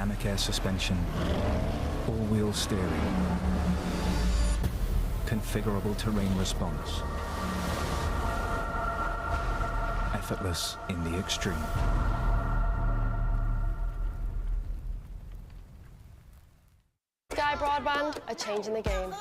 dynamic air suspension, all-wheel steering, configurable terrain response, effortless in the extreme. Sky Broadband are changing the game.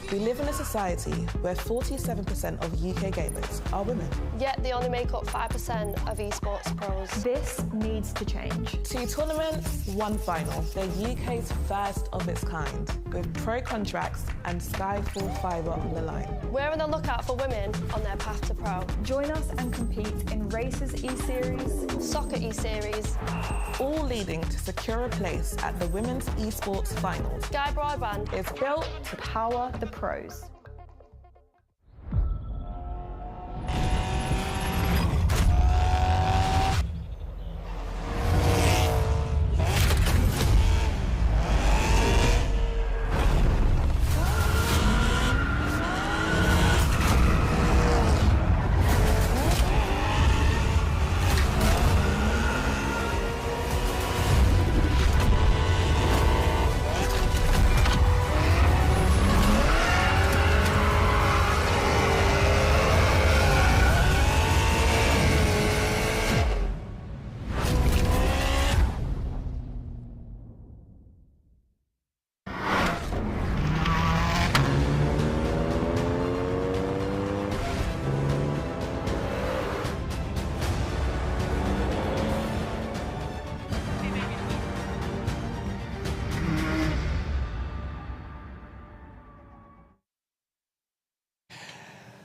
We live in a society where 47% of UK gamers are women. Yet they only make up 5% of esports pros. This needs to change. 2 tournaments, 1 final. They're UK's first of its kind, with pro contracts and Sky full fibre on the line. We're on the lookout for women on their path to pro. Join us and compete in Races E-Series, Soccer E-Series, all leading to secure a place at the Women's Esports Finals. Sky Broadband It's built to power the pros.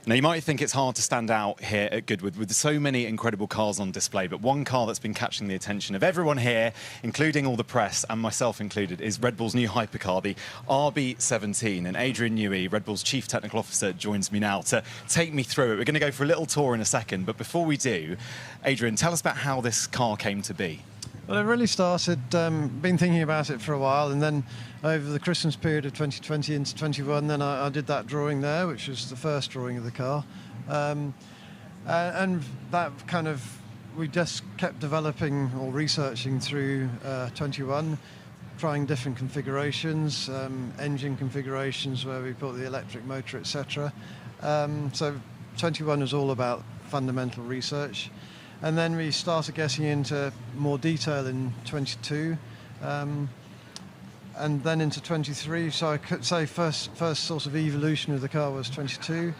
Now, you might think it's hard to stand out here at Goodwood with so many incredible cars on display, but one car that's been catching the attention of everyone here, including all the press and myself included, is Red Bull's new hypercar, the RB17. And Adrian Newey, Red Bull's Chief Technical Officer, joins me now to take me through it. We're going to go for a little tour in a second, but before we do, Adrian, tell us about how this car came to be. Well, it really started, been thinking about it for a while, and then over the Christmas period of 2020 into 21, then I did that drawing there, which was the first drawing of the car. And that kind of, we just kept developing or researching through 21, trying different configurations, engine configurations where we put the electric motor, etc. So 21 was all about fundamental research. And then we started getting into more detail in 22, and then into 23. So I could say first sort of evolution of the car was 22.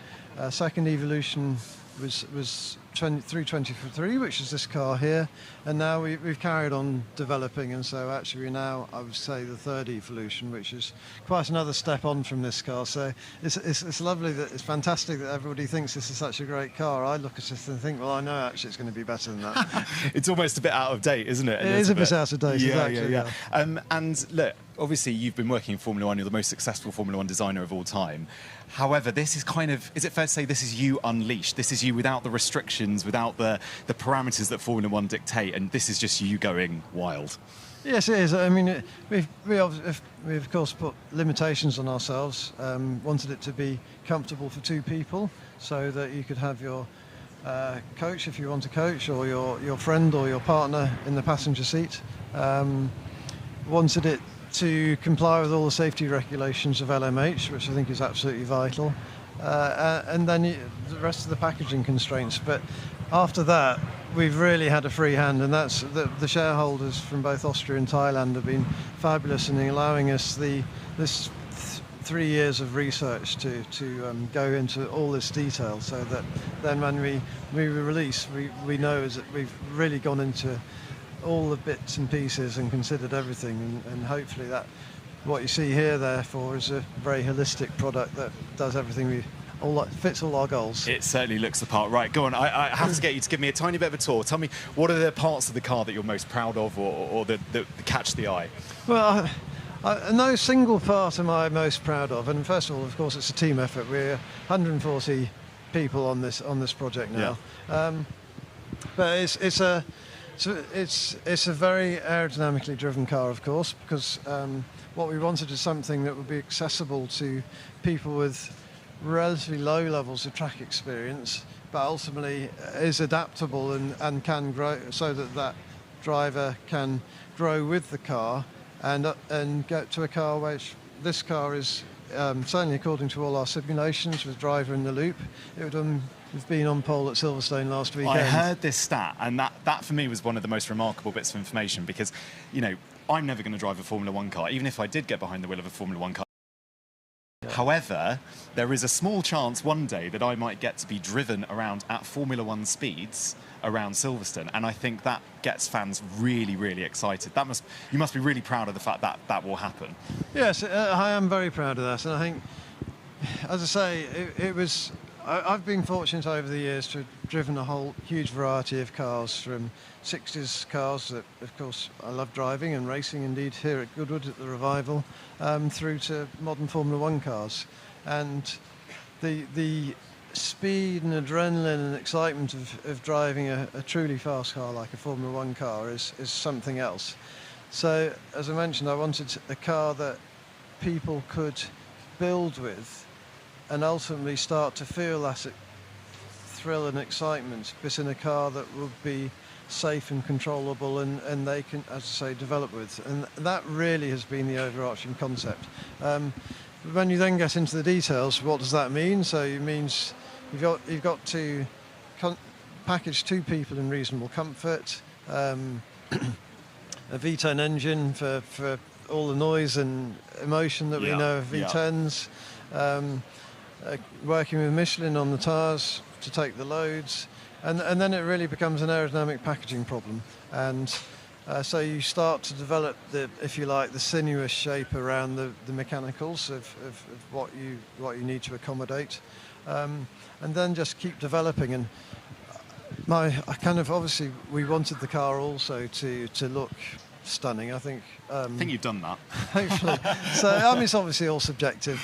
Second evolution was 323, which is this car here, and now we've carried on developing, and so actually we're now, I would say, the third evolution, which is quite another step on from this car. So it's lovely, that it's fantastic that everybody thinks this is such a great car. I look at it and think, well, I know actually it's going to be better than that. It's almost a bit out of date, isn't it? It is a bit out of date, yeah, exactly. Yeah. And look, obviously you've been working in Formula One, you're the most successful Formula One designer of all time. However, this is kind of, is it fair to say this is you unleashed? This is you without the restrictions, without the parameters that Formula One dictate, and this is just you going wild? Yes, it is. I mean, we of course put limitations on ourselves. Wanted it to be comfortable for 2 people, so that you could have your coach, if you want a coach, or your friend or your partner in the passenger seat. Wanted it to comply with all the safety regulations of LMH, which I think is absolutely vital, and then the rest of the packaging constraints. But after that, we've really had a free hand, and that's the shareholders from both Austria and Thailand have been fabulous in allowing us this 3 years of research to go into all this detail, so that then when we release, we know is that we've really gone into all the bits and pieces and considered everything, and hopefully that what you see here therefore is a very holistic product that does everything fits all our goals. It certainly looks the part. Right, go on, I have to get you to give me a tiny bit of a tour. Tell me, what are the parts of the car that you're most proud of, or that catch the eye? Well, no single part am I most proud of, and first of all, of course, it's a team effort. We're 140 people on this project now. Yeah. But it's a very aerodynamically driven car, of course, because what we wanted is something that would be accessible to people with relatively low levels of track experience, but ultimately is adaptable and can grow, so that driver can grow with the car and get to a car which this car is, certainly according to all our simulations with driver in the loop, it would have been on pole at Silverstone last weekend. I heard this stat, and that for me was one of the most remarkable bits of information because, I'm never going to drive a Formula One car, even if I did get behind the wheel of a Formula One car. Yeah. However, there is a small chance one day that I might get to be driven around at Formula One speeds around Silverstone, and I think that gets fans really, really excited. You must be really proud of the fact that that will happen. Yes, I am very proud of that, and I think, as I say, I've been fortunate over the years to have driven a whole huge variety of cars, from 60s cars that, of course, I love driving and racing indeed here at Goodwood at the Revival, through to modern Formula One cars. And the speed and adrenaline and excitement of driving a truly fast car like a Formula One car is something else. So, as I mentioned, I wanted a car that people could build with and ultimately start to feel that thrill and excitement, but in a car that would be safe and controllable and they can, as I say, develop with. And that really has been the overarching concept. When you then get into the details, what does that mean? So it means you've got to package two people in reasonable comfort, a V10 engine for all the noise and emotion that we know of V10s, working with Michelin on the tyres to take the loads, and then it really becomes an aerodynamic packaging problem. And so you start to develop if you like, the sinuous shape around the mechanicals of what you need to accommodate, and then just keep developing. And obviously we wanted the car also to look stunning. I think you've done that. Hopefully. So it's obviously all subjective,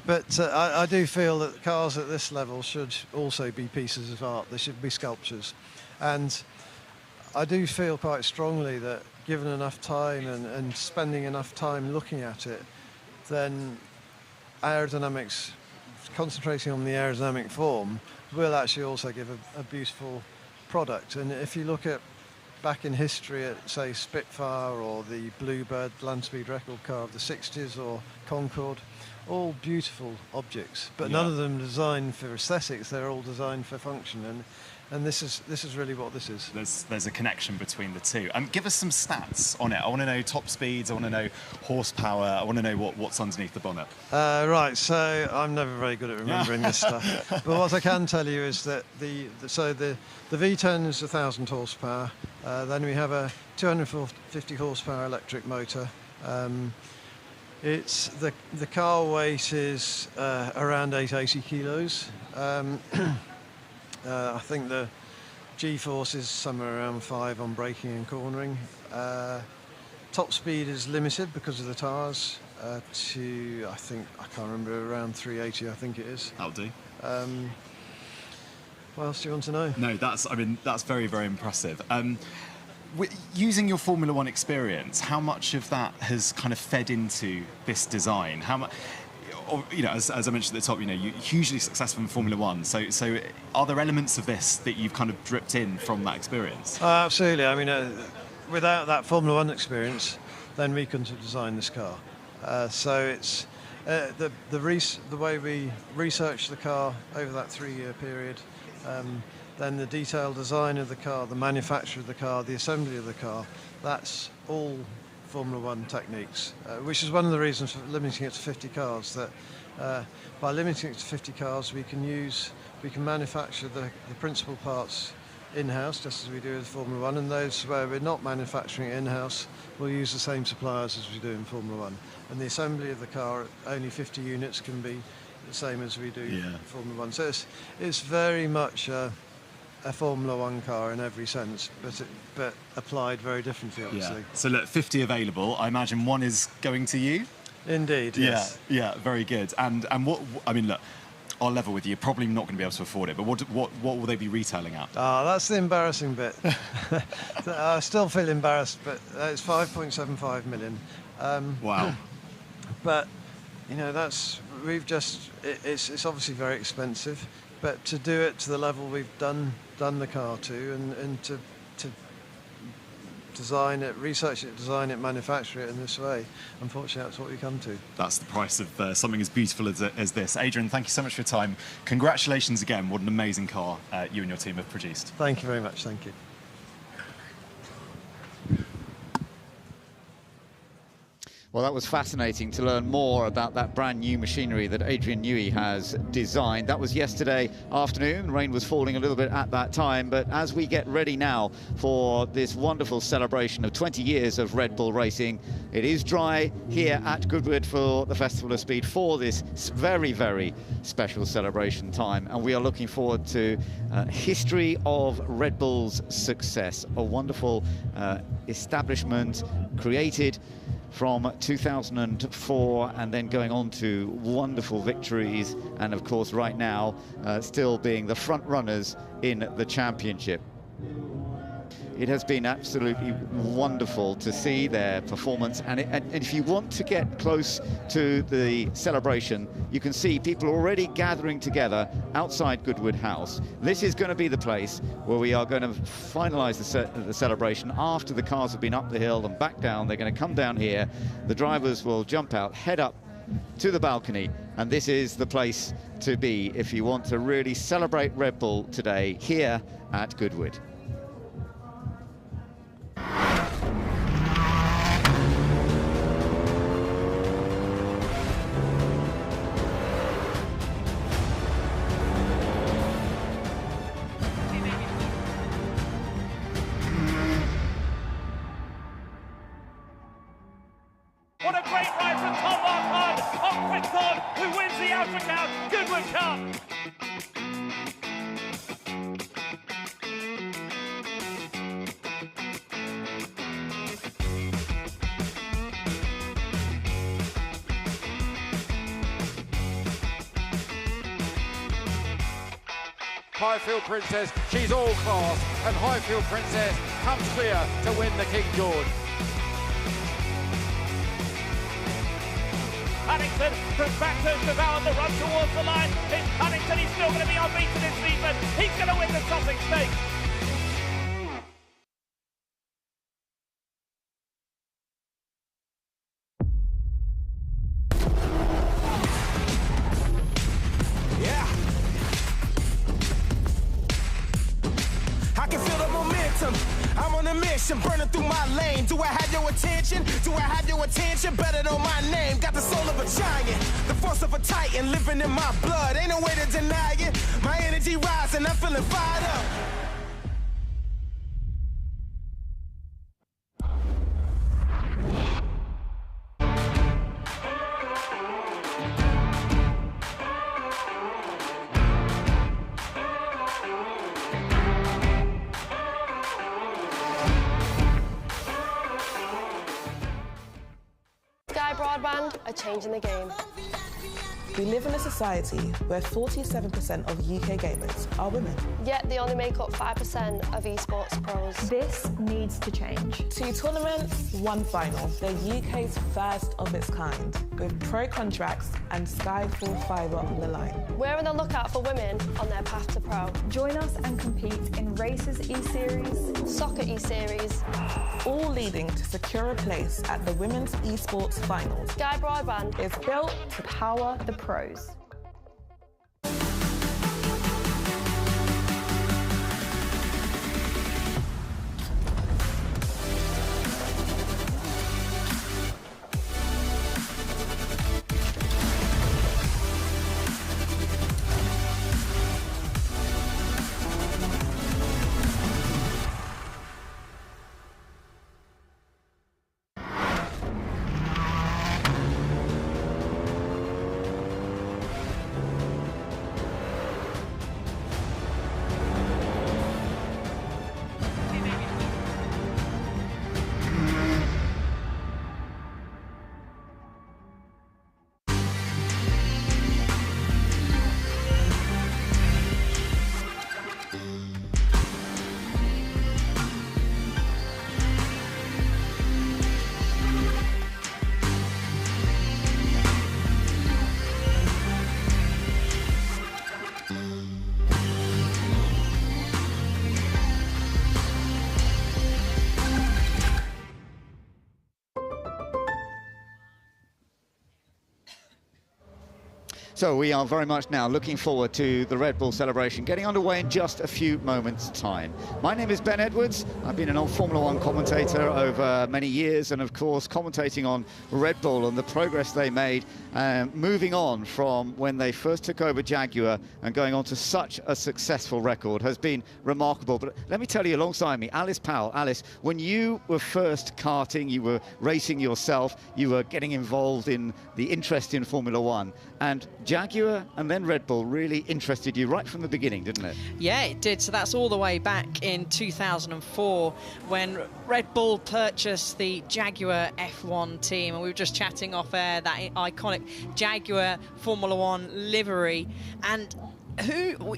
but I do feel that cars at this level should also be pieces of art. They should be sculptures, and I do feel quite strongly that given enough time and spending enough time looking at it, then aerodynamics, concentrating on the aerodynamic form, will actually also give a beautiful product. And if you look at back in history at, say, Spitfire or the Bluebird land speed record car of the 60s or Concorde, all beautiful objects, but none of them designed for aesthetics. They're all designed for function, and this is really what this is. There's a connection between the two. Give us some stats on it. I want to know top speeds, I want to know horsepower, I want to know what's underneath the bonnet. Right, so I'm never very good at remembering this stuff, but what I can tell you is that the V10 is 1,000 horsepower, then we have a 250 horsepower electric motor. It's the car weight is around 880 kilos. I think the G-force is somewhere around 5 on braking and cornering. Top speed is limited because of the tyres to, I can't remember, around 380, I think it is. That'll do. What else do you want to know? No, that's very, very impressive. Using your Formula One experience, how much of that has kind of fed into this design? How much? As I mentioned at the top, you're hugely successful in Formula One. So are there elements of this that you've kind of dripped in from that experience? Absolutely. Without that Formula One experience, then we couldn't have designed this car. So it's the way we researched the car over that 3-year period, then the detailed design of the car, the manufacture of the car, the assembly of the car, that's all Formula One techniques, which is one of the reasons for limiting it to 50 cars, that by limiting it to 50 cars we can manufacture the principal parts in-house, just as we do with Formula One, and those where we're not manufacturing it in-house, we'll use the same suppliers as we do in Formula One. And the assembly of the car at only 50 units can be the same as we do in Formula One. So it's very much a Formula One car in every sense, but applied very differently, obviously. Yeah. So look, 50 available. I imagine one is going to you. Indeed. Yes. Yeah. Very good. And what? Look, I'll level with you. You're probably not going to be able to afford it. But what will they be retailing at? That's the embarrassing bit. I still feel embarrassed, but it's 5.75 million. Wow. But it's obviously very expensive. But to do it to the level we've done the car to, and to design it, research it, design it, manufacture it in this way. Unfortunately, that's what we come to. That's the price of something as beautiful as this. Adrian, thank you so much for your time. Congratulations again. What an amazing car you and your team have produced. Thank you very much. Thank you. Well, that was fascinating to learn more about that brand new machinery that Adrian Newey has designed. That was yesterday afternoon. Rain was falling a little bit at that time, but as we get ready now for this wonderful celebration of 20 years of Red Bull racing, it is dry here at Goodwood for the Festival of Speed for this very, very special celebration time. And we are looking forward to history of Red Bull's success, a wonderful establishment created from 2004 and then going on to wonderful victories, and of course right now still being the front runners in the championship. It has been absolutely wonderful to see their performance, and if you want to get close to the celebration, you can see people already gathering together outside Goodwood House. This is going to be the place where we are going to finalise the celebration after the cars have been up the hill and back down. They're going to come down here, the drivers will jump out, head up to the balcony, and this is the place to be if you want to really celebrate Red Bull today here at Goodwood. What a great ride from Tom Marquardt on Quickthorn, who wins the Aggreko Goodwood Cup. Highfield Princess, she's all class, and Highfield Princess comes clear to win the King George. Paddington from Bacton devoured the run towards the line. It's Paddington, he's still going to be unbeaten this season. He's going to win the Sussex Stakes. Yeah. I can feel the momentum. I'm on a mission, burning through my lane. Do I have your attention? Do I have your attention? Better know my name. Got the soul of a giant, the force of a titan living in my blood. Ain't no way to deny it. My energy rising, I'm feeling fired up. Broadband are changing the game. We live in a society where 47% of UK gamers are women. Yet they only make up 5% of esports pros. This needs to change. 2 tournaments, 1 final. The UK's first of its kind, with pro contracts and Skyfall fibre on the line. We're on the lookout for women on their path to pro. Join us and compete in Races E-Series, Soccer E-Series, all leading to secure a place at the Women's Esports Finals. Sky Broadband is built to power the pros. So we are very much now looking forward to the Red Bull celebration getting underway in just a few moments' time. My name is Ben Edwards. I've been an old Formula One commentator over many years, and of course commentating on Red Bull and the progress they made, moving on from when they first took over Jaguar and going on to such a successful record has been remarkable. But let me tell you, alongside me, Alice Powell. Alice, when you were first karting, you were racing yourself, you were getting involved in the interest in Formula One, and Jaguar and then Red Bull really interested you right from the beginning, didn't it? Yeah, it did. So that's all the way back in 2004 when Red Bull purchased the Jaguar F1 team, and we were just chatting off air, that iconic Jaguar Formula One livery. And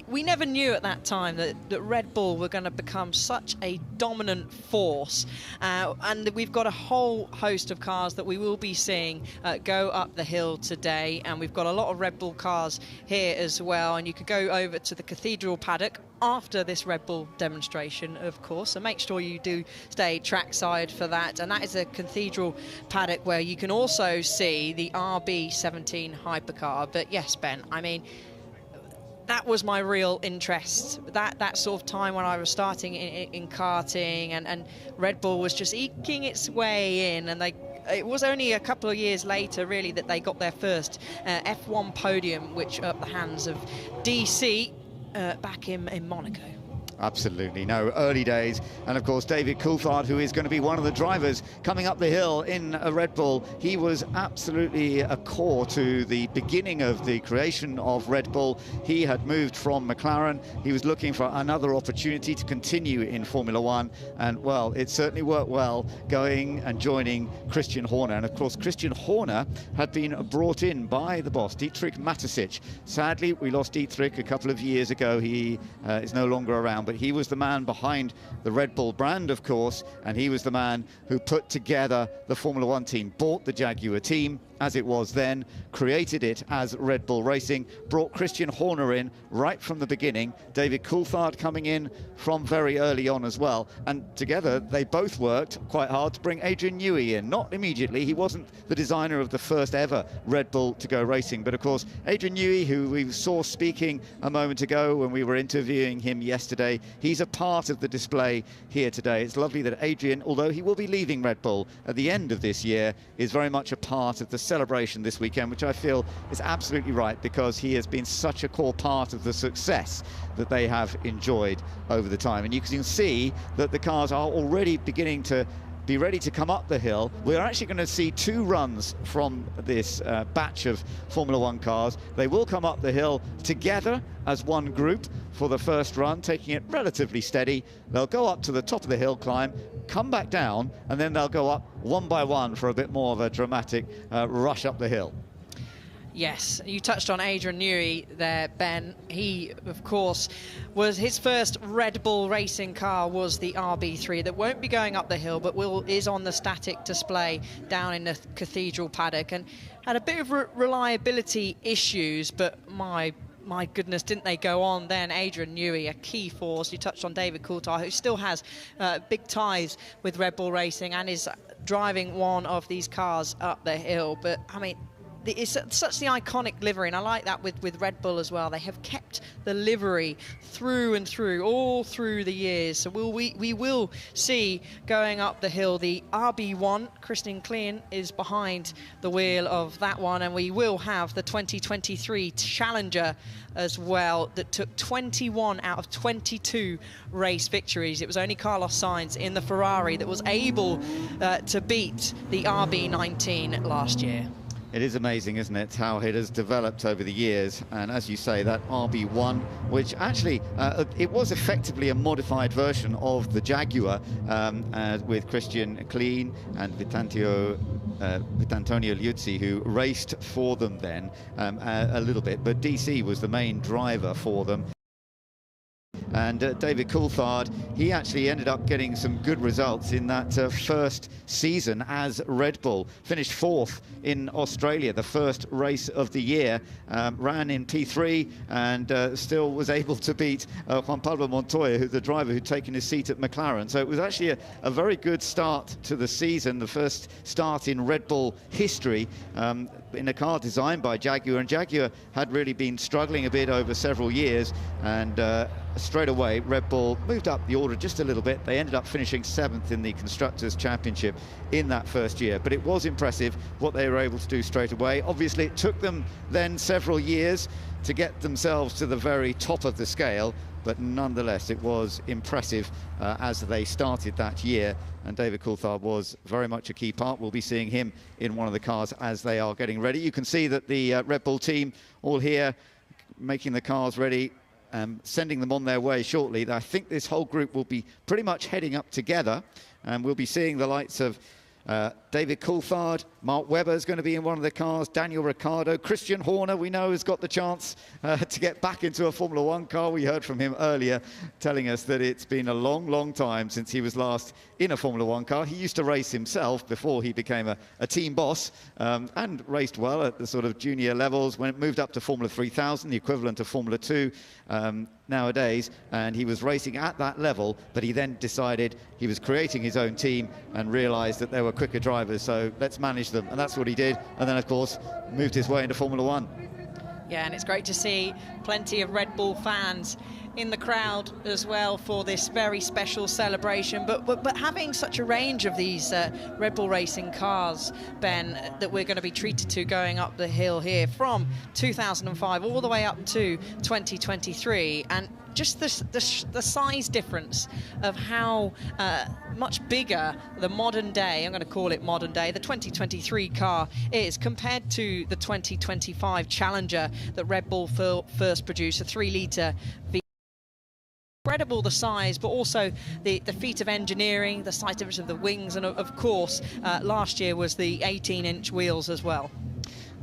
we never knew at that time that Red Bull were going to become such a dominant force, and we've got a whole host of cars that we will be seeing go up the hill today, and we've got a lot of Red Bull cars here as well, and you could go over to the Cathedral paddock after this Red Bull demonstration, of course, so make sure you do stay trackside for that. And that is a Cathedral paddock where you can also see the RB17 hypercar. But yes, Ben, I mean, that was my real interest, that sort of time when I was starting in karting, and Red Bull was just eking its way in, and it was only a couple of years later really that they got their first F1 podium, which at the hands of DC back in Monaco. Absolutely, no, early days. And of course David Coulthard, who is going to be one of the drivers coming up the hill in a Red Bull, he was absolutely a core to the beginning of the creation of Red Bull. He had moved from McLaren. He was looking for another opportunity to continue in Formula One, and well, it certainly worked well going and joining Christian Horner. And of course Christian Horner had been brought in by the boss, Dietrich Mateschitz. Sadly, we lost Dietrich a couple of years ago. He is no longer around, but he was the man behind the Red Bull brand, of course, and he was the man who put together the Formula One team, bought the Jaguar team as it was then, created it as Red Bull Racing, brought Christian Horner in right from the beginning, David Coulthard coming in from very early on as well, and together they both worked quite hard to bring Adrian Newey in. Not immediately, he wasn't the designer of the first ever Red Bull to go racing, but of course Adrian Newey, who we saw speaking a moment ago when we were interviewing him yesterday, he's a part of the display here today. It's lovely that Adrian, although he will be leaving Red Bull at the end of this year, is very much a part of the celebration this weekend, which I feel is absolutely right, because he has been such a core part of the success that they have enjoyed over the time. And you can see that the cars are already beginning to be ready to come up the hill. We're actually going to see two runs from this batch of Formula One cars. They will come up the hill together as one group for the first run, taking it relatively steady. They'll go up to the top of the hill climb, come back down, and then they'll go up one by one for a bit more of a dramatic rush up the hill. Yes, you touched on Adrian Newey there, Ben. He, of course, was his first Red Bull racing car was the RB3 that won't be going up the hill, but is on the static display down in the Cathedral paddock, and had a bit of reliability issues, but my goodness, didn't they go on then. Adrian Newey, a key force. You touched on David Coulthard, who still has big ties with Red Bull Racing and is driving one of these cars up the hill. But, I mean, it's such the iconic livery, and I like that with Red Bull as well. They have kept the livery through and through, all through the years. So we will see going up the hill the RB1. Christian Klein is behind the wheel of that one, and we will have the 2023 Challenger as well, that took 21 out of 22 race victories. It was only Carlos Sainz in the Ferrari that was able to beat the RB19 last year. It is amazing, isn't it, how it has developed over the years. And as you say, that RB1, which actually, it was effectively a modified version of the Jaguar, with Christian Klein and Vitantonio Liuzzi, who raced for them then a little bit, but DC was the main driver for them. And David Coulthard, he actually ended up getting some good results in that first season as Red Bull. Finished 4th in Australia, the first race of the year. Ran in P3 and still was able to beat Juan Pablo Montoya, who's the driver who'd taken his seat at McLaren. So it was actually a very good start to the season, the first start in Red Bull history. in a car designed by Jaguar, and Jaguar had really been struggling a bit over several years, and straight away Red Bull moved up the order just a little bit. They ended up finishing 7th in the Constructors' Championship in that first year, but it was impressive what they were able to do straight away. Obviously it took them then several years to get themselves to the very top of the scale, but nonetheless it was impressive as they started that year, and David Coulthard was very much a key part. We'll be seeing him in one of the cars as they are getting ready. You can see that the Red Bull team all here making the cars ready, sending them on their way shortly. I think this whole group will be pretty much heading up together, and we'll be seeing the likes of David Coulthard, Mark Webber is going to be in one of the cars, Daniel Ricciardo, Christian Horner, we know, has got the chance to get back into a Formula One car. We heard from him earlier telling us that it's been a long, long time since he was last in a Formula One car. He used to race himself before he became a team boss, and raced well at the sort of junior levels when it moved up to Formula 3000, the equivalent of Formula 2 nowadays, and he was racing at that level, but he then decided he was creating his own team and realized that there were quicker drivers, so let's manage them, and that's what he did, and then of course moved his way into Formula One. Yeah, and it's great to see plenty of Red Bull fans in the crowd as well for this very special celebration, but having such a range of these Red Bull racing cars, Ben, that we're going to be treated to going up the hill here from 2005 all the way up to 2023, and just the size difference of how much bigger the modern day, I'm going to call it modern day, the 2023 car is compared to the 2025 Challenger that Red Bull first produced, a 3-litre V. Incredible the size, but also the feat of engineering, the size difference of the wings, and of course last year was the 18-inch wheels as well.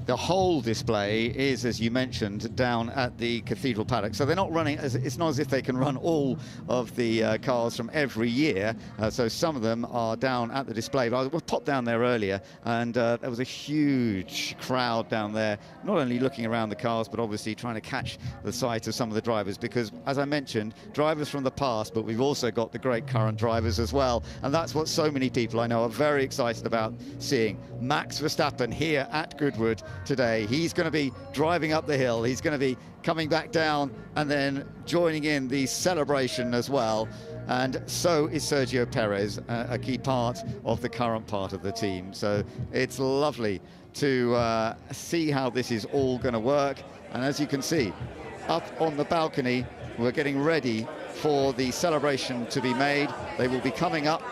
The whole display is, as you mentioned, down at the Cathedral Paddock. So they're not running, it's not as if they can run all of the cars from every year. So some of them are down at the display. But I popped down there earlier, and there was a huge crowd down there, not only looking around the cars, but obviously trying to catch the sight of some of the drivers. Because, as I mentioned, drivers from the past, but we've also got the great current drivers as well. And that's what so many people I know are very excited about seeing. Max Verstappen here at Goodwood today. He's going to be driving up the hill. He's going to be coming back down and then joining in the celebration as well. And so is Sergio Perez, a key part of the current part of the team. So it's lovely to see how this is all going to work. And as you can see, up on the balcony, we're getting ready for the celebration to be made. They will be coming up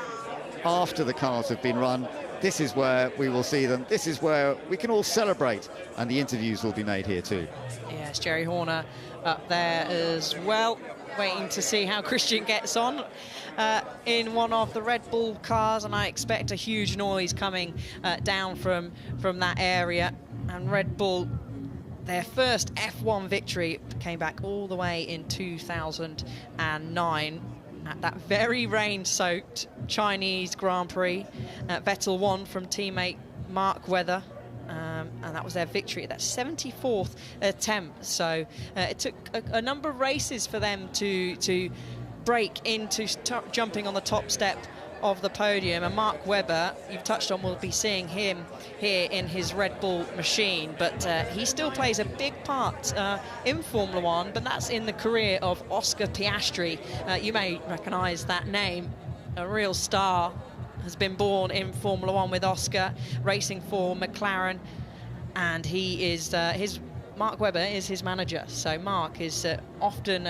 after the cars have been run. This is where we will see them. This is where we can all celebrate, and the interviews will be made here too. Yes, Jerry Horner up there as well, waiting to see how Christian gets on in one of the Red Bull cars, and I expect a huge noise coming down from that area. And Red Bull, their first F1 victory came back all the way in 2009. At that very rain-soaked Chinese Grand Prix. Vettel won from teammate Mark Webber, and that was their victory at that 74th attempt. So it took a number of races for them to break into jumping on the top step of the podium. And Mark Webber, you've touched on, we'll be seeing him here in his Red Bull machine, but he still plays a big part in Formula One, but that's in the career of Oscar Piastri. You may recognise that name. A real star has been born in Formula One with Oscar, racing for McLaren, and he is Mark Webber is his manager. So Mark is often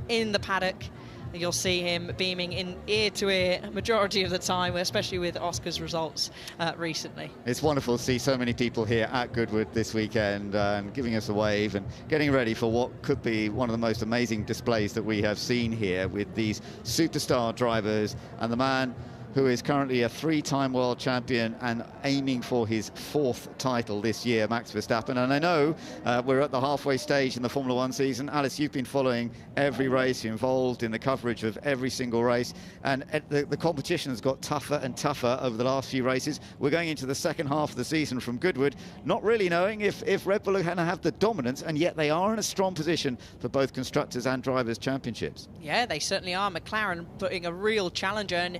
in the paddock. You'll see him beaming in ear to ear majority of the time, especially with Oscar's results recently. It's wonderful to see so many people here at Goodwood this weekend and giving us a wave and getting ready for what could be one of the most amazing displays that we have seen here, with these superstar drivers and the man who is currently a 3-time world champion and aiming for his 4th title this year, Max Verstappen. And I know we're at the halfway stage in the Formula One season. Alice, you've been following every race, involved in the coverage of every single race, and the competition has got tougher and tougher over the last few races. We're going into the second half of the season from Goodwood, not really knowing if Red Bull are going to have the dominance, and yet they are in a strong position for both Constructors and Drivers' Championships. Yeah, they certainly are. McLaren putting a real challenger, and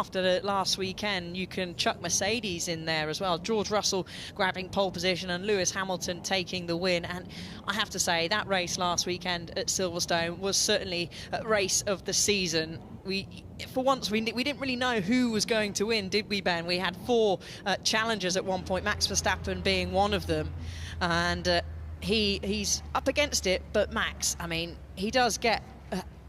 after last weekend, you can chuck Mercedes in there as well. George Russell grabbing pole position and Lewis Hamilton taking the win. And I have to say, that race last weekend at Silverstone was certainly a race of the season. For once, we didn't really know who was going to win, did we, Ben? We had 4 challengers at one point, Max Verstappen being one of them. And he's up against it, but Max, I mean, he does get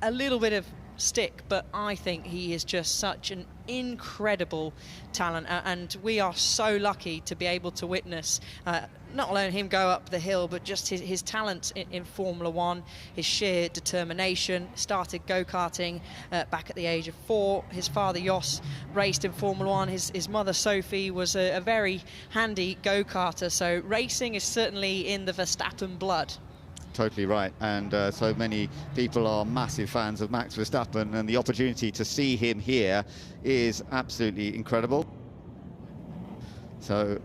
a little bit of stick, but I think he is just such an incredible talent, and we are so lucky to be able to witness not only him go up the hill, but just his talent in Formula One, his sheer determination. Started go-karting back at the age of 4. His father Jos raced in Formula One. His mother Sophie was a very handy go-karter, so racing is certainly in the Verstappen blood. Totally right, and so many people are massive fans of Max Verstappen, and the opportunity to see him here is absolutely incredible. So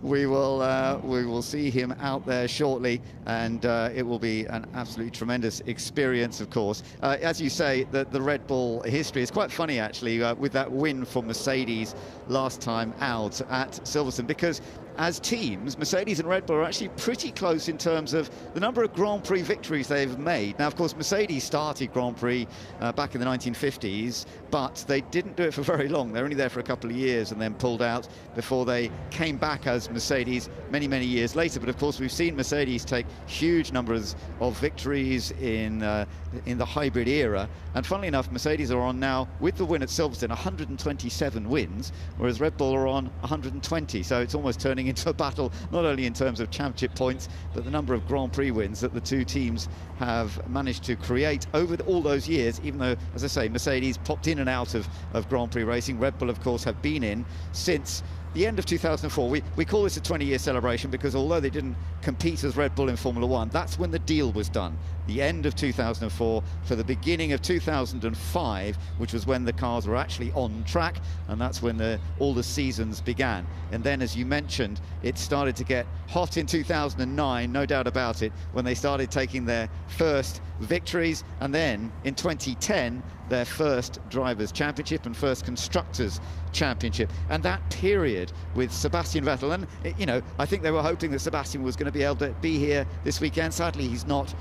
we will see him out there shortly, and it will be an absolutely tremendous experience, of course. As you say, the Red Bull history is quite funny, actually, with that win for Mercedes last time out at Silverstone, because as teams, Mercedes and Red Bull are actually pretty close in terms of the number of Grand Prix victories they've made. Now, of course, Mercedes started Grand Prix back in the 1950s, but they didn't do it for very long. They're only there for a couple of years and then pulled out before they came back as Mercedes many, many years later. But of course, we've seen Mercedes take huge numbers of victories in the hybrid era. And funnily enough, Mercedes are on now, with the win at Silverstone, 127 wins, whereas Red Bull are on 120. So it's almost turning into a battle, not only in terms of championship points, but the number of Grand Prix wins that the two teams have managed to create over all those years, even though, as I say, Mercedes popped in and out of Grand Prix racing. Red Bull, of course, have been in since the end of 2004. We call this a 20-year celebration because although they didn't compete as Red Bull in Formula One, that's when the deal was done. The end of 2004 for the beginning of 2005, which was when the cars were actually on track, and that's when all the seasons began. And then, as you mentioned, it started to get hot in 2009, no doubt about it, when they started taking their first victories, and then in 2010 their first Drivers' Championship and first Constructors' Championship. And that period with Sebastian Vettel, and you know, I think they were hoping that Sebastian was going to be able to be here this weekend. Sadly, he's not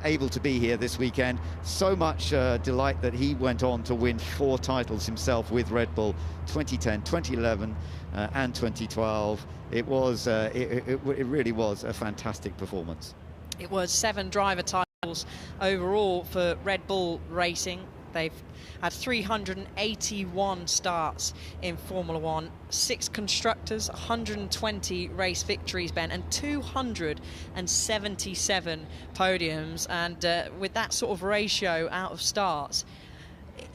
able to be here this weekend. So much delight that he went on to win 4 titles himself with Red Bull: 2010, 2011 and 2012. It was it really was a fantastic performance. It was 7 driver titles overall for Red Bull Racing. They've had 381 starts in Formula One, 6 constructors, 120 race victories, Ben, and 277 podiums. And with that sort of ratio out of starts,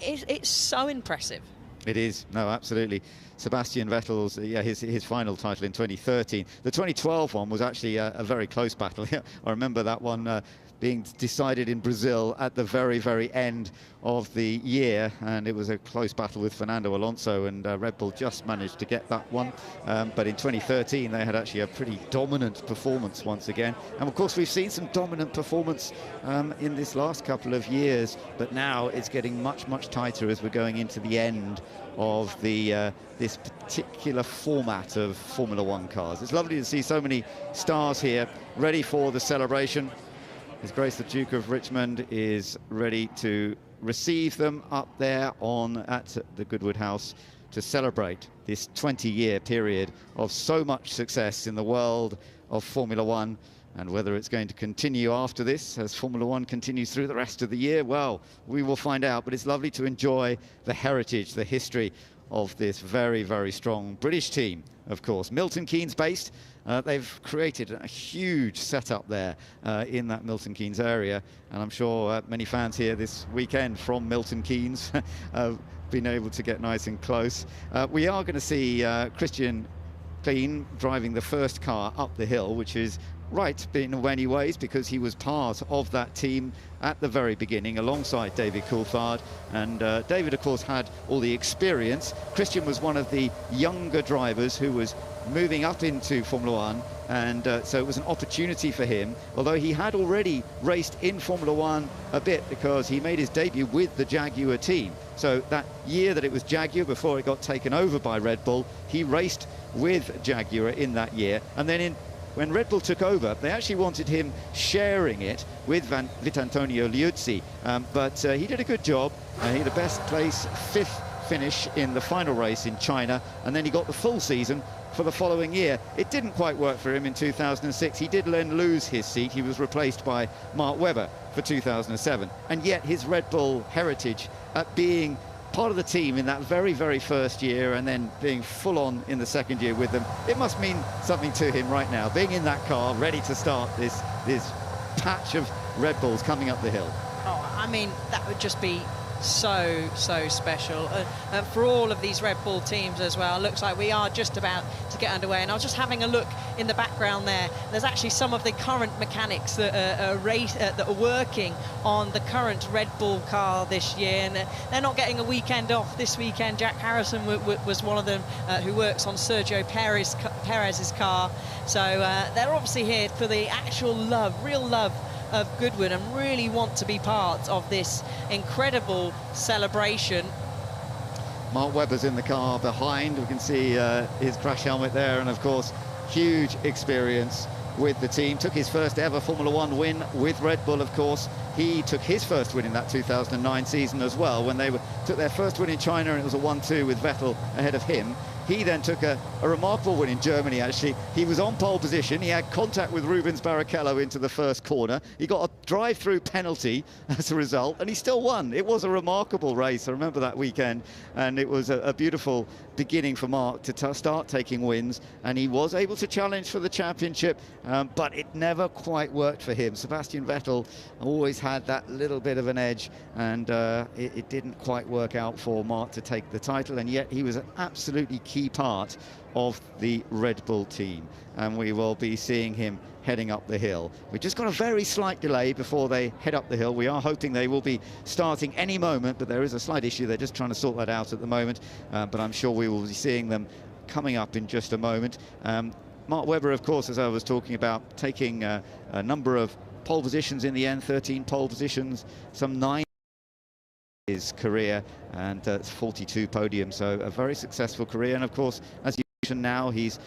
it's so impressive. It is, no, absolutely. Sebastian Vettel's, his final title in 2013. The 2012 one was actually a very close battle. I remember that one being decided in Brazil at the very, very end of the year, and it was a close battle with Fernando Alonso, and Red Bull just managed to get that one. But in 2013 they had actually a pretty dominant performance once again, and of course we've seen some dominant performance in this last couple of years, but now it's getting much, much tighter as we're going into the end of this particular format of Formula One cars. It's lovely to see so many stars here ready for the celebration. His Grace the Duke of Richmond is ready to receive them up there at the Goodwood House to celebrate this 20-year period of so much success in the world of Formula One. And whether it's going to continue after this, as Formula One continues through the rest of the year, well, we will find out. But it's lovely to enjoy the heritage, the history of this very, very strong British team, of course. Milton Keynes based. They've created a huge setup there in that Milton Keynes area, and I'm sure many fans here this weekend from Milton Keynes have been able to get nice and close. We are going to see Christian Klein driving the first car up the hill, which is right in many ways, because he was part of that team at the very beginning alongside David Coulthard, and David of course had all the experience. Christian was one of the younger drivers who was moving up into Formula One, and so it was an opportunity for him, although he had already raced in Formula One a bit because he made his debut with the Jaguar team. So that year that it was Jaguar before it got taken over by Red Bull, he raced with Jaguar in that year, and then when Red Bull took over, they actually wanted him sharing it with Vitantonio Liuzzi, but he did a good job. He had the best place, 5th finish in the final race in China, and then he got the full season for the following year. It didn't quite work for him in 2006. He did then lose his seat. He was replaced by Mark Webber for 2007, and yet his Red Bull heritage at being part of the team in that very, very first year and then being full on in the second year with them, it must mean something to him right now, being in that car ready to start this patch of Red Bulls coming up the hill. Oh, I mean, that would just be so special for all of these Red Bull teams as well. Looks like we are just about to get underway, and I was just having a look in the background there. There's actually some of the current mechanics that are working on the current Red Bull car this year, and they're not getting a weekend off this weekend. Jack Harrison was one of them who works on Sergio Perez's car, so they're obviously here for the actual real love of Goodwood, and really want to be part of this incredible celebration. Mark Webber's in the car behind. We can see his crash helmet there, and of course huge experience with the team. Took his first ever Formula One win with Red Bull, of course. He took his first win in that 2009 season as well, when they took their first win in China, and it was a 1-2 with Vettel ahead of him. He then took a remarkable win in Germany, actually. He was on pole position. He had contact with Rubens Barrichello into the first corner. He got a drive-through penalty as a result, and he still won. It was a remarkable race. I remember that weekend, and it was a beautiful beginning for Mark to start taking wins, and he was able to challenge for the championship, but it never quite worked for him. Sebastian Vettel always had that little bit of an edge, and it didn't quite work out for Mark to take the title, and yet he was an absolutely key part of the Red Bull team, and we will be seeing him heading up the hill. We've just got a very slight delay before they head up the hill. We are hoping they will be starting any moment, but there is a slight issue. They're just trying to sort that out at the moment, but I'm sure we will be seeing them coming up in just a moment. Mark Webber, of course, as I was talking about, taking a number of pole positions in the end, 13 pole positions, some 9 his career, and 42 podiums, so a very successful career. And of course, as you mentioned, now he's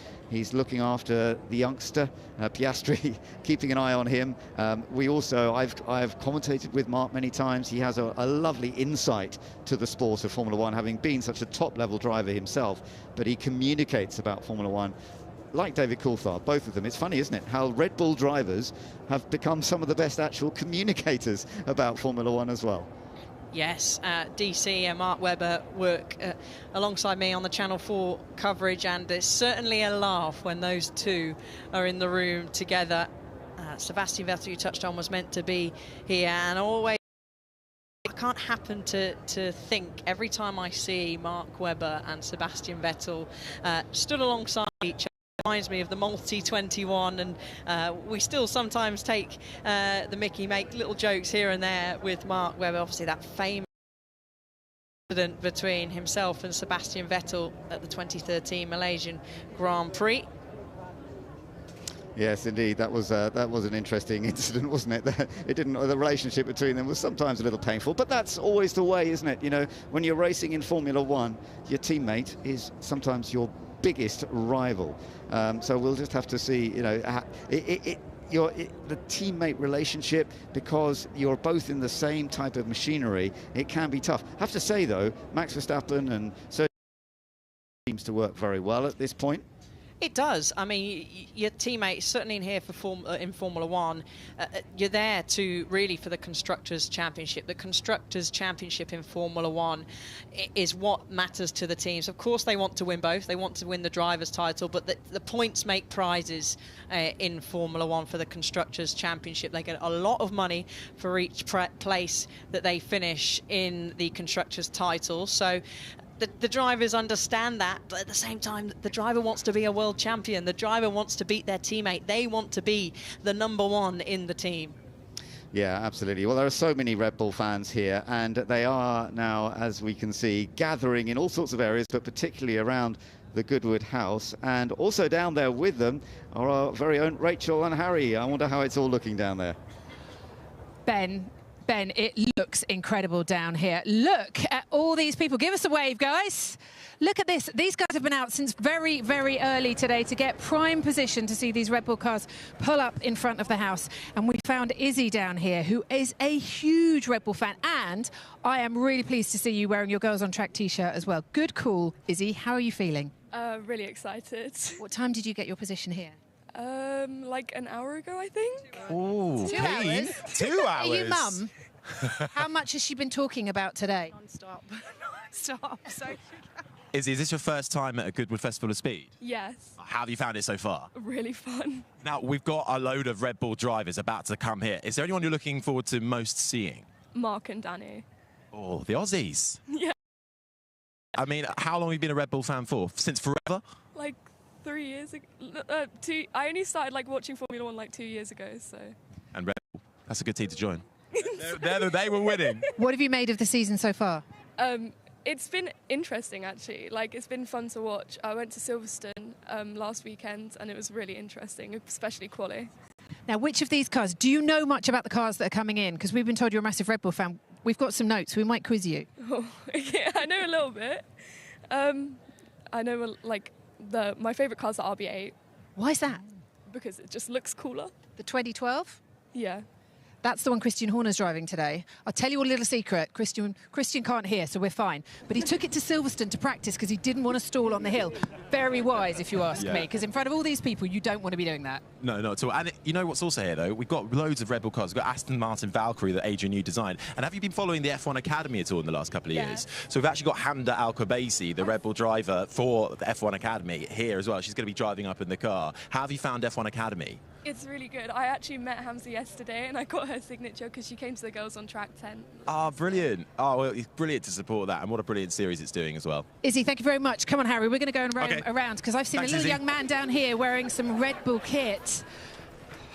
looking after the youngster Piastri, keeping an eye on him. I've commentated with Mark many times. He has a lovely insight to the sport of Formula One, having been such a top-level driver himself, but he communicates about Formula One like David Coulthard, both of them. It's funny, isn't it, how Red Bull drivers have become some of the best actual communicators about Formula One as well. Yes, DC and Mark Webber work alongside me on the Channel 4 coverage, and it's certainly a laugh when those two are in the room together. Sebastian Vettel, you touched on, was meant to be here, and always I can't happen to think every time I see Mark Webber and Sebastian Vettel stood alongside each other. Reminds me of the Multi-21, and we still sometimes take the mickey, make little jokes here and there with Mark Webber. Obviously that famous incident between himself and Sebastian Vettel at the 2013 Malaysian Grand Prix. Yes, indeed, that was an interesting incident, wasn't it? The relationship between them was sometimes a little painful, but that's always the way, isn't it? You know, when you're racing in Formula One, your teammate is sometimes your biggest rival. So we'll just have to see, you know, the teammate relationship, because you're both in the same type of machinery, it can be tough. I have to say, though, Max Verstappen and Sergio seems to work very well at this point. It does. I mean, your teammates, certainly in here in Formula One, you're there to really for the Constructors' Championship. The Constructors' Championship in Formula One is what matters to the teams. Of course, they want to win both. They want to win the driver's title, but the points make prizes in Formula One for the Constructors' Championship. They get a lot of money for each place that they finish in the Constructors' title. So the drivers understand that, but at the same time, the driver wants to be a world champion. The driver wants to beat their teammate. They want to be the #1 in the team. Yeah, absolutely. Well, there are so many Red Bull fans here, and they are now, as we can see, gathering in all sorts of areas, but particularly around the Goodwood house. And also down there with them are our very own Rachel and Harry. I wonder how it's all looking down there. Ben, it looks incredible down here. Look at all these people. Give us a wave, guys. Look at this. These guys have been out since very, very early today to get prime position to see these Red Bull cars pull up in front of the house. And we found Izzy down here, who is a huge Red Bull fan. And I am really pleased to see you wearing your Girls on Track t-shirt as well. Good call, Izzy. How are you feeling? Really excited. What time did you get your position here? Like an hour ago, I think. Oh, 2 hours. 2 hours. Are you mum? How much has she been talking about today? Non-stop. Non-stop. So is this your first time at a Goodwood Festival of Speed? Yes. How have you found it so far? Really fun. Now, we've got a load of Red Bull drivers about to come here. Is there anyone you're looking forward to most seeing? Mark and Danny. Oh, the Aussies. Yeah. I mean, how long have you been a Red Bull fan for? Since forever? Like 3 years ago. I only started like watching Formula 1 like 2 years ago, so. And Red Bull, that's a good team to join. They were winning. what have you made of the season so far? It's been interesting, actually. Like, it's been fun to watch. I went to Silverstone last weekend, and it was really interesting, especially quali. Now, which of these cars, do you know much about the cars that are coming in? Because we've been told you're a massive Red Bull fan. We've got some notes. We might quiz you. Oh, yeah, I know a little bit. I know, like, my favourite car's the RB8. Why is that? Because it just looks cooler. The 2012? Yeah. That's the one Christian Horner's driving today. I'll tell you a little secret. Christian can't hear, so we're fine. But he took it to Silverstone to practice because he didn't want to stall on the hill. Very wise, if you ask me, because in front of all these people, you don't want to be doing that. No, not at all. And you know what's also here, though? We've got loads of Red Bull cars. We've got Aston Martin Valkyrie that Adrian Newey designed. And have you been following the F1 Academy at all in the last couple of years? So we've actually got Hamda Al-Qubaisi, the Red Bull driver for the F1 Academy, here as well. She's going to be driving up in the car. How have you found F1 Academy? It's really good. I actually met Hamza yesterday, and I got her signature because she came to the Girls on Track tent. Oh, brilliant. Oh, well, it's brilliant to support that, and what a brilliant series it's doing as well. Izzy, thank you very much. Come on, Harry, we're going to go around because I've seen a little young man down here wearing some Red Bull kit.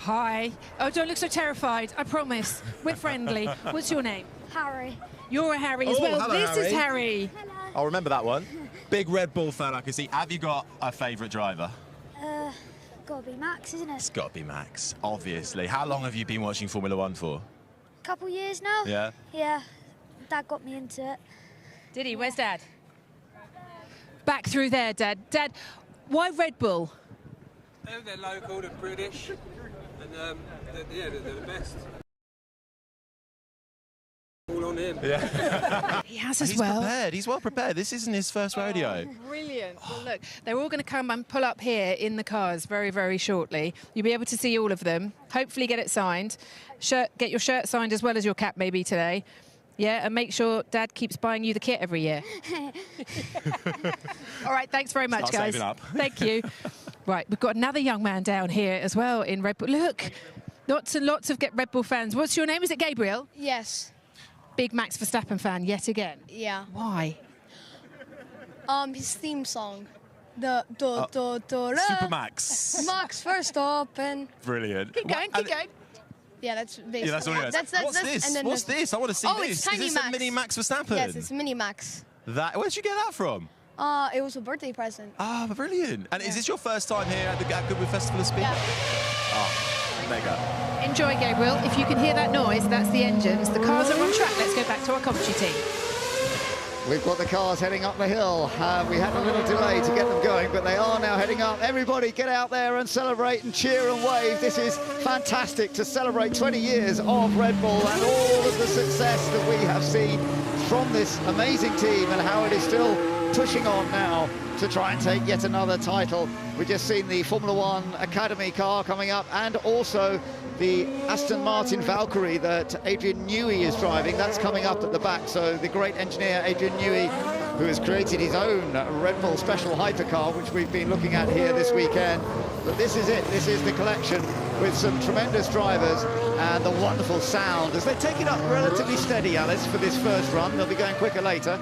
Hi. Oh, don't look so terrified. I promise. We're friendly. What's your name? Harry. You're a Harry as well. Hello, this Harry. is Harry. Hello. I'll remember that one. Big Red Bull fan, I can see. Have you got a favourite driver? Gotta be Max, isn't it? It's got to be Max, obviously. How long have you been watching Formula 1 for? Couple years now. Yeah? Yeah. Dad got me into it. Did he? Where's Dad? Back through there, Dad. Dad, why Red Bull? They're local, they're British, and they're the best. All on him. Yeah. He has as He's well. prepared. He's well prepared. This isn't his first rodeo. Brilliant. Well, look, they're all going to come and pull up here in the cars very, very shortly. You'll be able to see all of them. Hopefully get it signed. Get your shirt signed as well as your cap maybe today. Yeah, and make sure Dad keeps buying you the kit every year. All right, thanks very much, Start guys. saving up. Thank you. Right, we've got another young man down here as well in Red Bull. Look, lots and lots of Red Bull fans. What's your name? Is it Gabriel? Yes. Big Max Verstappen fan yet again. Yeah. Why? His theme song. Super Max. Max Verstappen. Brilliant. Keep going, keep going. Yeah, that's basically. Yeah, that's all it is. What's this? And then What's this? I want to see this. It's Tiny is this Max. a mini Max Verstappen? Yes, it's mini Max. Where'd you get that from? It was a birthday present. Ah, brilliant. And is this your first time here at the Goodwood Festival of Speed? Yeah. Oh, mega. Enjoy, Gabriel. If you can hear that noise, that's the engines. The cars are on track. Let's go back to our commentary team. We've got the cars heading up the hill. We had a little delay to get them going, but they are now heading up. Everybody get out there and celebrate and cheer and wave. This is fantastic to celebrate 20 years of Red Bull and all of the success that we have seen from this amazing team and how it is still pushing on now to try and take yet another title. We've just seen the Formula 1 Academy car coming up and also the Aston Martin Valkyrie that Adrian Newey is driving. That's coming up at the back. So the great engineer Adrian Newey, who has created his own Red Bull special hypercar, which we've been looking at here this weekend. But this is it. This is the collection with some tremendous drivers and the wonderful sound as they take it up relatively steady, Alice, for this first run. They'll be going quicker later.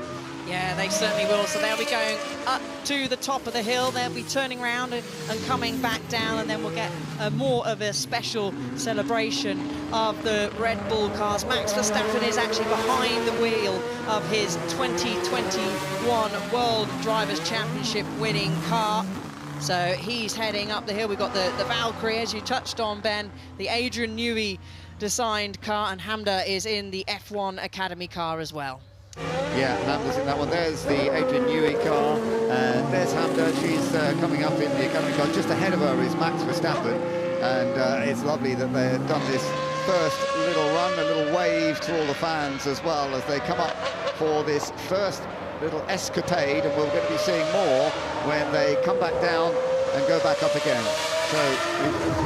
Yeah, they certainly will. So they'll be going up to the top of the hill. They'll be turning around and coming back down, and then we'll get more of a special celebration of the Red Bull cars. Max Verstappen is actually behind the wheel of his 2021 World Drivers' Championship winning car. So he's heading up the hill. We've got the Valkyrie, as you touched on, Ben, the Adrian Newey designed car, and Hamda is in the F1 Academy car as well. Yeah, Hamda's in that one. There's the Adrian Newey car, and there's Hamda. She's coming up in the Academy car. Just ahead of her is Max Verstappen, and it's lovely that they've done this first little run, a little wave to all the fans as well as they come up for this first little escapade, and we're going to be seeing more when they come back down and go back up again. So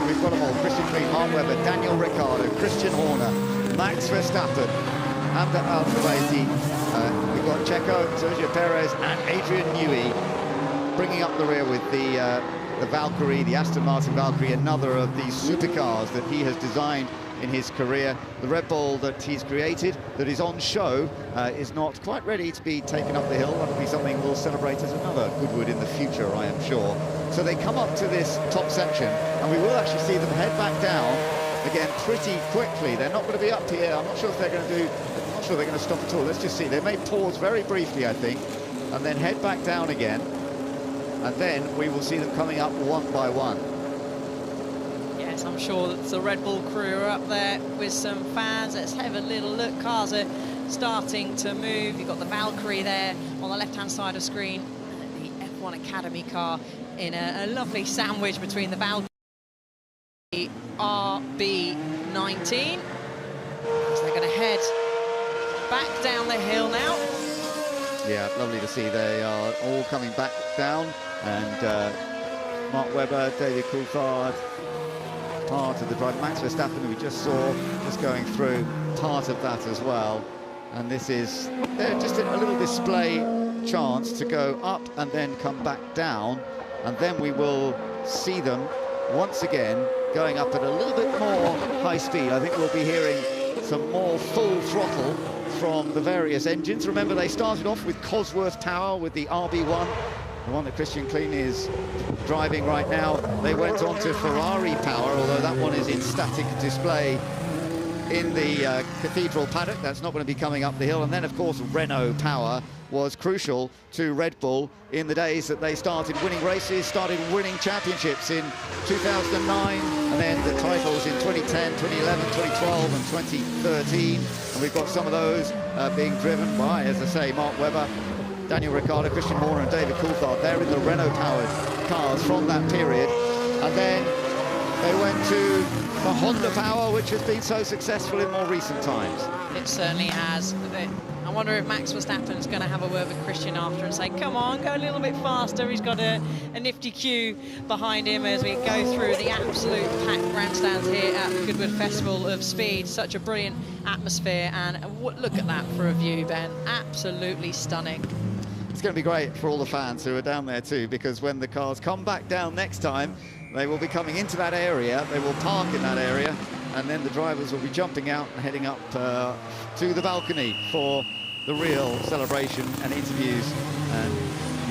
we've got them all: Christian Clean, Mark Webber, Daniel Ricciardo, Christian Horner, Max Verstappen, Hamda Al-Khawaiti, we've got Checo, Sergio Perez and Adrian Newey bringing up the rear with the Valkyrie, the Aston Martin Valkyrie, another of these supercars that he has designed in his career. The Red Bull that he's created, that is on show, is not quite ready to be taken up the hill. That'll be something we'll celebrate as another Goodwood in the future, I am sure. So they come up to this top section, and we will actually see them head back down again pretty quickly. They're not going to be up here. I'm not sure if they're going to do, I'm not sure they're going to stop at all. Let's just see. They may pause very briefly, I think, and then head back down again. And then we will see them coming up one by one. Yes, I'm sure that the Red Bull crew are up there with some fans. Let's have a little look. Cars are starting to move. You've got the Valkyrie there on the left-hand side of screen, and the F1 Academy car in a lovely sandwich between the Valkyrie and the RB19. So they're going to head back down the hill now. Yeah, lovely to see. They are all coming back down, and Mark Webber, David Coulthard, part of the drive. Max Verstappen, who we just saw, just going through, part of that as well. And this is just a little display chance to go up and then come back down, and then we will see them once again going up at a little bit more high speed. I think we'll be hearing some more full throttle from the various engines. Remember, they started off with Cosworth Power with the RB1, the one that Christian Clean is driving right now. They went on to Ferrari Power, although that one is in static display in the Cathedral paddock. That's not going to be coming up the hill. And then, of course, Renault Power was crucial to Red Bull in the days that they started winning races, started winning championships in 2009, and then the titles in 2010, 2011, 2012 and 2013. And we've got some of those being driven by, as I say, Mark Webber, Daniel Ricciardo, Christian Horner and David Coulthard. They're in the Renault-powered cars from that period. And then they went to the Honda Power, which has been so successful in more recent times. It certainly has. I wonder if Max Verstappen's going to have a word with Christian after and say, come on, go a little bit faster. He's got a nifty queue behind him as we go through the absolute packed grandstands here at the Goodwood Festival of Speed. Such a brilliant atmosphere, and look at that for a view, Ben. Absolutely stunning. It's going to be great for all the fans who are down there too, because when the cars come back down next time, they will be coming into that area, they will park in that area, and then the drivers will be jumping out and heading up to the balcony for the real celebration and interviews and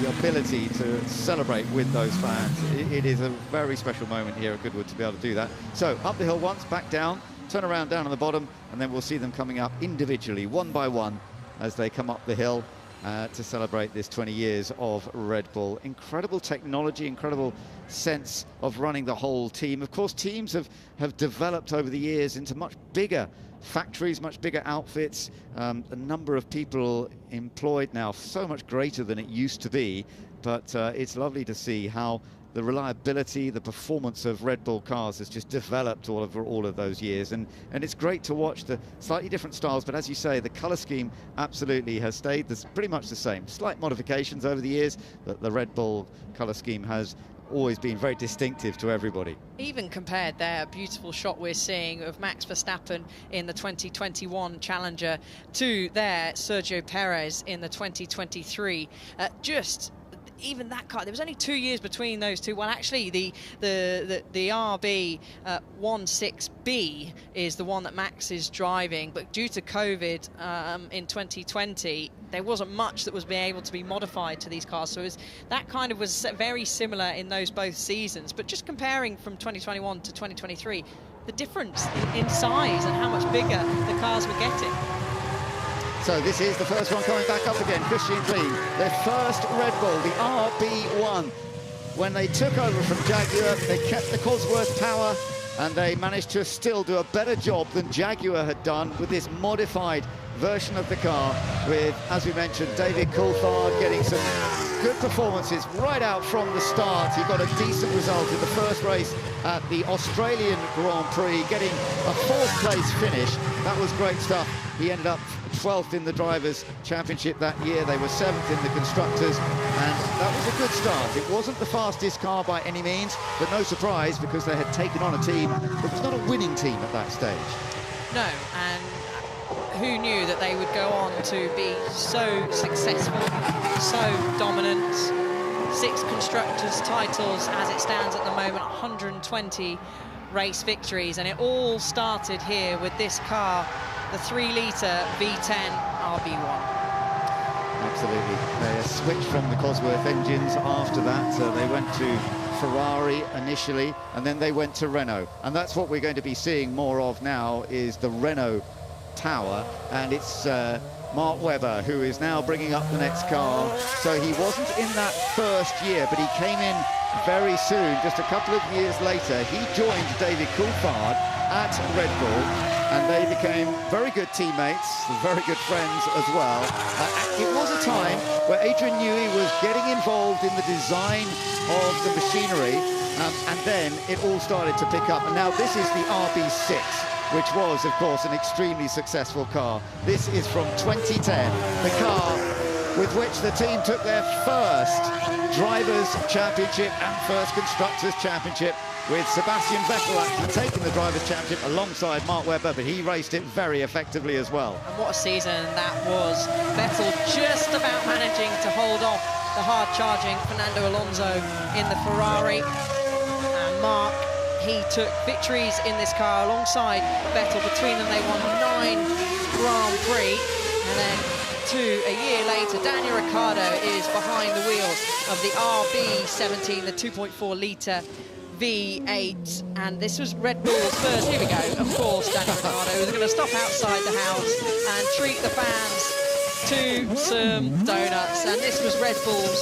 the ability to celebrate with those fans. It is a very special moment here at Goodwood to be able to do that. So up the hill once, back down, turn around down on the bottom, and then we'll see them coming up individually, one by one, as they come up the hill to celebrate this 20 years of Red Bull. Incredible technology, incredible sense of running the whole team. Of course, teams have developed over the years into much bigger factories, much bigger outfits. The number of people employed now so much greater than it used to be, but it's lovely to see how the reliability, the performance of Red Bull cars has just developed over all of those years, and it's great to watch the slightly different styles, but as you say, the colour scheme absolutely has stayed pretty much the same. Slight modifications over the years, but the Red Bull colour scheme has always been very distinctive to everybody. Even compared there, a beautiful shot we're seeing of Max Verstappen in the 2021 Challenger to there Sergio Perez in the 2023. Just even that car, there was only 2 years between those two. Well, actually, the RB 16B is the one that Max is driving, but due to COVID in 2020, there wasn't much that was being able to be modified to these cars. So that kind of was very similar in those both seasons. But just comparing from 2021 to 2023, the difference in size and how much bigger the cars were getting. So this is the first one coming back up again, Christian Clean. Their first Red Bull, the RB1. When they took over from Jaguar, they kept the Cosworth power, and they managed to still do a better job than Jaguar had done with this modified version of the car, with, as we mentioned, David Coulthard getting some good performances right out from the start. He got a decent result in the first race at the Australian Grand Prix, getting a 4th place finish. That was great stuff. He ended up 12th in the Drivers' Championship that year. They were 7th in the Constructors, and that was a good start. It wasn't the fastest car by any means, but no surprise, because they had taken on a team that was not a winning team at that stage. No, and who knew that they would go on to be so successful, so dominant. 6 Constructors titles as it stands at the moment, 120 race victories, and it all started here with this car, the 3-litre V10 RB1. Absolutely. They switched from the Cosworth engines after that. They went to Ferrari initially, and then they went to Renault. And that's what we're going to be seeing more of now, is the Renault Tower, and it's Mark Webber who is now bringing up the next car. So he wasn't in that first year, but he came in very soon. Just a couple of years later, he joined David Coulthard at Red Bull, and they became very good teammates, very good friends as well. It was a time where Adrian Newey was getting involved in the design of the machinery, and then it all started to pick up. And now this is the RB6, which was, of course, an extremely successful car. This is from 2010, the car with which the team took their first Drivers' Championship and first Constructors' Championship, with Sebastian Vettel actually taking the Drivers' Championship alongside Mark Webber, but he raced it very effectively as well. And what a season that was. Vettel just about managing to hold off the hard-charging Fernando Alonso in the Ferrari. And Mark, he took victories in this car alongside Vettel. Between them, they won 9 Grand Prix. And then a year later, Daniel Ricciardo is behind the wheels of the RB17, the 2.4-litre V8. And this was Red Bull's first. Here we go. Of course, Daniel Ricciardo was going to stop outside the house and treat the fans to some donuts. And this was Red Bull's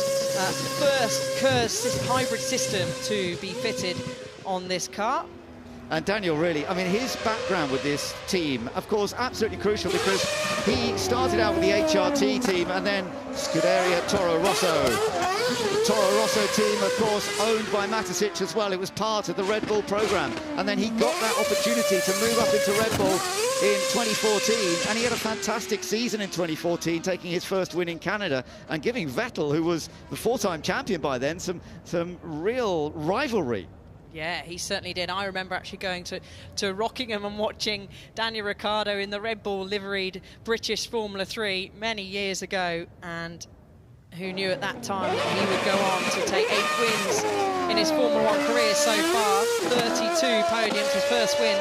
first KERS hybrid system to be fitted on this car. And Daniel, really, I mean, his background with this team, of course, absolutely crucial, because he started out with the HRT team and then Scuderia Toro Rosso. The Toro Rosso team, of course, owned by Matisic as well. It was part of the Red Bull program. And then he got that opportunity to move up into Red Bull in 2014. And he had a fantastic season in 2014, taking his first win in Canada and giving Vettel, who was the 4-time champion by then, some real rivalry. Yeah, he certainly did. I remember actually going to Rockingham and watching Daniel Ricciardo in the Red Bull liveried British Formula 3 many years ago, and who knew at that time that he would go on to take 8 wins in his Formula 1 career so far, 32 podiums, his first win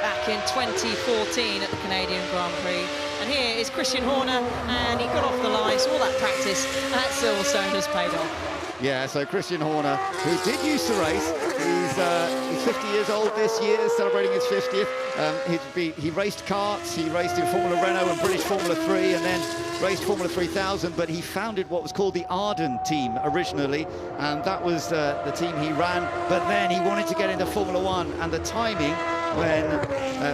back in 2014 at the Canadian Grand Prix. And here is Christian Horner, and he got off the line, so all that practice at Silverstone has paid off. Yeah, so Christian Horner, who did used to race, he's 50 years old this year, celebrating his 50th. He raced karts, he raced in Formula Renault and British Formula 3, and then raced Formula 3000, but he founded what was called the Arden team originally, and that was the team he ran. But then he wanted to get into Formula 1, and the timing when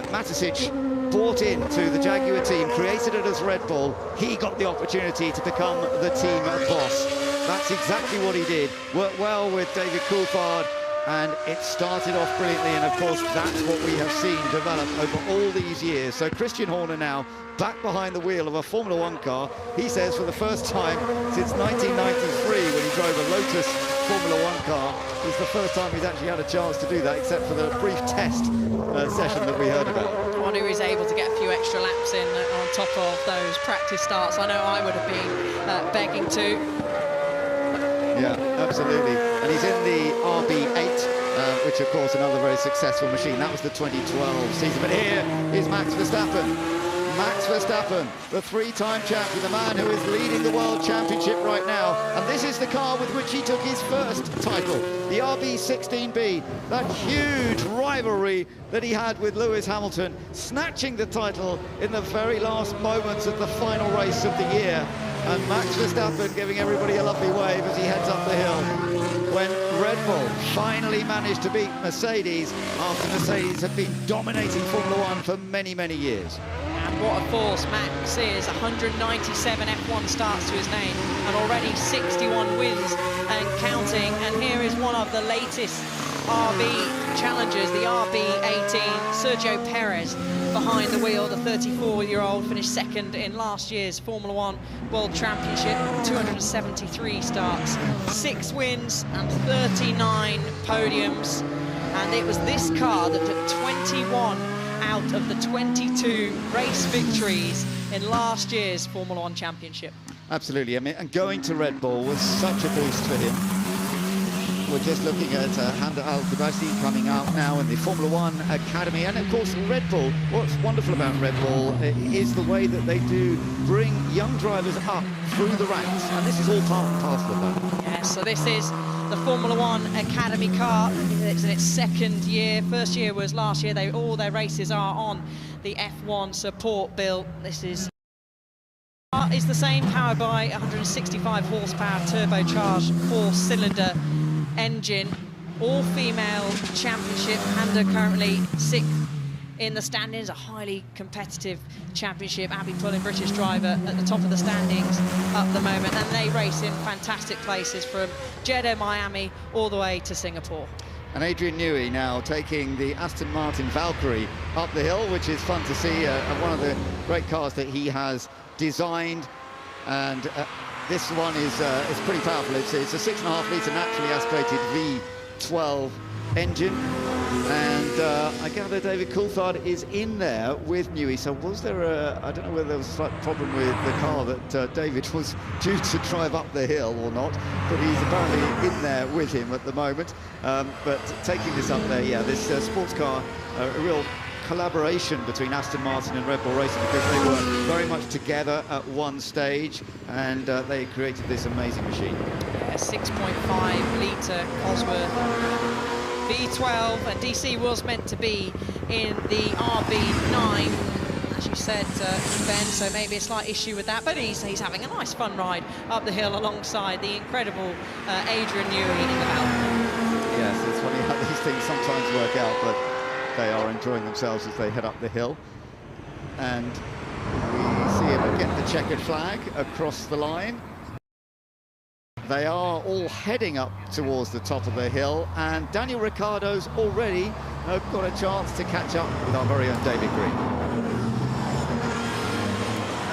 Matisic bought into the Jaguar team, created it as Red Bull, he got the opportunity to become the team boss. That's exactly what he did. Worked well with David Coulthard, and it started off brilliantly, and of course that's what we have seen develop over all these years. So Christian Horner now back behind the wheel of a Formula 1 car. He says for the first time since 1993, when he drove a Lotus Formula 1 car, it's the first time he's actually had a chance to do that, except for the brief test session that we heard about. One who is able to get a few extra laps in on top of those practice starts. I know I would have been begging to. Yeah, absolutely. And he's in the RB8, which, of course, another very successful machine. That was the 2012 season. But here is Max Verstappen. Max Verstappen, the three-time champion, the man who is leading the World Championship right now. And this is the car with which he took his first title, the RB16B, that huge rivalry that he had with Lewis Hamilton, snatching the title in the very last moments of the final race of the year. And Max Verstappen giving everybody a lovely wave as he heads up the hill. When Red Bull finally managed to beat Mercedes after Mercedes had been dominating Formula One for many, many years. And what a force Max is. 197 F1 starts to his name and already 61 wins and counting. And here is one of the latest RB challengers, the RB18, Sergio Perez, behind the wheel. The 34-year-old finished second in last year's Formula One World Championship, 273 starts, 6 wins and 39 podiums. And it was this car that took 21 out of the 22 race victories in last year's Formula One Championship. Absolutely. I mean, and going to Red Bull was such a boost for him. We're just looking at Hamda Al-Kubasi coming out now in the Formula One Academy. And, of course, Red Bull, what's wonderful about Red Bull is the way that they do bring young drivers up through the ranks. And this is all part and parcel of that. Yes, so this is the Formula One Academy car. It's in its second year. First year was last year. All their races are on the F1 support bill. This is the same, powered by 165 horsepower turbocharged 4-cylinder engine, all-female championship. Handa currently 6th in the standings, a highly competitive championship. Abby Pullen, British driver, at the top of the standings at the moment, and they race in fantastic places from Jeddah, Miami, all the way to Singapore. And Adrian Newey now taking the Aston Martin Valkyrie up the hill, which is fun to see, one of the great cars that he has designed. And this one is pretty powerful. It's a 6.5 litre naturally aspirated V12 engine. And I gather David Coulthard is in there with Newey. So was there I don't know whether there was a slight problem with the car that David was due to drive up the hill or not, but he's apparently in there with him at the moment. But taking this up there, yeah, this sports car, a real collaboration between Aston Martin and Red Bull Racing, because they were very much together at one stage, and they created this amazing machine. Yeah, 6.5 litre Cosworth V12, and DC was meant to be in the RB9, as you said, Ben, so maybe a slight issue with that, but he's having a nice fun ride up the hill alongside the incredible Adrian Newey in the Valkyrie. Yes, it's funny how these things sometimes work out, but they are enjoying themselves as they head up the hill. And we see him get the checkered flag across the line. They are all heading up towards the top of the hill, and Daniel Ricciardo's already got a chance to catch up with our very own David Green.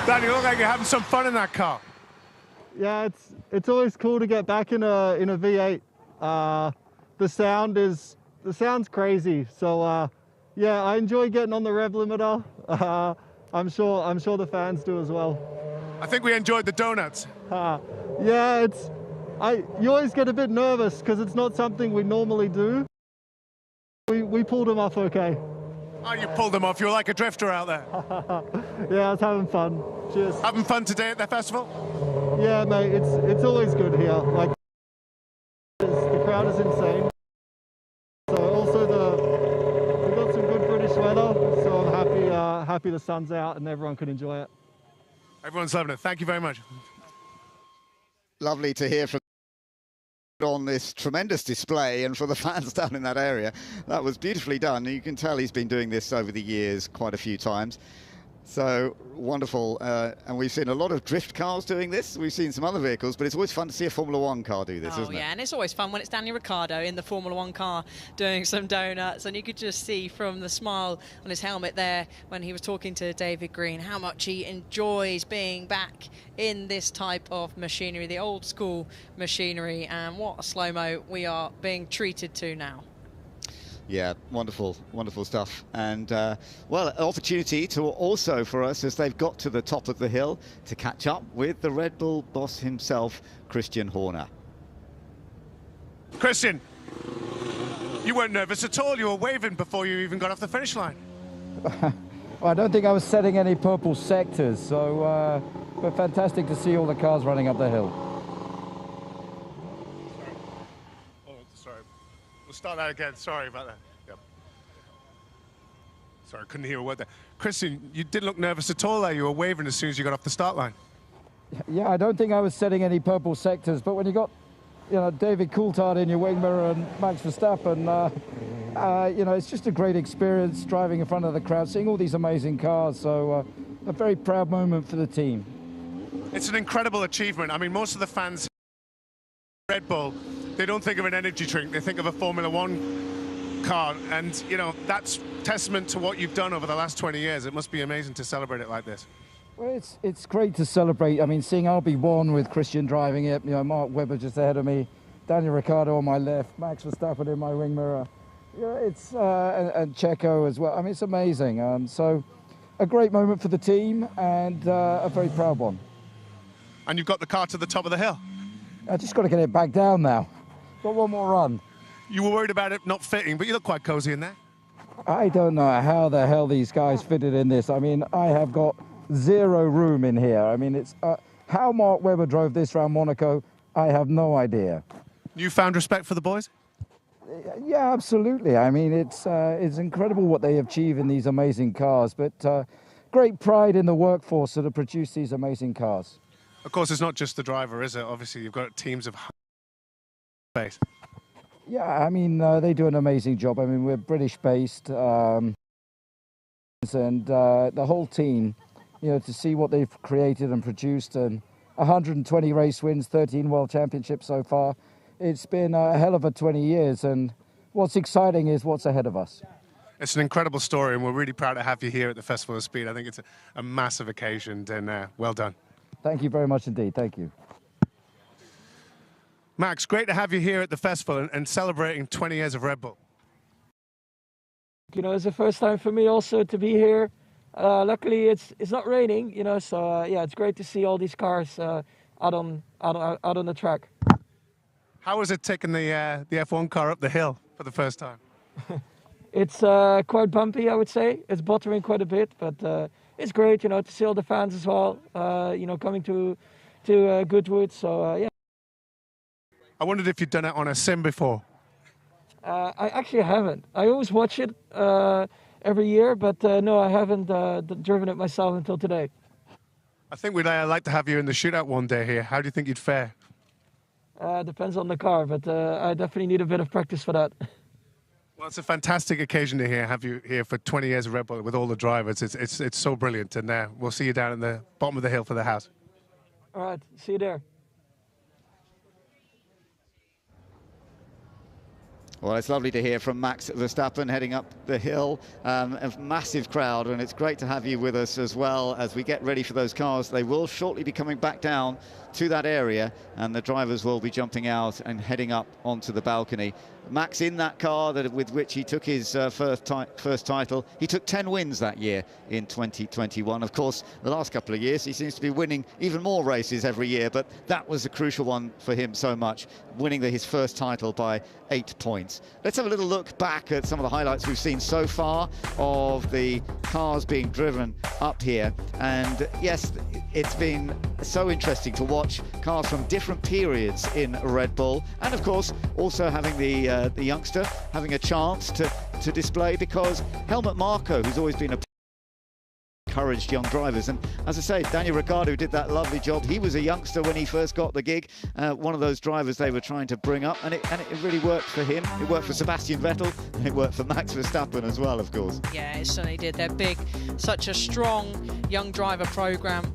Daniel, you look like you're having some fun in that car. Yeah, it's always cool to get back in a V8. The sound's crazy, so yeah, I enjoy getting on the rev limiter. I'm sure the fans do as well. I think we enjoyed the donuts. Yeah, you always get a bit nervous because it's not something we normally do. We pulled them off okay. Oh, you pulled them off. You were like a drifter out there. Yeah, I was having fun. Cheers. Having fun today at the festival? Yeah, mate, it's always good here. Like, the crowd is insane. So also we got some good British weather, so I'm happy the sun's out and everyone can enjoy it. Everyone's loving it. Thank you very much. Lovely to hear from on this tremendous display, and for the fans down in that area, that was beautifully done. You can tell he's been doing this over the years quite a few times. So wonderful, and we've seen a lot of drift cars doing this. We've seen some other vehicles, but it's always fun to see a Formula One car do this, isn't it? Oh yeah, and it's always fun when it's Daniel Ricciardo in the Formula One car doing some donuts, and you could just see from the smile on his helmet there when he was talking to David Green how much he enjoys being back in this type of machinery, the old school machinery, and what a slow-mo we are being treated to now. Yeah, wonderful, wonderful stuff. And, well, an opportunity to also for us, as they've got to the top of the hill, to catch up with the Red Bull boss himself, Christian Horner. Christian, you weren't nervous at all. You were waving before you even got off the finish line. Well, I don't think I was setting any purple sectors, so but fantastic to see all the cars running up the hill. Oh, sorry. We'll start that again. Sorry about that. Yep. Sorry, I couldn't hear a word there. Christian, you didn't look nervous at all there. You were waving as soon as you got off the start line. Yeah, I don't think I was setting any purple sectors, but when you got, you know, David Coulthard in your wing mirror and Max Verstappen, you know, it's just a great experience driving in front of the crowd, seeing all these amazing cars. So a very proud moment for the team. It's an incredible achievement. I mean, most of the fans Red Bull, they don't think of an energy drink. They think of a Formula One car. And, you know, that's testament to what you've done over the last 20 years. It must be amazing to celebrate it like this. Well, it's great to celebrate. I mean, seeing RB1 with Christian driving it, you know, Mark Webber just ahead of me, Daniel Ricciardo on my left, Max Verstappen in my wing mirror. You know, it's and Checo as well. I mean, it's amazing. So a great moment for the team and a very proud one. And you've got the car to the top of the hill. I just got to get it back down now. Got one more run. You were worried about it not fitting, but you look quite cozy in there. I don't know how the hell these guys fitted in this. I mean, I have got zero room in here. I mean, it's how Mark Webber drove this around Monaco, I have no idea. You found respect for the boys? Yeah, absolutely. I mean, it's incredible what they achieve in these amazing cars, but great pride in the workforce that have produced these amazing cars. Of course, it's not just the driver, is it? Obviously, you've got teams of base. Yeah, I mean, they do an amazing job. I mean, we're British-based, and the whole team, you know, to see what they've created and produced, and 120 race wins, 13 World Championships so far. It's been a hell of a 20 years, and what's exciting is what's ahead of us. It's an incredible story, and we're really proud to have you here at the Festival of Speed. I think it's a massive occasion, and well done. Thank you very much indeed. Thank you. Max, great to have you here at the festival and celebrating 20 years of Red Bull. You know, it's the first time for me also to be here. Luckily, it's not raining, you know, so yeah, it's great to see all these cars out on the track. How was it taking the F1 car up the hill for the first time? It's quite bumpy, I would say. It's buttering quite a bit, but it's great, you know, to see all the fans as well, you know, coming to Goodwood. So yeah. I wondered if you'd done it on a sim before. I actually haven't. I always watch it every year, but no, I haven't driven it myself until today. I think we'd like to have you in the shootout one day here. How do you think you'd fare? Depends on the car, but I definitely need a bit of practice for that. Well, it's a fantastic occasion to have you here for 20 years of Red Bull with all the drivers. It's so brilliant, and we'll see you down in the bottom of the hill for the house. All right, see you there. Well, it's lovely to hear from Max Verstappen heading up the hill. A massive crowd, and it's great to have you with us as well as we get ready for those cars. They will shortly be coming back down to that area, and the drivers will be jumping out and heading up onto the balcony. Max in that car with which he took his first title. He took 10 wins that year in 2021. Of course, the last couple of years he seems to be winning even more races every year, but that was a crucial one for him so much, winning his first title by 8 points. Let's have a little look back at some of the highlights we've seen so far of the cars being driven up here. And yes, it's been so interesting to watch cars from different periods in Red Bull, and of course also having the youngster having a chance to display, because Helmut Marko, who's always been encouraged young drivers, and as I say, Daniel Ricciardo did that lovely job. He was a youngster when he first got the gig, one of those drivers they were trying to bring up, and it really worked for him. It worked for Sebastian Vettel, and it worked for Max Verstappen as well, of course. Yeah, it certainly did. They're big, such a strong young driver program,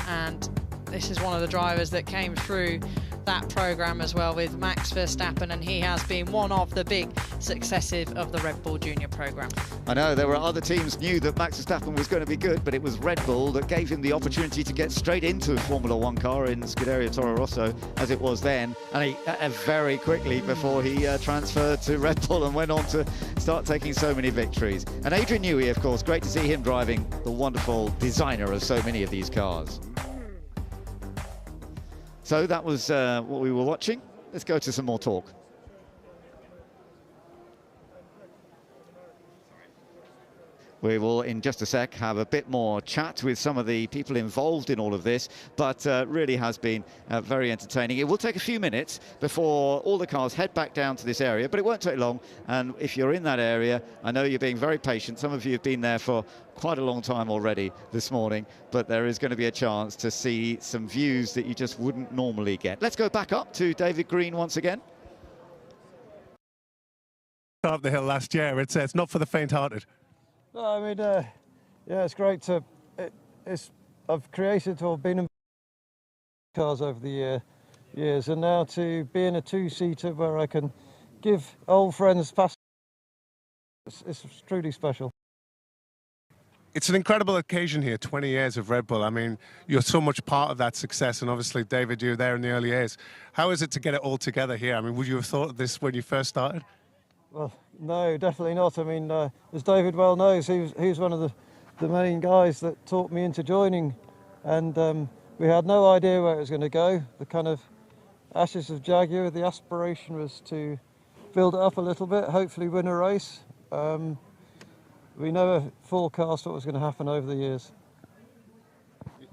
and this is one of the drivers that came through that program as well with Max Verstappen, and he has been one of the big successes of the Red Bull Junior program. I know there were other teams knew that Max Verstappen was going to be good, but it was Red Bull that gave him the opportunity to get straight into a Formula One car in Scuderia Toro Rosso, as it was then, and he very quickly before he transferred to Red Bull and went on to start taking so many victories. And Adrian Newey, of course, great to see him driving, the wonderful designer of so many of these cars. So that was what we were watching. Let's go to some more talk. We will, in just a sec, have a bit more chat with some of the people involved in all of this, but really has been very entertaining. It will take a few minutes before all the cars head back down to this area, but it won't take long. And if you're in that area, I know you're being very patient. Some of you have been there for quite a long time already this morning, but there is going to be a chance to see some views that you just wouldn't normally get. Let's go back up to David Green once again. Up the hill last year, it's not for the faint-hearted. No, I mean, yeah, it's great to. I've created or been in cars over the years, and now to be in a two-seater where I can give old friends fast. It's truly special. It's an incredible occasion here, 20 years of Red Bull. I mean, you're so much part of that success, and obviously, David, you were there in the early years. How is it to get it all together here? I mean, would you have thought of this when you first started? Well, no, definitely not. I mean, as David well knows, he was one of the main guys that talked me into joining, and we had no idea where it was going to go. The kind of ashes of Jaguar, the aspiration was to build it up a little bit, hopefully win a race. We never forecast what was going to happen over the years.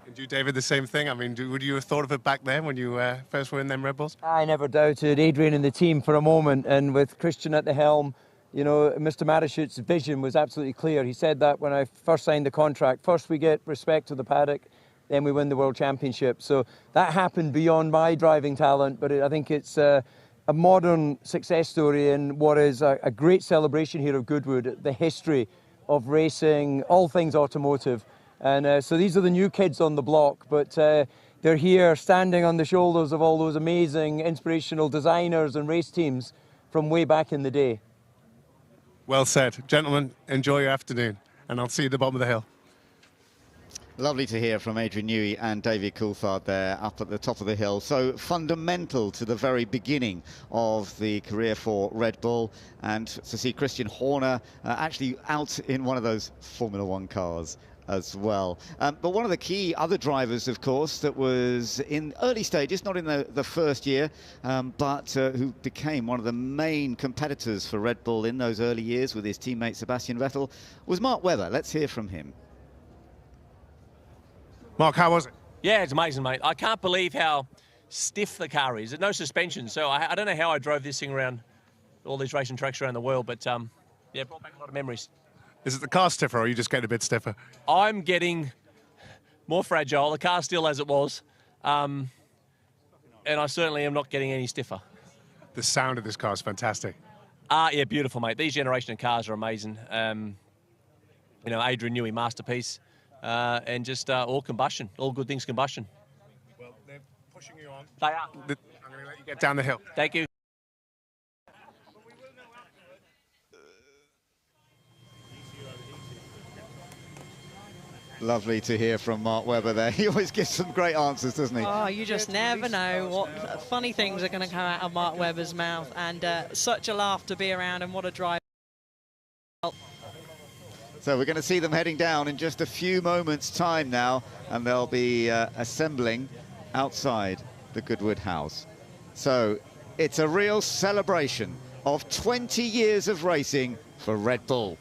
And you, David, the same thing? I mean, would you have thought of it back then when you first were in them Red Bulls? I never doubted Adrian and the team for a moment, and with Christian at the helm, you know, Mr. Marachut's vision was absolutely clear. He said that when I first signed the contract. First we get respect to the paddock, then we win the World Championship. So that happened beyond my driving talent, but I think it's a modern success story and what is a great celebration here of Goodwood, the history of racing, all things automotive. And so these are the new kids on the block, but they're here standing on the shoulders of all those amazing, inspirational designers and race teams from way back in the day. Well said. Gentlemen, enjoy your afternoon, and I'll see you at the bottom of the hill. Lovely to hear from Adrian Newey and David Coulthard there up at the top of the hill. So fundamental to the very beginning of the career for Red Bull, and to see Christian Horner actually out in one of those Formula One cars as well. But one of the key other drivers, of course, that was in early stages, not in the first year, but who became one of the main competitors for Red Bull in those early years with his teammate Sebastian Vettel, was Mark Webber. Let's hear from him. Mark, how was it? Yeah, it's amazing, mate. I can't believe how stiff the car is. There's no suspension, so I don't know how I drove this thing around all these racing tracks around the world, but yeah, brought back a lot of memories. Is it the car stiffer, or are you just getting a bit stiffer? I'm getting more fragile. The car's still as it was, and I certainly am not getting any stiffer. The sound of this car is fantastic. Yeah, beautiful, mate. These generation of cars are amazing. You know, Adrian Newey, masterpiece. And just all combustion, all good things combustion. Well, they're pushing you on. They are. I'm going to let you get down the hill. Thank you. Lovely to hear from Mark Webber there. He always gives some great answers, doesn't he? Oh, you just never know what funny things are going to come out of Mark Webber's mouth, and such a laugh to be around, and what a drive. So we're going to see them heading down in just a few moments' time now, and they'll be assembling outside the Goodwood house. So it's a real celebration of 20 years of racing for Red Bull.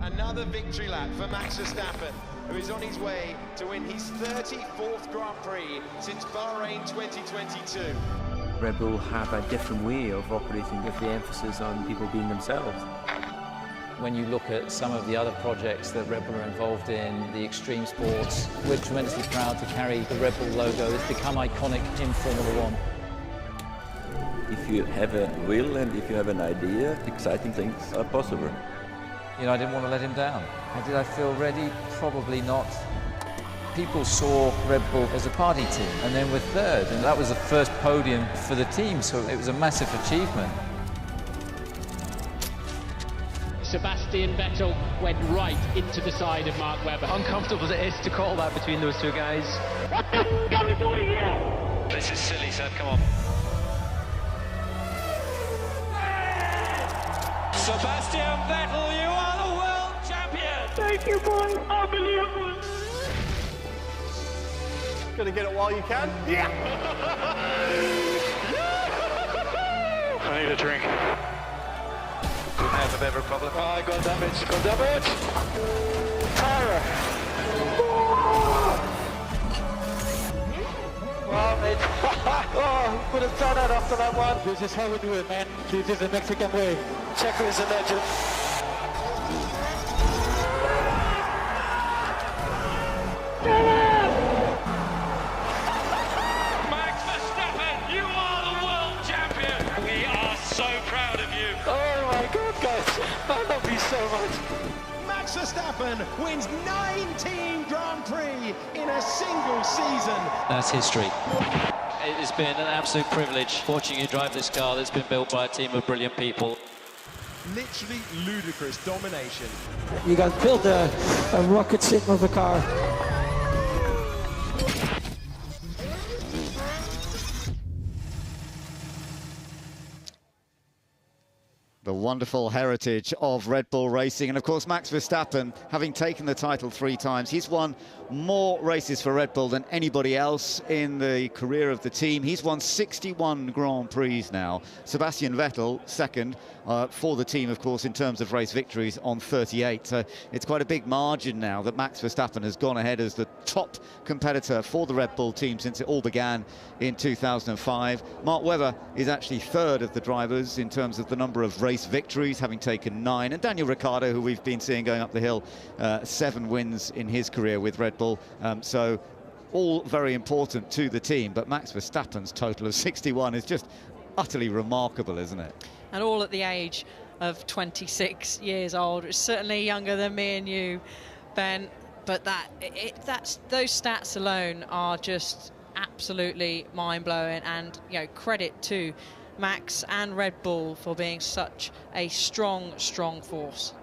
Another victory lap for Max Verstappen, who is on his way to win his 34th Grand Prix since Bahrain 2022. Red Bull have a different way of operating with the emphasis on people being themselves. When you look at some of the other projects that Red Bull are involved in, the extreme sports, we're tremendously proud to carry the Red Bull logo. It's become iconic in Formula One. If you have a will and if you have an idea, exciting things are possible. You know, I didn't want to let him down. Did I feel ready? Probably not. People saw Red Bull as a party team, and then we're third, and that was the first podium for the team, so it was a massive achievement. Sebastian Vettel went right into the side of Mark Webber. Uncomfortable as it is to call that between those two guys. What the f*** are we doing here? This is silly, Seb, come on. Sebastian Vettel, you are the world champion! Thank you, boys. Unbelievable. Gonna get it while you can? Yeah! I need a drink. As a of every problem. Oh, I got damage, Tire! Well, mate. Oh, could have done it after that one. This is how we do it, man. This is the Mexican way. Checo is a legend. Max Verstappen, you are the world champion. We are so proud of you. Oh my God, guys. I love you so much. Max Verstappen wins 19 Grand Prix in a single season. That's history. It has been an absolute privilege watching you drive this car that's been built by a team of brilliant people. Literally ludicrous domination. You guys built a rocket ship of a car. The wonderful heritage of Red Bull Racing. And of course, Max Verstappen, having taken the title 3 times, he's won more races for Red Bull than anybody else in the career of the team. He's won 61 Grand Prix now. Sebastian Vettel, second for the team, of course, in terms of race victories on 38. So it's quite a big margin now that Max Verstappen has gone ahead as the top competitor for the Red Bull team since it all began in 2005. Mark Webber is actually third of the drivers in terms of the number of race victories, having taken 9. And Daniel Ricciardo, who we've been seeing going up the hill, 7 wins in his career with Red Bull. So all very important to the team. But Max Verstappen's total of 61 is just utterly remarkable, isn't it? And all at the age of 26 years old. It's certainly younger than me and you, Ben. But those stats alone are just absolutely mind-blowing. And, you know, credit to Max and Red Bull for being such a strong force.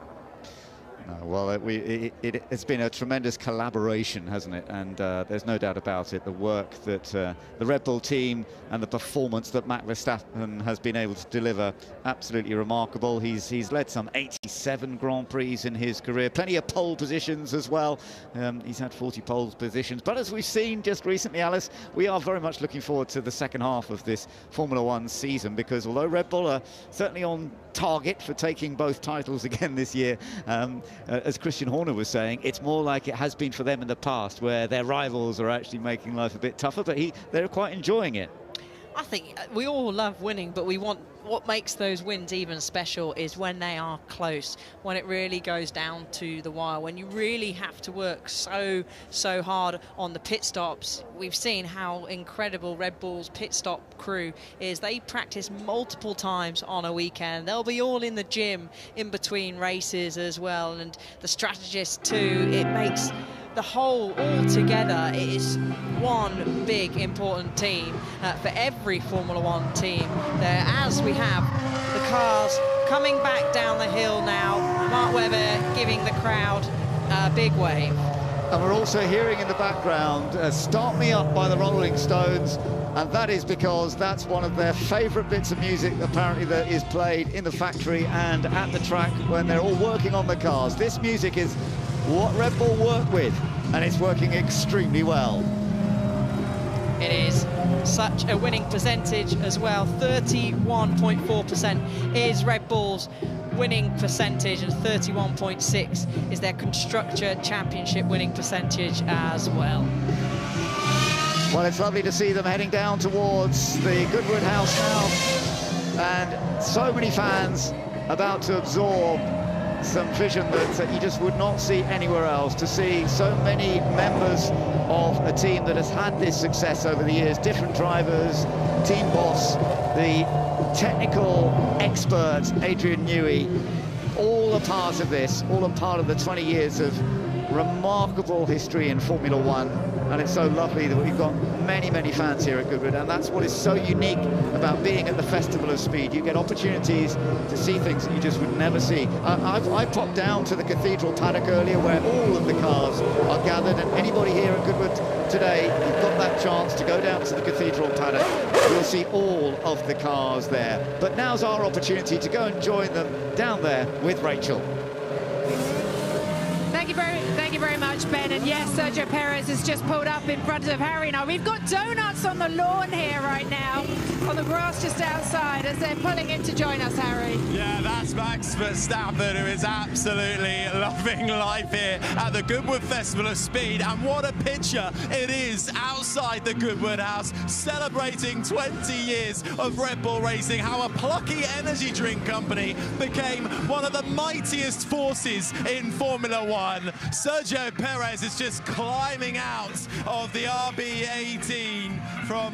Well, it's been a tremendous collaboration, hasn't it? And there's no doubt about it, the work that the Red Bull team and the performance that Max Verstappen has been able to deliver, absolutely remarkable. He's led some 87 Grand Prix in his career, plenty of pole positions as well. He's had 40 pole positions. But as we've seen just recently, Alice, we are very much looking forward to the second half of this Formula One season, because although Red Bull are certainly on target for taking both titles again this year, as Christian Horner was saying, it's more like it has been for them in the past, where their rivals are actually making life a bit tougher, but they're quite enjoying it. I think we all love winning, but what makes those wins even special is when they are close, when it really goes down to the wire, when you really have to work so hard on the pit stops. We've seen how incredible Red Bull's pit stop crew is. They practice multiple times on a weekend. They'll be all in the gym in between races as well, and the strategists too. It makes the whole all together. It is one big important team for every Formula One team there, as we have the cars coming back down the hill now. Mark Webber giving the crowd a big wave. And we're also hearing in the background Start Me Up by the Rolling Stones, and that is because that's one of their favourite bits of music apparently that is played in the factory and at the track when they're all working on the cars. This music is what Red Bull work with, and it's working extremely well. It is such a winning percentage as well. 31.4% is Red Bull's winning percentage, and 31.6 is their Constructor Championship winning percentage as well. Well, it's lovely to see them heading down towards the Goodwood house now, and so many fans about to absorb some vision that you just would not see anywhere else. To see so many members of a team that has had this success over the years, different drivers, team boss, the technical expert Adrian Newey, all a part of this, all a part of the 20 years of remarkable history in Formula One. And it's so lovely that we've got many fans here at Goodwood, and that's what is so unique about being at the Festival of Speed. You get opportunities to see things that you just would never see. I popped down to the Cathedral paddock earlier, where all of the cars are gathered, and anybody here at Goodwood today, you've got that chance to go down to the Cathedral paddock. You'll see all of the cars there. But now's our opportunity to go and join them down there with Rachel. Thank you very much, Ben. And Yes, Sergio Perez has just pulled up in front of Harry now. We've got donuts on the lawn here right now, on the grass just outside, as they're pulling in to join us, Harry. Yeah, that's Max Verstappen, who is absolutely loving life here at the Goodwood Festival of Speed. And what a picture it is outside the Goodwood house, celebrating 20 years of Red Bull racing, how a plucky energy drink company became one of the mightiest forces in Formula One. Sergio Perez is just climbing out of the RB18 from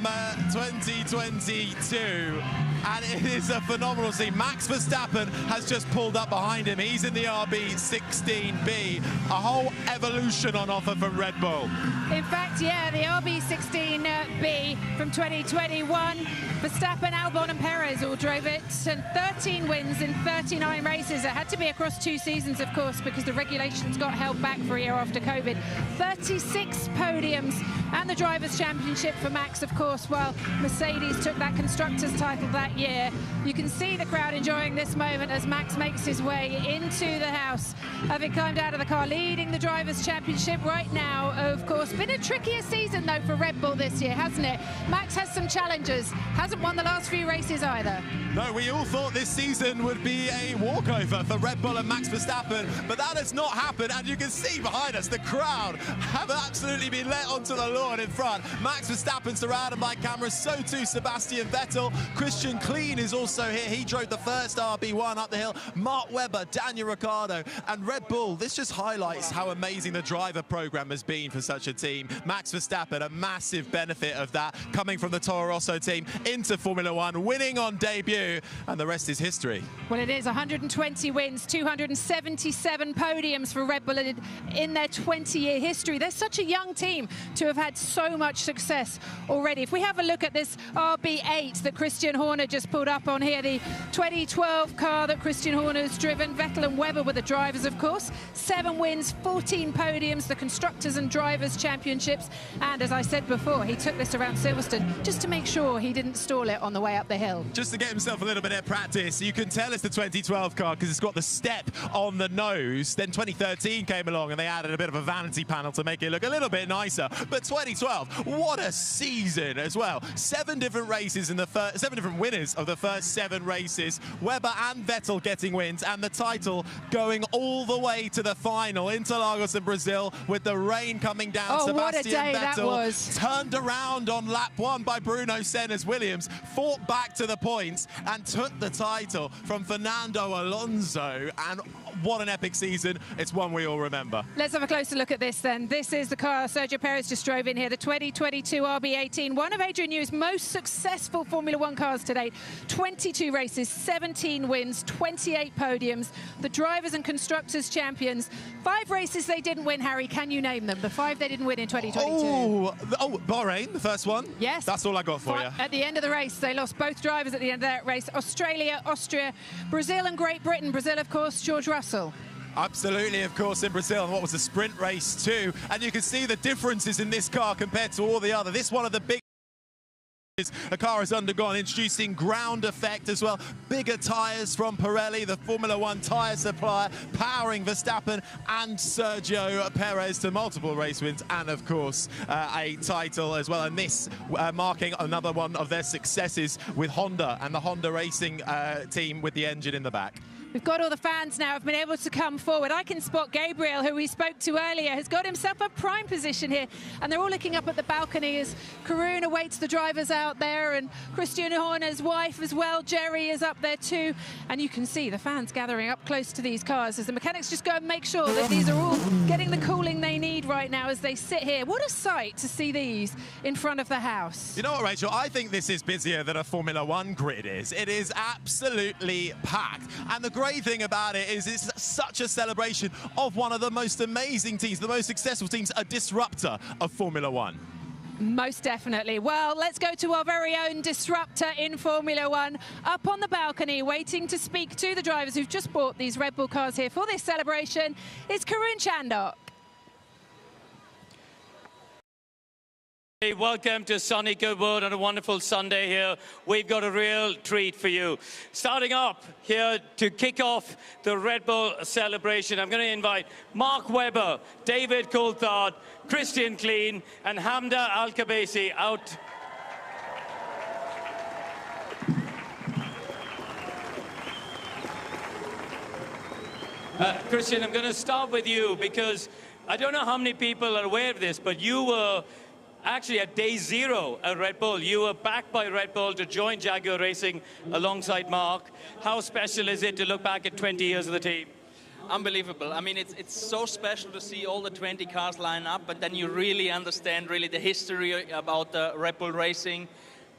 2022. And it is a phenomenal scene. Max Verstappen has just pulled up behind him. He's in the RB16B. A whole evolution on offer from Red Bull. In fact, yeah, the RB16B from 2021. Verstappen, Albon and Perez all drove it, and 13 wins in 39 races. It had to be across 2 seasons, of course, because the regulations got held back for a year after COVID. 36 podiums and the Drivers' Championship for Max, of course, while Mercedes took that Constructors' title that year. You can see the crowd enjoying this moment as Max makes his way into the house, having climbed out of the car, leading the Drivers' Championship right now, of course. Been a trickier season, though, for Red Bull this year, hasn't it? Max has some challenges. Hasn't won the last few races either. No, we all thought this season would be a walkover for Red Bull and Max Verstappen, but that has not happened, and you can see behind us the crowd have absolutely been let onto the lawn in front. Max Verstappen surrounded by cameras, so too Sebastian Vettel. Christian Klein is also here. He drove the first RB1 up the hill. Mark Webber, Daniel Ricciardo, and Red Bull. This just highlights how amazing the driver program has been for such a team. Max Verstappen, a massive benefit of that, coming from the Toro Rosso team into Formula One, winning on debut, and the rest is history. Well, it is 120 wins, 277 podiums for Red Bull in their 20-year history. They're such a young team to have had so much success already. If we have a look at this RB8 that Christian Horner just pulled up on here, the 2012 car that Christian Horner's driven, Vettel and Webber were the drivers, of course. 7 wins, 14 podiums, the Constructors and Drivers' Championships. And as I said before, he took this around Silverstone just to make sure he didn't stall it on the way up the hill. Just to get himself a little bit of practice. You can tell it's the 2012 car because it's got the step on the nose. Then 2013 came along and they added a bit of a vanity panel to make it look a little bit nicer. But 2012, what a season as well. 7 different races in the first, 7 different winners of the first 7 races. Webber and Vettel getting wins, and the title going all the way to the final. Interlagos in Brazil with the rain coming down. Oh, Sebastian what a day Vettel that was. turned around on lap 1 by Bruno Senna's Williams, fought back to the points and took the title from Fernando Alonso. And what an epic season. It's one we all remember. Let's have a closer look at this then. This is the car Sergio Perez just drove in here, the 2022 RB18, one of Adrian Newey's most successful Formula One cars to date. 22 races, 17 wins, 28 podiums, the Drivers' and Constructors' Champions. 5 races they didn't win, Harry. Can you name them? The 5 they didn't win in 2022. Oh, Bahrain, the first one? Yes. That's all I got for you. At the end of the race, they lost both drivers at the end of that race. Australia, Austria, Brazil and Great Britain. Brazil, of course, George Russell. Absolutely, of course, in Brazil, and what was a sprint race too. And you can see the differences in this car compared to all the other. This one of the big the car has undergone, introducing ground effect as well. Bigger tyres from Pirelli, the Formula One tyre supplier, powering Verstappen and Sergio Perez to multiple race wins and, of course, a title as well. And this marking another one of their successes with Honda and the Honda racing team with the engine in the back. We've got all the fans now have been able to come forward. I can spot Gabriel, who we spoke to earlier, has got himself a prime position here. And they're all looking up at the balcony as Karun awaits the drivers out there, and Christian Horner's wife as well, Jerry, is up there too. And you can see the fans gathering up close to these cars as the mechanics just go and make sure that these are all getting the cooling they need right now as they sit here. What a sight to see these in front of the house. You know what, Rachel? I think this is busier than a Formula One grid is. It is absolutely packed. And the great thing about it is it's such a celebration of one of the most amazing teams, the most successful teams, a disruptor of Formula One. Most definitely. Well, let's go to our very own disruptor in Formula One, up on the balcony, waiting to speak to the drivers who've just bought these Red Bull cars here for this celebration. It's Karun Chandok. Hey, welcome to sunny Goodwood on a wonderful Sunday here. We've got a real treat for you. Starting up here to kick off the Red Bull celebration, I'm going to invite Mark Webber, David Coulthard, Christian Klein, and Hamda Al-Khabaisi out. Christian, I'm going to start with you because I don't know how many people are aware of this, but you were actually at day zero at Red Bull. You were backed by Red Bull to join Jaguar Racing alongside Mark. How special is it to look back at 20 years of the team? Unbelievable. I mean, it's so special to see all the 20 cars line up, but then you really understand the history about Red Bull Racing.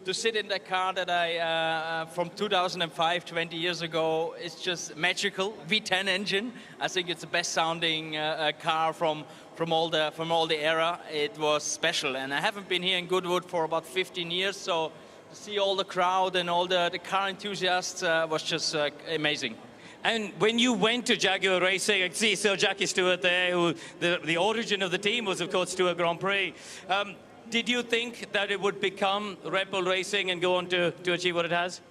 To sit in that car that I, from 2005, 20 years ago, it's just magical. V10 engine. I think it's the best sounding car from all the era. It was special, and I haven't been here in Goodwood for about 15 years, so to see all the crowd and all the car enthusiasts was just amazing. And when you went to Jaguar Racing, I see Sir Jackie Stewart there, who the origin of the team was, of course, Stewart Grand Prix. Did you think that it would become Red Bull Racing and go on to achieve what it has?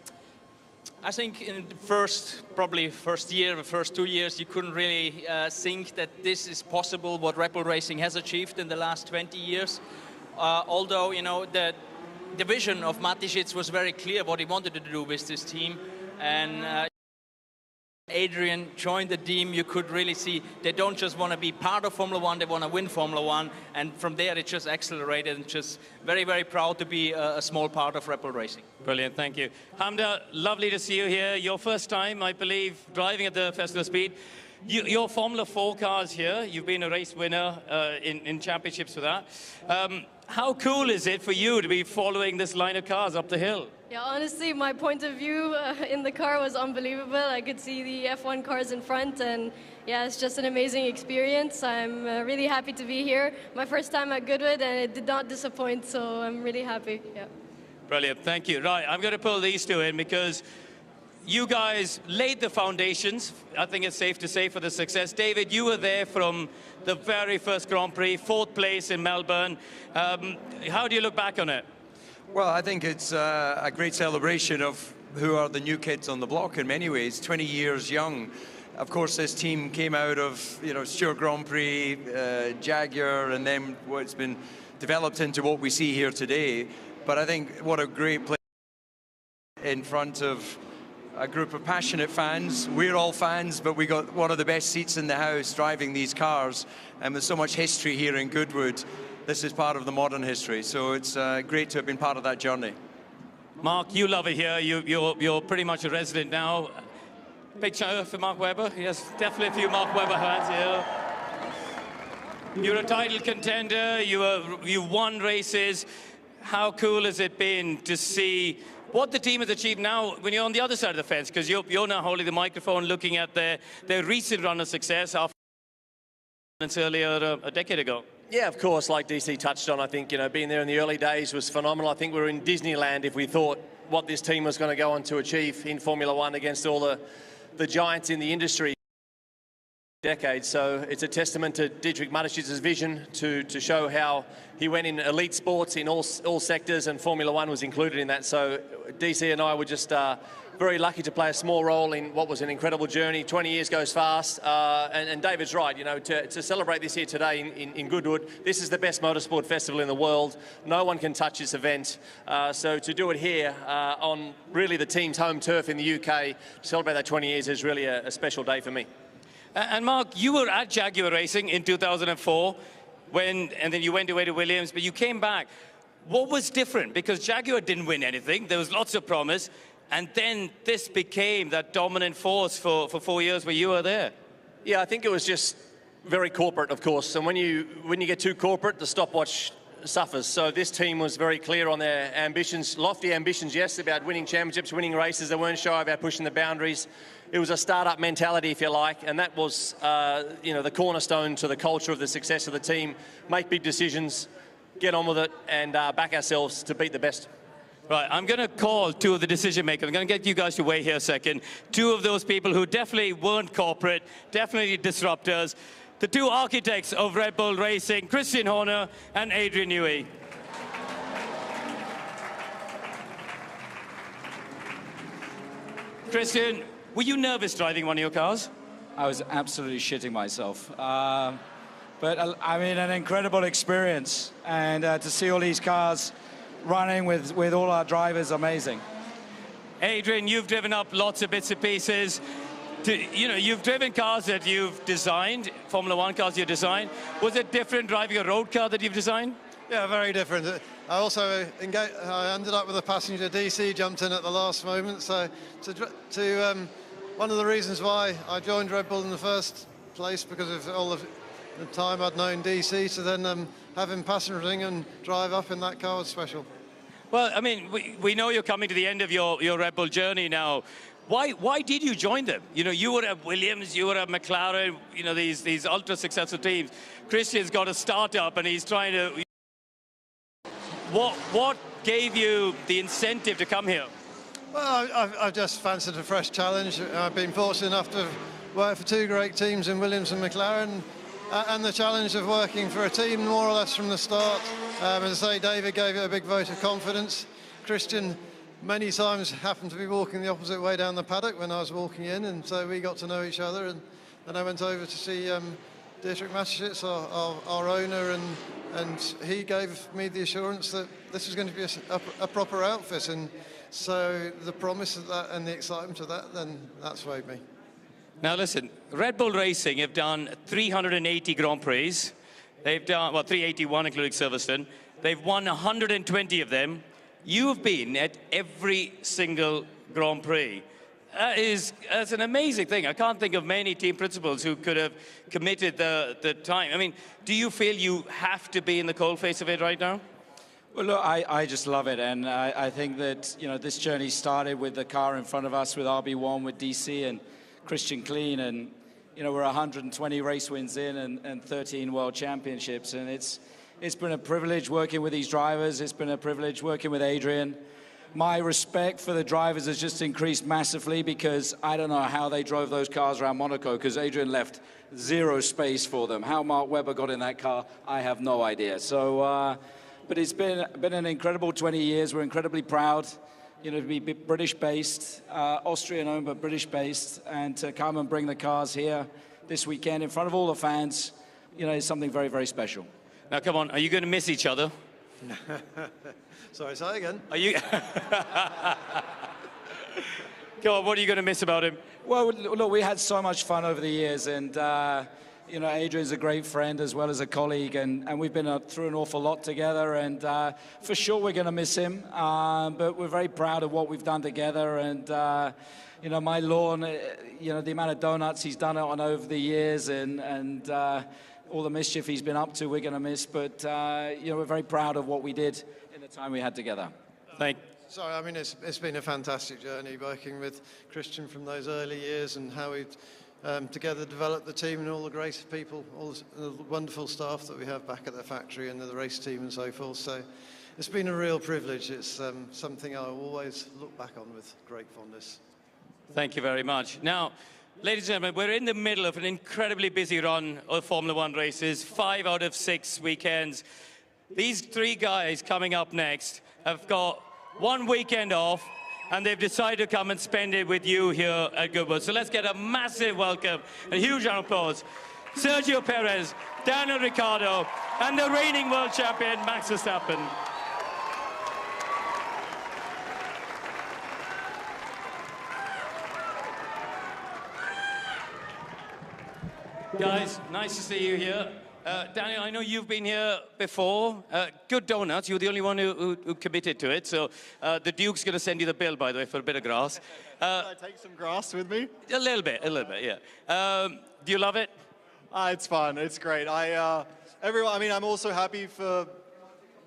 I think in the probably first year, the first 2 years, you couldn't really think that this is possible, what Red Bull Racing has achieved in the last 20 years. Although, the vision of Mateschitz was very clear what he wanted to do with this team. And Adrian joined the team, you could really see they don't just want to be part of Formula One, they want to win Formula One, and from there it just accelerated, and just very, very proud to be a small part of Red Bull Racing. Brilliant, thank you. Hamda, lovely to see you here. Your first time, I believe, driving at the Festival of Speed. Your Formula 4 cars here, you've been a race winner in championships for that. How cool is it for you to be following this line of cars up the hill? Yeah, honestly, my point of view in the car was unbelievable. I could see the F1 cars in front, and yeah, it's just an amazing experience. I'm really happy to be here. My first time at Goodwood, and it did not disappoint, so I'm really happy. Yeah. Brilliant, thank you. Right, I'm going to pull these two in because you guys laid the foundations, I think it's safe to say, for the success. David, you were there from the very first Grand Prix, 4th place in Melbourne. How do you look back on it? Well, I think it's a great celebration of who are the new kids on the block in many ways, 20 years young. Of course, this team came out of, Stewart Grand Prix, Jaguar, and then what's been developed into what we see here today. But I think what a great place in front of a group of passionate fans. We're all fans, but we got one of the best seats in the house driving these cars, and with so much history here in Goodwood, this is part of the modern history, so it's great to have been part of that journey. Mark, you love it here. You're pretty much a resident now. Big shout out for Mark Webber. Yes, definitely a few Mark Webber fans here. You're a title contender. You won races. How cool has it been to see what the team has achieved now when you're on the other side of the fence? Because you're now holding the microphone, looking at their recent run of success after earlier a decade ago. Yeah, of course, like DC touched on, I think, being there in the early days was phenomenal. I think we were in Disneyland if we thought what this team was going to go on to achieve in Formula One against all the giants in the industry. Decades. So it's a testament to Dietrich Mateschitz's vision to show how he went in elite sports in all sectors, and Formula One was included in that. So DC and I were just very lucky to play a small role in what was an incredible journey. 20 years goes fast, and David's right, to celebrate this here today in Goodwood, this is the best motorsport festival in the world. No one can touch this event. So to do it here on really the team's home turf in the UK, to celebrate that 20 years is really a special day for me. And Mark, you were at Jaguar Racing in 2004, and then you went away to Williams, but you came back. What was different? Because Jaguar didn't win anything. There was lots of promise. And then this became that dominant force for 4 years where you were there. Yeah, I think it was just very corporate, of course. And when you get too corporate, the stopwatch suffers. So this team was very clear on their ambitions, lofty ambitions, yes, about winning championships, winning races. They weren't shy about pushing the boundaries. It was a startup mentality, if you like, and that was, the cornerstone to the culture of the success of the team. Make big decisions, get on with it, and back ourselves to beat the best. Right, I'm going to call two of the decision makers. I'm going to get you guys to wait here a second. Two of those people who definitely weren't corporate, definitely disruptors. The two architects of Red Bull Racing, Christian Horner and Adrian Newey. Christian, were you nervous driving one of your cars? I was absolutely shitting myself. But I mean, an incredible experience. And to see all these cars running with all our drivers, amazing. Adrian, you've driven up lots of bits and pieces. You've driven cars that you've designed, Formula One cars you've designed. Was it different driving a road car that you've designed? Yeah, very different. I also I ended up with a passenger DC, jumped in at the last moment. So one of the reasons why I joined Red Bull in the first place, because of all of the time I'd known DC, so then having passengering and drive up in that car was special. Well, I mean, we know you're coming to the end of your Red Bull journey now. Why did you join them? You were at Williams, you were at McLaren, these ultra successful teams. Christian's got a startup and he's trying to... What gave you the incentive to come here? Well, I've just fancied a fresh challenge. I've been fortunate enough to work for two great teams in Williams and McLaren, and the challenge of working for a team more or less from the start. As I say, David gave it a big vote of confidence. Christian many times happened to be walking the opposite way down the paddock when I was walking in, and so we got to know each other. And then I went over to see Dietrich Mateschitz, our owner, and he gave me the assurance that this was going to be a proper outfit. And so the promise of that and the excitement of that, then that swayed me. Now listen, Red Bull Racing have done 380 Grand Prix. They've done, 381 including Silverstone. They've won 120 of them. You've been at every single Grand Prix. That's an amazing thing. I can't think of many team principals who could have committed the time. I mean, do you feel you have to be in the coalface of it right now? Well, look, I just love it, and I think that this journey started with the car in front of us, with RB1, with DC and Christian Clean, and we're 120 race wins in and 13 world championships, and it's been a privilege working with these drivers. It's been a privilege working with Adrian. My respect for the drivers has just increased massively, because I don't know how they drove those cars around Monaco, because Adrian left zero space for them. How Mark Webber got in that car, I have no idea. So, but it's been an incredible 20 years. We're incredibly proud, to be British-based, Austrian-owned, but British-based, and to come and bring the cars here this weekend in front of all the fans, is something very, very special. Now, come on, are you going to miss each other? Sorry, say again. Are you... Go on, what are you going to miss about him? Well, look, we had so much fun over the years, and, Adrian's a great friend as well as a colleague, and we've been through an awful lot together, and for sure we're going to miss him, but we're very proud of what we've done together, and, my lawn, the amount of donuts he's done on over the years, and all the mischief he's been up to, we're going to miss, but, we're very proud of what we did in the time we had together. Sorry, I mean, it's been a fantastic journey working with Christian from those early years, and how we've together developed the team and all the great people, all the wonderful staff that we have back at the factory and the race team and so forth. So it's been a real privilege. It's something I always look back on with great fondness. Thank you very much. Now, ladies and gentlemen, we're in the middle of an incredibly busy run of Formula One races, 5 out of 6 weekends. These 3 guys coming up next have got 1 weekend off, and they've decided to come and spend it with you here at Goodwood. So let's get a massive welcome, a huge round of applause. Sergio Perez, Daniel Ricciardo, and the reigning world champion, Max Verstappen. Guys, nice to see you here. Daniel, I know you've been here before. Good donuts. You're the only one who committed to it. So the Duke's going to send you the bill, by the way, for a bit of grass. Can I take some grass with me? A little bit, yeah. Do you love it? It's fun. It's great. I'm also happy for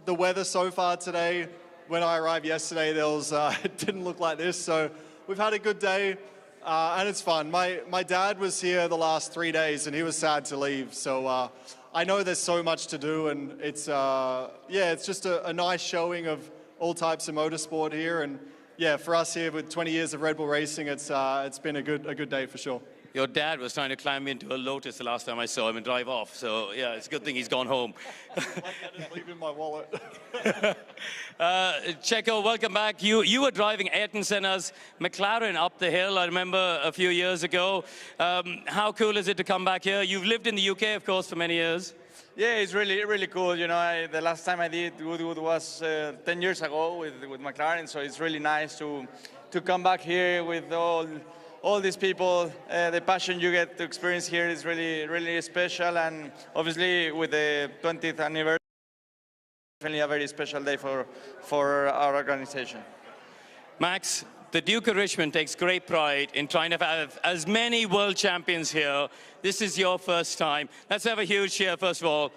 the weather so far today. When I arrived yesterday, it didn't look like this. So we've had a good day. And it's fun. My dad was here the last 3 days, and he was sad to leave. So I know there's so much to do, and it's just a nice showing of all types of motorsport here. And yeah, for us here with 20 years of Red Bull racing, it's been a good day for sure. your dad was trying to climb into a Lotus the last time I saw him and drive off. So, yeah, it's a good thing he's gone home. Leaving my wallet. Checo, welcome back. You were driving Ayrton Senna's McLaren up the hill, I remember, a few years ago. How cool is it to come back here? You've lived in the UK, of course, for many years. Yeah, it's really cool. You know, the last time I did Goodwood was 10 years ago with McLaren, so it's really nice to come back here with all these people. The passion you get to experience here is really special, and obviously with the 20th anniversary, definitely a very special day for our organization. Max, the Duke of Richmond takes great pride in trying to have as many world champions here. This is your first time. Let's have a huge cheer, first of all.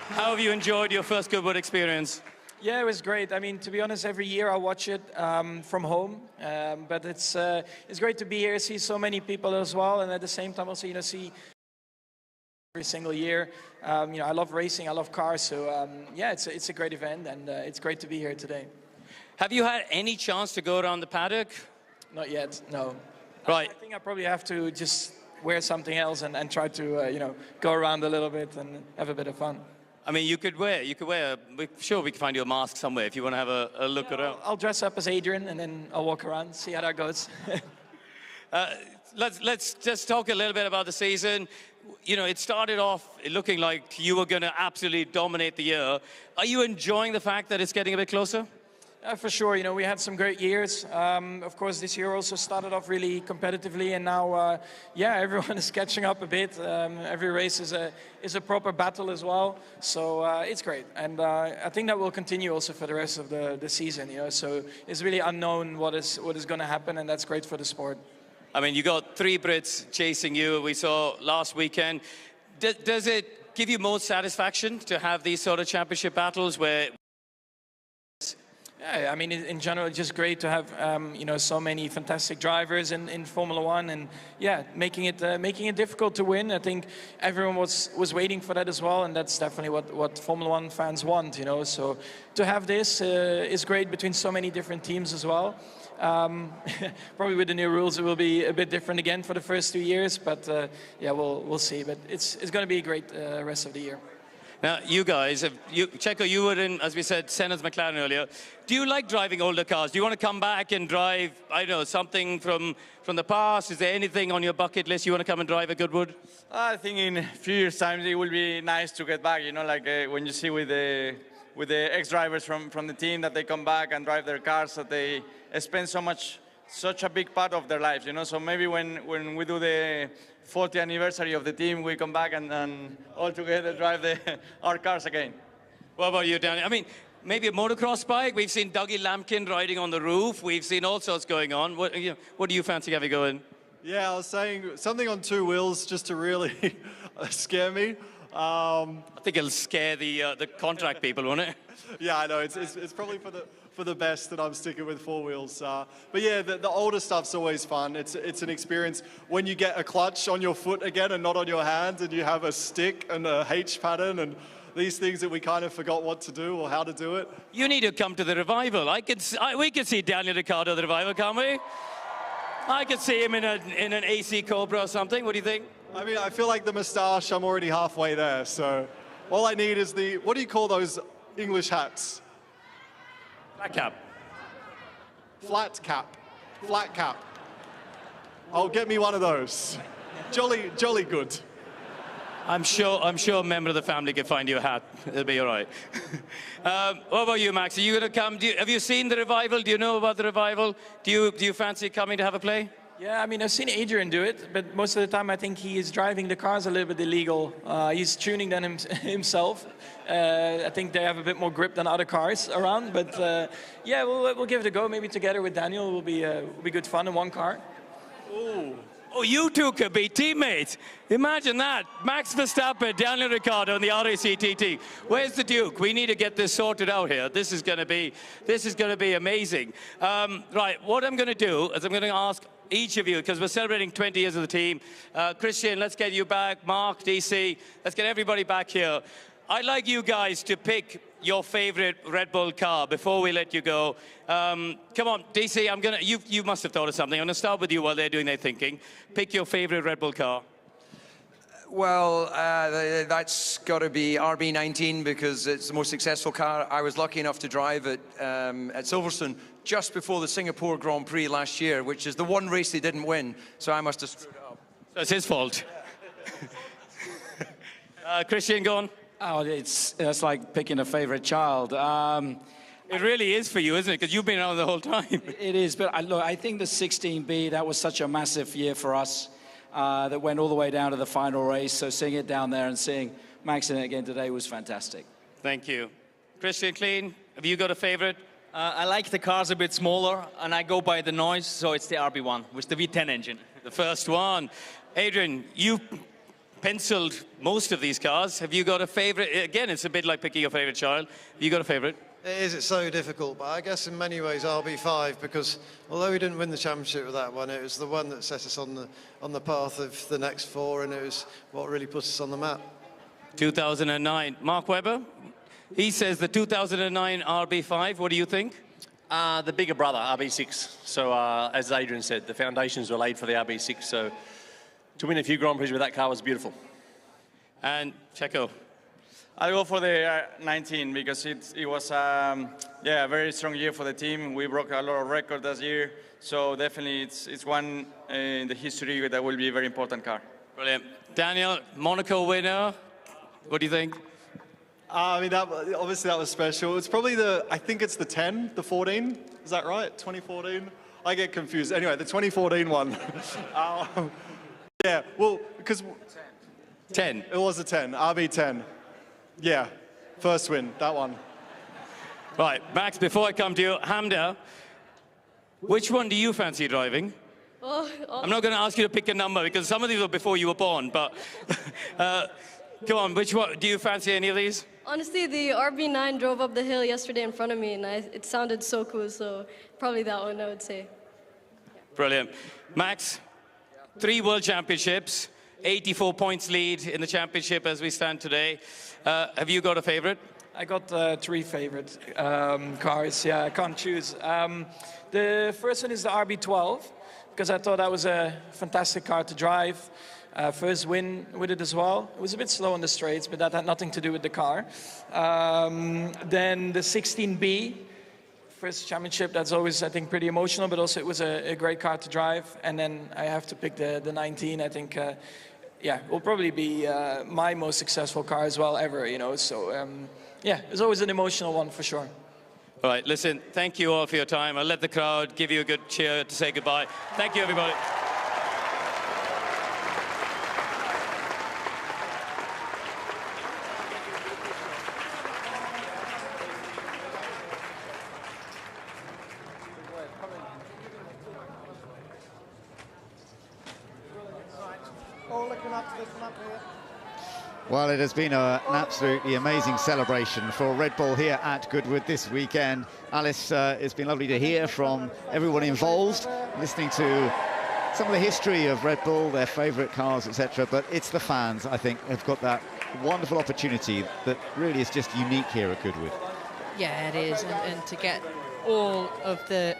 How have you enjoyed your first Goodwood experience? Yeah, it was great. I mean, to be honest, every year I watch it from home, but it's great to be here, see so many people as well, and at the same time also, you know, see every single year. You know, I love racing, I love cars, so yeah, it's a great event, and it's great to be here today. Have you had any chance to go around the paddock? Not yet, no. Right. I think I probably have to just wear something else and try to, you know, go around a little bit and have a bit of fun. I mean, you could wear, sure we can find you a mask somewhere if you want to have a look around. I'll dress up as Adrian and then I'll walk around, see how that goes. Let's just talk a little bit about the season. You know, it started off looking like you were going to absolutely dominate the year. Are you enjoying the fact that it's getting a bit closer? For sure, you know, we had some great years. Of course, this year also started off really competitively, and now, yeah, everyone is catching up a bit. Every race is a proper battle as well, so it's great. And I think that will continue also for the rest of the season, you know, so it's really unknown what is going to happen, and that's great for the sport. I mean, you got 3 Brits chasing you, we saw last weekend. Does it give you more satisfaction to have these sort of championship battles where... Yeah, I mean, in general, it's just great to have, you know, so many fantastic drivers in Formula One, and yeah, making it difficult to win. I think everyone was waiting for that as well, and that's definitely what Formula One fans want, you know. So to have this is great between so many different teams as well. Probably with the new rules, it will be a bit different again for the first 2 years, but yeah, we'll see. But it's going to be a great rest of the year. Now, you guys, Checo, you were in, as we said, Senna's McLaren earlier. Do you like driving older cars? Do you want to come back and drive, I don't know, something from the past? Is there anything on your bucket list you want to come and drive at Goodwood? I think in a few years' time it will be nice to get back, you know, like when you see with the ex-drivers from the team that they come back and drive their cars, that they spend such a big part of their lives, you know. So maybe when we do the 40th anniversary of the team, we come back and all together drive our cars again. What about you, Danny? I mean, maybe a motocross bike. We've seen Dougie Lampkin riding on the roof. We've seen all sorts going on. What do you fancy having going? Yeah, I was saying something on 2 wheels just to really scare me. I think it'll scare the contract people, won't it? Yeah, I know. It's probably for the best that I'm sticking with 4 wheels. But yeah, the older stuff's always fun. It's an experience when you get a clutch on your foot again and not on your hand, and you have a stick and a H pattern and these things that we kind of forgot what to do or how to do it. You need to come to the Revival. We could see Daniel Ricciardo at the Revival, can't we? I could see him in an AC Cobra or something. What do you think? I mean, I feel like the moustache, I'm already halfway there. So all I need is what do you call those English hats? Flat cap. Flat cap. Flat cap. Oh, get me one of those. Jolly good. I'm sure a member of the family can find you a hat. It'll be all right. What about you, Max? Are you going to come? Have you seen the Revival? Do you know about the Revival? Do you fancy coming to have a play? Yeah, I mean, I've seen Adrian do it, but most of the time I think he is driving the cars a little bit illegal. He's tuning them himself. I think they have a bit more grip than other cars around, but yeah, we'll give it a go. Maybe together with Daniel, it will be good fun in one car. Ooh. Oh, you two could be teammates. Imagine that. Max Verstappen, Daniel Ricciardo, and the RACTT. Where's the Duke? We need to get this sorted out here. This is going to be amazing. Right, what I'm going to do is I'm going to ask each of you, because we're celebrating 20 years of the team. Christian, let's get you back. Mark, DC, let's get everybody back here. I'd like you guys to pick your favorite Red Bull car before we let you go. Come on, DC, you must have thought of something. I'm gonna start with you while they're doing their thinking. Pick your favorite Red Bull car. Well, that's got to be RB19 because it's the most successful car. I was lucky enough to drive it at Silverstone just before the Singapore Grand Prix last year, which is the one race they didn't win, so I must have screwed it up. So it's his fault. Christian, go on. Oh, it's like picking a favorite child. It really is for you, isn't it? Because you've been around the whole time. It is, but look, I think the 16B, that was such a massive year for us. That went all the way down to the final race. So seeing it down there and seeing Max in it again today was fantastic. Thank you. Christian Clean, have you got a favorite? I like the cars a bit smaller, and I go by the noise, so it's the RB1 with the V10 engine. The first one. Adrian, you penciled most of these cars. Have you got a favorite? Again, it's a bit like picking your favorite child. Have you got a favorite? It is, it's so difficult, but I guess in many ways RB5, because although we didn't win the championship with that one, it was the one that set us on the path of the next four, and it was what really put us on the map. 2009. Mark Webber, he says the 2009 RB5. What do you think? The bigger brother, RB6. So as Adrian said, the foundations were laid for the RB6, so to win a few Grand Prix with that car was beautiful. And Checo? I'll go for the 19 because it was a very strong year for the team. We broke a lot of records this year, so definitely it's one in the history that will be a very important car. Brilliant. Daniel, Monaco winner. What do you think? I mean, obviously that was special. It's probably I think it's the 10, the 14. Is that right? 2014? I get confused. Anyway, the 2014 one. Yeah, well, because 10. It was a 10, RB10. Yeah, first win, that one. Right, Max, before I come to you, Hamda, which one do you fancy driving? I'm not going to ask you to pick a number because some of these were before you were born, but come on, which one? Do you fancy any of these? Honestly, the RB9 drove up the hill yesterday in front of me, and it sounded so cool, so probably that one, I would say. Brilliant. Max, 3 World Championships, 84 points lead in the championship as we stand today. Have you got a favorite? I got 3 favorite cars. Yeah, I can't choose. The first one is the RB12 because I thought that was a fantastic car to drive. First win with it as well. It was a bit slow on the straights, but that had nothing to do with the car. Then the 16B, first championship. That's always, I think, pretty emotional, but also it was a great car to drive. And then I have to pick the 19. I think. Will probably be my most successful car as well ever, you know. So, it's always an emotional one for sure. All right, listen, thank you all for your time. I'll let the crowd give you a good cheer to say goodbye. Thank you, everybody. Well, it has been an absolutely amazing celebration for Red Bull here at Goodwood this weekend. Alice, it's been lovely to hear from everyone involved, listening to some of the history of Red Bull, their favourite cars, etc. But it's the fans, I think, have got that wonderful opportunity that really is just unique here at Goodwood. Yeah, it is, and to get all of the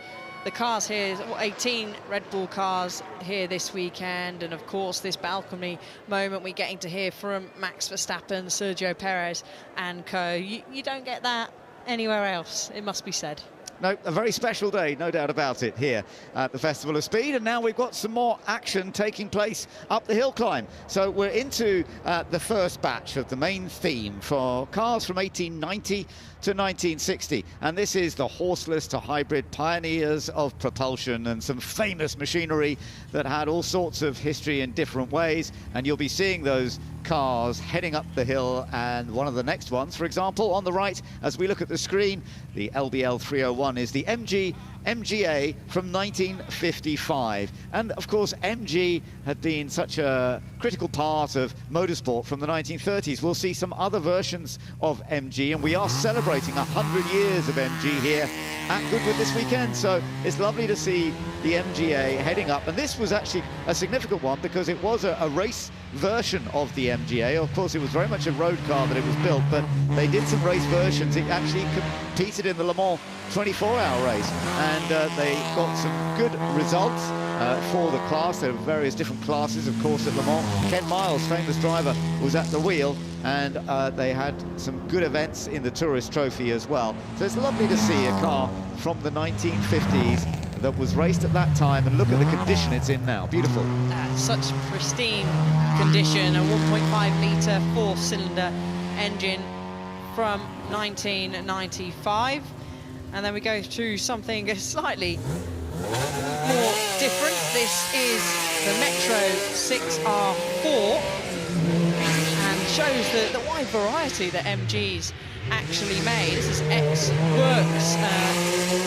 cars here, 18 Red Bull cars here this weekend, and of course this balcony moment we're getting to hear from Max Verstappen, Sergio Perez and co. You don't get that anywhere else, it must be said. No, a very special day, no doubt about it, here at the Festival of Speed. And now we've got some more action taking place up the hill climb. So we're into the first batch of the main theme for cars from 1890 to 1960. And this is the horseless to hybrid pioneers of propulsion and some famous machinery that had all sorts of history in different ways. And you'll be seeing those cars heading up the hill, and one of the next ones, for example, on the right, as we look at the screen, the LBL 301 is the MGA from 1955. And of course, MG had been such a critical part of motorsport from the 1930s. We'll see some other versions of MG, and we are celebrating 100 years of MG here at Goodwood this weekend. So it's lovely to see the MGA heading up. And this was actually a significant one because it was a race version of the MGA. Of course, it was very much a road car that it was built, but they did some race versions. It actually competed in the Le Mans 24-hour race, and they got some good results for the class. There were various different classes, of course, at Le Mans. Ken Miles, famous driver, was at the wheel, and they had some good events in the Tourist Trophy as well. So it's lovely to see a car from the 1950s that was raced at that time, and look at the condition it's in now. Beautiful. Such pristine condition, a 1.5-litre four-cylinder engine from 1995. And then we go to something slightly more different. This is the Metro 6R4, and shows the wide variety that MG's actually made. This is ex-works,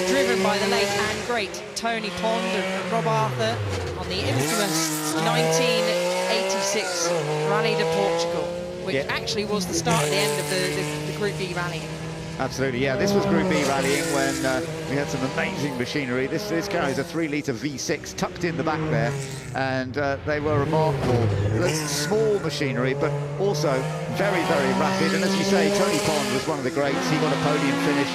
driven by the late and great Tony Pond and Rob Arthur on the infamous 1986 Rally de Portugal, which actually was the start and the end of the Group B rallying. Absolutely, yeah. This was Group B rallying when we had some amazing machinery. This carries a 3-litre V6 tucked in the back there, and they were remarkable. Small machinery, but also very, very rapid. And as you say, Tony Pond was one of the greats. He got a podium finish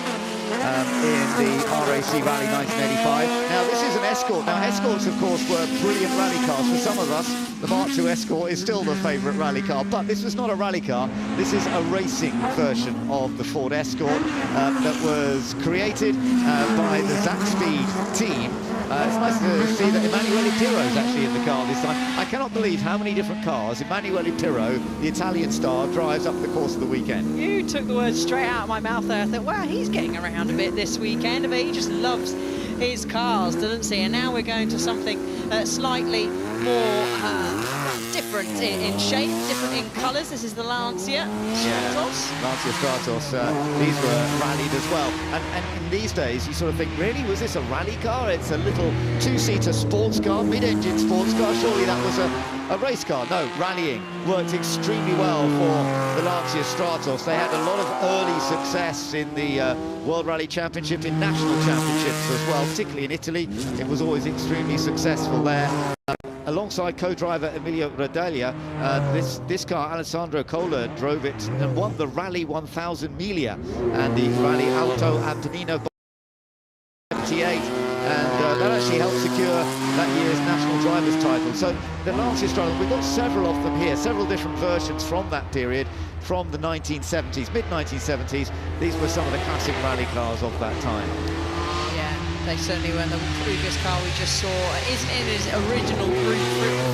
in the RAC Rally 1985. Now, this is an Escort. Now, Escorts, of course, were brilliant rally cars. For some of us, the Mark II Escort is still the favourite rally car, but this was not a rally car. This is a racing version of the Ford Escort that was created by the Zack Speed team. It's nice to see that Emanuele Pirro is actually in the car this time. I cannot believe how many different cars Emanuele Pirro, the Italian star, drives up the course of the weekend. You took the words straight out of my mouth there. I thought, wow, he's getting around a bit this weekend, but he just loves his cars, doesn't he? And now we're going to something slightly more different in shape, different in colours. This is the Lancia Stratos. Lancia Stratos, these were rallied as well. And in these days, you sort of think, really, was this a rally car? It's a little two-seater sports car, mid-engine sports car. Surely that was a race car. No, rallying worked extremely well for the Lancia Stratos. They had a lot of early success in the World Rally Championship, in national championships as well, particularly in Italy. It was always extremely successful there. Alongside co-driver Emilio Radaglia, this car, Alessandro Cola, drove it and won the Rally 1000 Miglia and the Rally Alto Apennino 78, and that actually helped secure that year's national drivers title. So the Lancia Stratos, we've got several of them here, several different versions from that period, from the 1970s, mid-1970s. These were some of the classic rally cars of that time. They certainly were. The previous car we just saw isn't in his original Group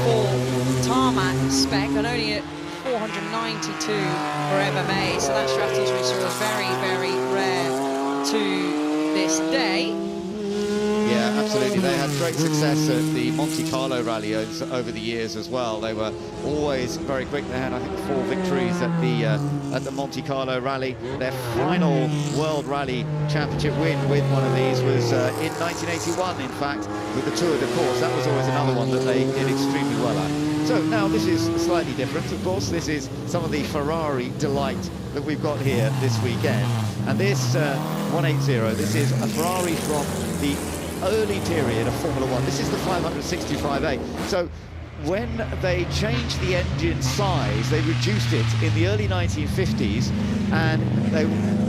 4 tarmac spec, and only at 492 for MMA. So that Stratos we saw is very, very rare to this day. Yeah, absolutely. They had great success at the Monte Carlo rally over the years as well. They were always very quick. They had, I think, 4 victories at the Monte Carlo rally. Their final World Rally Championship win with one of these was in 1981, in fact, with the Tour de Corse. That was always another one that they did extremely well at. So now this is slightly different. Of course, this is some of the Ferrari delight that we've got here this weekend. And this 180, this is a Ferrari from the early period of Formula One. This is the 565A. So when they changed the engine size, they reduced it in the early 1950s, and they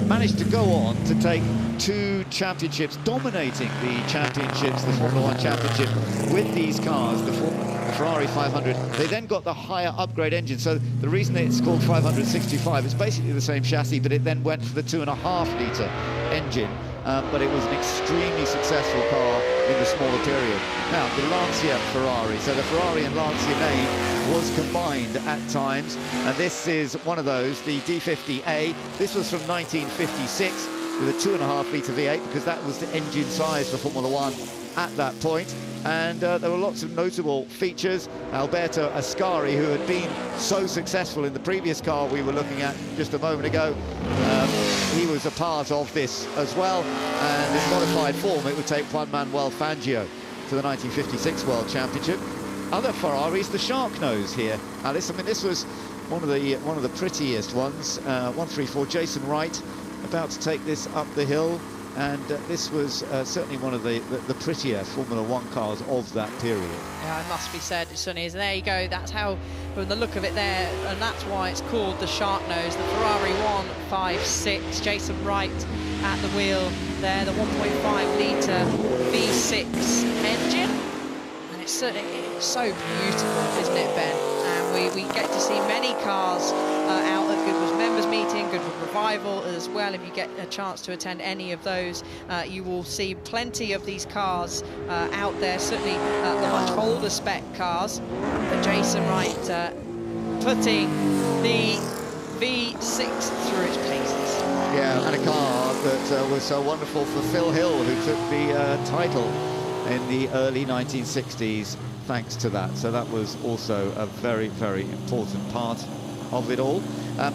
managed to go on to take 2 championships, dominating the championships, the Formula One championship, with these cars, the Ferrari 500. They then got the higher upgrade engine, so the reason it's called 565 is basically the same chassis, but it then went for the 2.5-litre engine. But it was an extremely successful car in the smaller period. Now, the Lancia Ferrari, so the Ferrari and Lancia name was combined at times, and this is one of those, the D50A. This was from 1956 with a 2.5-litre V8, because that was the engine size for Formula One at that point. And there were lots of notable features. Alberto Ascari, who had been so successful in the previous car we were looking at just a moment ago, he was a part of this as well. And in modified form, it would take Juan Manuel Fangio to the 1956 World Championship. Other Ferraris, the Shark Nose here, Alice. I mean, this was one of the prettiest ones. 134, Jason Wright, about to take this up the hill. and this was certainly one of the prettier Formula One cars of that period. Yeah, it must be said, it certainly is. There you go, that's how, from the look of it there, and that's why it's called the Shark Nose, the Ferrari 156, Jason Wright at the wheel there, the 1.5 litre V6 engine, and it's certainly so beautiful, isn't it, Ben? And we get to see many cars out at Goodwood's members meeting, Goodwood Revival as well. If you get a chance to attend any of those, you will see plenty of these cars out there, certainly the much older spec cars. But Jason Wright putting the V6 through its paces. Yeah, and a car that was so wonderful for Phil Hill, who took the title in the early 1960s thanks to that. So that was also a very, very important part of it all.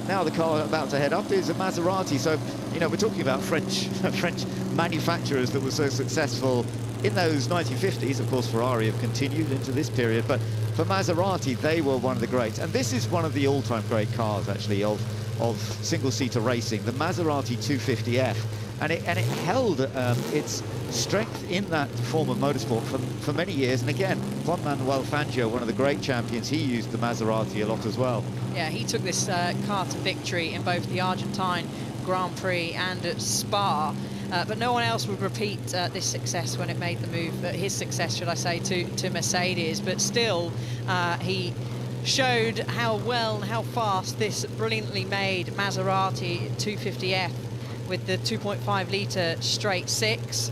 Now the car about to head up is a Maserati. So, you know, we're talking about French manufacturers that were so successful in those 1950s. Of course, Ferrari have continued into this period, but for Maserati, they were one of the greats. And this is one of the all-time great cars, actually, of single-seater racing, the Maserati 250F. And it held its strength in that form of motorsport for many years. And again, Juan Manuel Fangio, one of the great champions, he used the Maserati a lot as well. Yeah, he took this car to victory in both the Argentine Grand Prix and at Spa. But no one else would repeat this success when it made the move, his success, should I say, to Mercedes. But still, he showed how well and how fast this brilliantly made Maserati 250F with the 2.5 litre straight six.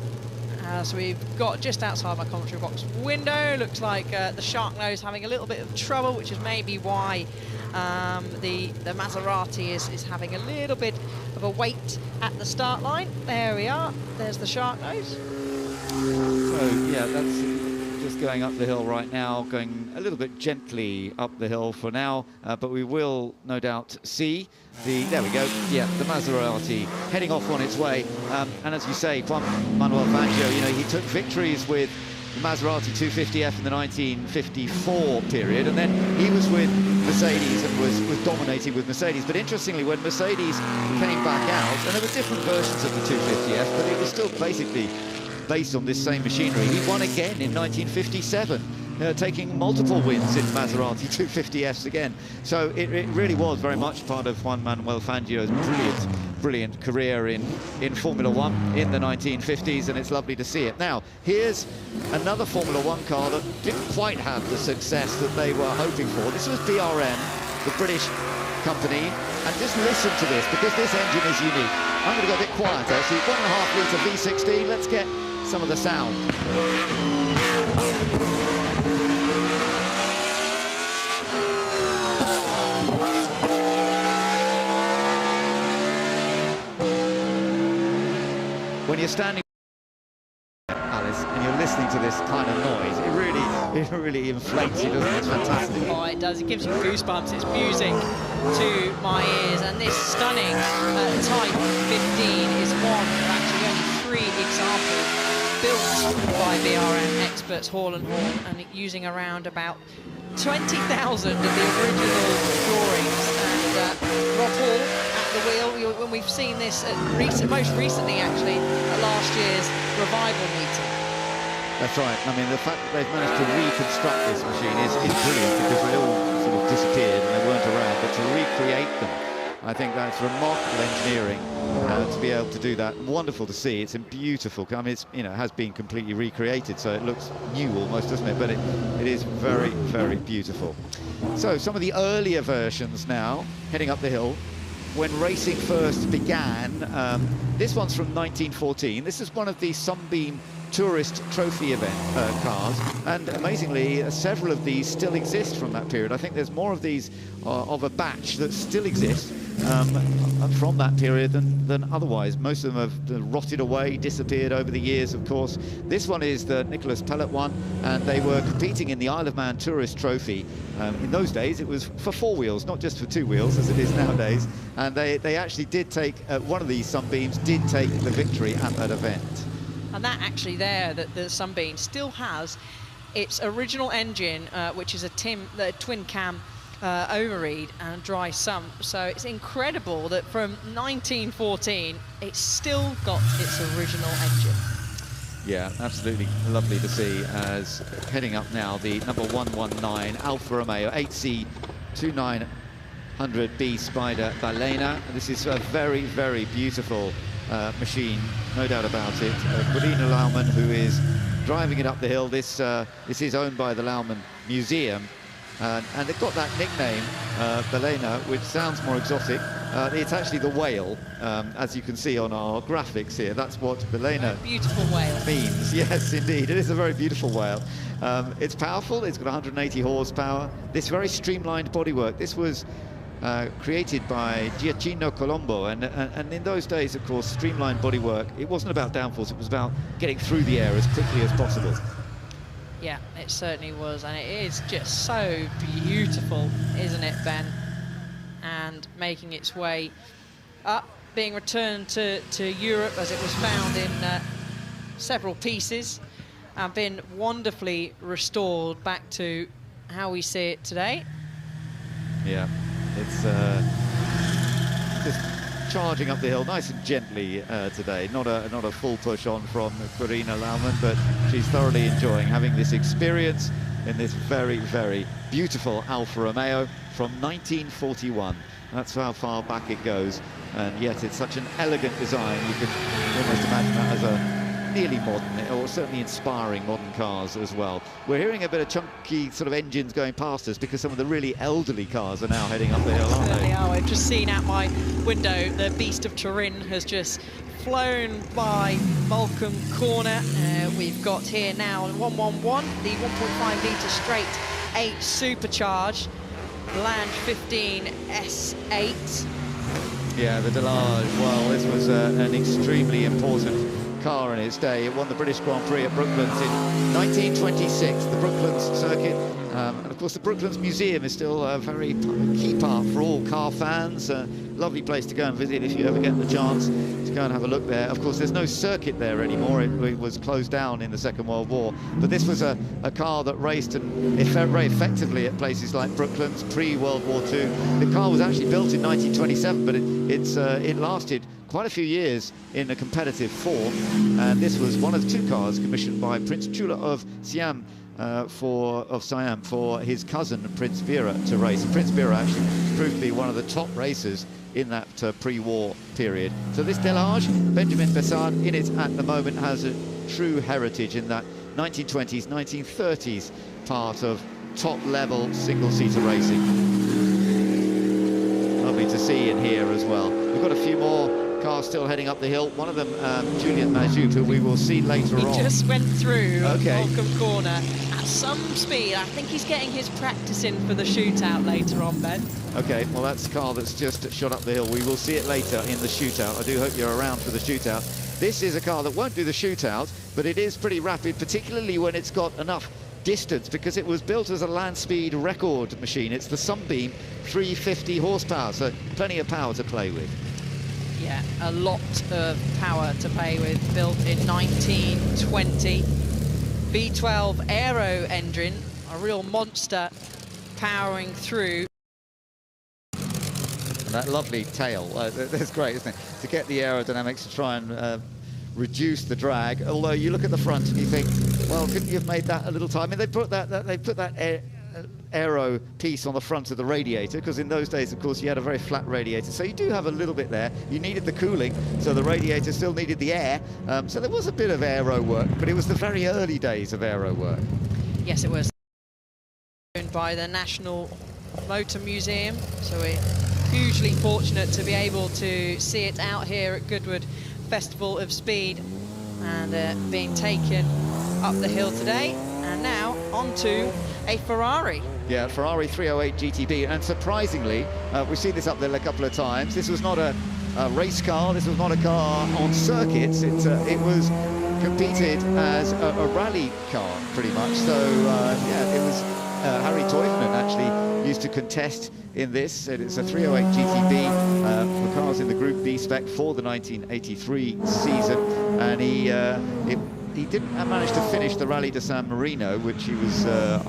So we've got just outside my commentary box window, looks like the Shark Nose having a little bit of trouble, which is maybe why the Maserati is having a little bit of a wait at the start line. There we are, there's the Shark Nose. So yeah, that's just going up the hill right now, going a little bit gently up the hill for now, but we will no doubt see there we go, yeah, the Maserati heading off on its way. And as you say, Juan Manuel Fangio, you know, he took victories with the Maserati 250F in the 1954 period, and then he was with Mercedes and was dominating with Mercedes. But interestingly, when Mercedes came back out, and there were different versions of the 250F, but it was still basically based on this same machinery, he won again in 1957. Taking multiple wins in Maserati 250Fs again. So it really was very much part of Juan Manuel Fangio's brilliant career in Formula One in the 1950s, and it's lovely to see it. Now, here's another Formula One car that didn't quite have the success that they were hoping for. This was BRM, the British company, and just listen to this, because this engine is unique. I'm going to go a bit quieter. So 1.5 litre V16, let's get some of the sound. When you're standing, Alice, and you're listening to this kind of noise, it really inflates you, doesn't it? It's fantastic. Oh, it does. It gives you goosebumps. It's music to my ears. And this stunning Type 15 is one of actually only 3 examples built by BRM experts, Hall and Horn, and using around about 20,000 of the original drawings. And Rob Hall at the wheel, when we've seen this most recently actually at last year's Revival meeting. That's right. I mean, the fact that they've managed to reconstruct this machine is brilliant, because they all sort of disappeared and they weren't around, but to recreate them, I think that's remarkable engineering to be able to do that. Wonderful to see. It's a beautiful. I mean, it's, you know, has been completely recreated, so it looks new almost, doesn't it? But it is very, very beautiful. So some of the earlier versions now heading up the hill. When racing first began, this one's from 1914. This is one of the Sunbeam Tourist Trophy event cars, and amazingly several of these still exist from that period. I think there's more of these of a batch that still exist from that period than otherwise. Most of them have rotted away, disappeared over the years, of course. This one is the Nicholas Pellet one, and they were competing in the Isle of Man Tourist Trophy. In those days it was for 4 wheels, not just for 2 wheels as it is nowadays, and they actually did take one of these Sunbeams did take the victory at that event. And that actually there, that the Sunbeam still has its original engine, which is a twin cam overread and dry sump. So it's incredible that from 1914, it's still got its original engine. Yeah, absolutely lovely to see. As heading up now, the number 119 Alfa Romeo 8C 2900B Spider Balena. This is a very, very beautiful machine, no doubt about it. Corina Laumann, who is driving it up the hill. This is owned by the Laumann Museum, and they've got that nickname, Balena, which sounds more exotic. It's actually the whale, as you can see on our graphics here. That's what Balena beautiful whale means. Yes, indeed, it is a very beautiful whale. It's powerful. It's got 180 horsepower. This very streamlined bodywork. This was created by Giacchino Colombo, and in those days, of course, streamlined bodywork, it wasn't about downforce, it was about getting through the air as quickly as possible. Yeah, it certainly was, and it is just so beautiful, isn't it, Ben? And making its way up, being returned to Europe as it was found in several pieces, and been wonderfully restored back to how we see it today. Yeah. It's just charging up the hill nice and gently today. Not a full push on from Corina Laumann, but she's thoroughly enjoying having this experience in this very, very beautiful Alfa Romeo from 1941. That's how far back it goes, and yet it's such an elegant design. You can almost imagine that as a nearly modern, or certainly inspiring modern cars as well. We're hearing a bit of chunky sort of engines going past us because some of the really elderly cars are now heading up the hill, aren't they? They are. I've just seen out my window the Beast of Turin has just flown by Malcolm Corner. We've got here now 111, the 1.5 litre straight 8 supercharged Blanche 15 S8. Yeah, the Delage. Well, this was an extremely important car in its day. It won the British Grand Prix at Brooklands in 1926, the Brooklands circuit. And of course, the Brooklands Museum is still a very key part for all car fans. Lovely place to go and visit if you ever get the chance to go and have a look there. Of course, there's no circuit there anymore. It was closed down in the Second World War. But this was a car that raced and very effectively at places like Brooklands pre-World War II. The car was actually built in 1927, but it lasted quite a few years in a competitive form, and this was one of 2 cars commissioned by Prince Chula of Siam for his cousin Prince Vera to race. And Prince Vera actually proved to be one of the top racers in that pre-war period. So this Delage, Benjamin Bessard in it at the moment, has a true heritage in that 1920s, 1930s part of top-level single-seater racing. Lovely to see and hear as well. We've got a few more cars still heading up the hill. One of them, Julian Majoub, who we will see later on. He just went through Malcolm Corner at some speed. I think he's getting his practice in for the shootout later on, Ben. Okay, well, that's a car that's just shot up the hill. We will see it later in the shootout. I do hope you're around for the shootout. This is a car that won't do the shootout, but it is pretty rapid, particularly when it's got enough distance, because it was built as a land speed record machine. It's the Sunbeam 350 horsepower, so plenty of power to play with. Yeah, a lot of power to play with, built in 1920. V12 aero engine, a real monster powering through. And that lovely tail, that's great, isn't it? To get the aerodynamics to try and reduce the drag. Although you look at the front and you think, well, couldn't you have made that a little time? I mean, they put that aero piece on the front of the radiator, because in those days, of course, you had a very flat radiator, so you do have a little bit there. You needed the cooling, so the radiator still needed the air, so there was a bit of aero work, but it was the very early days of aero work. Yes, it was. Owned by the National Motor Museum, so we're hugely fortunate to be able to see it out here at Goodwood Festival of Speed, and being taken up the hill today. And now onto a Ferrari. Yeah, Ferrari 308 GTB, and surprisingly, we've seen this up there a couple of times. This was not a race car, this was not a car on circuits, it was competed as a rally car, pretty much. So, yeah, it was Harry Toivonen actually used to contest in this. It's a 308 GTB, the car's in the Group B spec for the 1983 season, and he He didn't manage to finish the Rally de San Marino, which he was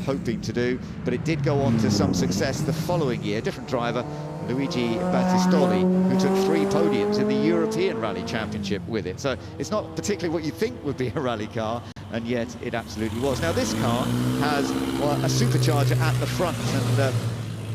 hoping to do, but it did go on to some success the following year. Different driver, Luigi Battistoli, who took 3 podiums in the European Rally Championship with it. So it's not particularly what you think would be a rally car, and yet it absolutely was. Now this car has a supercharger at the front, and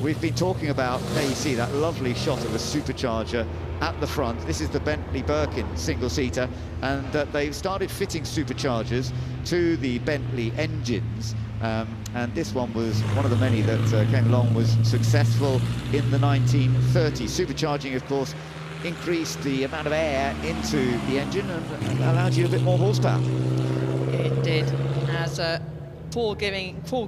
we've been talking about, there you see that lovely shot of a supercharger at the front. This is the Bentley Birkin single-seater, and they've started fitting superchargers to the Bentley engines, and this one was one of the many that came along, was successful in the 1930s. Supercharging, of course, increased the amount of air into the engine and allowed you a bit more horsepower. It did, as Paul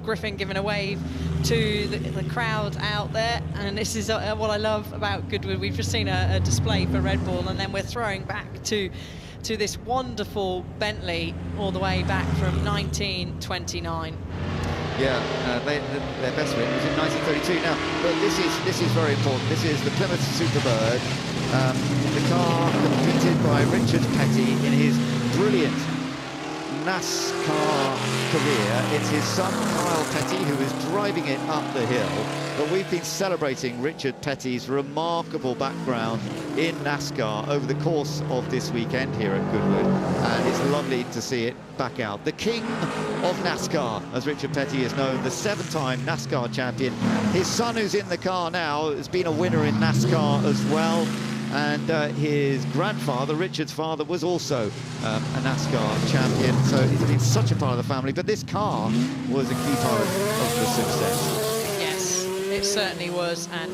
Griffin giving a wave to the crowd out there, and this is what I love about Goodwood. We've just seen a display for Red Bull, and then we're throwing back to this wonderful Bentley all the way back from 1929. Yeah, their best win was in 1932. Now, but this is very important. This is the Plymouth Superbird, the car competed by Richard Petty in his brilliant NASCAR career. It's his son Kyle Petty who is driving it up the hill, but we've been celebrating Richard Petty's remarkable background in NASCAR over the course of this weekend here at Goodwood, and it's lovely to see it back out. The king of NASCAR, as Richard Petty is known, the 7-time NASCAR champion. His son, who's in the car now, has been a winner in NASCAR as well. And his grandfather, Richard's father, was also a NASCAR champion, so he's been such a part of the family. But this car was a key part of the success. Yes, it certainly was, and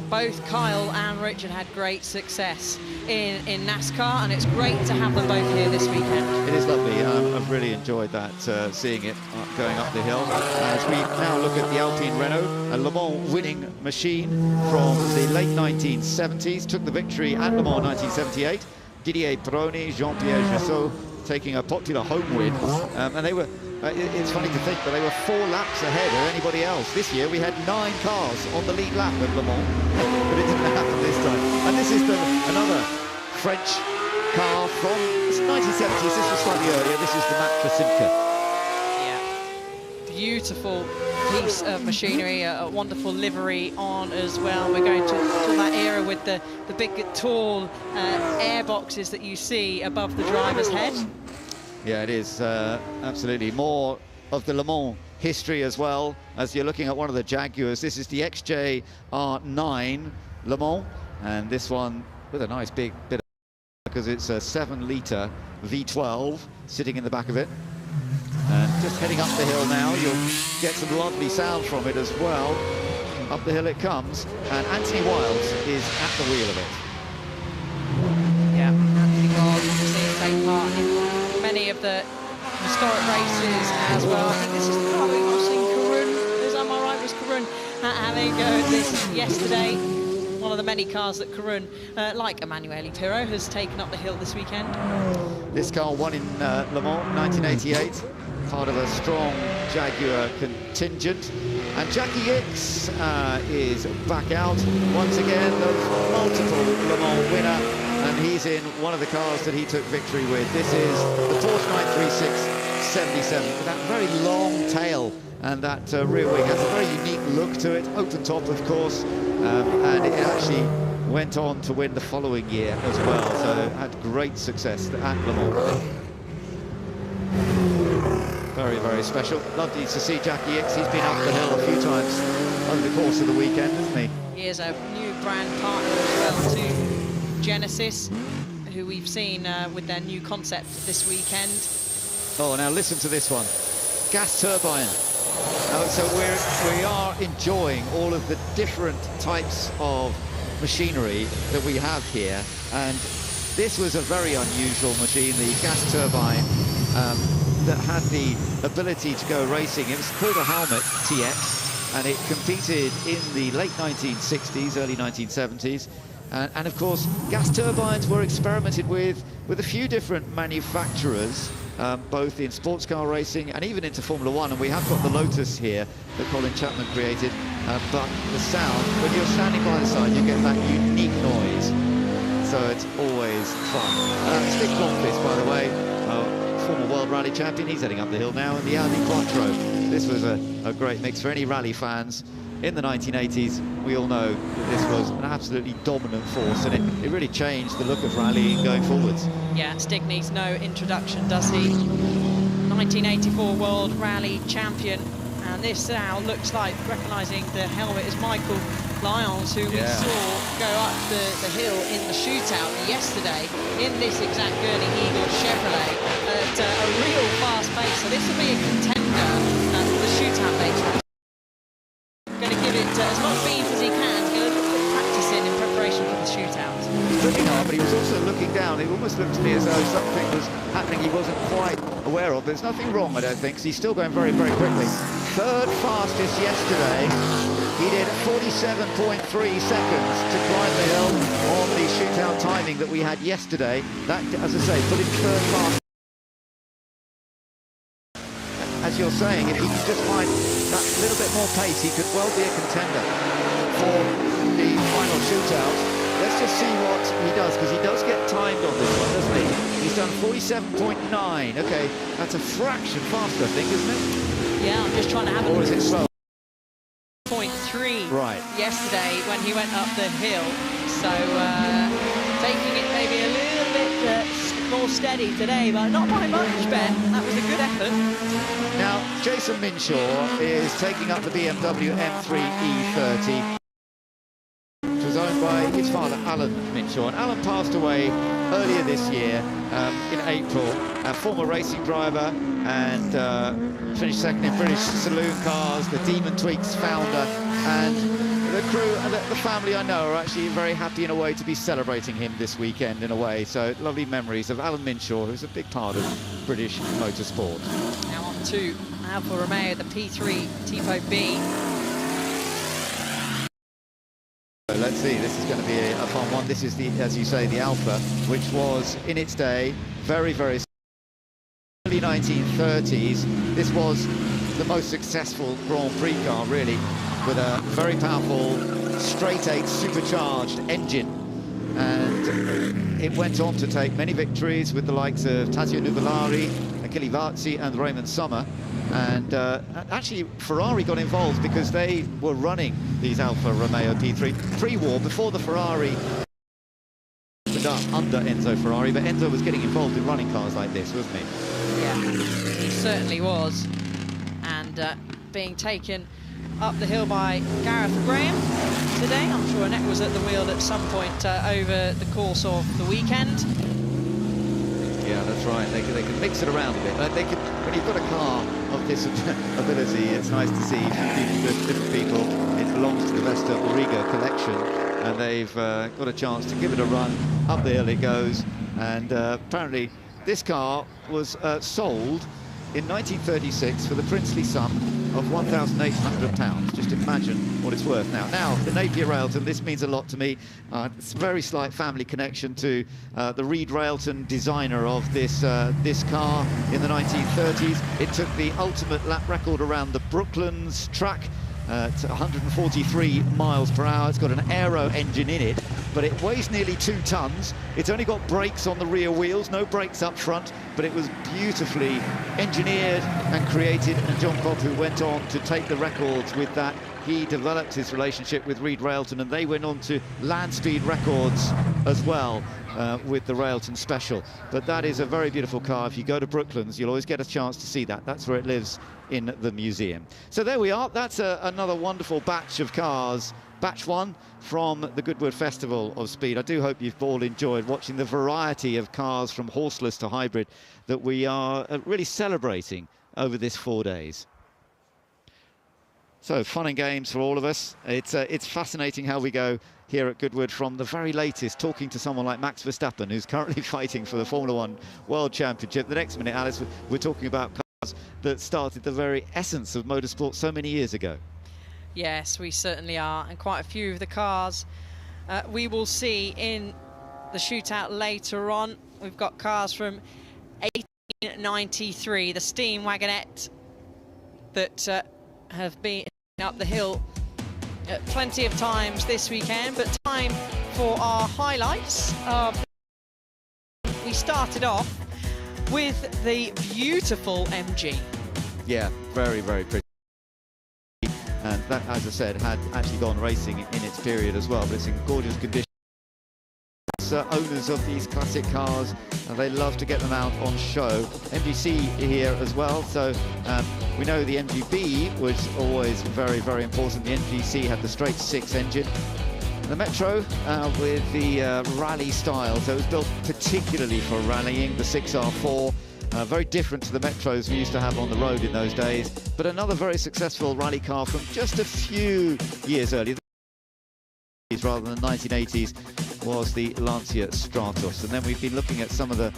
both Kyle and Richard had great success in NASCAR, and it's great to have them both here this weekend. It is lovely. I've really enjoyed that, seeing it going up the hill. As we now look at the Alpine Renault, a Le Mans winning machine from the late 1970s, took the victory at Le Mans 1978. Didier Pironi, Jean-Pierre Jassot taking a popular home win, and they were, it's funny to think, but they were 4 laps ahead of anybody else. This year we had 9 cars on the lead lap at Le Mans, but it didn't happen this time. And this is another French car from the 1970s. This was slightly earlier. This is the Matra Simca. Yeah, beautiful piece of machinery, a wonderful livery on as well. We're going to that era with the big, tall air boxes that you see above the driver's head. Yeah, it is absolutely more of the Le Mans history as well, as you're looking at one of the Jaguars. This is the XJ-R9 Le Mans, and this one with a nice big bit of, because it's a 7-litre V12 sitting in the back of it. And just heading up the hill now, you'll get some lovely sound from it as well. Up the hill it comes, and Anthony Wilds is at the wheel of it. Yeah, Anthony Wilds, you've seen him take part in many of the historic races as well. I think this is the car we've seen Karun, am I right, was Karun having a go at this yesterday. One of the many cars that Karun, like Emanuele Pirro, has taken up the hill this weekend. This car won in Le Mans 1988, part of a strong Jaguar contingent. And Jackie Ickx is back out once again, the multiple Le Mans winner, and he's in one of the cars that he took victory with. This is the Porsche 936 77, with that very long tail and that rear wing. Has a very unique look to it, open top of course, and it actually went on to win the following year as well, so had great success at Le Mans. Very, very special. Lovely to see Jackie Ickx. He's been up the hill a few times over the course of the weekend, hasn't he? He is a new brand partner as well to Genesis, who we've seen with their new concept this weekend. Oh, now listen to this one. Gas turbine. So we are enjoying all of the different types of machinery that we have here, and this was a very unusual machine, the gas turbine, that had the ability to go racing. It was called a Helmet TX, and it competed in the late 1960s, early 1970s. And of course, gas turbines were experimented with a few different manufacturers, both in sports car racing and even into Formula One. And we have got the Lotus here that Colin Chapman created, but the sound, when you're standing by the side, you get that unique noise. So it's always fun. Stick Blomqvist, by the way, former World Rally champion. He's heading up the hill now in the Audi Quattro. This was a great mix for any rally fans. In the 1980s, we all know that this was an absolutely dominant force, and it really changed the look of rallying going forwards. Yeah, Stig needs no introduction, does he? 1984 World Rally champion, and this now looks like, recognising the helmet, is Michael Lyons, who we saw go up the hill in the shootout yesterday in this exact Gurney Eagle Chevrolet at a real fast pace. So this will be a contender at the shootout later. Going to give it as much beef as he can to get a little bit of practice in preparation for the shootout. He's looking hard, but he was also looking down. It almost looked to me as though something was happening he wasn't quite aware of. There's nothing wrong, I don't think, because he's still going very, very quickly. Third fastest yesterday. He did 47.3 seconds to climb the hill on the shootout timing that we had yesterday. That, as I say, put him third fast. As you're saying, if he could just find that little bit more pace, he could well be a contender for the final shootout. Let's just see what he does, because he does get timed on this one, doesn't he? He's done 47.9. Okay, that's a fraction faster, I think, isn't it? Yeah, I'm just trying to have a look. Or is it slow? 0.3 right yesterday when he went up the hill, so taking it maybe a little bit more steady today, but not by much, Ben. That was a good effort. Now Jason Minshaw is taking up the BMW M3 E30, which was owned by his father Alan Minshaw, and Alan passed away earlier this year in April. A former racing driver, and finished second in British saloon cars, the Demon Tweaks founder, and the crew and the family I know are actually very happy in a way to be celebrating him this weekend in a way. So lovely memories of Alan Minshaw, who's a big part of British motorsport. Now on to Alfa Romeo, the P3 Tipo B. Let's see, this is going to be a fun one. This is the, as you say, the Alfa, which was in its day very, very early 1930s. This was the most successful Grand Prix car, really, with a very powerful straight-eight supercharged engine, and it went on to take many victories with the likes of Tazio Nuvolari, Achille Varzi and Raymond Sommer. And actually Ferrari got involved because they were running these Alfa Romeo P3 pre-war, before the Ferrari opened up under Enzo Ferrari, but Enzo was getting involved in running cars like this, wasn't he? Yeah, he certainly was. And being taken up the hill by Gareth Graham today. I'm sure Annette was at the wheel at some point over the course of the weekend. Yeah, that's right. They can mix it around a bit. When you've got a car of this ability, it's nice to see different people. It belongs to the Vesta Auriga collection, and they've got a chance to give it a run. Up the hill it goes, and apparently this car was sold in 1936 for the princely sum of £1,800. Just imagine what it's worth now. Now, the Napier Railton, this means a lot to me. It's a very slight family connection to the Reed Railton, designer of this car in the 1930s. It took the ultimate lap record around the Brooklands track at 143 miles per hour. It's got an aero engine in it, but it weighs nearly 2 tons. It's only got brakes on the rear wheels, no brakes up front, but it was beautifully engineered and created, and John Cobb, who went on to take the records with that, he developed his relationship with Reed Railton, and they went on to land speed records as well with the Railton Special. But that is a very beautiful car. If you go to Brooklands, you'll always get a chance to see that. That's where it lives, in the museum. So there we are. That's another wonderful batch of cars. Batch 1 from the Goodwood Festival of Speed. I do hope you've all enjoyed watching the variety of cars from horseless to hybrid that we are really celebrating over this 4 days. So fun and games for all of us. It's fascinating how we go here at Goodwood, from the very latest, talking to someone like Max Verstappen, who's currently fighting for the Formula 1 World Championship. The next minute, Alice, we're talking about cars that started the very essence of motorsport so many years ago. Yes, we certainly are, and quite a few of the cars we will see in the shootout later on. We've got cars from 1893, the steam wagonette that have been up the hill plenty of times this weekend, but time for our highlights. We started off with the beautiful MG. Yeah, very, very pretty. And that, as I said, had actually gone racing in its period as well, but it's in gorgeous condition. Owners of these classic cars, and they love to get them out on show. MGC here as well, so we know the MGB was always very, very important. The MGC had the straight 6 engine. The Metro with the rally style, so it was built particularly for rallying, the 6R4. Very different to the Metros we used to have on the road in those days, but another very successful rally car from just a few years earlier, rather than the 1980s, was the Lancia Stratos. And then we've been looking at some of the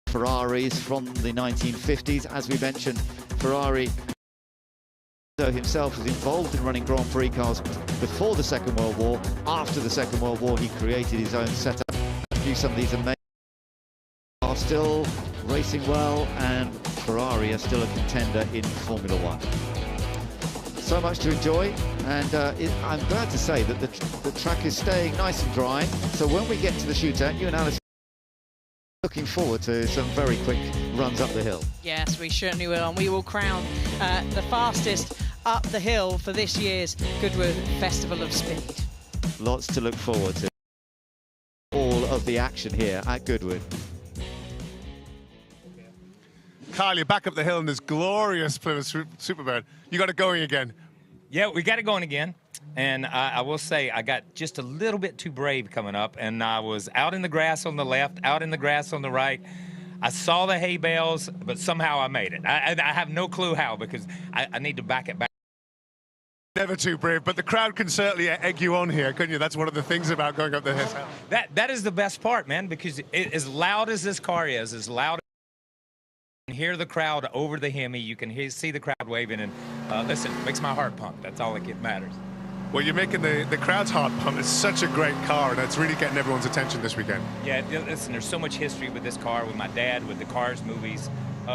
Ferraris from the 1950s. As we mentioned, Ferrari himself was involved in running Grand Prix cars before the Second World War. After the Second World War, he created his own setup. Some of these amazing are still racing well, and Ferrari are still a contender in Formula One. So much to enjoy, and I'm glad to say that the track is staying nice and dry. So when we get to the shootout, you and Alice are looking forward to some very quick runs up the hill. Yes, we certainly will, and we will crown the fastest up the hill for this year's Goodwood Festival of Speed. Lots to look forward to. All of the action here at Goodwood. Carl, you're back up the hill in this glorious Plymouth Superbird. You got it going again. Yeah, we got it going again. And I will say I got just a little bit too brave coming up, and I was out in the grass on the left, out in the grass on the right. I saw the hay bales, but somehow I made it. I have no clue how, because I need to back it back. Never too brave, but the crowd can certainly egg you on here, couldn't you? That's one of the things about going up the hill. That is the best part, man, because as loud as this car is, as loud, you can hear the crowd over the Hemi, you can see the crowd waving, and listen, it makes my heart pump. That's all that matters. Well, you're making the crowd's heart pump. It's such a great car, and it's really getting everyone's attention this weekend. Yeah, listen, there's so much history with this car, with my dad, with the Cars movies,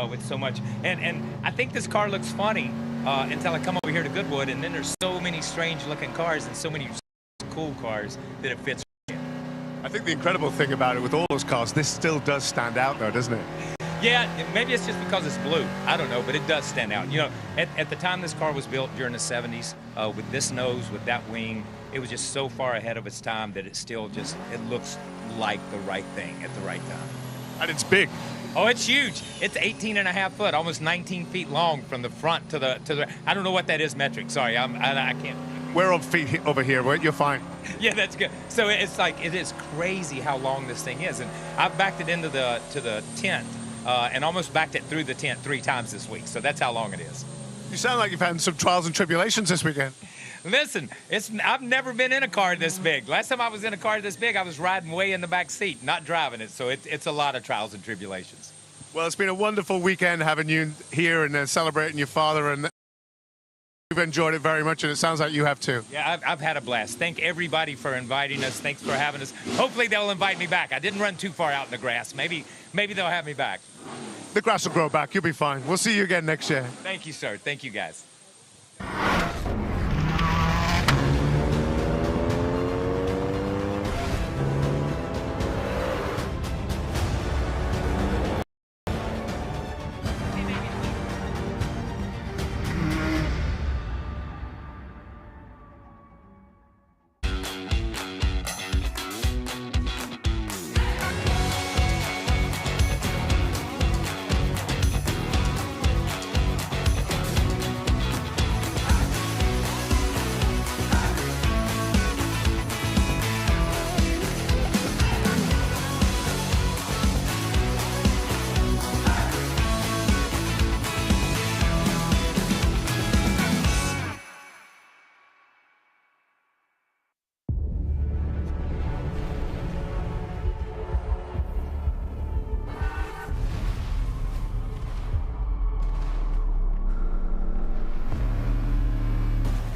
with so much. And I think this car looks funny until I come over here to Goodwood, and then there's so many strange-looking cars and so many cool cars that it fits in. I think the incredible thing about it with all those cars, this still does stand out, though, doesn't it? Yeah, maybe it's just because it's blue. I don't know, but it does stand out. You know, at the time this car was built during the 70s, with this nose, with that wing, it was just so far ahead of its time that it still just, it looks like the right thing at the right time. And it's big. Oh, it's huge. It's 18.5 foot, almost 19 feet long from the front to the I don't know what that is metric. Sorry, I can't. We're on feet over here, right? You're fine. Yeah, that's good. So it's like, it is crazy how long this thing is. And I've backed it into the tent. And almost backed it through the tent 3 times this week. So that's how long it is. You sound like you've had some trials and tribulations this weekend. Listen, I've never been in a car this big. Last time I was in a car this big, I was riding way in the back seat, not driving it. So it's a lot of trials and tribulations. Well, it's been a wonderful weekend having you here and celebrating your father. And you've enjoyed it very much, and it sounds like you have too. Yeah, I've had a blast. Thank everybody for inviting us. Thanks for having us. Hopefully they'll invite me back. I didn't run too far out in the grass. Maybe they'll have me back. The grass will grow back. You'll be fine. We'll see you again next year. Thank you, sir. Thank you, guys.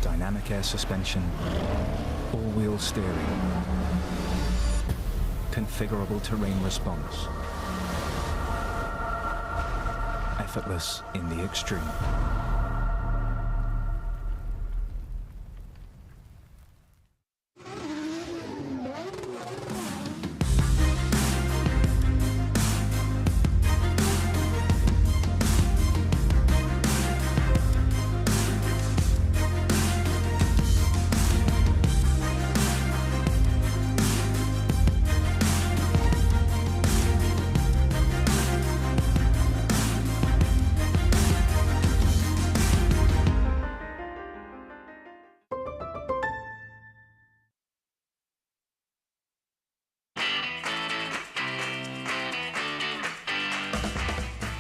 Dynamic air suspension, all-wheel steering, configurable terrain response, effortless in the extreme.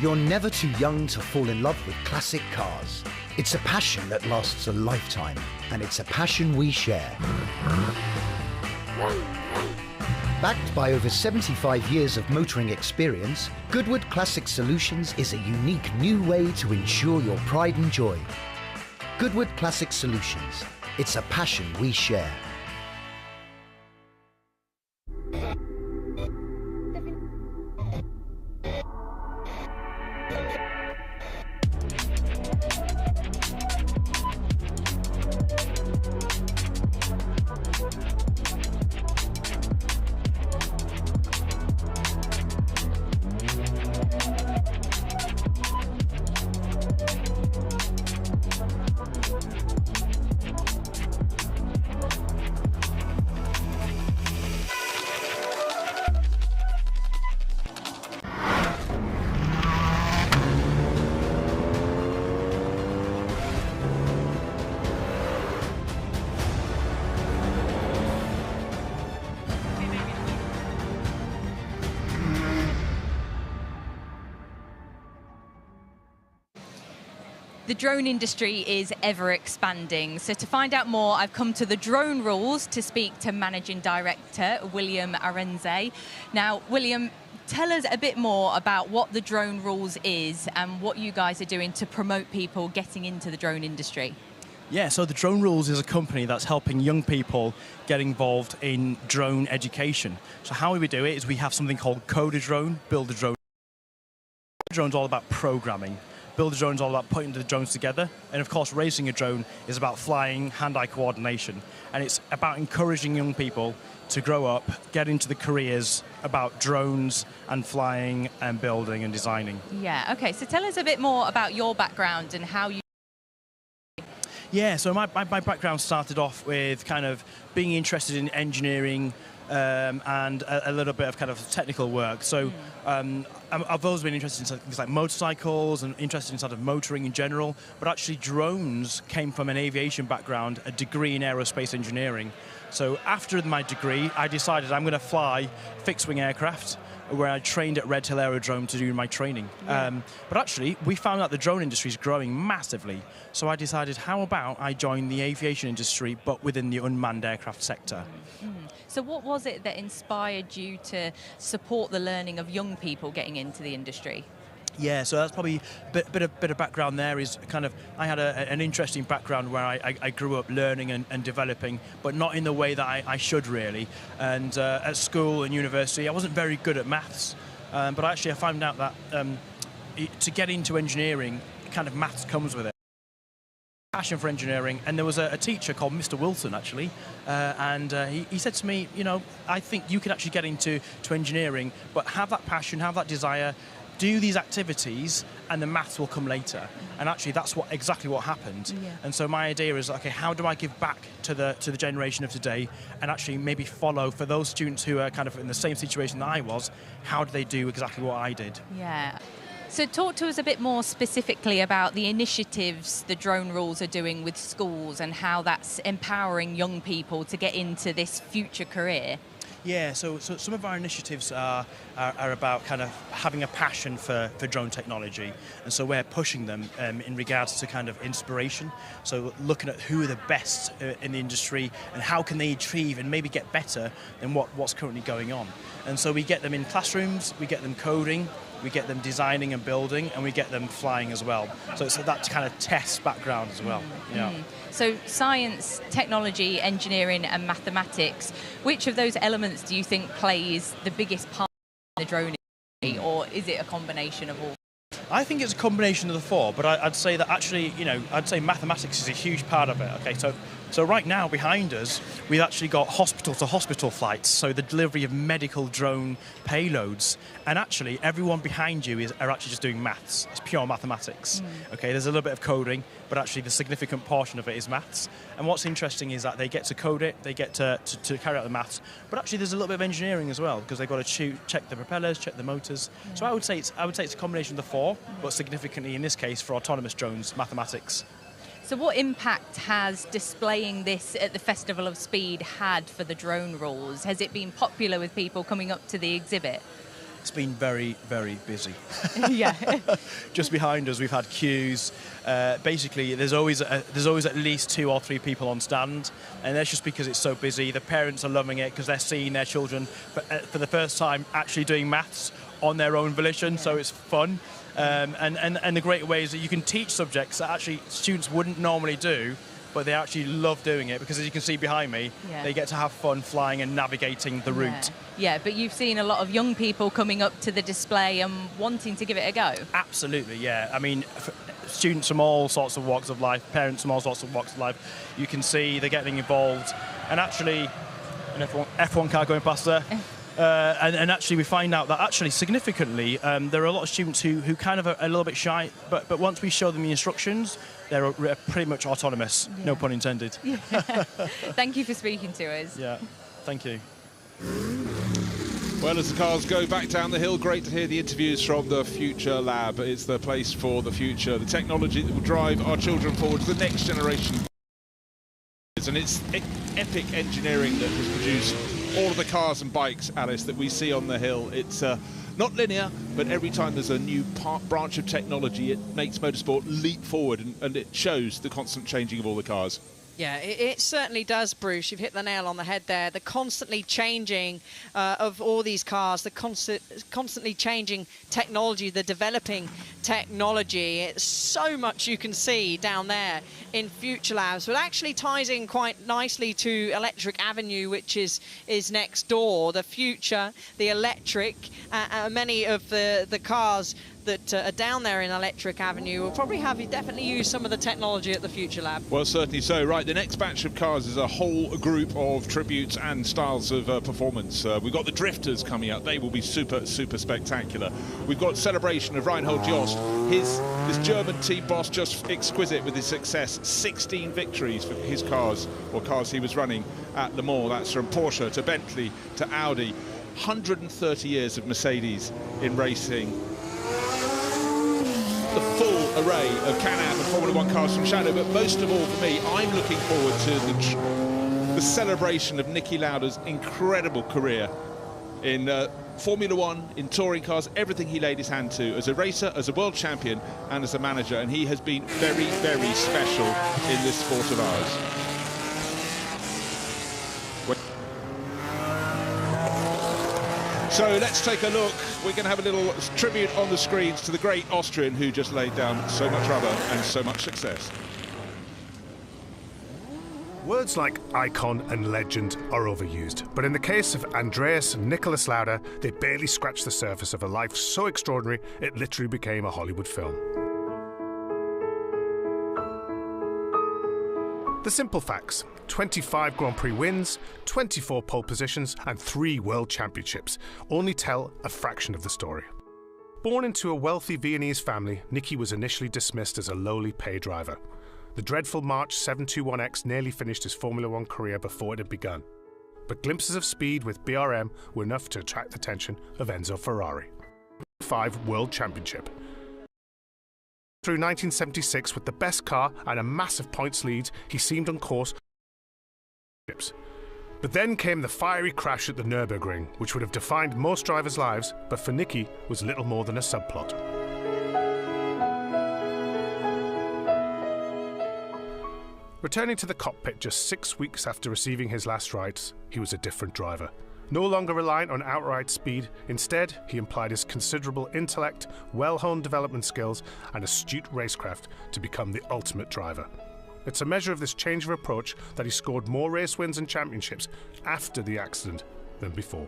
You're never too young to fall in love with classic cars. It's a passion that lasts a lifetime, and it's a passion we share. Backed by over 75 years of motoring experience, Goodwood Classic Solutions is a unique new way to ensure your pride and joy. Goodwood Classic Solutions. It's a passion we share. The drone industry is ever expanding. So to find out more, I've come to the drone rules to speak to Managing Director William Arenze. Now, William, tell us a bit more about what the drone rules is and what you guys are doing to promote people getting into the drone industry. Yeah, so the Drone Rules is a company that's helping young people get involved in drone education. So how we do it is we have something called Code a Drone, Build a Drone. Drone's all about programming. Build a Drone is all about putting the drones together. And of course, racing a drone is about flying, hand-eye coordination. And it's about encouraging young people to grow up, get into the careers about drones and flying and building and designing. Yeah, okay, so tell us a bit more about your background and how you... Yeah, so my background started off with kind of being interested in engineering and a little bit of kind of technical work. So I've always been interested in things like motorcycles and interested in sort of motoring in general, but actually drones came from an aviation background, a degree in aerospace engineering. So after my degree, I decided I'm going to fly fixed-wing aircraft, where I trained at Red Hill Aerodrome to do my training. Yeah. But actually, we found out the drone industry is growing massively. So I decided, how about I join the aviation industry, but within the unmanned aircraft sector? So what was it that inspired you to support the learning of young people getting into the industry? Yeah, so that's probably a bit of background there is kind of, I had an interesting background where I grew up learning and developing, but not in the way that I should really. And at school and university, I wasn't very good at maths, but actually I found out that to get into engineering, kind of maths comes with it. Passion for engineering, and there was a teacher called Mr. Wilson actually, and he said to me, you know, I think you could actually get into engineering, but have that passion, have that desire, do these activities, and the maths will come later. And actually, that's exactly what happened. Yeah. And so my idea is, okay, how do I give back to the generation of today, and actually maybe follow for those students who are kind of in the same situation that I was? How do they do exactly what I did? Yeah. So talk to us a bit more specifically about the initiatives the Drone Rules are doing with schools and how that's empowering young people to get into this future career. Yeah, so some of our initiatives are about kind of having a passion for drone technology, and so we're pushing them in regards to kind of inspiration. So looking at who are the best in the industry and how can they achieve and maybe get better than what's currently going on. And so we get them in classrooms, we get them coding, we get them designing and building, and we get them flying as well. So it's that kind of test background as well. Yeah. So science, technology, engineering and mathematics, which of those elements do you think plays the biggest part in the drone industry, or is it a combination of all? I think it's a combination of the four, but I'd say that actually, you know, I'd say mathematics is a huge part of it. Okay, so right now behind us, we've actually got hospital-to-hospital flights, so the delivery of medical drone payloads, and actually everyone behind you are actually just doing maths. It's pure mathematics. Okay, there's a little bit of coding, but actually the significant portion of it is maths. And what's interesting is that they get to code it, they get to carry out the maths, but actually there's a little bit of engineering as well, because they've got to check the propellers, check the motors. So I would say it's a combination of the four, but significantly in this case for autonomous drones, mathematics. So what impact has displaying this at the Festival of Speed had for the Drone Rules? Has it been popular with people coming up to the exhibit? It's been very, very busy. Yeah. Just behind us, we've had queues. Basically, there's always at least 2 or 3 people on stand, and that's just because it's so busy. The parents are loving it because they're seeing their children for the first time actually doing maths on their own volition, so it's fun. And the great way is that you can teach subjects that actually students wouldn't normally do, but they actually love doing it because, as you can see behind me, they get to have fun flying and navigating the route. Yeah, but you've seen a lot of young people coming up to the display and wanting to give it a go. Absolutely, yeah. I mean, students from all sorts of walks of life, parents from all sorts of walks of life, you can see they're getting involved. And actually, an F1 car going past there. And actually, we find out that actually significantly, there are a lot of students who kind of are a little bit shy, but once we show them the instructions, they're pretty much autonomous, no pun intended. Yeah. Thank you for speaking to us. Yeah, thank you. Well, as the cars go back down the hill, great to hear the interviews from the Future Lab. It's the place for the future, the technology that will drive our children forward to the next generation. And it's epic engineering that has produced all of the cars and bikes, Alice, that we see on the hill. It's not linear, but every time there's a new branch of technology, it makes motorsport leap forward, and it shows the constant changing of all the cars. Yeah, it certainly does, Bruce. You've hit the nail on the head there. The constantly changing of all these cars, the constantly changing technology, the developing technology. It's so much you can see down there in Future Labs, but actually ties in quite nicely to Electric Avenue, which is next door. The future, the electric, many of the cars that are down there in Electric Avenue will probably definitely use some of the technology at the Future Lab. Well, certainly so. Right, the next batch of cars is a whole group of tributes and styles of performance. We've got the Drifters coming up. They will be super, super spectacular. We've got celebration of Reinhold Jost. This German team boss, just exquisite with his success. 16 victories for his cars, or cars he was running at Le Mans. That's from Porsche to Bentley to Audi. 130 years of Mercedes in racing. The full array of Can-Am and Formula One cars from Shadow, but most of all for me, I'm looking forward to the celebration of Niki Lauda's incredible career in Formula One, in touring cars, everything he laid his hand to as a racer, as a world champion, and as a manager, and he has been very, very special in this sport of ours. So let's take a look. We're going to have a little tribute on the screens to the great Austrian who just laid down so much rubber and so much success. Words like icon and legend are overused, but in the case of Andreas and Nicholas Lauda, they barely scratched the surface of a life so extraordinary it literally became a Hollywood film. The simple facts: 25 Grand Prix wins, 24 pole positions and 3 World Championships only tell a fraction of the story. Born into a wealthy Viennese family, Niki was initially dismissed as a lowly pay driver. The dreadful March 721X nearly finished his Formula One career before it had begun. But glimpses of speed with BRM were enough to attract the attention of Enzo Ferrari. 5 World Championship. Through 1976 with the best car and a massive points lead, he seemed on course. But then came the fiery crash at the Nürburgring, which would have defined most drivers' lives, but for Niki was little more than a subplot. Returning to the cockpit just 6 weeks after receiving his last rites, he was a different driver. No longer reliant on outright speed, instead he applied his considerable intellect, well-honed development skills and astute racecraft to become the ultimate driver. It's a measure of this change of approach that he scored more race wins and championships after the accident than before.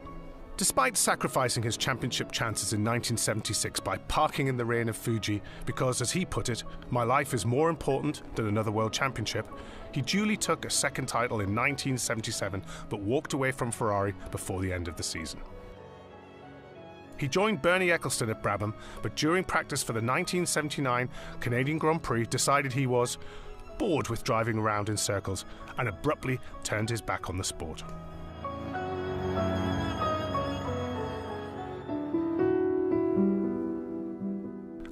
Despite sacrificing his championship chances in 1976 by parking in the rain of Fuji because, as he put it, my life is more important than another world championship, he duly took a second title in 1977 but walked away from Ferrari before the end of the season. He joined Bernie Ecclestone at Brabham, but during practice for the 1979 Canadian Grand Prix decided he was bored with driving around in circles and abruptly turned his back on the sport.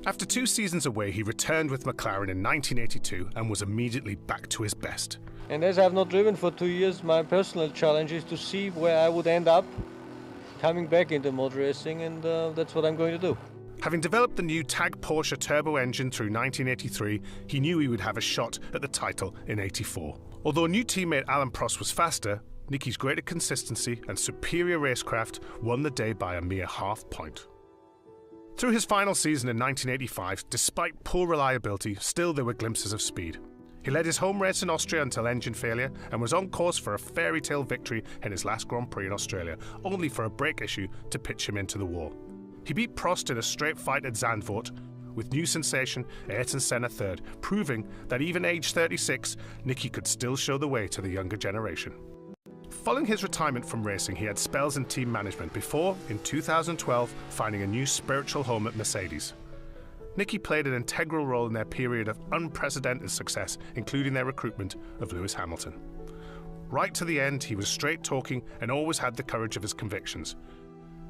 After 2 seasons away, he returned with McLaren in 1982 and was immediately back to his best. And as I've not driven for 2 years, my personal challenge is to see where I would end up coming back into motor racing, and that's what I'm going to do. Having developed the new TAG Porsche turbo engine through 1983, he knew he would have a shot at the title in '84. Although new teammate Alan Prost was faster, Niki's greater consistency and superior racecraft won the day by a mere half point. Through his final season in 1985, despite poor reliability, still there were glimpses of speed. He led his home race in Austria until engine failure and was on course for a fairy tale victory in his last Grand Prix in Australia, only for a brake issue to pitch him into the wall. He beat Prost in a straight fight at Zandvoort, with new sensation Ayrton Senna third, proving that even age 36, Niki could still show the way to the younger generation. Following his retirement from racing, he had spells in team management before, in 2012, finding a new spiritual home at Mercedes. Niki played an integral role in their period of unprecedented success, including their recruitment of Lewis Hamilton. Right to the end, he was straight-talking and always had the courage of his convictions.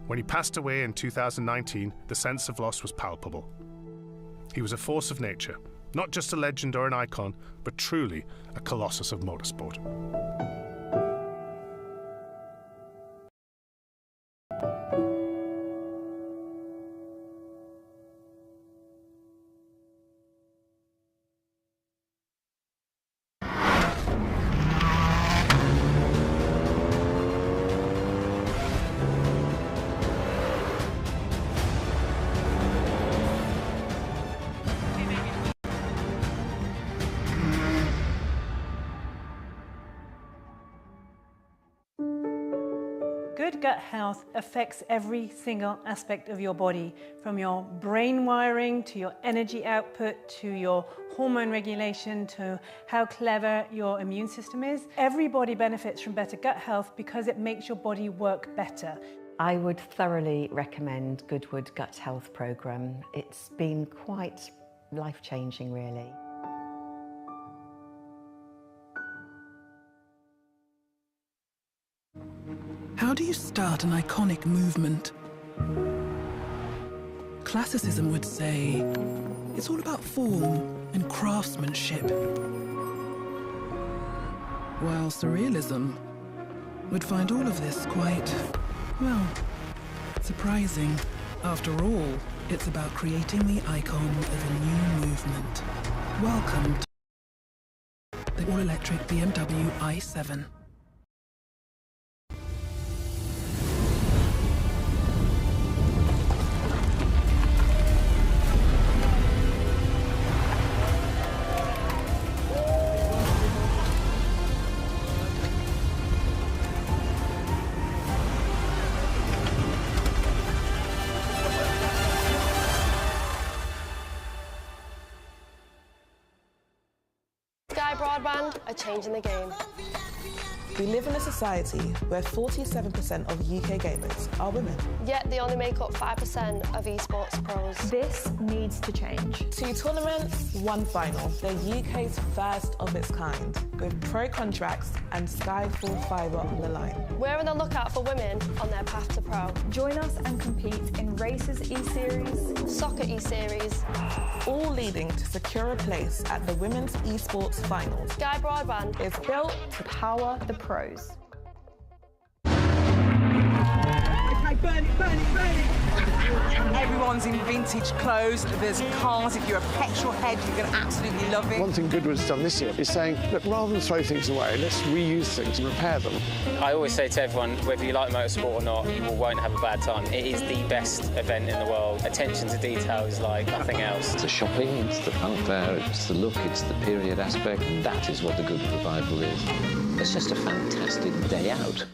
When he passed away in 2019, the sense of loss was palpable. He was a force of nature, not just a legend or an icon, but truly a colossus of motorsport. Good gut health affects every single aspect of your body, from your brain wiring to your energy output to your hormone regulation to how clever your immune system is. Everybody benefits from better gut health because it makes your body work better. I would thoroughly recommend Goodwood Gut Health Programme. It's been quite life-changing, really. How do you start an iconic movement? Classicism would say it's all about form and craftsmanship, while surrealism would find all of this quite, well, surprising. After all, it's about creating the icon of a new movement. Welcome to the all-electric BMW i7. Broadband are changing the game. We live in a society where 47% of UK gamers are women. Yet they only make up 5% of esports pros. This needs to change. 2 tournaments, 1 final. The UK's first of its kind, with pro contracts and Sky Full Fibre on the line. We're on the lookout for women on their path to pro. Join us and compete in Races E-Series, Soccer E-Series, all leading to secure a place at the Women's Esports Finals. Sky Broadband is built to power the pros. Okay, burn it, burn it, burn it! Everyone's in vintage clothes. There's cars. If you're a petrol head, you're going to absolutely love it. One thing Goodwood's done this year is saying, look, rather than throw things away, let's reuse things and repair them. I always say to everyone, whether you like motorsport or not, you won't have a bad time. It is the best event in the world. Attention to detail is like nothing else. It's the shopping, it's the fanfare, it's the look, it's the period aspect. That is what the Goodwood Revival is. It's just a fantastic day out.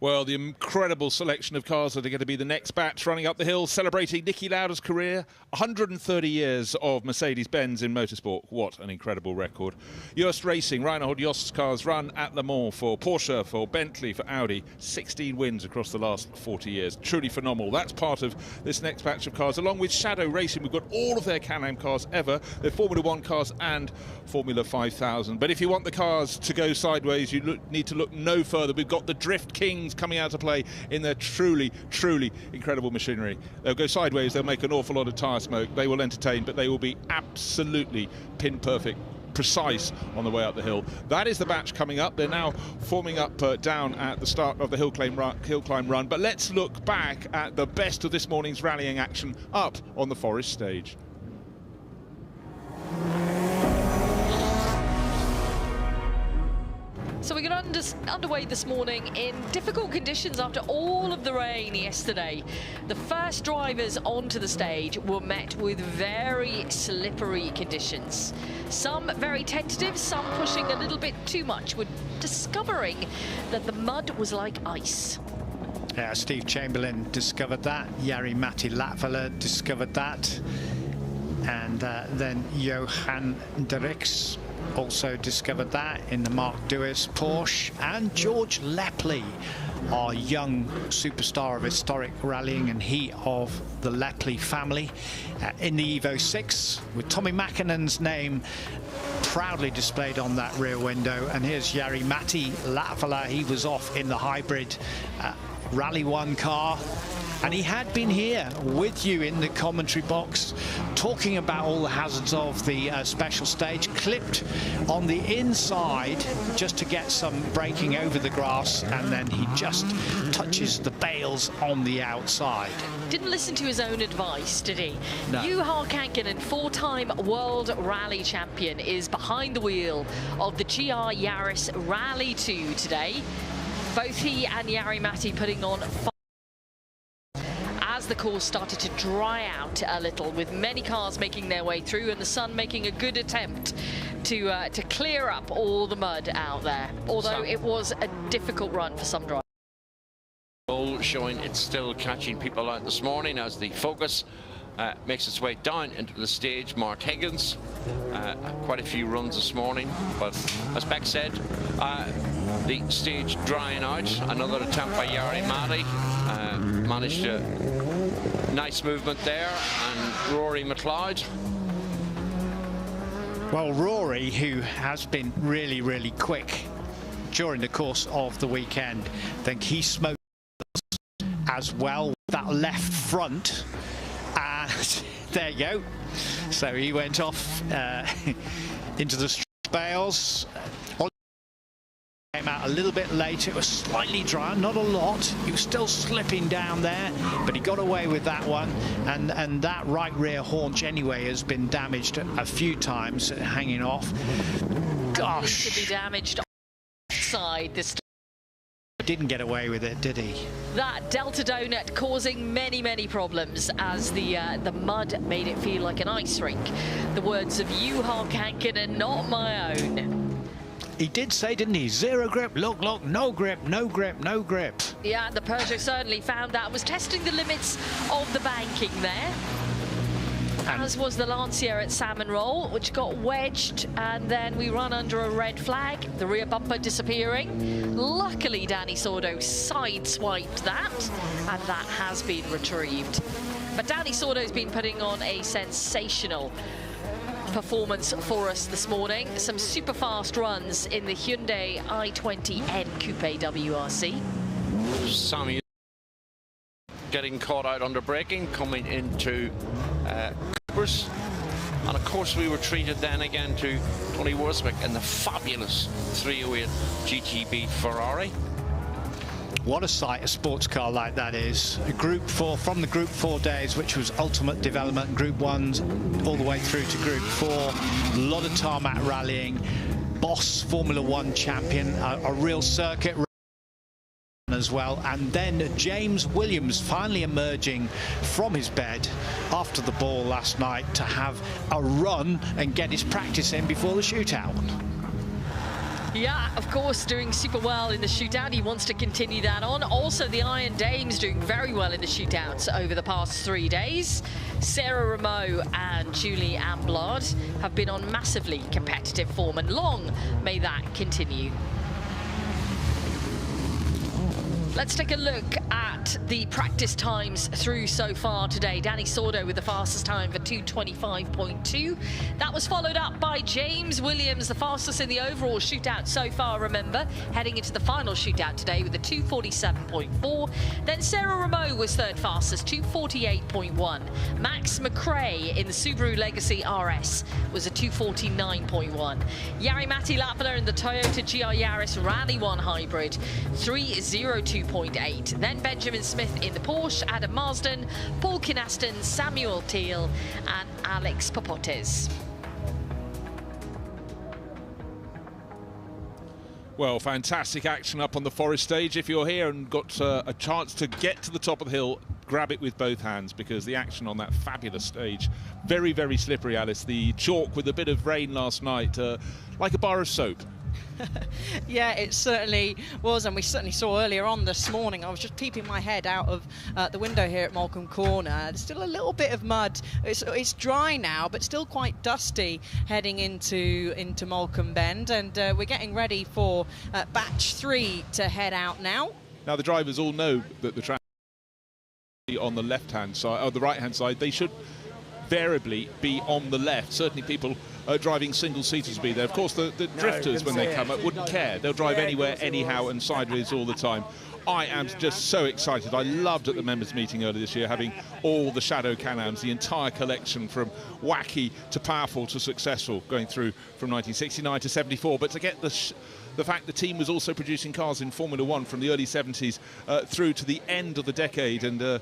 Well, the incredible selection of cars that are going to be the next batch running up the hill, celebrating Niki Lauda's career. 130 years of Mercedes-Benz in motorsport. What an incredible record. Jost Racing, Reinhold Jost's cars run at Le Mans for Porsche, for Bentley, for Audi. 16 wins across the last 40 years. Truly phenomenal. That's part of this next batch of cars. Along with Shadow Racing, we've got all of their Can-Am cars ever. Their Formula 1 cars and Formula 5000. But if you want the cars to go sideways, you need to look no further. We've got the Drift Kings coming out to play in their truly incredible machinery. They'll go sideways, they'll make an awful lot of tyre smoke, they will entertain, but they will be absolutely pin perfect, precise on the way up the hill. That is the batch coming up. They're now forming up down at the start of the hill climb run, but let's look back at the best of this morning's rallying action up on the Forest stage. So we got underway this morning in difficult conditions after all of the rain yesterday. The first drivers onto the stage were met with very slippery conditions. Some very tentative, some pushing a little bit too much. We're discovering that the mud was like ice. Yeah, Steve Chamberlain discovered that. Jari-Matti Latvala discovered that. And then Johan Derricks also discovered that in the Mark Dewis Porsche. And George Lepley, our young superstar of historic rallying, and he of the Lepley family, in the Evo 6 with Tommy Mackinnon's name proudly displayed on that rear window. And here's Jari-Matti Latvala. He was off in the hybrid Rally 1 car. And he had been here with you in the commentary box talking about all the hazards of the special stage, clipped on the inside just to get some braking over the grass, and then he just touches the bales on the outside. Didn't listen to his own advice, did he? No. Juha Kankkunen, four-time world rally champion, is behind the wheel of the GR Yaris Rally 2 today. Both he and Jari-Matti putting on as the course started to dry out a little, with many cars making their way through and the sun making a good attempt to clear up all the mud out there. Although it was a difficult run for some drivers. Showing it's still catching people out this morning as the focus makes its way down into the stage. Mark Higgins, quite a few runs this morning, but as Beck said, the stage drying out. Another attempt by Jari-Matti, managed to nice movement there, and Rory McLeod. Well, Rory, who has been really quick during the course of the weekend, I think he smoked as well with that left front. There you go. So he went off into the stretch bales. Came out a little bit later. It was slightly dry, not a lot. He was still slipping down there, but he got away with that one. And that right rear haunch anyway has been damaged a few times, hanging off. Gosh. To be damaged on the side this time. Didn't get away with it, did he? That Delta Donut causing many problems as the mud made it feel like an ice rink. The words of Juha Kankkunen, not my own. He did say, didn't he? Zero grip, look, no grip, no grip, no grip. Yeah, the Peugeot certainly found that. Was testing the limits of the banking there. As was the Lancia at Salmon Roll, which got wedged, and then we run under a red flag, the rear bumper disappearing. Luckily, Danny Sordo sideswiped that, and that has been retrieved. But Danny Sordo's been putting on a sensational performance for us this morning. Some super fast runs in the Hyundai i20N Coupe WRC. Sammy getting caught out under braking, coming into Coopers. And of course we were treated then again to Tony Worswick in the fabulous 308 GTB Ferrari. What a sight a sports car like that is. A Group 4, from the Group 4 days, which was ultimate development, Group 1s all the way through to Group 4. A lot of tarmac rallying. Boss Formula 1 champion, a real circuit as well. And then James Williams finally emerging from his bed after the ball last night to have a run and get his practice in before the shootout. Yeah, of course, doing super well in the shootout. He wants to continue that on. Also, the Iron Dames doing very well in the shootouts over the past 3 days. Sarah Rameau and Julie Amblard have been on massively competitive form, and long may that continue. Let's take a look at the practice times through so far today. Danny Sordo with the fastest time for 2:25.2. That was followed up by James Williams, the fastest in the overall shootout so far, remember, heading into the final shootout today with a 2:47.4. Then Sarah Rameau was third fastest, 2:48.1. Max McRae in the Subaru Legacy RS was a 2:49.1. Jari-Matti Latvala in the Toyota GR Yaris Rally 1 Hybrid, 3:02.8. Then Benjamin Smith in the Porsche, Adam Marsden, Paul Kinaston, Samuel Teal and Alex Popotes. Well, fantastic action up on the Forest stage. If you're here and got a chance to get to the top of the hill, grab it with both hands, because the action on that fabulous stage, very, very slippery, Alice. The chalk with a bit of rain last night, like a bar of soap. Yeah, it certainly was, and we certainly saw earlier on this morning. I was just peeping my head out of the window here at Molecombe Corner. There's still a little bit of mud. It's dry now, but still quite dusty heading into Molecombe Bend, and we're getting ready for batch 3 to head out now. Now the drivers all know that the track on the left-hand side, or the right-hand side, they should invariably be on the left. Certainly people driving single-seaters will be there. Of course, the drifters, when they come up, wouldn't care. They'll drive anywhere, anyhow, and sideways all the time. I am just so excited. I loved at the members' meeting earlier this year having all the Shadow Can-Ams, the entire collection from wacky to powerful to successful, going through from 1969 to 74. But to get the fact the team was also producing cars in Formula One from the early 70s through to the end of the decade, and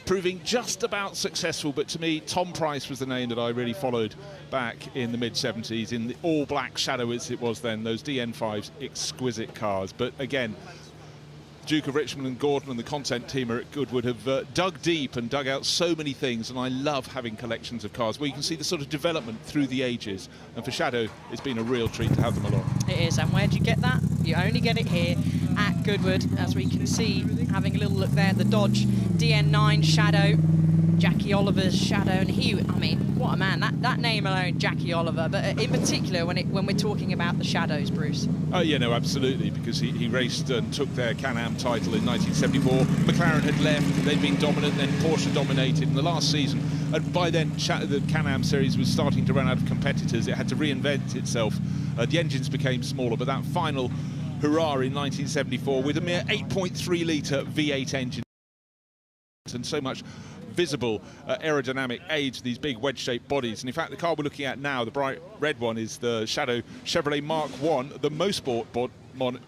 proving just about successful. But to me, Tom Price was the name that I really followed back in the mid-70s, in the all-black Shadow as it was then, those DN5s, exquisite cars. But again, Duke of Richmond and Gordon and the content team at Goodwood have dug deep and dug out so many things, and I love having collections of cars where you can see the sort of development through the ages, and for Shadow it's been a real treat to have them along. It is, and where do you get that? You only get it here at Goodwood, as we can see, having a little look there, the Dodge DN9 Shadow, Jackie Oliver's Shadow, and I mean, what a man, that name alone, Jackie Oliver, but in particular when we're talking about the Shadows, Bruce. Oh yeah, no, absolutely, because he raced and took their Can-Am title in 1974. McLaren had left, they'd been dominant, then Porsche dominated in the last season, and by then the Can-Am series was starting to run out of competitors. It had to reinvent itself. The engines became smaller, but that final hurrah in 1974 with a mere 8.3 litre V8 engine and so much visible aerodynamic aids, these big wedge-shaped bodies. And in fact, the car we're looking at now, the bright red one, is the Shadow Chevrolet Mark 1, the Motorsport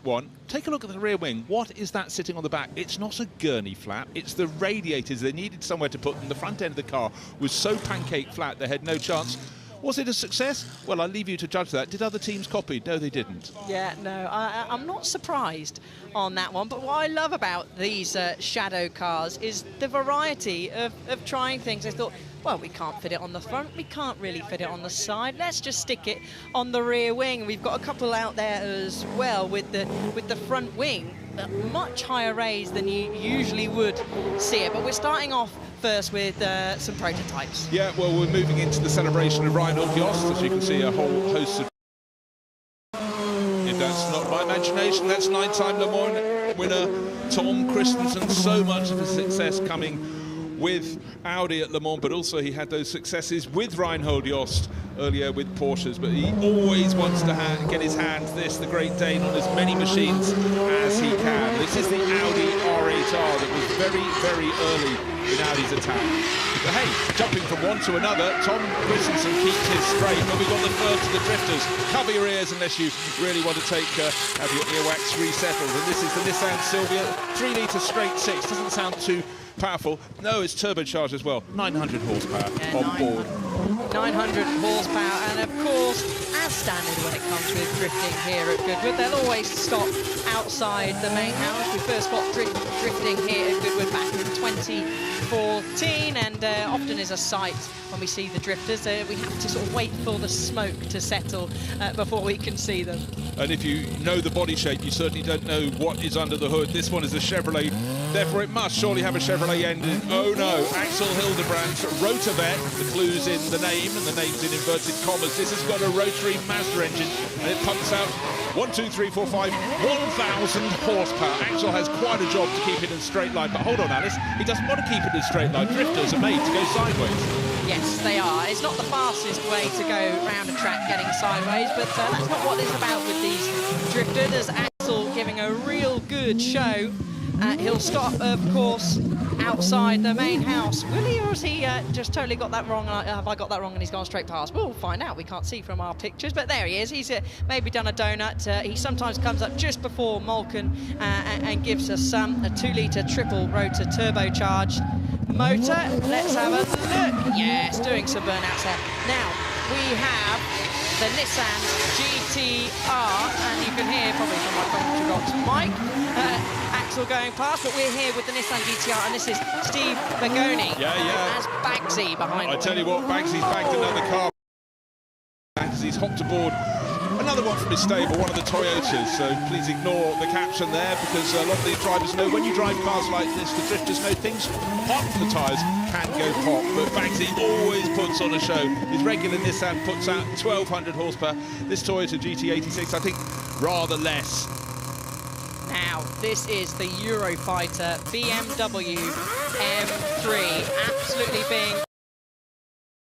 one. Take a look at the rear wing. What is that sitting on the back? It's not a gurney flap, it's the radiators. They needed somewhere to put them. The front end of the car was so pancake flat they had no chance. Was it a success? Well, I'll leave you to judge that. Did other teams copy? No, they didn't. Yeah, no, I'm not surprised on that one. But what I love about these Shadow cars is the variety of trying things. I thought, well, we can't fit it on the front, we can't really fit it on the side, let's just stick it on the rear wing. We've got a couple out there as well with the front wing, much higher raise than you usually would see it. But we're starting off first with some prototypes. Yeah, well, we're moving into the celebration of Reinhold Jost. As you can see, a whole host of... If that's not my imagination, that's 9-time Le Mans winner Tom Christensen. So much of his success coming with Audi at Le Mans, but also he had those successes with Reinhold Jost earlier with Porsches, but he always wants to get his hands, the Great Dane, on as many machines as he can. This is the Audi R8R that was very, very early in Audi's attack. But hey, jumping from one to another, Tom Christensen keeps his straight, but we've got the first of the drifters. Cover your ears unless you really want to have your earwax resettled. And this is the Nissan Silvia, 3 litre straight 6, doesn't sound too powerful. No, it's turbocharged as well, 900 horsepower on board. 900 horsepower, and of course, as standard when it comes with drifting here at Goodwood, they'll always stop outside the main house. We first got drifting here at Goodwood back in 2014, and often is a sight when we see the drifters. We have to sort of wait for the smoke to settle before we can see them. And if you know the body shape, you certainly don't know what is under the hood. This one is a Chevrolet, therefore it must surely have a Chevrolet engine. Oh no, Axel Hildebrandt's Rotavet, the clue's in the name, and the name's in inverted commas. This has got a rotary Mazda engine, and it pumps out 1, 2, 3, 4, 5, 1,000 horsepower. Axel has quite a job to keep it in a straight line, but hold on, Alice, he doesn't want to keep it in a straight line. Drifters are made to go sideways. Yes, they are. It's not the fastest way to go round a track getting sideways, but that's not what it's about with these drifters. There's Axel giving a real good show. He'll stop, of course, outside the main house. Will he, or has he just totally got that wrong? Have I got that wrong and he's gone straight past? We'll find out. We can't see from our pictures, but there he is. He's maybe done a donut. He sometimes comes up just before Malkin and gives us a 2-litre triple rotor turbocharged motor. Let's have a look. Yes, doing some burnouts there. Now, we have the Nissan GT-R, and you can hear probably from my commentary box, Mike, Axel going past, but we're here with the Nissan GT-R, and this is Steve Bagoni. Yeah. As Bagsy behind. I tell you what, Bagsy's bagged another car. Bagsy's hopped aboard another one from his stable, one of the Toyotas, so please ignore the caption there, because a lot of these drivers know when you drive cars like this, the drifters know things hot from the tyres can go pop, but Bagsy always puts on a show. His regular Nissan puts out 1,200 horsepower. This Toyota GT86, I think, rather less. Now, this is the Eurofighter BMW M3, absolutely being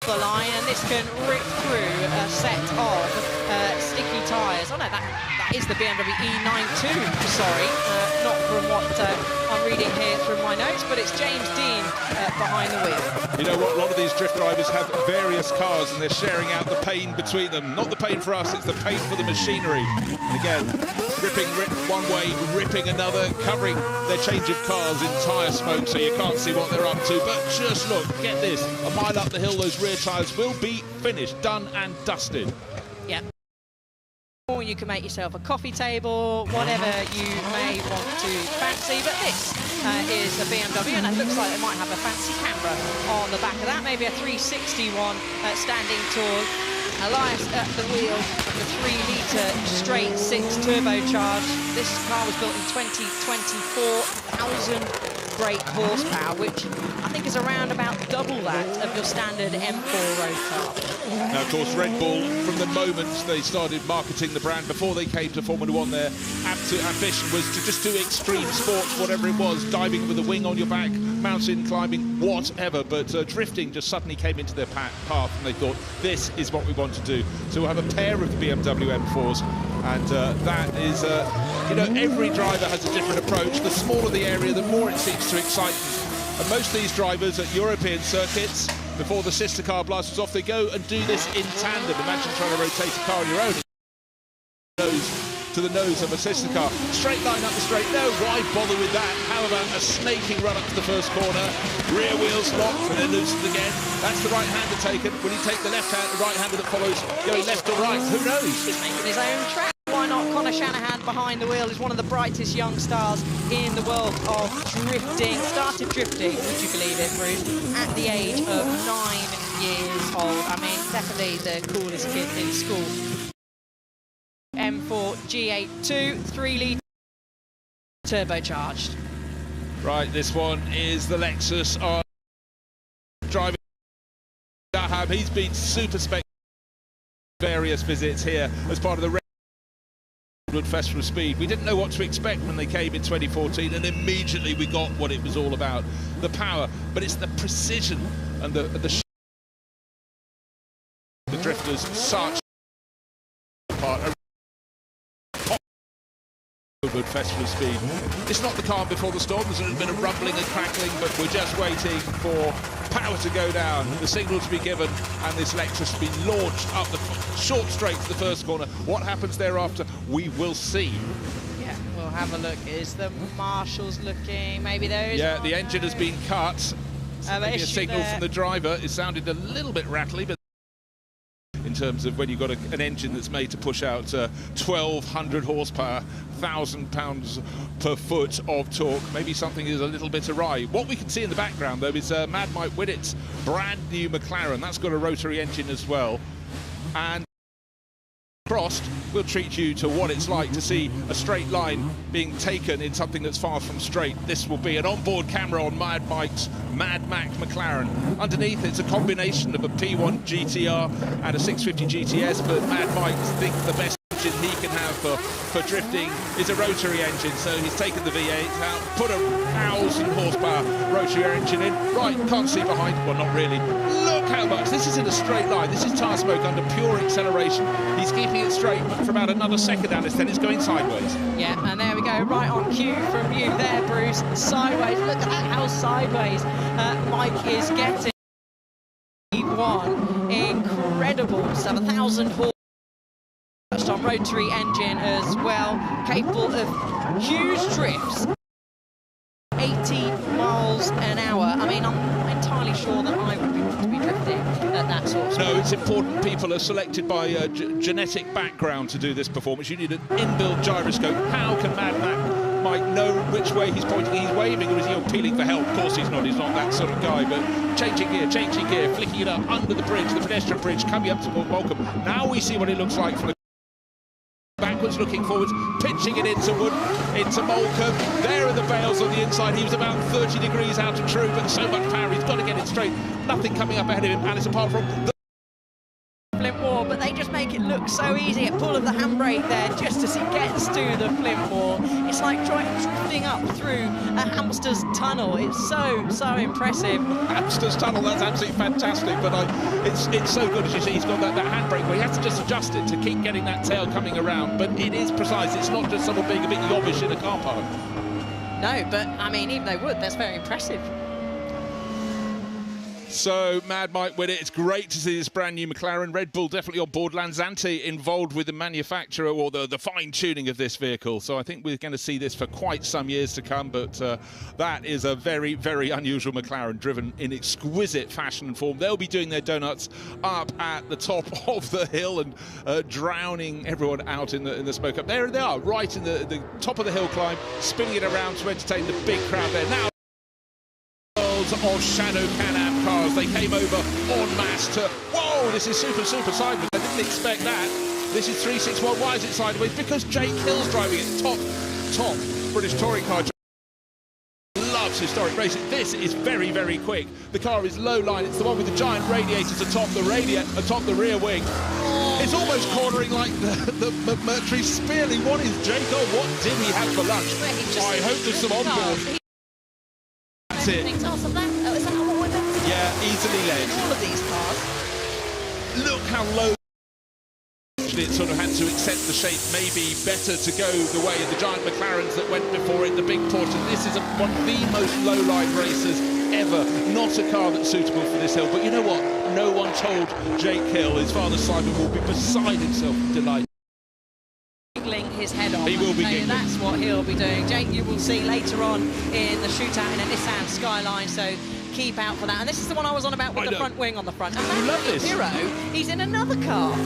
the line, and this can rip through a set of sticky tyres. Oh no, that is the BMW E92, sorry, not from what I'm reading here from my notes, but it's James Dean behind the wheel. You know what, a lot of these drift drivers have various cars and they're sharing out the pain between them. Not the pain for us, it's the pain for the machinery. And again, ripping one way, ripping another, covering their change of cars in tyre smoke so you can't see what they're up to. But just look, get this, a mile up the hill, those rear tyres will be finished, done and dusted. Yeah. Or you can make yourself a coffee table, whatever you may want to fancy, but this is a BMW, and it looks like it might have a fancy camera on the back of that, maybe a 361 standing tall. Elias at the wheel of the 3-litre straight 6 turbocharged. This car was built in 2024, 1,000 brake horsepower, which I think is around about double that of your standard M4 road car. Now, of course, Red Bull, from the moment they started marketing the brand, before they came to Formula One, their ambition was to just do extreme sports, whatever it was, diving with a wing on your back, mountain climbing, whatever. But drifting just suddenly came into their path, and they thought, this is what we want to do. So we'll have a pair of the BMW M4s, and that is, you know, every driver has a different approach. The smaller the area, the more it seems to excite them. And most of these drivers at European circuits, before the sister car blasts off, they go and do this in tandem. Imagine trying to rotate a car on your own. To the nose of a sister car. Straight line up the straight. No, why bother with that? How about a snaking run up to the first corner? Rear wheels locked and then loosened again. That's the right-hander taken. Will he take the right-hander that follows, going left or right? Who knows? He's making his own track. Why not? Connor Shanahan behind the wheel is one of the brightest young stars in the world of drifting. Started drifting, would you believe it, Bruce, at the age of 9 years old. I mean, definitely the coolest kid in school. M4 G82, 3-litre turbocharged. Right, this one is the Lexus on driving. He's been super spectacular. Various visits here as part of the Goodwood Festival of Speed. We didn't know what to expect when they came in 2014, and immediately we got what it was all about. The power, but it's the precision and the drifters, such part of Goodwood Festival of Speed. It's not the calm before the storm. There's a little bit of rumbling and crackling, but we're just waiting for power to go down, the signal to be given, and this Lexus to be launched up the short straight to the first corner. What happens thereafter, we will see. Yeah, we'll have a look. Is the marshals looking? Maybe there is. Yeah, the engine has been cut. Maybe a signal from the driver. It sounded a little bit rattly, but in terms of when you've got an engine that's made to push out 1,200 horsepower, 1,000 pounds per foot of torque. Maybe something is a little bit awry. What we can see in the background, though, is Mad Mike Winnett's brand new McLaren. That's got a rotary engine as well. And crossed, we'll treat you to what it's like to see a straight line being taken in something that's far from straight. This will be an onboard camera on Mad Mike's Mad Mac McLaren. Underneath, it's a combination of a P1 GTR and a 650 GTS, but Mad Mike thinks the best engine he can have for drifting is a rotary engine, so he's taken the V8 out, put a 1,000 horsepower rotary engine in. Right, can't see behind, well, not really. Look how much, this is in a straight line, this is tyre smoke under pure acceleration. He's keeping it straight, but for about another second down this, then it's going sideways. Yeah, and there we go, right on cue from you there, Bruce, sideways. Look at that, how sideways Mike is getting. One incredible 7,000 horsepower on rotary engine as well, capable of huge drifts, 80 miles an hour. I mean, I'm not entirely sure that I would be able to be drifting at that sort of speed. No, it's important people are selected by genetic background to do this performance. You need an inbuilt gyroscope. How can Mad Mike know which way he's pointing? He's waving, or is he appealing for help? Of course he's not that sort of guy, but changing gear, flicking it up under the bridge, the pedestrian bridge, coming up to Port Morecambe. Now we see what it looks like from the backwards, looking forwards, pitching it into Morecambe. There are the bales on the inside. He was about 30 degrees out of true, but so much power, he's got to get it straight. Nothing coming up ahead of him, and it's apart from the Flint wall, but they just make it look so easy. A pull of the handbrake there just as he gets to the Flint wall. It's like drifting up through a hamster's tunnel. It's so impressive. Hamster's tunnel, that's absolutely fantastic, but it's so good. As you see, he's got that handbrake where he has to just adjust it to keep getting that tail coming around, but it is precise. It's not just someone being a bit yobbish in a car park. No, but I mean, even though would, that's very impressive. So, Mad Mike Winnett, it's great to see this brand new McLaren. Red Bull definitely on board. Lanzante involved with the manufacturer or the fine-tuning of this vehicle. So I think we're going to see this for quite some years to come. But that is a very, very unusual McLaren, driven in exquisite fashion and form. They'll be doing their donuts up at the top of the hill and drowning everyone out in the smoke up. There they are, right in the top of the hill climb, spinning it around to entertain the big crowd there. Now, of Shadow Can-Am cars, they came over en masse to, whoa, this is super sideways. I didn't expect that. This is 361. Why is it sideways? Because Jake Hill's driving it. Top British touring car. Loves historic racing. This is very, very quick. The car is low line. It's the one with the giant radiators atop the rear wing. It's almost cornering like the Mercury Spearley. What is Jake? What did he have for lunch? I hope there's some onboard. That's it. Yeah, easily led. All of these cars. Look how low it sort of had to accept the shape. Maybe better to go the way of the giant McLarens that went before it, the big Porsche. This is one of the most low-line racers ever. Not a car that's suitable for this hill. But you know what? No one told Jake Hill. His father Simon will be beside himself with delight. His head off. He will be giggling. That's what he'll be doing. Jake, you will see later on in the shootout in a Nissan Skyline, so keep out for that. And this is the one I was on about with the front wing on the front. And love this. Hero, he's in another car.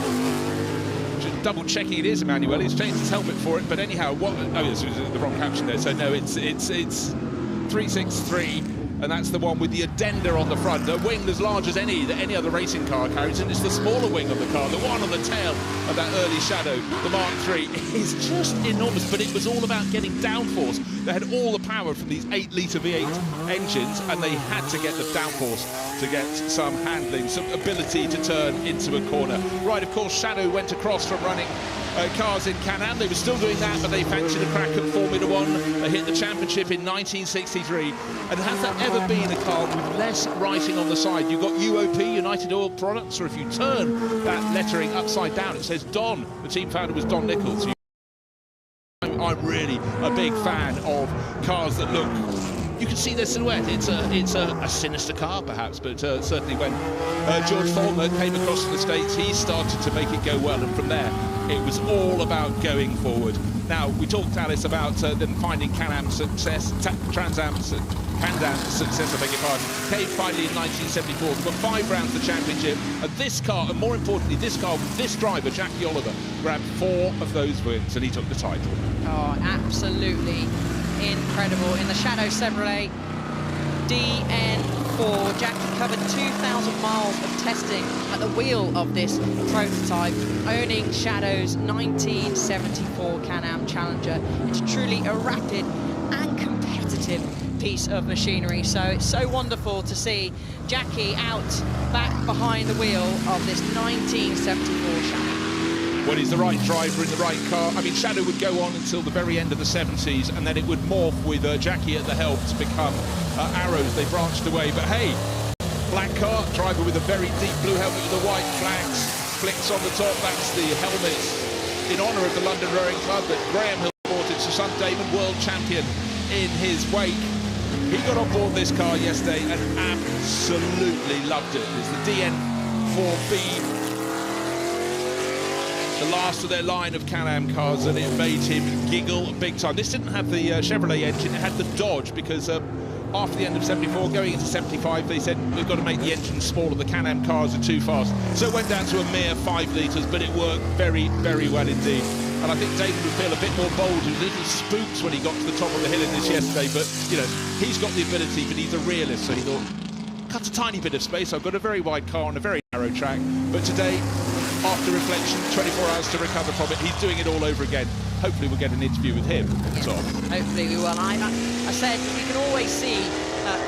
Just double checking it is Emmanuel. He's changed his helmet for it, but anyhow, this was the wrong caption there. So no, it's 363. And that's the one with the addenda on the front, a wing as large as any other racing car carries, and it's the smaller wing of the car, the one on the tail of that early Shadow, the Mark III, is just enormous. But it was all about getting downforce. They had all the power from these 8-litre V8 engines, and they had to get the downforce to get some handling, some ability to turn into a corner. Right, of course, Shadow went across from running cars in Can-Am. They were still doing that, but they fancied a crack at Formula One. They hit the championship in 1963. And has that ever been a car with less writing on the side? You've got UOP, United Oil Products, or if you turn that lettering upside down, it says Don. The team founder was Don Nichols. I'm really a big fan of cars that look... You can see their silhouette. It's a sinister car, perhaps, but certainly when George Follmer came across from the States, he started to make it go well, and from there, It was all about going forward. Now, we talked, Alice, about them finding Can-Am success, Trans-Am success, I beg your pardon. Came finally in 1974. They've got 5 rounds of the championship, and this car, and more importantly, this car with this driver, Jackie Oliver, grabbed 4 of those wins, and he took the title. Oh, absolutely incredible. In the Shadow Chevrolet DN4, Jackie covered 2,000 miles of testing at the wheel of this prototype, owning Shadow's 1974 Can-Am Challenger. It's truly a rapid and competitive piece of machinery, so it's so wonderful to see Jackie out back behind the wheel of this 1974 Shadow. Well, he's the right driver in the right car. I mean, Shadow would go on until the very end of the 70s, and then it would morph with Jackie at the helm to become Arrows. They branched away, but hey, black car, driver with a very deep blue helmet with the white flags, flicks on the top. That's the helmet in honour of the London Rowing Club that Graham Hill bought it to son Damon, world champion in his wake. He got on board this car yesterday and absolutely loved it. It's the DN4B, the last of their line of Can-Am cars, and it made him giggle big time. This didn't have the Chevrolet engine, it had the Dodge, because after the end of 74, going into 75, they said, we've got to make the engine smaller, the Can-Am cars are too fast. So it went down to a mere 5 litres, but it worked very, very well indeed. And I think David would feel a bit more bold. He was a little spooked when he got to the top of the hill in this yesterday, but, you know, he's got the ability, but he's a realist, so he thought, cut a tiny bit of space, I've got a very wide car on a very narrow track, but today, after reflection, 24 hours to recover from it, he's doing it all over again. Hopefully we'll get an interview with him. Yeah, hopefully we will. I said you can always see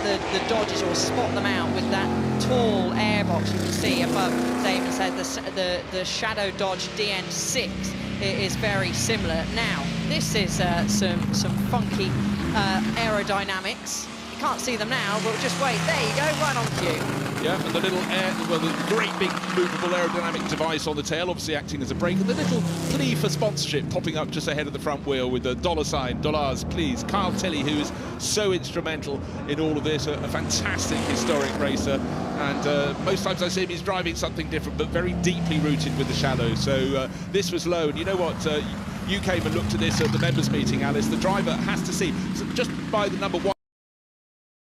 the Dodges, or spot them out with that tall airbox you can see above. Damon said the Shadow Dodge DN6 is very similar. Now, this is some funky aerodynamics. You can't see them now, but just wait. There you go, right on cue. Yeah, and the little the great big movable aerodynamic device on the tail, obviously acting as a brake, and the little plea for sponsorship popping up just ahead of the front wheel with the $sign, dollars, please. Kyle Tilley, who is so instrumental in all of this, a fantastic historic racer, and most times I see him, he's driving something different, but very deeply rooted with the Shadow. So this was low, and you know what? You came and looked at this at the members' meeting, Alice. The driver has to see, so just by the number 1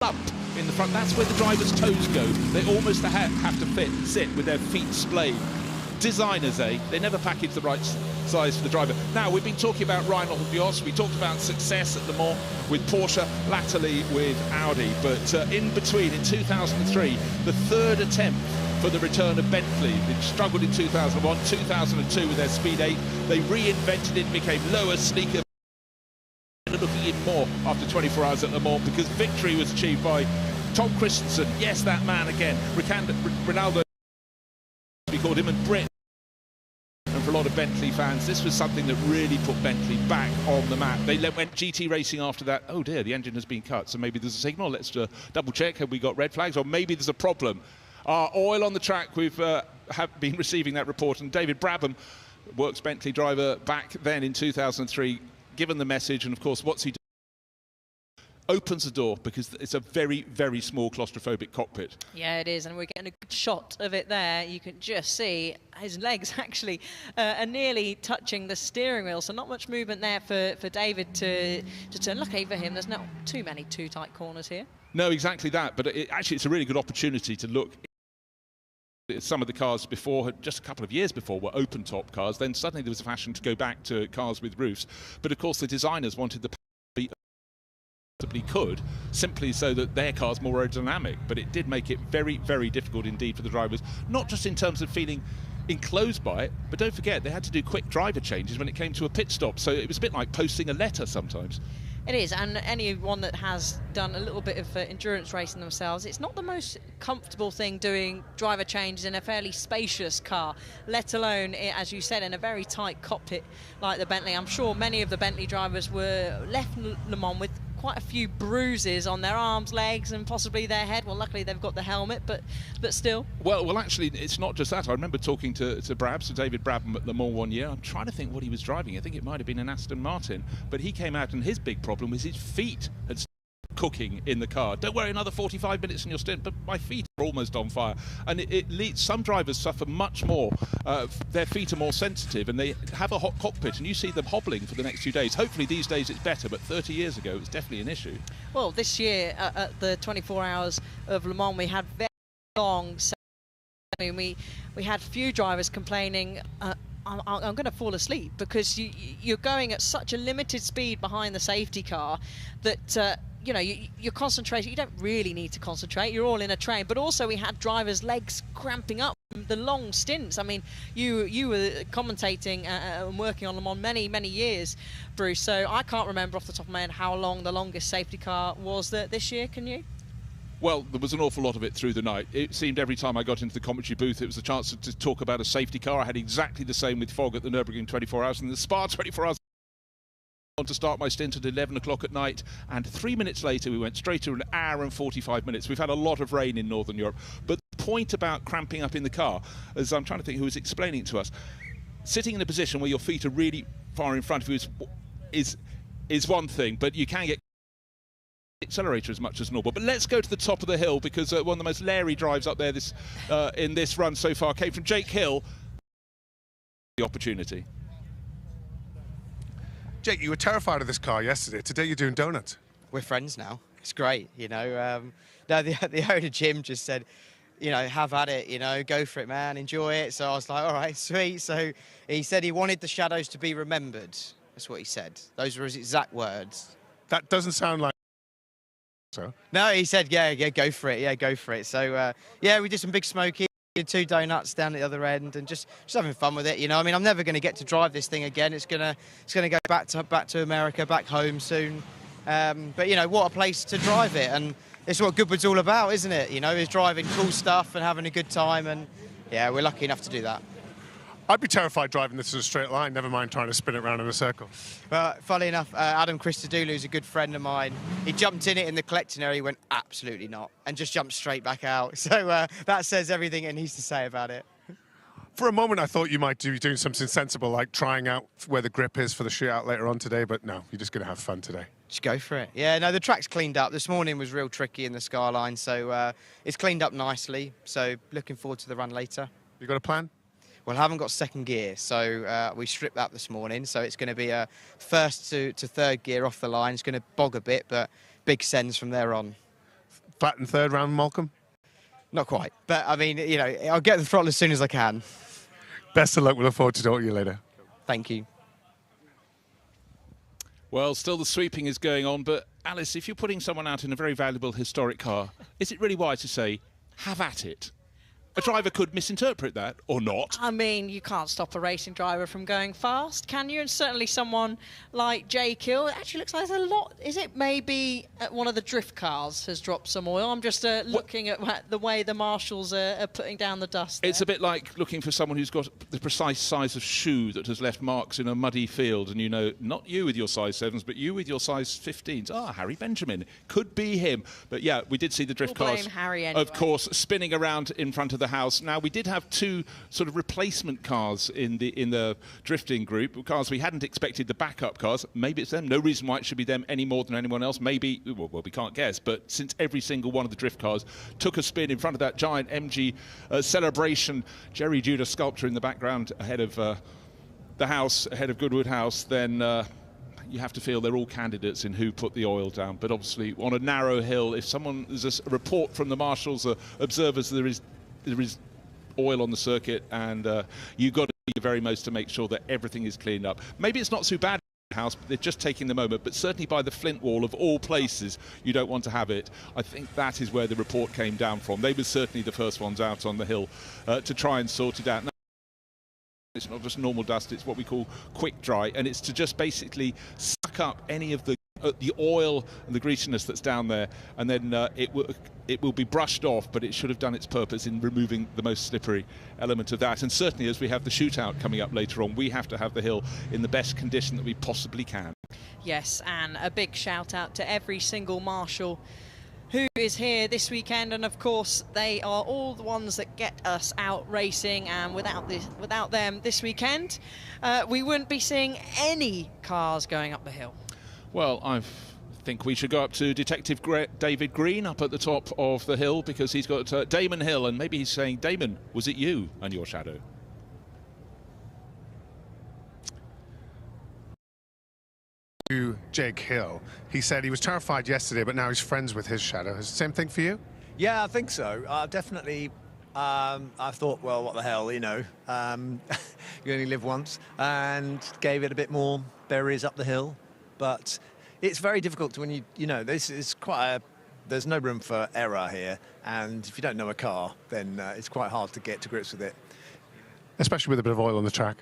up in the front, that's where the driver's toes go. They almost have to sit with their feet splayed. Designers, They never package the right size for the driver. Now, we've been talking about Reinhold Jost. We talked about success at Le Mans with Porsche, latterly with Audi. But in between, in 2003, the 3rd attempt for the return of Bentley. They struggled in 2001, 2002 with their Speed 8. They reinvented it, became lower, sleeker, looking in more after 24 hours at Le Mans, because victory was achieved by Tom Christensen. Yes, that man again. Ronaldo, we called him, and Britt. And for a lot of Bentley fans, this was something that really put Bentley back on the map. They went GT racing after that. Oh dear, the engine has been cut, so maybe there's a signal. Let's double check. Have we got red flags? Or maybe there's a problem. Oil on the track, we've have been receiving that report, and David Brabham, works Bentley driver back then in 2003, given the message, and of course what's he do? Opens the door, because it's a very, very small claustrophobic cockpit. Yeah, it is, and we're getting a good shot of it there. You can just see his legs actually are nearly touching the steering wheel, so not much movement there for David to turn. Luckily for him, there's not too many too tight corners here. No, exactly that, but actually it's a really good opportunity to look. Some of the cars before, just a couple of years before, were open-top cars. Then suddenly there was a fashion to go back to cars with roofs. But of course the designers wanted the possibly could, simply so that their car's more aerodynamic. But it did make it very, very difficult indeed for the drivers, not just in terms of feeling enclosed by it, but don't forget they had to do quick driver changes when it came to a pit stop. So it was a bit like posting a letter sometimes. It is, and anyone that has done a little bit of endurance racing themselves, it's not the most comfortable thing doing driver changes in a fairly spacious car, let alone, as you said, in a very tight cockpit like the Bentley. I'm sure many of the Bentley drivers were left Le Mans with quite a few bruises on their arms, legs, and possibly their head. Well, luckily they've got the helmet, but still. Well, actually, it's not just that. I remember talking to David Brabham at Le Mans one year. I'm trying to think what he was driving. I think it might have been an Aston Martin, but he came out and his big problem was his feet had cooking in the car. Don't worry, another 45 minutes in your stint, but my feet are almost on fire. And it leads, some drivers suffer much more. Their feet are more sensitive and they have a hot cockpit, and you see them hobbling for the next few days. Hopefully these days it's better, but 30 years ago it was definitely an issue. Well, this year at the 24 Hours of Le Mans, we had very long. I mean, we had few drivers complaining. I'm going to fall asleep because you're going at such a limited speed behind the safety car that you know you're concentrating. You don't really need to concentrate. You're all in a train. But also we had drivers' legs cramping up from the long stints. I mean, you were commentating and working on them on many years, Bruce. So I can't remember off the top of my head how long the longest safety car was this year. Can you? Well, there was an awful lot of it through the night. It seemed every time I got into the commentary booth, it was a chance to talk about a safety car. I had exactly the same with fog at the Nürburgring 24 Hours and the Spa 24 Hours. On to start my stint at 11 o'clock at night, and 3 minutes later we went straight to an hour and 45 minutes. We've had a lot of rain in Northern Europe, but the point about cramping up in the car, as I'm trying to think who was explaining it to us, sitting in a position where your feet are really far in front of you is one thing, but you can get accelerator as much as normal. But let's go to the top of the hill, because one of the most leery drives up there in this run so far came from Jake Hill. The opportunity. Jake, you were terrified of this car yesterday. Today you're doing donuts. We're friends now. It's great, you know. No, the owner Jim just said, you know, have at it, you know, go for it, man, enjoy it. So I was like, all right, sweet. So he said he wanted the shadows to be remembered. That's what he said. Those were his exact words. That doesn't sound like. So? No, he said, yeah, go for it, yeah, go for it. So, yeah, we did some big smoky, did 2 donuts down at the other end, and just having fun with it, you know. I mean, I'm never going to get to drive this thing again. It's gonna go back to America, back home soon. But, you know, what a place to drive it, and it's what Goodwood's all about, isn't it? You know, is driving cool stuff and having a good time, and, yeah, we're lucky enough to do that. I'd be terrified driving this in a straight line, never mind trying to spin it around in a circle. Well, funny enough, Adam Christodoulou is a good friend of mine. He jumped in it in the collecting area, went absolutely not, and just jumped straight back out. So that says everything it needs to say about it. For a moment, I thought you might be doing something sensible, like trying out where the grip is for the shootout later on today, but no, you're just going to have fun today. Just go for it. Yeah, no, the track's cleaned up. This morning was real tricky in the Skyline, so it's cleaned up nicely. So looking forward to the run later. You got a plan? Well, I haven't got second gear, so we stripped that this morning. So it's going to be a first to third gear off the line. It's going to bog a bit, but big sends from there on. Flat and third round, Malcolm? Not quite, but I mean, you know, I'll get the throttle as soon as I can. Best of luck. We look forward to talking to you later. Thank you. Well, still the sweeping is going on, but Alice, if you're putting someone out in a very valuable historic car, is it really wise to say, have at it? A driver could misinterpret that, or not. I mean, you can't stop a racing driver from going fast, can you? And certainly someone like Jake Hill, it actually looks like there's a lot. Is it maybe one of the drift cars has dropped some oil? I'm just looking at the way the marshals are putting down the dust there. It's a bit like looking for someone who's got the precise size of shoe that has left marks in a muddy field, and you know, not you with your size 7s, but you with your size 15s. Ah, Harry Benjamin. Could be him. But yeah, we did see the drift cars, Harry anyway. Of course, spinning around in front of the house. Now, we did have 2 sort of replacement cars in the drifting group, cars we hadn't expected, the backup cars. Maybe it's them. No reason why it should be them any more than anyone else. Maybe, well, we can't guess, but since every single one of the drift cars took a spin in front of that giant MG celebration, Jerry Judah sculpture in the background ahead of the house, ahead of Goodwood House, then you have to feel they're all candidates in who put the oil down. But obviously, on a narrow hill, if there's a report from the marshals, observers, there is oil on the circuit, and you've got to do your very most to make sure that everything is cleaned up. Maybe it's not so bad in the house, but they're just taking the moment. But certainly by the Flint Wall, of all places, you don't want to have it. I think that is where the report came down from. They were certainly the first ones out on the hill to try and sort it out. Now, it's not just normal dust, it's what we call quick dry, and it's to just basically suck up any of the oil and the greasiness that's down there, and then it will be brushed off, but it should have done its purpose in removing the most slippery element of that. And certainly as we have the shootout coming up later on, we have to have the hill in the best condition that we possibly can. Yes, and a big shout out to every single marshal who is here this weekend, and of course they are all the ones that get us out racing, and without them this weekend we wouldn't be seeing any cars going up the hill. Well, I think we should go up to Detective David Green up at the top of the hill, because he's got Damon Hill, and maybe he's saying, Damon, was it you and your shadow? Jake Hill. He said he was terrified yesterday, but now he's friends with his shadow. Is the same thing for you? Yeah, I think so. Definitely. I thought, well, what the hell, you know, you only live once, and gave it a bit more berries up the hill. But it's very difficult to, when you know, this is quite there's no room for error here, and if you don't know a car, then it's quite hard to get to grips with it. Especially with a bit of oil on the track.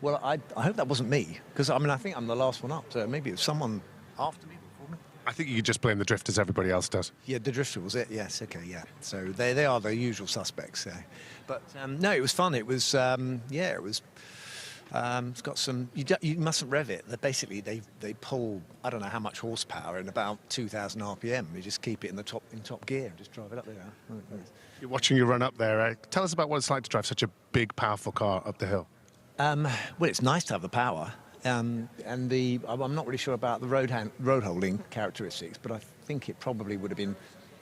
Well, I hope that wasn't me, because I mean, I think I'm the last one up, so maybe it was someone after me, before me. I think you could just blame the drift as everybody else does. Yeah, the drifter was it, yes, okay, yeah. So they are the usual suspects. But no, it was fun. It was, yeah, it was, it's got some, you mustn't rev it. Basically, they pull, I don't know how much horsepower in about 2,000 RPM. You just keep it in top gear and just drive it up there. You're watching you run up there. Tell us about what it's like to drive such a big, powerful car up the hill. Well, it's nice to have the power, and I'm not really sure about the road holding characteristics, but I think it probably would have been,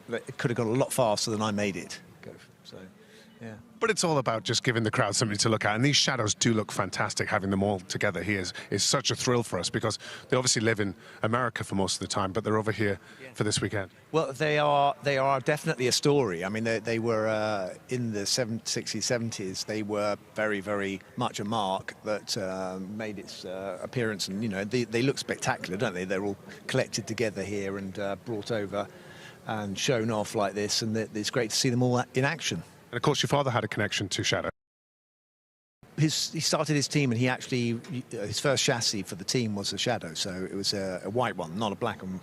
it could have gone a lot faster than I made it go. So, yeah. But it's all about just giving the crowd something to look at, and these shadows do look fantastic. Having them all together here is such a thrill for us, because they obviously live in America for most of the time, but they're over here for this weekend. Well, they are definitely a story. I mean, they were in the 60s, 70s. They were very, very much a mark that made its appearance, and you know, they look spectacular, don't they? They're all collected together here and brought over and shown off like this, and it's great to see them all in action. And of course, your father had a connection to Shadow. He started his team, and he actually, his first chassis for the team was a Shadow, so it was a white one, not a black and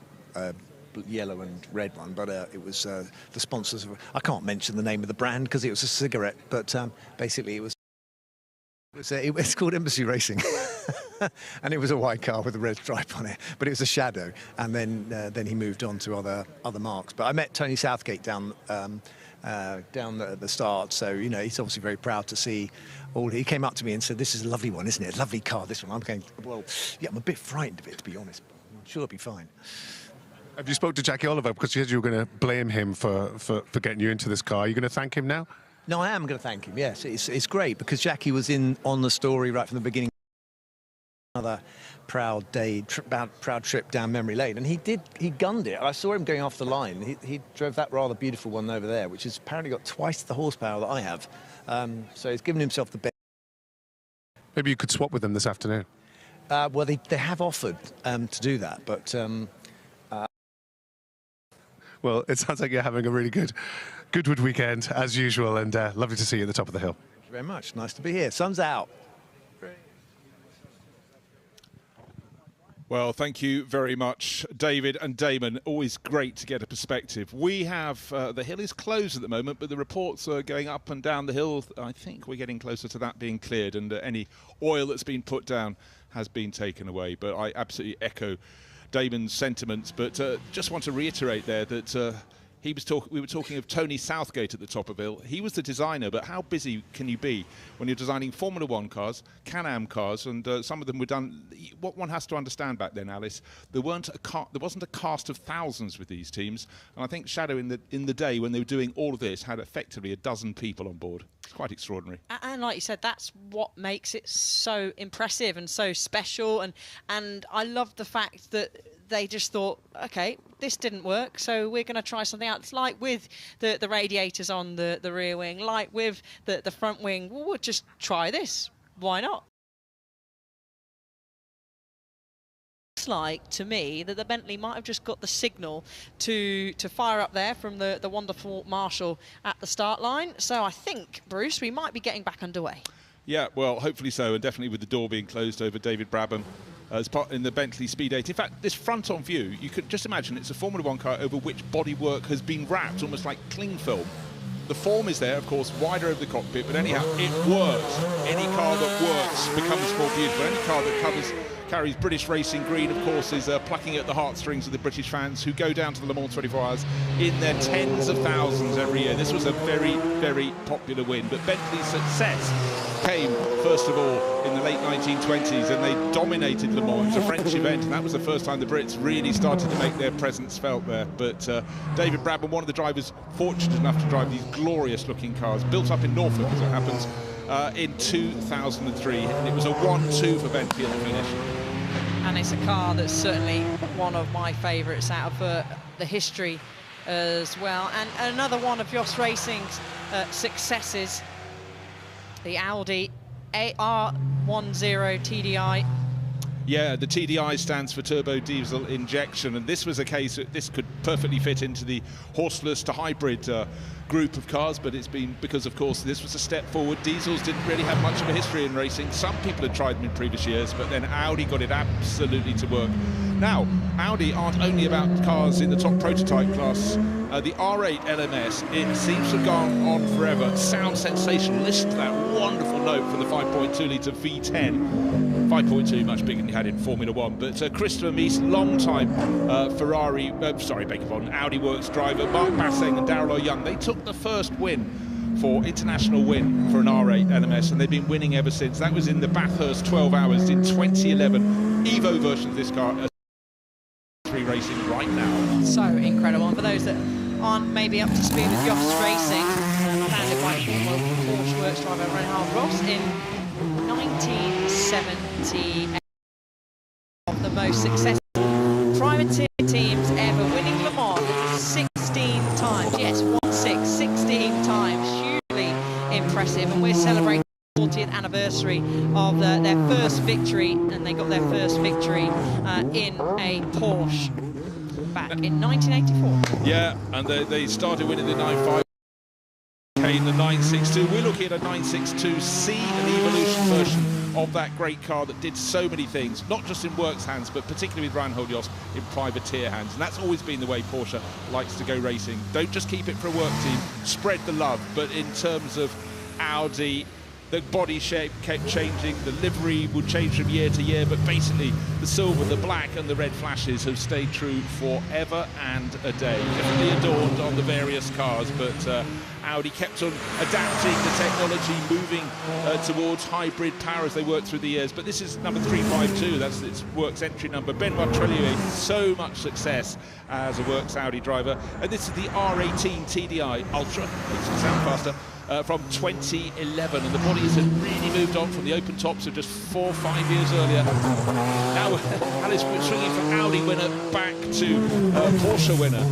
yellow and red one, but it was the sponsors of, I can't mention the name of the brand because it was a cigarette, but basically it's called Embassy Racing. And it was a white car with a red stripe on it, but it was a Shadow, and then he moved on to other marks. But I met Tony Southgate down at the start, so you know, he's obviously very proud to see all. He came up to me and said, "This is a lovely one, isn't it? A lovely car, this one." I'm going, well, yeah, I'm a bit frightened of it, to be honest, but I'm sure it'll be fine. Have you spoke to Jackie Oliver, because you said you were going to blame him for getting you into this car? Are you going to thank him now? No, I am going to thank him. Yes, it's great, because Jackie was on the story right from the beginning. Another proud trip down memory lane, and he gunned it. I saw him going off the line. He drove that rather beautiful one over there, which has apparently got twice the horsepower that I have. So he's given himself the best. Maybe you could swap with them this afternoon. Well, they have offered to do that, but well, it sounds like you're having a really good Goodwood weekend as usual, and lovely to see you at the top of the hill. Thank you very much. Nice to be here. Sun's out. Well, thank you very much, David and Damon. Always great to get a perspective. We have, the hill is closed at the moment, but the reports are going up and down the hill. I think we're getting closer to that being cleared, and any oil that's been put down has been taken away. But I absolutely echo Damon's sentiments, but just want to reiterate there that we were talking of Tony Southgate at the top of the hill. He was the designer, but how busy can you be when you're designing Formula One cars, Can-Am cars, and some of them were done. What one has to understand back then, Alice, there wasn't a cast of thousands with these teams, and I think Shadow in the day when they were doing all of this had effectively a dozen people on board. It's quite extraordinary. And like you said, that's what makes it so impressive and so special, and I love the fact that they just thought, okay, this didn't work, so we're going to try something else. Like with the radiators on the rear wing, like with the front wing, well, we'll just try this. Why not? It's like, to me, that the Bentley might have just got the signal to fire up there from the wonderful Marshall at the start line. So I think, Bruce, we might be getting back underway. Yeah, well, hopefully so, and definitely with the door being closed over David Brabham as part in the Bentley Speed 8. In fact, this front-on view, you could just imagine it's a Formula One car over which bodywork has been wrapped, almost like cling film. The form is there, of course, wider over the cockpit, but anyhow, it works. Any car that works becomes more beautiful. Any car that carries British racing green, of course, is plucking at the heartstrings of the British fans who go down to the Le Mans 24 Hours in their tens of thousands every year. This was a very, very popular win, but Bentley's success came, first of all, in the late 1920s, and they dominated Le Mans. It was a French event, and that was the first time the Brits really started to make their presence felt there. But David Bradman, one of the drivers, fortunate enough to drive these glorious-looking cars, built up in Norfolk, as it happens, in 2003. And it was a 1-2 for Bentley at the finish. And it's a car that's certainly one of my favourites out of the history as well. And another one of Jost Racing's successes, the Audi R10 TDI. Yeah, the TDI stands for turbo diesel injection, and this was a case that this could perfectly fit into the horseless to hybrid group of cars, but it's been because, of course, this was a step forward. Diesels didn't really have much of a history in racing. Some people had tried them in previous years, but then Audi got it absolutely to work. Now, Audi aren't only about cars in the top prototype class. The R8 LMS, it seems to have gone on forever. Sounds sensational. Listen to that wonderful note from the 5.2 litre V10. 5.2, much bigger than you had in Formula One. But Christopher Mies, long-time Audi Works driver, Mark Basseng and Darrell Young, they took the first win for international win for an R8 LMS, and they've been winning ever since. That was in the Bathurst 12 Hours in 2011. Evo version of this car are racing right now. So incredible. And for those that aren't maybe up to speed with Jost Racing, founded by former Porsche Works driver Reinhard Ross in 1978, of the most successful privateer teams ever, winning Le Mans 16 times. Yes, 16 times. Hugely impressive, and we're celebrating the 40th anniversary of their first victory, and they got their first victory in a Porsche back in 1984. Yeah, and they started winning the 9.5. In the 962, we're looking at a 962C, an evolution version of that great car that did so many things, not just in works hands, but particularly with Reinhold Jost in privateer hands. And that's always been the way Porsche likes to go racing. Don't just keep it for a work team, spread the love. But in terms of Audi, the body shape kept changing, the livery would change from year to year, but basically the silver, the black and the red flashes have stayed true forever and a day. Differently adorned on the various cars, but Audi kept on adapting the technology, moving towards hybrid power as they worked through the years. But this is number 352, that's its works entry number. Benoit Trellier, so much success as a works Audi driver. And this is the R18 TDI Ultra, makes it sound faster. From 2011, and the bodies had really moved on from the open tops of just 4 or 5 years earlier. Now Alice swinging from Audi winner back to Porsche winner,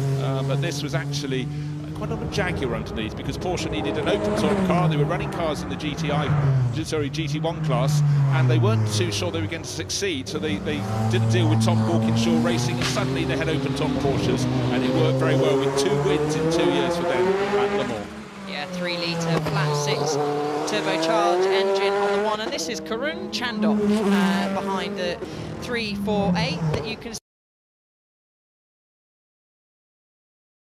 but this was actually quite a lot of Jaguar underneath, because Porsche needed an open top car. They were running cars in the GT1 class, and they weren't too sure they were going to succeed, so they did a deal with Tom Walkinshaw Racing, and suddenly they had open top Porsches, and it worked very well with 2 wins in 2 years for them at Le Mans. 3 litre flat 6 turbocharged engine on the one, and this is Karun Chandok behind the 348 that you can see.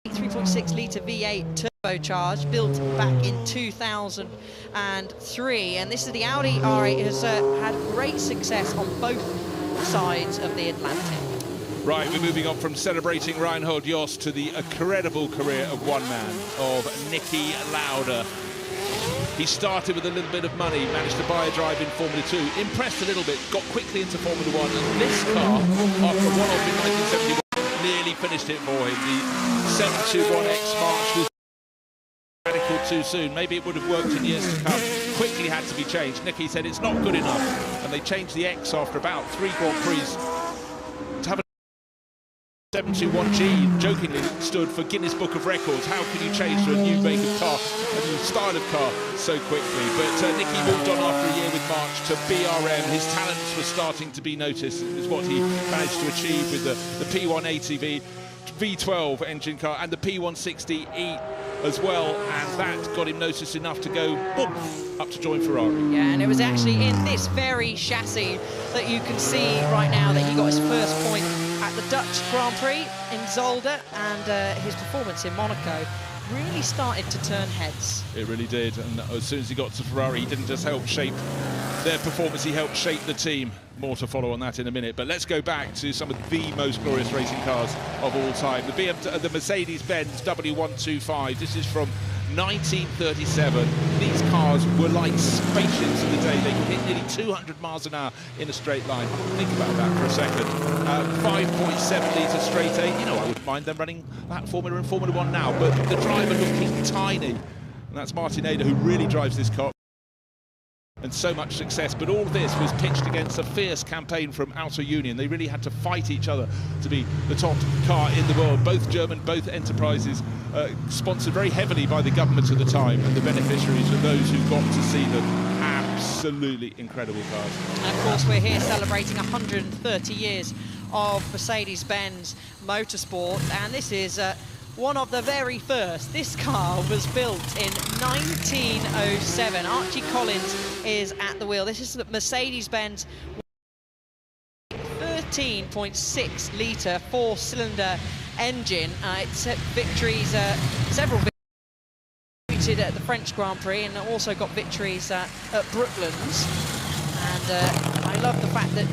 3.6 litre V8 turbocharged, built back in 2003, and this is the Audi R8. It has had great success on both sides of the Atlantic. Right, we're moving on from celebrating Reinhold Jost to the incredible career of one man, of Niki Lauda. He started with a little bit of money, managed to buy a drive in Formula 2, impressed a little bit, got quickly into Formula 1, and this car, after a one-off in 1971, nearly finished it for him. The 721X March was radical too soon. Maybe it would have worked in years to come. Quickly had to be changed. Niki said it's not good enough, and they changed the X after about 3 Grand Prix to have a 721G jokingly stood for Guinness Book of Records. How can you change to a new make of car, a new style of car so quickly? But Niki moved on after a year with March to BRM. His talents were starting to be noticed. It was what he managed to achieve with the P1 ATV, V12 engine car, and the P160E as well, and that got him noticed enough to go boom, up to join Ferrari. Yeah, and it was actually in this very chassis that you can see right now that he got his first point at the Dutch Grand Prix in Zolder, and his performance in Monaco really started to turn heads. It really did, and as soon as he got to Ferrari, he didn't just help shape their performance, he helped shape the team. More to follow on that in a minute, but let's go back to some of the most glorious racing cars of all time. The Mercedes-Benz W125, this is from 1937. These cars were like spaceships in the day. They could hit nearly 200 miles an hour in a straight line. Think about that for a second. 5.7 litre straight 8. You know, I wouldn't mind them running that formula in Formula 1 now, but the driver looking tiny. And that's Martin Ada, who really drives this car. And so much success, but all this was pitched against a fierce campaign from Auto Union. They really had to fight each other to be the top car in the world. Both German, both enterprises, sponsored very heavily by the government at the time, and the beneficiaries are those who got to see them. Absolutely incredible cars. And of course, we're here celebrating 130 years of Mercedes-Benz Motorsport, and this is one of the very first. This car was built in 1907. Archie Collins is at the wheel. This is the Mercedes-Benz 13.6 litre four-cylinder engine. It's victories, several victories at the French Grand Prix, and also got victories at Brooklands. And I love the fact that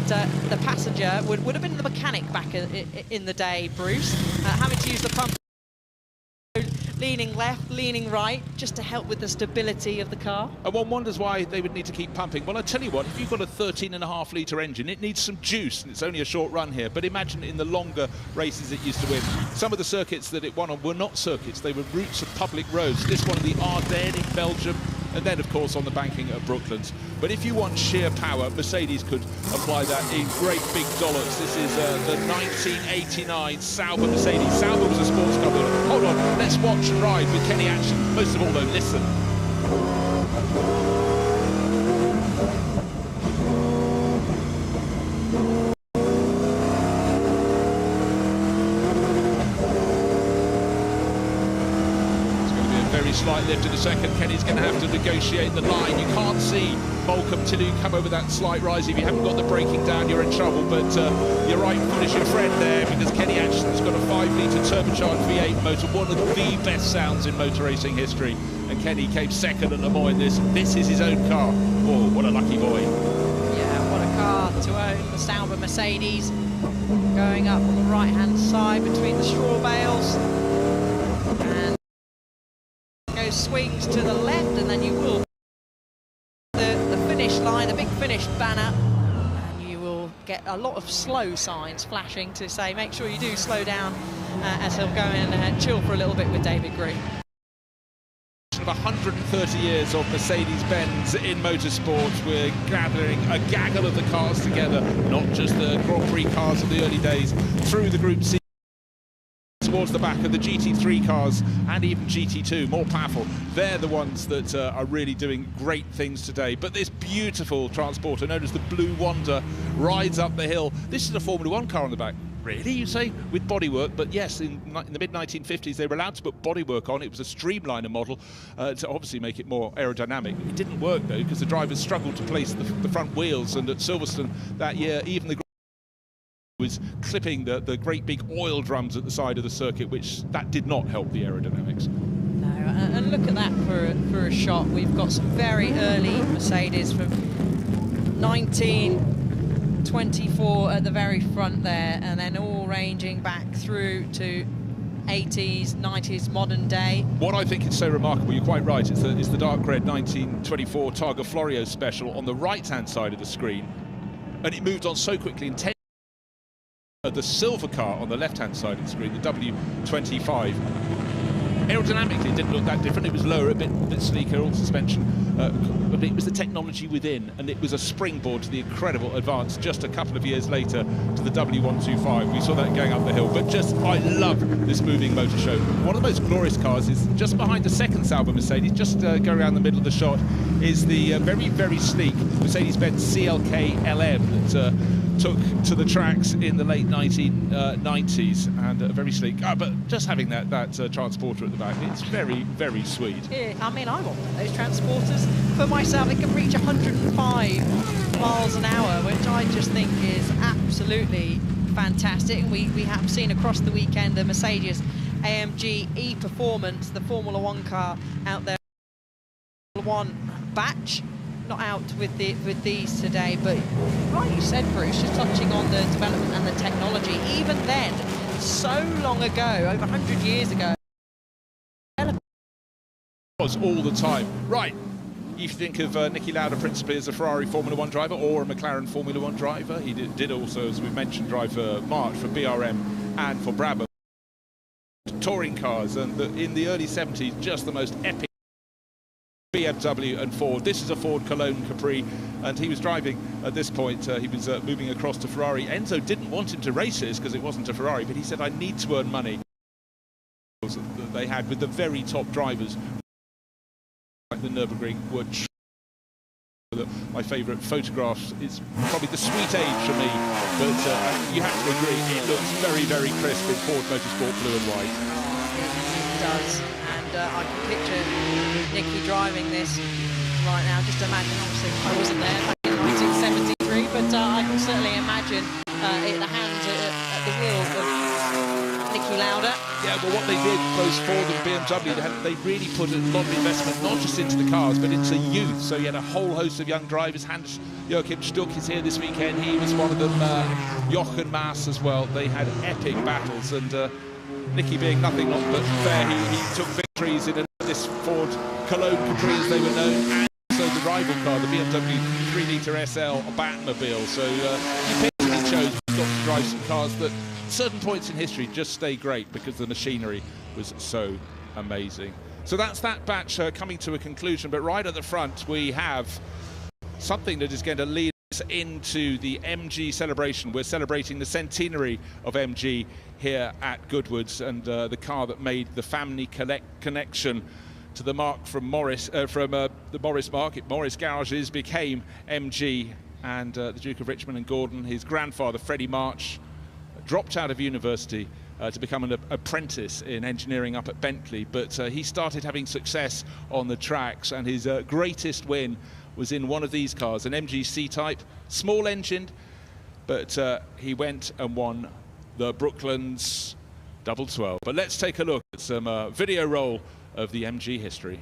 the passenger would have been the mechanic back in the day, Bruce, having to use the pump, leaning left, leaning right, just to help with the stability of the car. And one wonders why they would need to keep pumping. Well, I tell you what, if you've got a 13.5 litre engine, it needs some juice, and it's only a short run here. But imagine in the longer races it used to win. Some of the circuits that it won on were not circuits, they were routes of public roads. This one, the Ardennes in Belgium, and then, of course, on the banking at Brooklands. But if you want sheer power, Mercedes could apply that in great big dollops. This is the 1989 Sauber Mercedes. Sauber was a sports car. Hold on, let's watch and ride with Kenny Action. Most of all, though, listen. Slight lift in a second. Kenny's going to have to negotiate the line. You can't see Malcolm till you come over that slight rise. If you haven't got the braking down, you're in trouble. But your right foot is your friend there, because Kenny Atchison's got a 5 litre turbocharged V8 motor, one of the best sounds in motor racing history. And Kenny came second at Le Mans in this. This is his own car. Oh, what a lucky boy. Yeah, what a car to own. The Sauber Mercedes going up on the right-hand side between the straw bales. And swings to the left, and then you will the finish line, the big finish banner, and you will get a lot of slow signs flashing to say make sure you do slow down, as he'll go in and chill for a little bit with David Green. 130 years of Mercedes-Benz in motorsport. We're gathering a gaggle of the cars together, not just the Grand Prix cars of the early days, through the Group C towards the back of the GT3 cars and even GT2, more powerful. They're the ones that are really doing great things today. But this beautiful transporter known as the Blue Wonder rides up the hill. This is a Formula 1 car on the back. Really, you say? With bodywork, but yes, in the mid-1950s they were allowed to put bodywork on. It was a streamliner model to obviously make it more aerodynamic. It didn't work though, because the drivers struggled to place the front wheels, and at Silverstone that year, even the was clipping the great big oil drums at the side of the circuit, which that did not help the aerodynamics. No, and look at that for a shot. We've got some very early Mercedes from 1924 at the very front there, and then all ranging back through to 80s, 90s, modern day. What I think is so remarkable, you're quite right, it's the dark red 1924 Targa Florio special on the right-hand side of the screen, and it moved on so quickly in 10. The silver car on the left-hand side of the screen, the W25. Aerodynamically, it didn't look that different. It was lower, a bit sleeker, all suspension, but it was the technology within, and it was a springboard to the incredible advance just a couple of years later to the W125. We saw that going up the hill, but I love this moving motor show. One of the most glorious cars is just behind the second Sauber Mercedes, just go around the middle of the shot, is the very, very sleek Mercedes-Benz CLK LM that took to the tracks in the late 1990s, and very sleek. But just having that transporter at the back, it's very, very sweet. Yeah, I mean, I want those transporters for myself. It can reach 105 miles an hour, which I just think is absolutely fantastic. We have seen across the weekend the Mercedes AMG E-Performance, the Formula 1 car out there. Formula 1 batch. Not out with these today, but like you said, Bruce, just touching on the development and the technology. Even then, so long ago, over 100 years ago, all the time. Right, you think of Niki Lauda principally as a Ferrari Formula 1 driver or a McLaren Formula 1 driver. He did also, as we mentioned, drive for March, for BRM and for Brabham. Touring cars, and in the early 70s, just the most epic BMW and Ford. This is a Ford Cologne Capri, and he was driving at this point. He was moving across to Ferrari. Enzo didn't want him to race this because it wasn't a Ferrari, but he said, I need to earn money. That they had with the very top drivers, like the Nürburgring, were my favourite photographs. It's probably the sweet age for me, but you have to agree, it looks very, very crisp in Ford Motorsport blue and white. It does, and I can picture Niki driving this right now. Just imagine, obviously I wasn't there back in 1973, but I can certainly imagine the hands at the wheel of Niki Lauda. Yeah, well, what they did, both Ford and BMW, they really put a lot of investment not just into the cars, but into youth. So you had a whole host of young drivers. Hans-Joachim Stuck is here this weekend. He was one of them. Jochen Maas as well. They had epic battles, and Niki, being nothing but fair, he took victories in this Ford Cologne Capri, as they were known, and also the rival car, the BMW 3-litre SL Batmobile. So he picked and he chose not to drive some cars that at certain points in history just stay great because the machinery was so amazing. So that's that batch coming to a conclusion, but right at the front we have something that is going to lead us into the MG celebration. We're celebrating the centenary of MG here at Goodwood's, and the car that made the family connection to the mark from Morris, the Morris market. Morris Garages became MG, and the Duke of Richmond and Gordon, his grandfather Freddie March, dropped out of university to become an apprentice in engineering up at Bentley, but he started having success on the tracks, and his greatest win was in one of these cars, an MG C-Type, small engined, but he went and won the Brooklands Double 12. But let's take a look at some video roll of the MG history.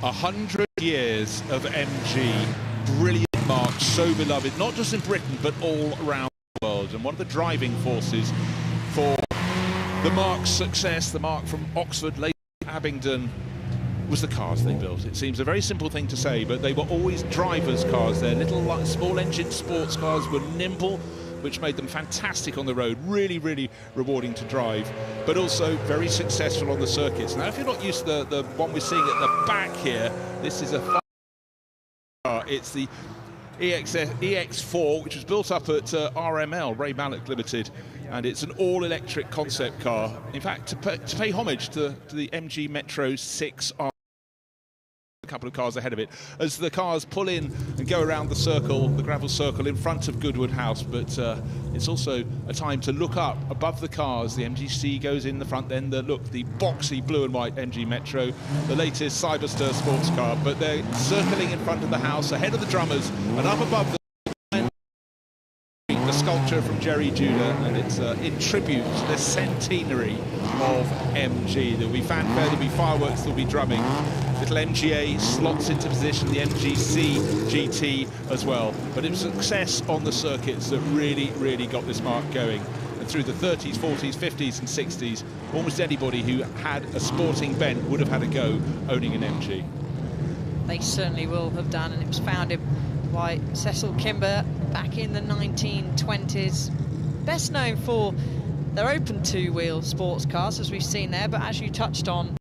A 100 years of MG, brilliant mark, so beloved, not just in Britain, but all around the world. And one of the driving forces for the Mark's success, the Mark from Oxford, later Abingdon, was the cars they built. It seems a very simple thing to say, but they were always drivers' cars. Their little small engine sports cars were nimble, which made them fantastic on the road, really, really rewarding to drive, but also very successful on the circuits. Now, if you're not used to the one we're seeing at the back here, this is a car. It's the EX4, which was built up at RML, Ray Mallock Limited, and it's an all-electric concept car. In fact, to pay homage to the MG Metro 6R, a couple of cars ahead of it, as the cars pull in and go around the circle, the gravel circle in front of Goodwood House. But it's also a time to look up above the cars. The MGC goes in the front, then the boxy blue and white MG Metro, the latest Cyberster sports car, but they're circling in front of the house ahead of the drummers, and up above the sculpture from Jerry Judah, and it's in tribute to the centenary of MG. There'll be fanfare, there'll be fireworks, there'll be drumming. Little MGA slots into position, the MGC GT as well. But it was success on the circuits that really, really got this mark going. And through the 30s, 40s, 50s and 60s, almost anybody who had a sporting bent would have had a go owning an MG. They certainly will have done, and it was founded by Cecil Kimber back in the 1920s. Best known for their open two-wheel sports cars, as we've seen there, but as you touched on,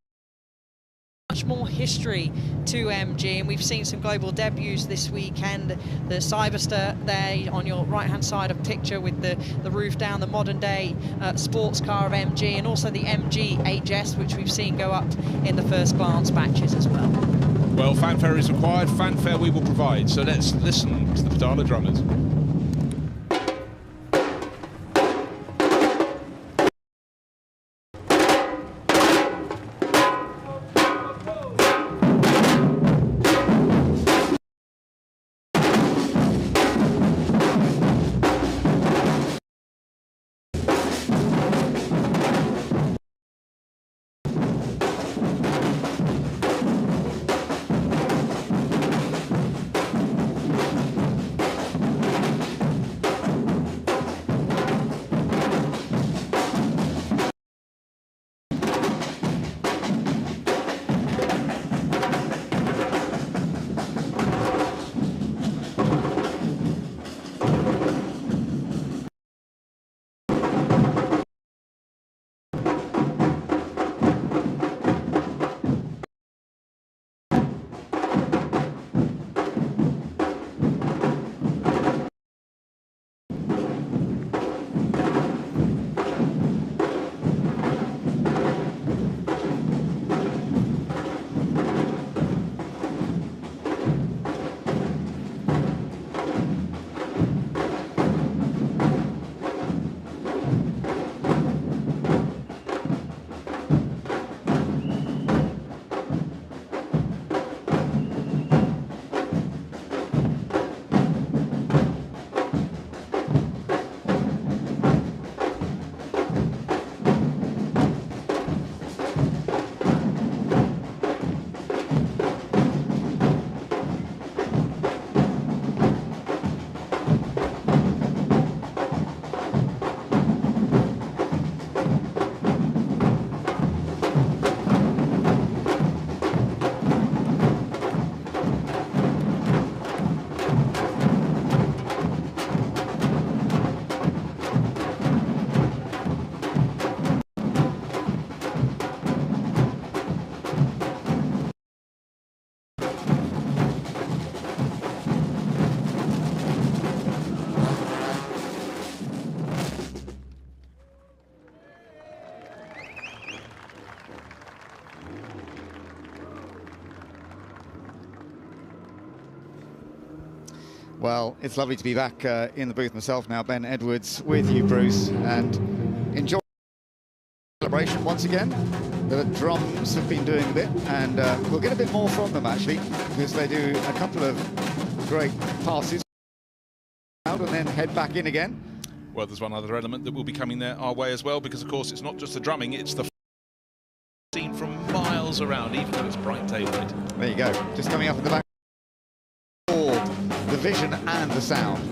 much much more history to MG, and we've seen some global debuts this weekend. The Cyberster there on your right-hand side of picture with the roof down, the modern-day sports car of MG, and also the MG HS, which we've seen go up in the first glance batches as well. Well, fanfare is required, fanfare we will provide. So let's listen to the Batala drummers. Well, it's lovely to be back in the booth myself now. Ben Edwards with you, Bruce, and enjoy the celebration once again. The drums have been doing a bit, and we'll get a bit more from them, actually, because they do a couple of great passes out and then head back in again. Well, there's one other element that will be coming there our way as well, because, of course, it's not just the drumming, it's the seen from miles around, even though it's bright daylight. There you go, just coming up in the back. The vision and the sound.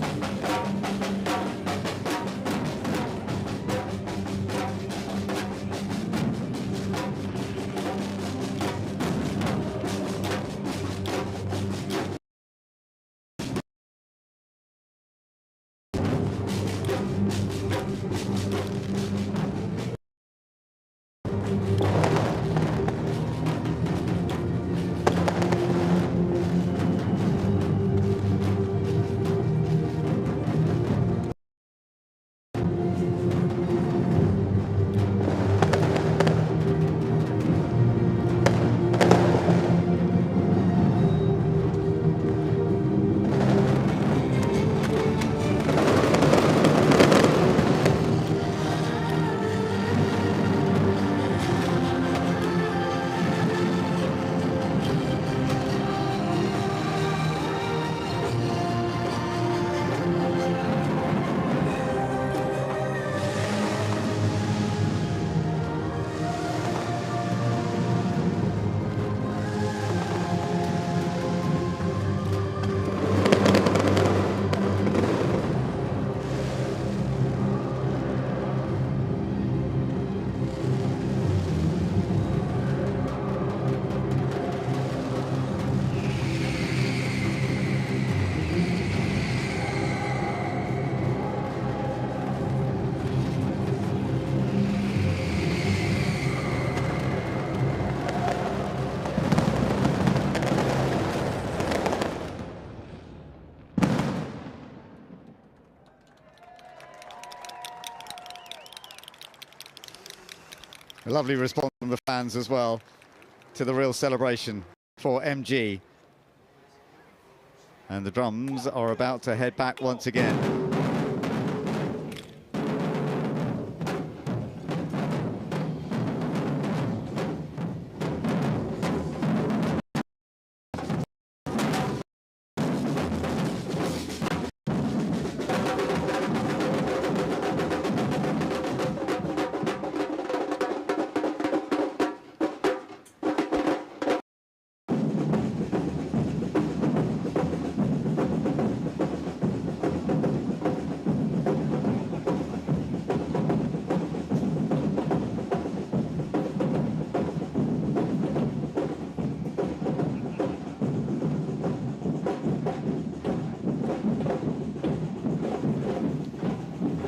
A lovely response from the fans as well to the real celebration for MG. And the drums are about to head back once again.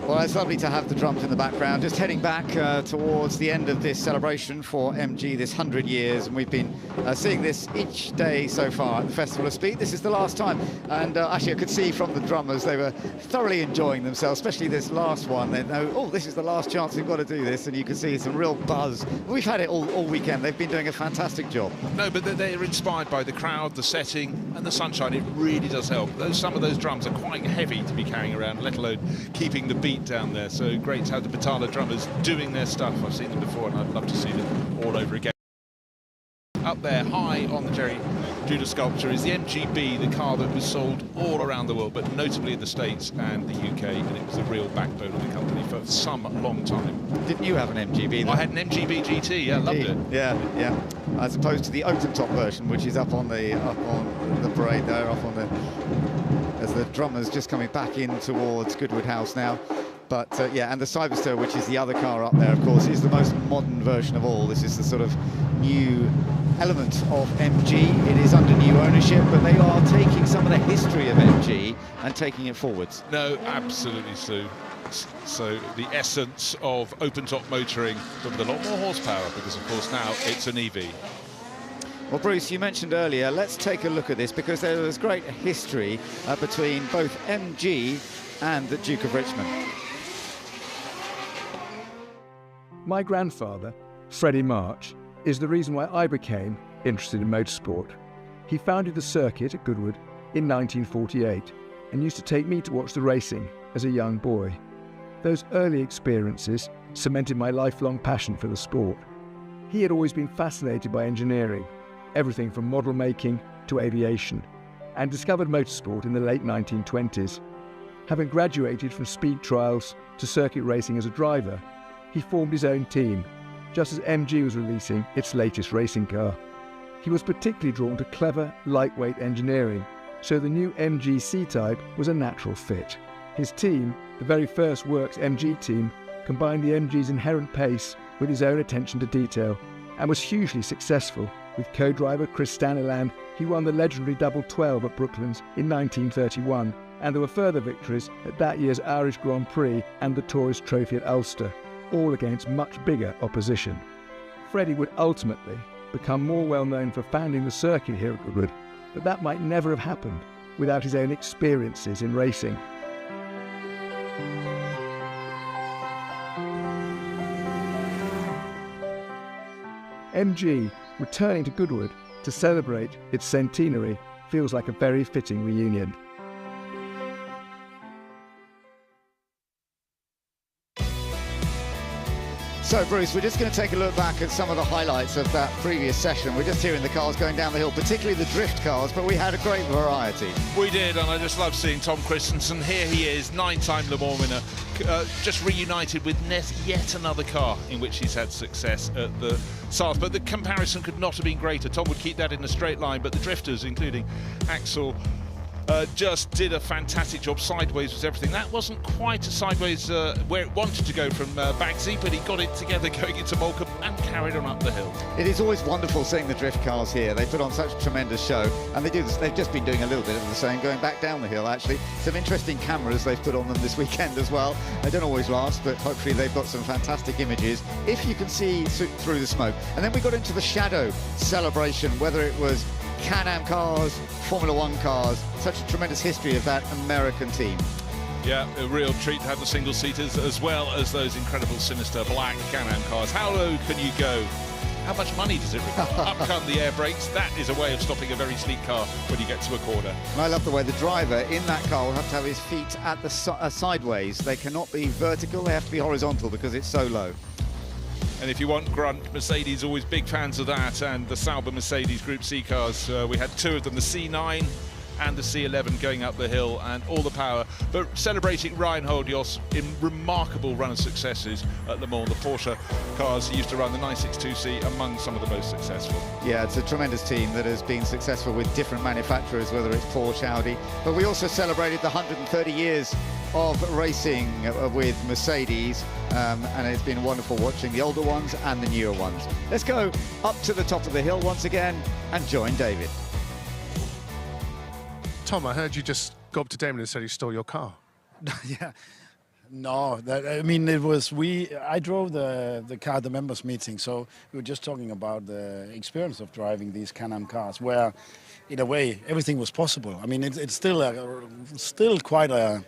Well, it's lovely to have the drums in the background. Just heading back towards the end of this celebration for MG, this 100 years, and we've been seeing this each day so far at the Festival of Speed. This is the last time, and actually I could see from the drummers they were thoroughly enjoying themselves, especially this last one. They know, oh, this is the last chance we've got to do this, and you can see some real buzz. We've had it all weekend. They've been doing a fantastic job. No, but they're inspired by the crowd, the setting, and the sunshine. It really does help. Some of those drums are quite heavy to be carrying around, let alone keeping the beat down there. So great to have the Batala drummers doing their stuff. I've seen them before, and I'd love to see them all over again. Up there, high on the Jerry Judah sculpture, is the MGB, the car that was sold all around the world, but notably in the States and the UK, and it was a real backbone of the company for some long time. Didn't you have an MGB? I had an MGB GT, yeah, loved it. Yeah, as opposed to the open-top version, which is up on the parade there, as the drummers just coming back in towards Goodwood House now. But yeah, and the Cyberster, which is the other car up there, of course, is the most modern version of all. This is the sort of new element of MG. It is under new ownership, but they are taking some of the history of MG and taking it forwards. No, absolutely, Sue. So the essence of open-top motoring, but with a lot more horsepower, because of course now it's an EV. Well, Bruce, you mentioned earlier, let's take a look at this, because there was great history between both MG and the Duke of Richmond. My grandfather, Freddie March, is the reason why I became interested in motorsport. He founded the circuit at Goodwood in 1948 and used to take me to watch the racing as a young boy. Those early experiences cemented my lifelong passion for the sport. He had always been fascinated by engineering, everything from model making to aviation, and discovered motorsport in the late 1920s. Having graduated from speed trials to circuit racing as a driver, he formed his own team, just as MG was releasing its latest racing car. He was particularly drawn to clever, lightweight engineering, so the new MG C-Type was a natural fit. His team, the very first Works MG team, combined the MG's inherent pace with his own attention to detail, and was hugely successful. With co-driver Chris Staniland, he won the legendary Double 12 at Brooklands in 1931, and there were further victories at that year's Irish Grand Prix and the Tourist Trophy at Ulster, all against much bigger opposition. Freddie would ultimately become more well known for founding the circuit here at Goodwood, but that might never have happened without his own experiences in racing. MG returning to Goodwood to celebrate its centenary feels like a very fitting reunion. So, Bruce, we're just going to take a look back at some of the highlights of that previous session. We're just hearing the cars going down the hill, particularly the drift cars, but we had a great variety. We did, and I just love seeing Tom Christensen. Here he is, 9-time Le Mans winner, just reunited with yet another car in which he's had success at the South. But the comparison could not have been greater. Tom would keep that in a straight line, but the drifters, including Axel, just did a fantastic job. Sideways was everything. That wasn't quite a sideways where it wanted to go from Bagsy, but he got it together going into Moulcombe and carried on up the hill. It is always wonderful seeing the drift cars here. They put on such a tremendous show, and they do this. They've just been doing a little bit of the same, going back down the hill, actually. Some interesting cameras they've put on them this weekend as well. They don't always last, but hopefully they've got some fantastic images, if you can see through the smoke. And then we got into the shadow celebration, whether it was Can-Am cars, Formula One cars, such a tremendous history of that American team. Yeah, a real treat to have the single-seaters as well as those incredible sinister black Can-Am cars. How low can you go? How much money does it require? Up come the air brakes. That is a way of stopping a very sleek car when you get to a corner. And I love the way the driver in that car will have to have his feet at the sideways. They cannot be vertical, they have to be horizontal because it's so low. And if you want grunt, Mercedes always big fans of that, and the Sauber Mercedes Group C cars. We had two of them, the C9 and the C11 going up the hill, and all the power. But celebrating Reinhold Jost in remarkable run of successes at Le Mans. The Porsche cars used to run the 962C among some of the most successful. Yeah, it's a tremendous team that has been successful with different manufacturers, whether it's Porsche, Audi. But we also celebrated the 130 years of racing with Mercedes, and it's been wonderful watching the older ones and the newer ones. Let's go up to the top of the hill once again and join David. Tom, I heard you just go up to Damon and said he stole your car. Yeah, no, I mean, it was I drove the car at the members meeting, so we were just talking about the experience of driving these Can-Am cars, where, in a way, everything was possible. I mean, it's still quite a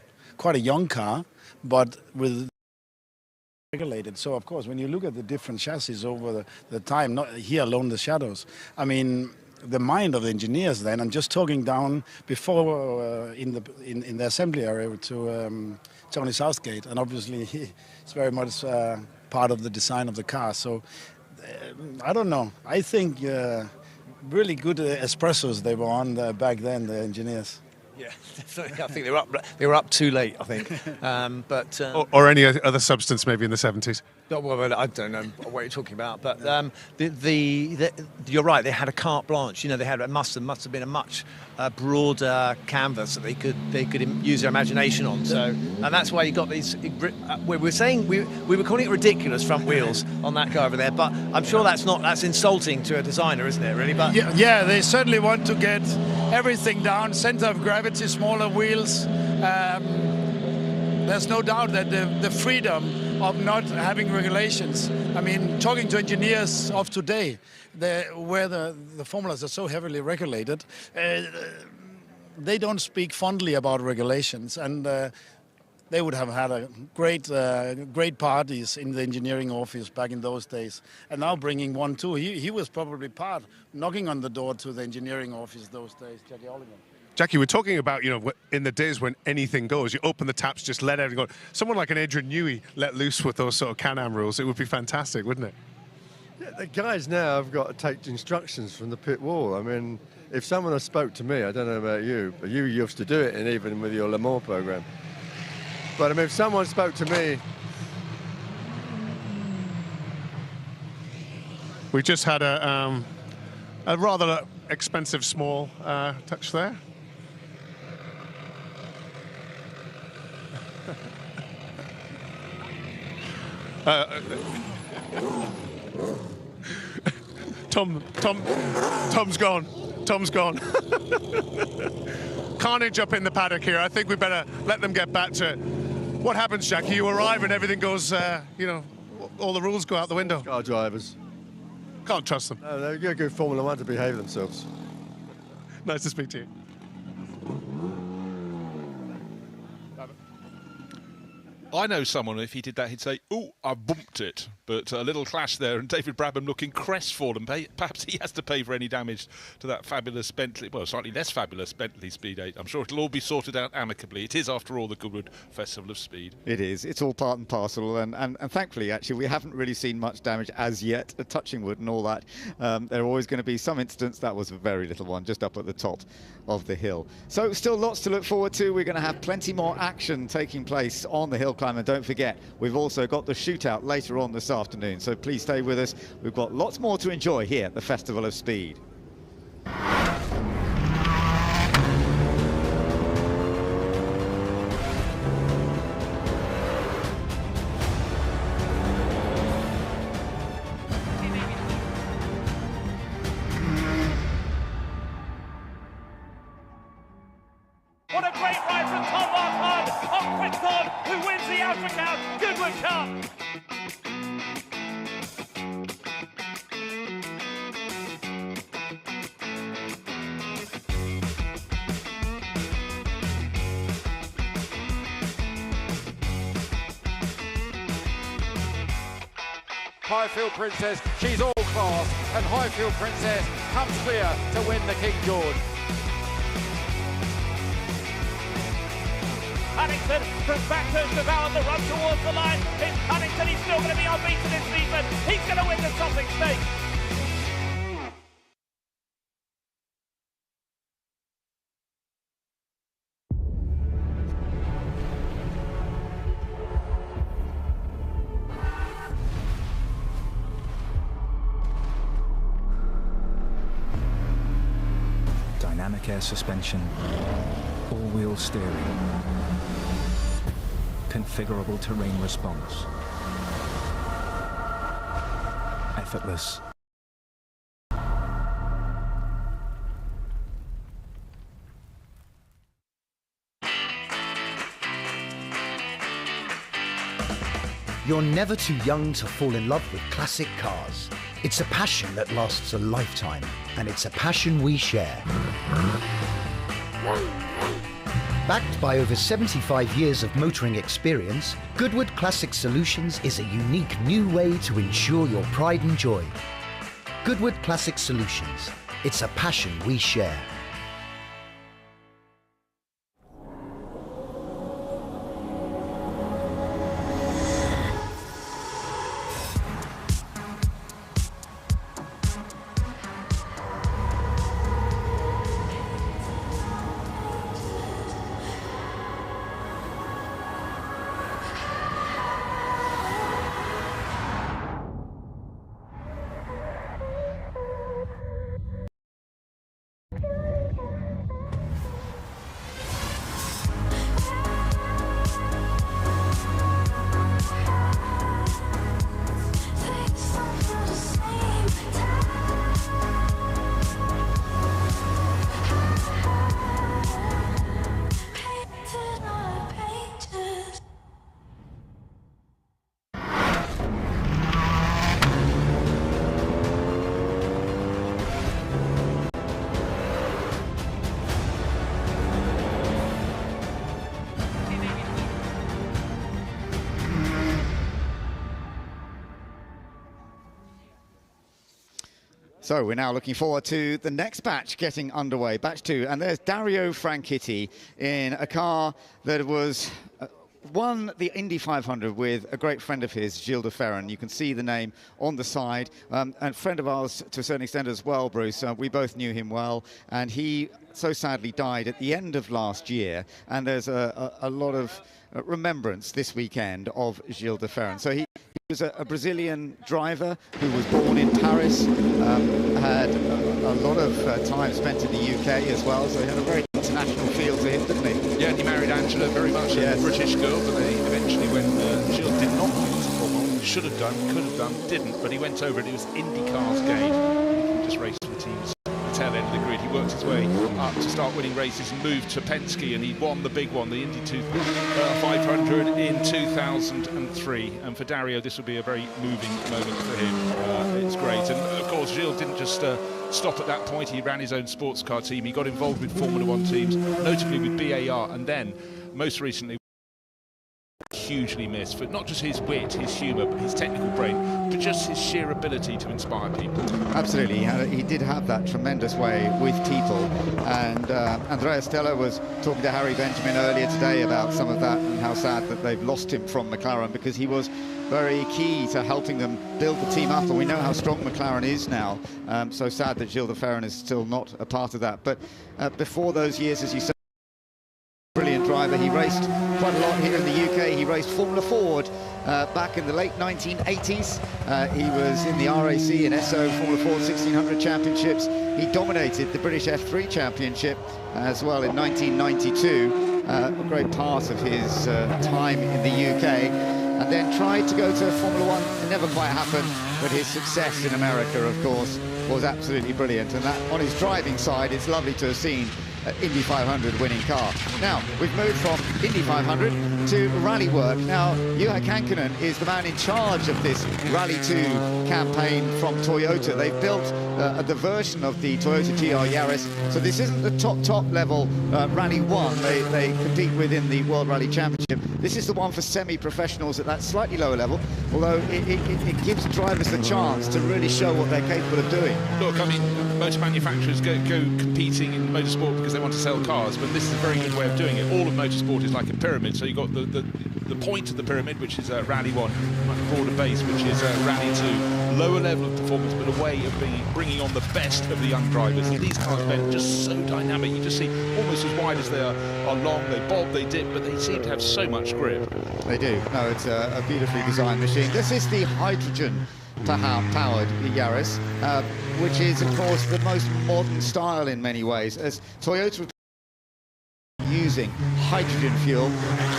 young car, but with regulated. So, of course, when you look at the different chassis over the time, not here alone, the shadows, I mean, the mind of the engineers then, and just talking down before in the assembly area to Tony Southgate, and obviously it's very much part of the design of the car. So I don't know. I think really good espressos they were on back then, the engineers. Yeah, definitely. I think they were up too late, I think. Or any other substance maybe in the 70s. Well, I don't know what you're talking about, but you're right. They had a carte blanche. You know, it must have been a much broader canvas that they could use their imagination on. So, and that's why you got these. We were saying we were calling it ridiculous front wheels on that car over there, but I'm sure that's insulting to a designer, isn't it? Really, but yeah, they certainly want to get everything down. Center of gravity, smaller wheels. There's no doubt that the freedom of not having regulations. I mean, talking to engineers of today, where the formulas are so heavily regulated, they don't speak fondly about regulations, and they would have had a great parties in the engineering office back in those days. And now bringing one too, he was probably knocking on the door to the engineering office those days, Jackie Oliver. Jackie, we're talking about, in the days when anything goes, you open the taps, just let everything go. Someone like an Adrian Newey let loose with those sort of Can-Am rules, it would be fantastic, wouldn't it? Yeah, the guys now have got to take instructions from the pit wall. I mean, if someone has spoke to me, I don't know about you, but you used to do it, and even with your Le Mans program. But I mean, if someone spoke to me... We just had a rather expensive small touch there. Tom's gone. Tom's gone. Carnage up in the paddock here. I think we better let them get back to it. What happens, Jackie? You arrive and everything goes, all the rules go out the window. Car drivers. Can't trust them. No, they're good Formula One to behave themselves. Nice to speak to you. I know someone, if he did that, he'd say, "Oh, I bumped it." But a little clash there, and David Brabham looking crestfallen. Perhaps he has to pay for any damage to that fabulous Bentley, well, slightly less fabulous Bentley Speed 8. I'm sure it'll all be sorted out amicably. It is, after all, the Goodwood Festival of Speed. It is. It's all part and parcel, and thankfully, actually, we haven't really seen much damage as yet, touching wood and all that. There are always going to be some incidents. That was a very little one, just up at the top of the hill. So still lots to look forward to. We're going to have plenty more action taking place on the hill climb, and don't forget, we've also got the shootout later on this afternoon, so please stay with us. We've got lots more to enjoy here at the Festival of Speed. What a great ride from Tom Marquardt on Quickthorn, who wins the Aggreko Goodwood Cup. Highfield Princess, she's all class, and Highfield Princess comes clear to win the King George. Huntington from back to develop the run towards the line. It's Huntington, he's still going to be unbeaten this season. He's going to win the Sussex Stakes. Dynamic air suspension, all-wheel steering, configurable terrain response, effortless. You're never too young to fall in love with classic cars. It's a passion that lasts a lifetime, and it's a passion we share. Backed by over 75 years of motoring experience, Goodwood Classic Solutions is a unique new way to ensure your pride and joy. Goodwood Classic Solutions. It's a passion we share. So we're now looking forward to the next batch getting underway, batch 2. And there's Dario Franchitti in a car that was won the Indy 500 with a great friend of his, Gilles de Ferran. You can see the name on the side. And a friend of ours to a certain extent as well, Bruce. We both knew him well. And he so sadly died at the end of last year. And there's a lot of remembrance this weekend of Gilles de Ferran. So he was a Brazilian driver who was born in Paris, had a lot of time spent in the UK as well, so he had a very international feel to him, didn't he? Yeah, and he married Angela, very much a British girl, but they eventually, when Gilles did not use the Formula, should have done, could have done, didn't, but he went over and it was IndyCar's game. He just raced for the teams. Tail end of the grid. He worked his way up to start winning races and moved to Penske, and he won the big one, the Indy 500 in 2003. And for Dario, this would be a very moving moment for him. It's great. And of course, Gilles didn't just stop at that point. He ran his own sports car team. He got involved with Formula One teams, notably with BAR, and then most recently hugely missed for not just his wit, his humour, but his technical brain, but just his sheer ability to inspire people. Absolutely, he did have that tremendous way with people. And Andrea Stella was talking to Harry Benjamin earlier today about some of that and how sad that they've lost him from McLaren, because he was very key to helping them build the team up, and we know how strong McLaren is now. So sad that Gilles de Ferran is still not a part of that. But before those years, as you said, brilliant driver. He raced quite a lot here in the UK. He raced Formula Ford back in the late 1980s. He was in the RAC and SO Formula Ford 1600 championships. He dominated the British F3 championship as well in 1992. A great part of his time in the UK. And then tried to go to Formula One. It never quite happened, but his success in America, of course, was absolutely brilliant. And that, on his driving side, it's lovely to have seen Indy 500 winning car. Now, we've moved from Indy 500 to rally work. Now, Juha Kankkunen is the man in charge of this Rally 2 campaign from Toyota. They've built the version of the Toyota GR Yaris, so this isn't the top level Rally 1 they compete with in the World Rally Championship. This is the one for semi-professionals at that slightly lower level, although it gives drivers the chance to really show what they're capable of doing. Look, I mean, motor manufacturers go competing in motorsport because they want to sell cars, but this is a very good way of doing it. All of motorsport is like a pyramid, so you've got the point of the pyramid, which is Rally 1, much broader base, which is Rally 2, lower level of performance, but a way of bringing on the best of the young drivers. And these cars, Ben, just so dynamic. You just see almost as wide as they are long. They bob, they dip, but they seem to have so much grip. They do. No, it's a beautifully designed machine. This is the hydrogen powered Yaris, which is, of course, the most modern style in many ways, as Toyota using hydrogen fuel.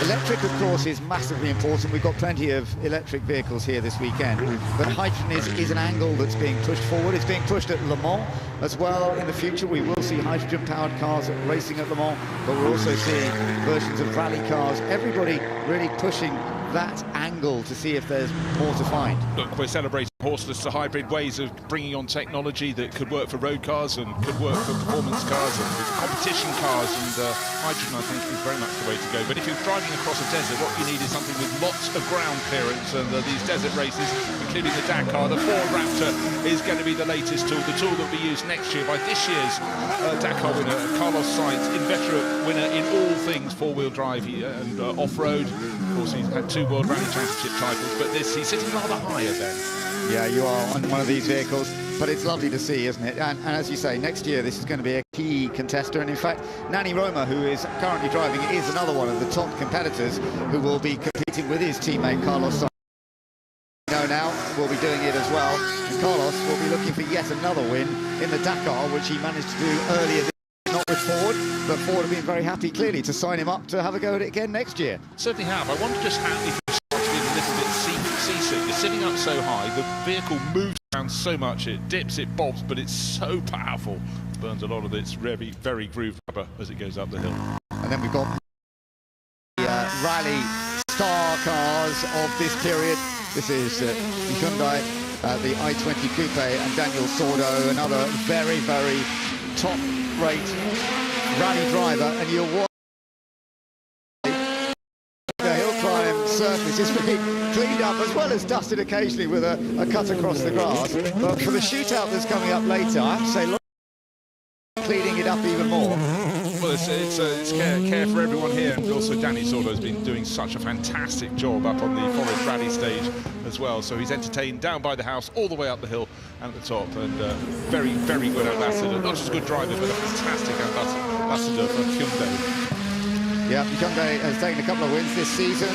Electric, of course, is massively important. We've got plenty of electric vehicles here this weekend, but hydrogen is an angle that's being pushed forward. It's being pushed at Le Mans as well. In the future, we will see hydrogen-powered cars racing at Le Mans, but we're also seeing versions of rally cars. Everybody really pushing that angle to see if there's more to find. Look, we're celebrating horseless to hybrid ways of bringing on technology that could work for road cars and could work for performance cars and competition cars, and hydrogen, I think, is very much the way to go. But if you're driving across a desert, what you need is something with lots of ground clearance, and these desert races, including the Dakar, the Ford Raptor is going to be the latest tool, the tool that will be used next year by this year's Dakar winner, Carlos Sainz, inveterate winner in all things four-wheel drive and off-road. Of course, he's had 2 World Rally Championship titles, but he's sitting rather higher then. Yeah, you are on one of these vehicles, but it's lovely to see, isn't it? And as you say, next year this is going to be a key contester, and in fact, Nani Roma, who is currently driving, is another one of the top competitors who will be competing with his teammate Carlos Sainz. Now will be doing it as well, and Carlos will be looking for yet another win in the Dakar, which he managed to do earlier this year, not with Ford, but Ford have been very happy clearly to sign him up to have a go at it again next year. Certainly have. I wonder just how if you start to be a little bit seasick. You're sitting up so high, the vehicle moves around so much, it dips, it bobs, but it's so powerful. Burns a lot of its very, very grooved rubber as it goes up the hill. And then we've got the rally star cars of this period. This is Hyundai, the i20 Coupe, and Daniel Sordo, another very, very top-rate rally driver. And you'll watch the hill climb surface is being cleaned up as well as dusted occasionally with a cut across the grass. But for the shootout that's coming up later, I have to say, cleaning it up even more. Well, it's care for everyone here, and also Danny Sordo has been doing such a fantastic job up on the Forest Rally stage as well. So he's entertained down by the house, all the way up the hill and at the top, and very, very good ambassador. Not just a good driver, but a fantastic ambassador for Hyundai. Yeah, Hyundai has taken a couple of wins this season.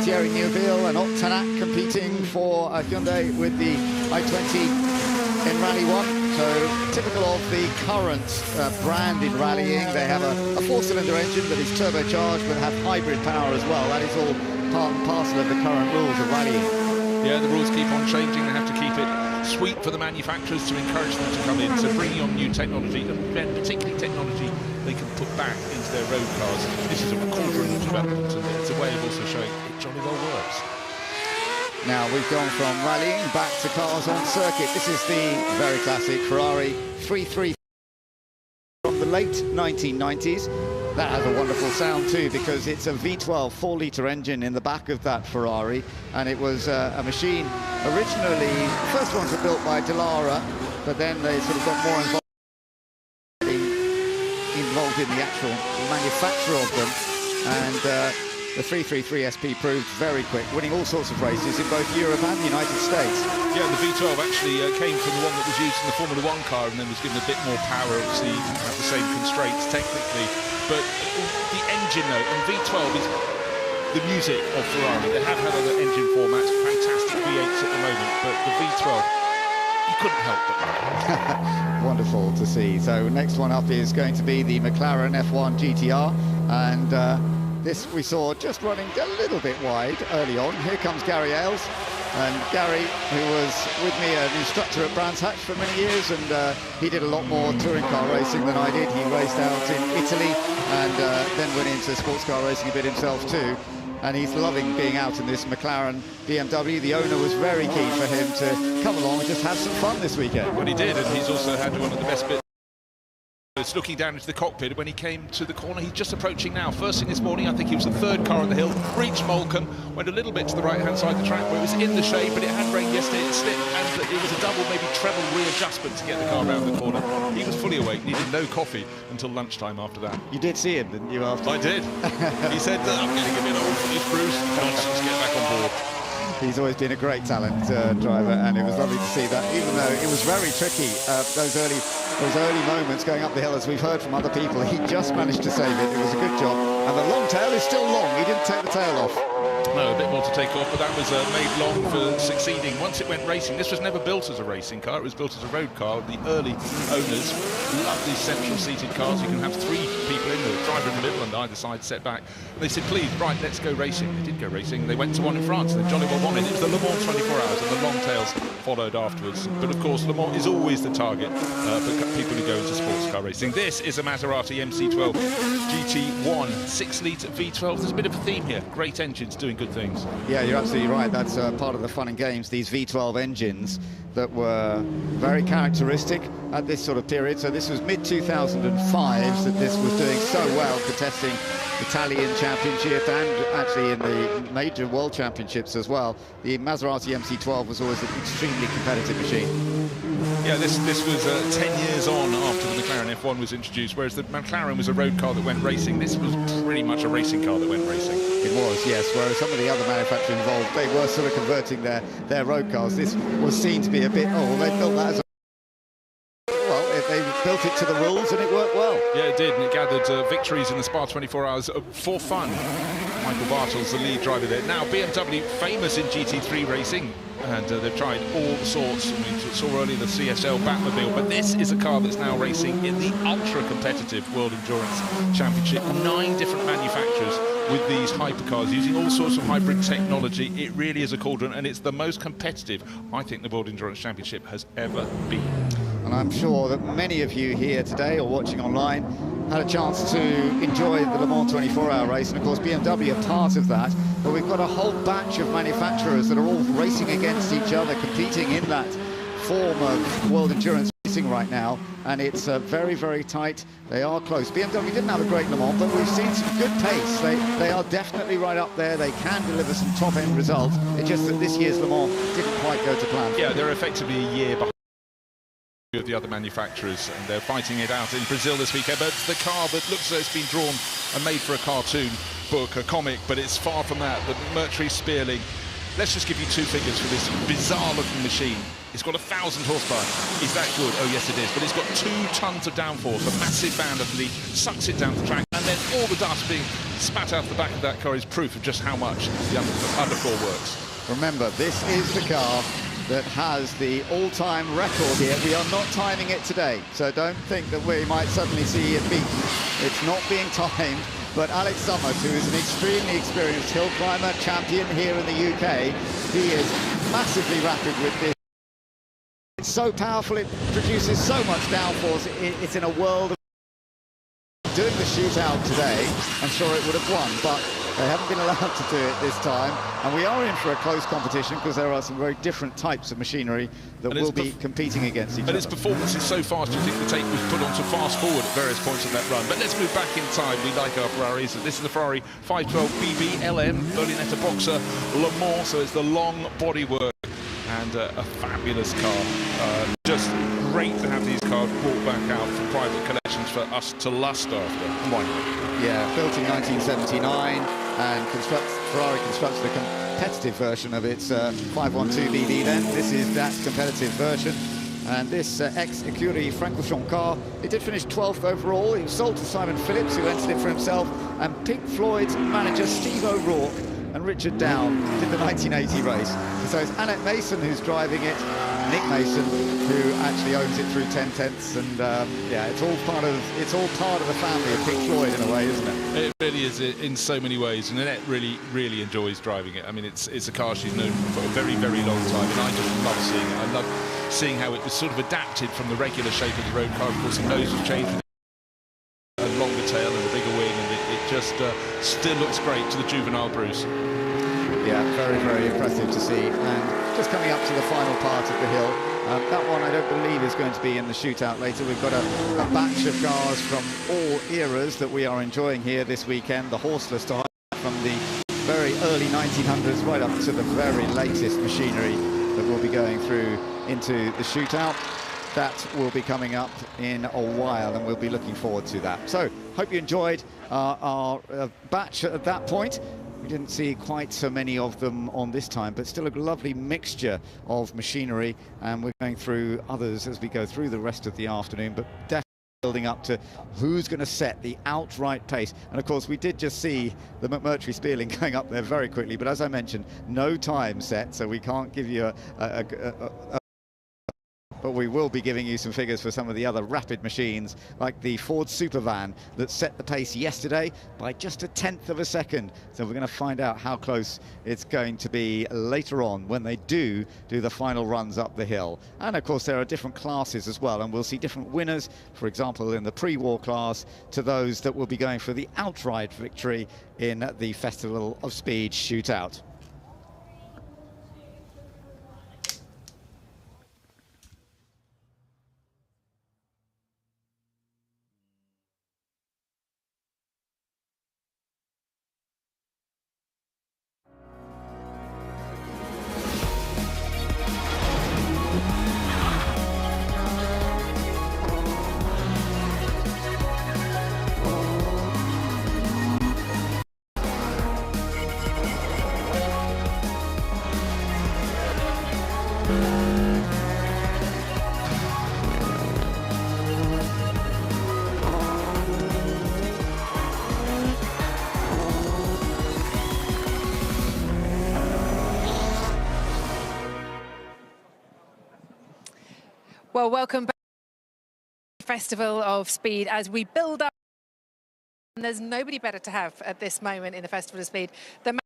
Thierry Neuville and Ott Tanak competing for Hyundai with the i20 in Rally 1. So typical of the current brand in rallying. They have a 4-cylinder engine that is turbocharged but have hybrid power as well. That is all part and parcel of the current rules of rallying. Yeah, the rules keep on changing. They have to keep it sweet for the manufacturers to encourage them to come in. So bringing on new technology, and particularly technology they can put back into their road cars. This is a cauldron of development, and it's a way of also showing it jolly well works. Now we've gone from rallying back to cars on circuit. This is the very classic Ferrari 333 from the late 1990s. That has a wonderful sound too, because it's a V12 4-litre engine in the back of that Ferrari, and it was a machine originally, the first ones were built by Dallara, but then they sort of got more involved in the actual manufacture of them, and the 333 SP proved very quick, winning all sorts of races in both Europe and the United States. Yeah, the V12 actually came from the one that was used in the Formula 1 car and then was given a bit more power. Obviously, you didn't have the same constraints technically. But the engine, though, and V12 is the music of Ferrari. They have had other engine formats, fantastic V8s at the moment, but the V12, you couldn't help but Wonderful to see. So next one up is going to be the McLaren F1 GTR, and this we saw just running a little bit wide early on. Here comes Gary Ailes And Gary, who was with me, an instructor at Brands Hatch for many years, and he did a lot more touring car racing than I did. He raced out in Italy and then went into sports car racing a bit himself too. And he's loving being out in this McLaren BMW. The owner was very keen for him to come along and just have some fun this weekend. Well, he did, and he's also had one of the best bits. It's looking down into the cockpit when he came to the corner. He's just approaching now. First thing this morning, I think he was the third car on the hill, reached Moulcombe, went a little bit to the right-hand side of the track where it was in the shade, but it had rained yesterday, it slipped, and it was a double, maybe treble readjustment to get the car around the corner. He was fully awake, needed no coffee until lunchtime after that. You did see him, didn't you, after? I did. He said, I'm going to give you an old finish, Bruce. Nonsense, get back on board. He's always been a great talent driver, and it was lovely to see that, even though it was very tricky, those early moments going up the hill, as we've heard from other people, he just managed to save it. It was a good job, and the long tail is still long. He didn't take the tail off. No, a bit more to take off, but that was made long for succeeding. Once it went racing, this was never built as a racing car, it was built as a road car. The early owners loved these central seated cars. You can have 3 people in, the driver in the middle and either side set back. And they said, please, right, let's go racing. They did go racing. They went to one in France, and they jolly well won it. It was the Le Mans 24 Hours, and the long tails followed afterwards. But of course, Le Mans is always the target for people who go into sports car racing. This is a Maserati MC12 GT1 6-litre V12. There's a bit of a theme here. Great engines doing good things. Yeah, you're absolutely right. That's part of the fun and games, these V12 engines that were very characteristic at this sort of period. So this was mid-2005s that this was doing so well, contesting Italian Championship and actually in the major World Championships as well. The Maserati MC12 was always an extremely competitive machine. Yeah, this was 10 years on after the McLaren F1 was introduced, whereas the McLaren was a road car that went racing. This was pretty much a racing car that went racing. It was, yes, whereas some of the other manufacturers involved, they were sort of converting their road cars. This was seen to be a bit, oh, they built that as a... Well, they built it to the rules and it worked well. Yeah, it did, and it gathered victories in the Spa 24 Hours for fun. Michael Bartels, the lead driver there. Now, BMW, famous in GT3 racing, and they've tried all sorts. We saw earlier the CSL Batmobile, but this is a car that's now racing in the ultra-competitive World Endurance Championship. 9 different manufacturers with these hypercars using all sorts of hybrid technology. It really is a cauldron, and it's the most competitive I think the World Endurance Championship has ever been. And I'm sure that many of you here today or watching online had a chance to enjoy the Le Mans 24-hour race, and of course BMW are part of that. But we've got a whole batch of manufacturers that are all racing against each other, competing in that form of World Endurance racing right now, and it's very, very tight. They are close. BMW didn't have a great Le Mans, but we've seen some good pace. They are definitely right up there. They can deliver some top-end results. It's just that this year's Le Mans didn't quite go to plan. Yeah, they're effectively a year behind of the other manufacturers, and they're fighting it out in Brazil this weekend. But the car that looks as though it's been drawn and made for a cartoon book, a comic, but it's far from that. The Mercury Spearling. Let's just give you 2 figures for this bizarre-looking machine. It's got 1,000 horsepower. Is that good? Oh, yes, it is. But it's got 2 tons of downforce. A massive fan underneath sucks it down the track, and then all the dust being spat out the back of that car is proof of just how much the underfloor works. Remember, this is the car that has the all-time record here. We are not timing it today, so don't think that we might suddenly see it beaten. It's not being timed, but Alex Summers, who is an extremely experienced hill climber champion here in the UK, he is massively rapid with this. It's so powerful, it produces so much downforce. It's in a world of... Doing the shootout today, I'm sure it would have won, but they haven't been allowed to do it this time, and we are in for a close competition because there are some very different types of machinery that will be competing against each other. And its performance is so fast, you think the tape was put on to fast forward at various points of that run. But let's move back in time. We like our Ferraris. This is the Ferrari 512 BB LM Berlinetta Boxer Le Mans, so it's the long bodywork and a fabulous car. Just great to have these cars brought back out from private collections for us to lust after. Why not? Yeah, built in 1979, and Ferrari constructed a competitive version of its 512 BB then. This is that competitive version. And this ex-Écurie Francorchamps car, it did finish 12th overall. It was sold to Simon Phillips, who entered it for himself, and Pink Floyd's manager Steve O'Rourke and Richard Down did the 1980 race. So it's Annette Mason who's driving it, Nick Mason, who actually owns it through 10/10ths, and yeah, it's all part of the family of Pink Floyd in a way, isn't it? It really is in so many ways, and Annette really enjoys driving it. I mean, it's a car she's known for a very long time, and I just love seeing it. I love seeing how it was sort of adapted from the regular shape of the road car. Of course, the nose was changed with a longer tail and a bigger wing, and it just still looks great to the juvenile Bruce. Yeah, very impressive to see. And just coming up to the final part of the hill, that one I don't believe is going to be in the shootout later. We've got a batch of cars from all eras that we are enjoying here this weekend. The horseless style from the very early 1900s right up to the very latest machinery that will be going through into the shootout. That will be coming up in a while, and we'll be looking forward to that. So, hope you enjoyed our batch at that point. We didn't see quite so many of them on this time, but still a lovely mixture of machinery, and we're going through others as we go through the rest of the afternoon, but definitely building up to who's going to set the outright pace. And of course, we did just see the McMurtry Spearling going up there very quickly, but as I mentioned, no time set, so we can't give you but we will be giving you some figures for some of the other rapid machines, like the Ford Supervan that set the pace yesterday by just 1/10 of a second. So we're going to find out how close it's going to be later on when they do the final runs up the hill. And of course, there are different classes as well, and we'll see different winners, for example, in the pre-war class, to those that will be going for the outright victory in the Festival of Speed shootout. Well, welcome back to the Festival of Speed as we build up. And there's nobody better to have at this moment in the Festival of Speed. The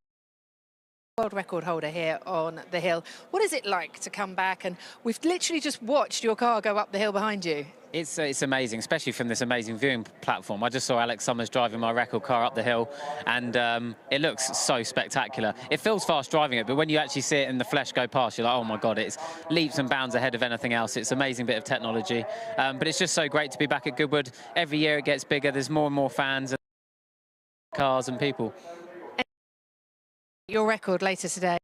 world record holder here on the hill. What is it like to come back? And we've literally just watched your car go up the hill behind you. It's amazing, especially from this amazing viewing platform. I just saw Alex Summers driving my record car up the hill, and it looks so spectacular. It feels fast driving it, but when you actually see it in the flesh go past, you're like, oh my God, it's leaps and bounds ahead of anything else. It's an amazing bit of technology. But it's just so great to be back at Goodwood. Every year it gets bigger. There's more and more fans and cars and people. Your record later today.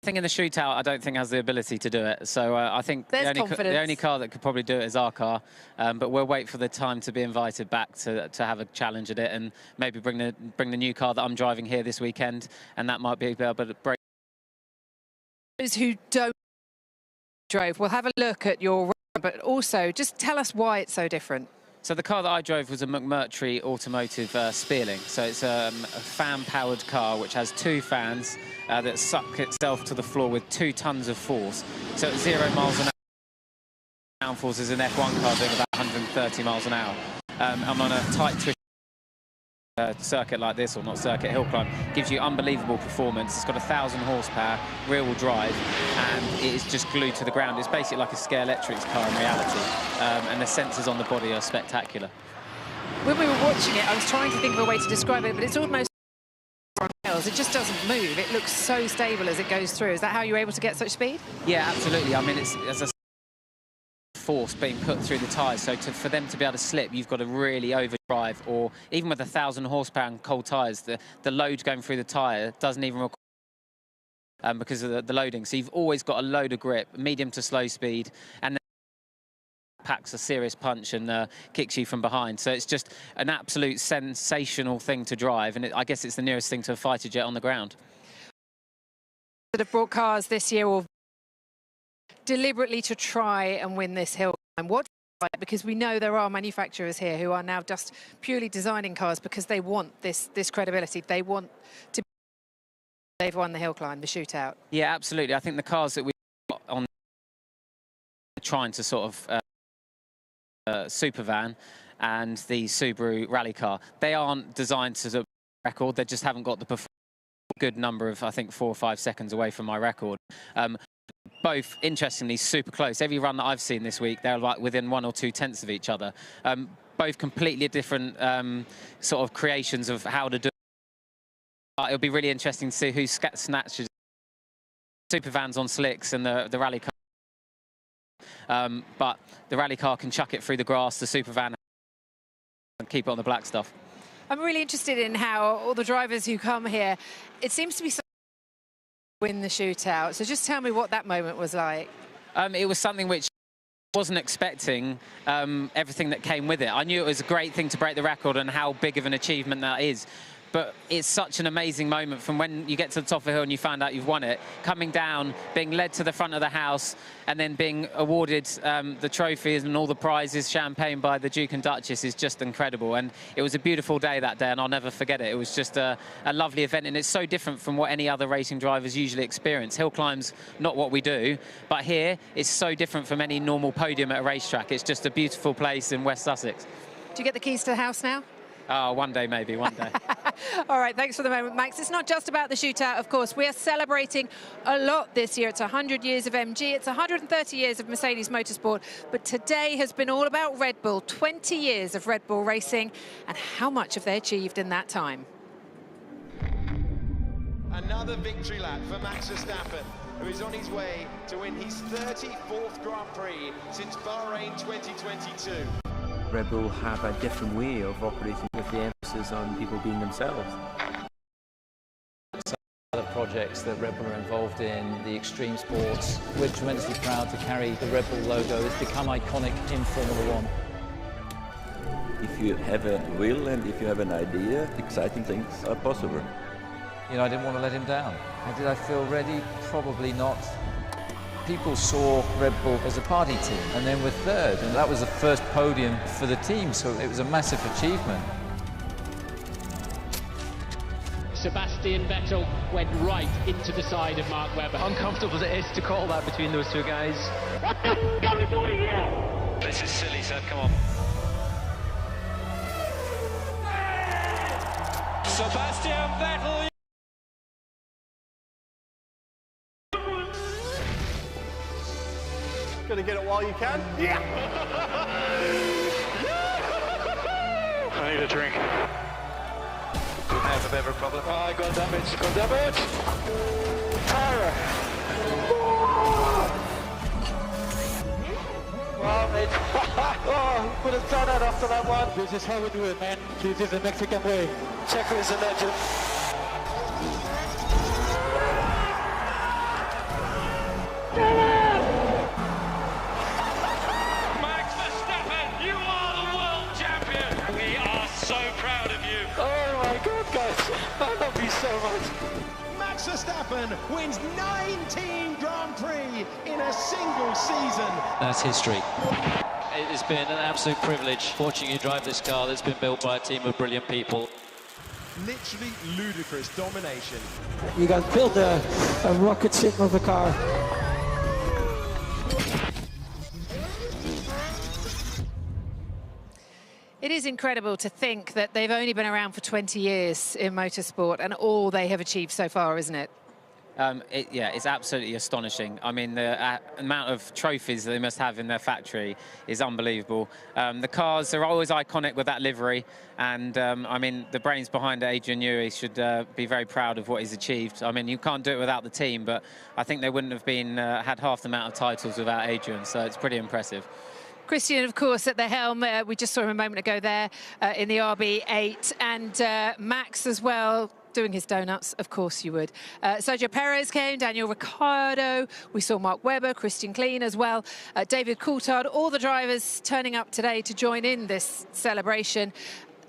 I think in the shootout, I don't think has the ability to do it. So I think the only car that could probably do it is our car. But we'll wait for the time to be invited back to have a challenge at it, and maybe bring the new car that I'm driving here this weekend, and that might be able to break. Those who don't drive, we'll have a look at your record, but also just tell us why it's so different. So the car that I drove was a McMurtry Automotive Spearling. So it's a fan-powered car which has 2 fans that suck itself to the floor with 2 tons of force. So at 0 miles an hour, downforce is an F1 car doing about 130 miles an hour. I'm on a tight twist circuit like this, or not circuit, hill climb, gives you unbelievable performance. It's got 1,000 horsepower, rear-wheel drive, and it is just glued to the ground. It's basically like a Scare Electrics car in reality, and the sensors on the body are spectacular. When we were watching it, I was trying to think of a way to describe it, but it's almost on rails. It just doesn't move. It looks so stable as it goes through. Is that how you're able to get such speed? Yeah, absolutely. I mean, it's, as I said, force being put through the tyres, so for them to be able to slip, you've got to really overdrive, or even with 1,000 horsepower and cold tyres, the load going through the tyre doesn't even require because of the loading. So you've always got a load of grip, medium to slow speed, and then packs a serious punch and kicks you from behind. So it's just an absolute sensational thing to drive, and I guess it's the nearest thing to a fighter jet on the ground. That have brought cars this year or deliberately to try and win this hill climb. What, because we know there are manufacturers here who are now just purely designing cars because they want this credibility. They want to they've won the hill climb, the shootout. Yeah, absolutely. I think the cars that we got on trying to sort of super van and the Subaru rally car, they aren't designed to the record. They just haven't got the performance. Good number of, I think, 4 or 5 seconds away from my record. Both, interestingly, super close. Every run that I've seen this week, they're like within 1 or 2 tenths of each other. Both completely different sort of creations of how to do it. It'll be really interesting to see who snatches super vans on slicks and the rally car. But the rally car can chuck it through the grass, the super van and keep it on the black stuff. I'm really interested in how all the drivers who come here, it seems to be so win the shootout. So just tell me what that moment was like. It was something which I wasn't expecting, everything that came with it. I knew it was a great thing to break the record and how big of an achievement that is. But it's such an amazing moment from when you get to the top of the hill and you find out you've won it, coming down, being led to the front of the house, and then being awarded the trophies and all the prizes, champagne by the Duke and Duchess is just incredible. And it was a beautiful day that day, and I'll never forget it. It was just a lovely event, and it's so different from what any other racing drivers usually experience. Hill climb's not what we do, but here it's so different from any normal podium at a racetrack. It's just a beautiful place in West Sussex. Do you get the keys to the house now? Oh, one day, maybe, one day. All right, thanks for the moment, Max. It's not just about the shootout, of course. We are celebrating a lot this year. It's 100 years of MG. It's 130 years of Mercedes Motorsport. But today has been all about Red Bull, 20 years of Red Bull racing, and how much have they achieved in that time. Another victory lap for Max Verstappen, who is on his way to win his 34th Grand Prix since Bahrain 2022. Red Bull have a different way of operating with the emphasis on people being themselves. Some other projects that Red Bull are involved in, the extreme sports, we're tremendously proud to carry the Red Bull logo. It's become iconic in Formula One. If you have a will and if you have an idea, exciting things are possible. You know, I didn't want to let him down. Did I feel ready? Probably not. People saw Red Bull as a party team, and then we're third, and that was the first podium for the team, so it was a massive achievement. Sebastian Vettel went right into the side of Mark Webber. Uncomfortable as it is to call that between those two guys. What the f*** are we doing here? This is silly, sir, come on. Sebastian Vettel. Gonna get it while you can? Yeah! I need a drink. Do you have a better problem? Oh, I got damage, Tire! Well, mate. Oh, put a ton out after that one. This is how we do it, man. This is the Mexican way. Checo is a legend. Max Verstappen, you are the world champion. We are so proud of you. Oh my God, guys, I love you so much. Max Verstappen wins 19 Grand Prix in a single season. That's history. It has been an absolute privilege watching you drive this car that's been built by a team of brilliant people. Literally ludicrous domination. You guys built a rocket ship of a car. It is incredible to think that they've only been around for 20 years in motorsport and all they have achieved so far, isn't it? Yeah, it's absolutely astonishing. I mean, the amount of trophies they must have in their factory is unbelievable. The cars are always iconic with that livery, and I mean, the brains behind it, Adrian Newey, should be very proud of what he's achieved. I mean, you can't do it without the team, but I think they wouldn't have been had half the amount of titles without Adrian, so it's pretty impressive. Christian, of course, at the helm. We just saw him a moment ago there in the RB8, and Max as well, doing his donuts, of course you would. Sergio Perez came, Daniel Ricciardo, we saw Mark Webber, Christian Klein as well, David Coulthard, all the drivers turning up today to join in this celebration.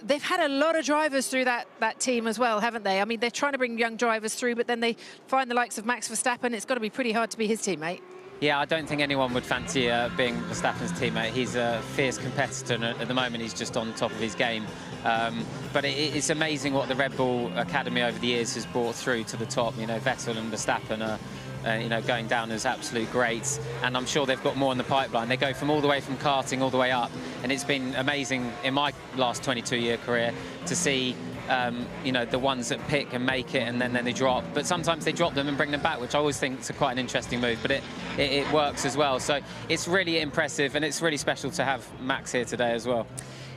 They've had a lot of drivers through that team as well, haven't they? I mean, they're trying to bring young drivers through, but then they find the likes of Max Verstappen. It's got to be pretty hard to be his teammate. Yeah, I don't think anyone would fancy being Verstappen's teammate. He's a fierce competitor, and at the moment he's just on top of his game. But it's amazing what the Red Bull Academy over the years has brought through to the top. You know, Vettel and Verstappen are you know, going down as absolute greats, and I'm sure they've got more in the pipeline. They go from all the way from karting all the way up, and it's been amazing in my last 22-year career to see you know, the ones that pick and make it and then they drop. But sometimes they drop them and bring them back, which I always think is quite an interesting move, but it works as well. So it's really impressive, and it's really special to have Max here today as well.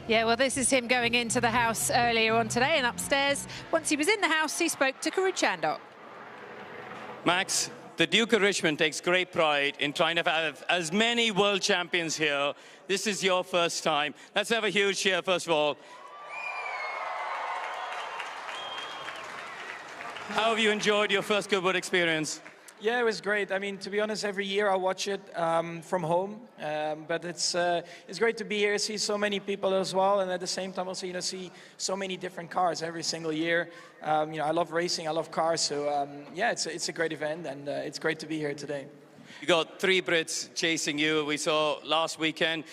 Yeah, well, this is him going into the house earlier on today, and upstairs, once he was in the house, he spoke to Karun Chandok. Max, the Duke of Richmond takes great pride in trying to have as many world champions here. This is your first time. Let's have a huge cheer, first of all. How have you enjoyed your first Goodwood experience? Yeah, it was great. I mean, to be honest, every year I watch it from home, but it's great to be here, see so many people as well, and at the same time also, you know, see so many different cars every single year. You know, I love racing, I love cars, so yeah, it's a great event, and it's great to be here today. You got 3 Brits chasing you, we saw last weekend.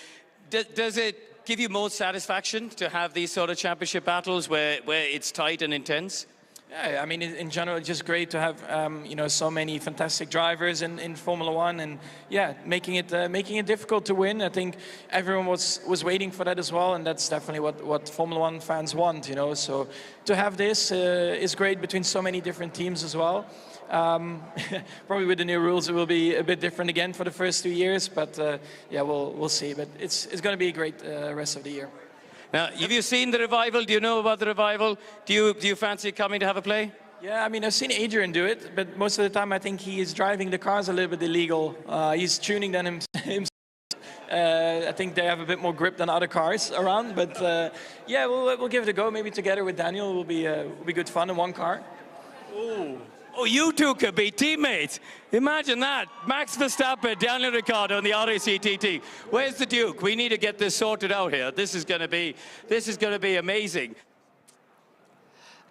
Does it give you more satisfaction to have these sort of championship battles where it's tight and intense? Yeah, I mean, in general, it's just great to have you know, so many fantastic drivers in Formula One, and yeah, making it difficult to win. I think everyone was waiting for that as well, and that's definitely what Formula One fans want, you know. So to have this is great between so many different teams as well. Probably with the new rules, it will be a bit different again for the first 2 years, but yeah, we'll see. But it's going to be a great rest of the year. Now, have you seen the Revival? Do you know about the Revival? Do you fancy coming to have a play? Yeah, I mean, I've seen Adrian do it, but most of the time I think he is driving the cars a little bit illegal. He's tuning them himself. I think they have a bit more grip than other cars around, but yeah, we'll give it a go. Maybe together with Daniel, it will be good fun in one car. Ooh. Oh, you two could be teammates. Imagine that. Max Verstappen, Daniel Ricciardo, and the RACTT. Where's the Duke? We need to get this sorted out here. This is going to be amazing.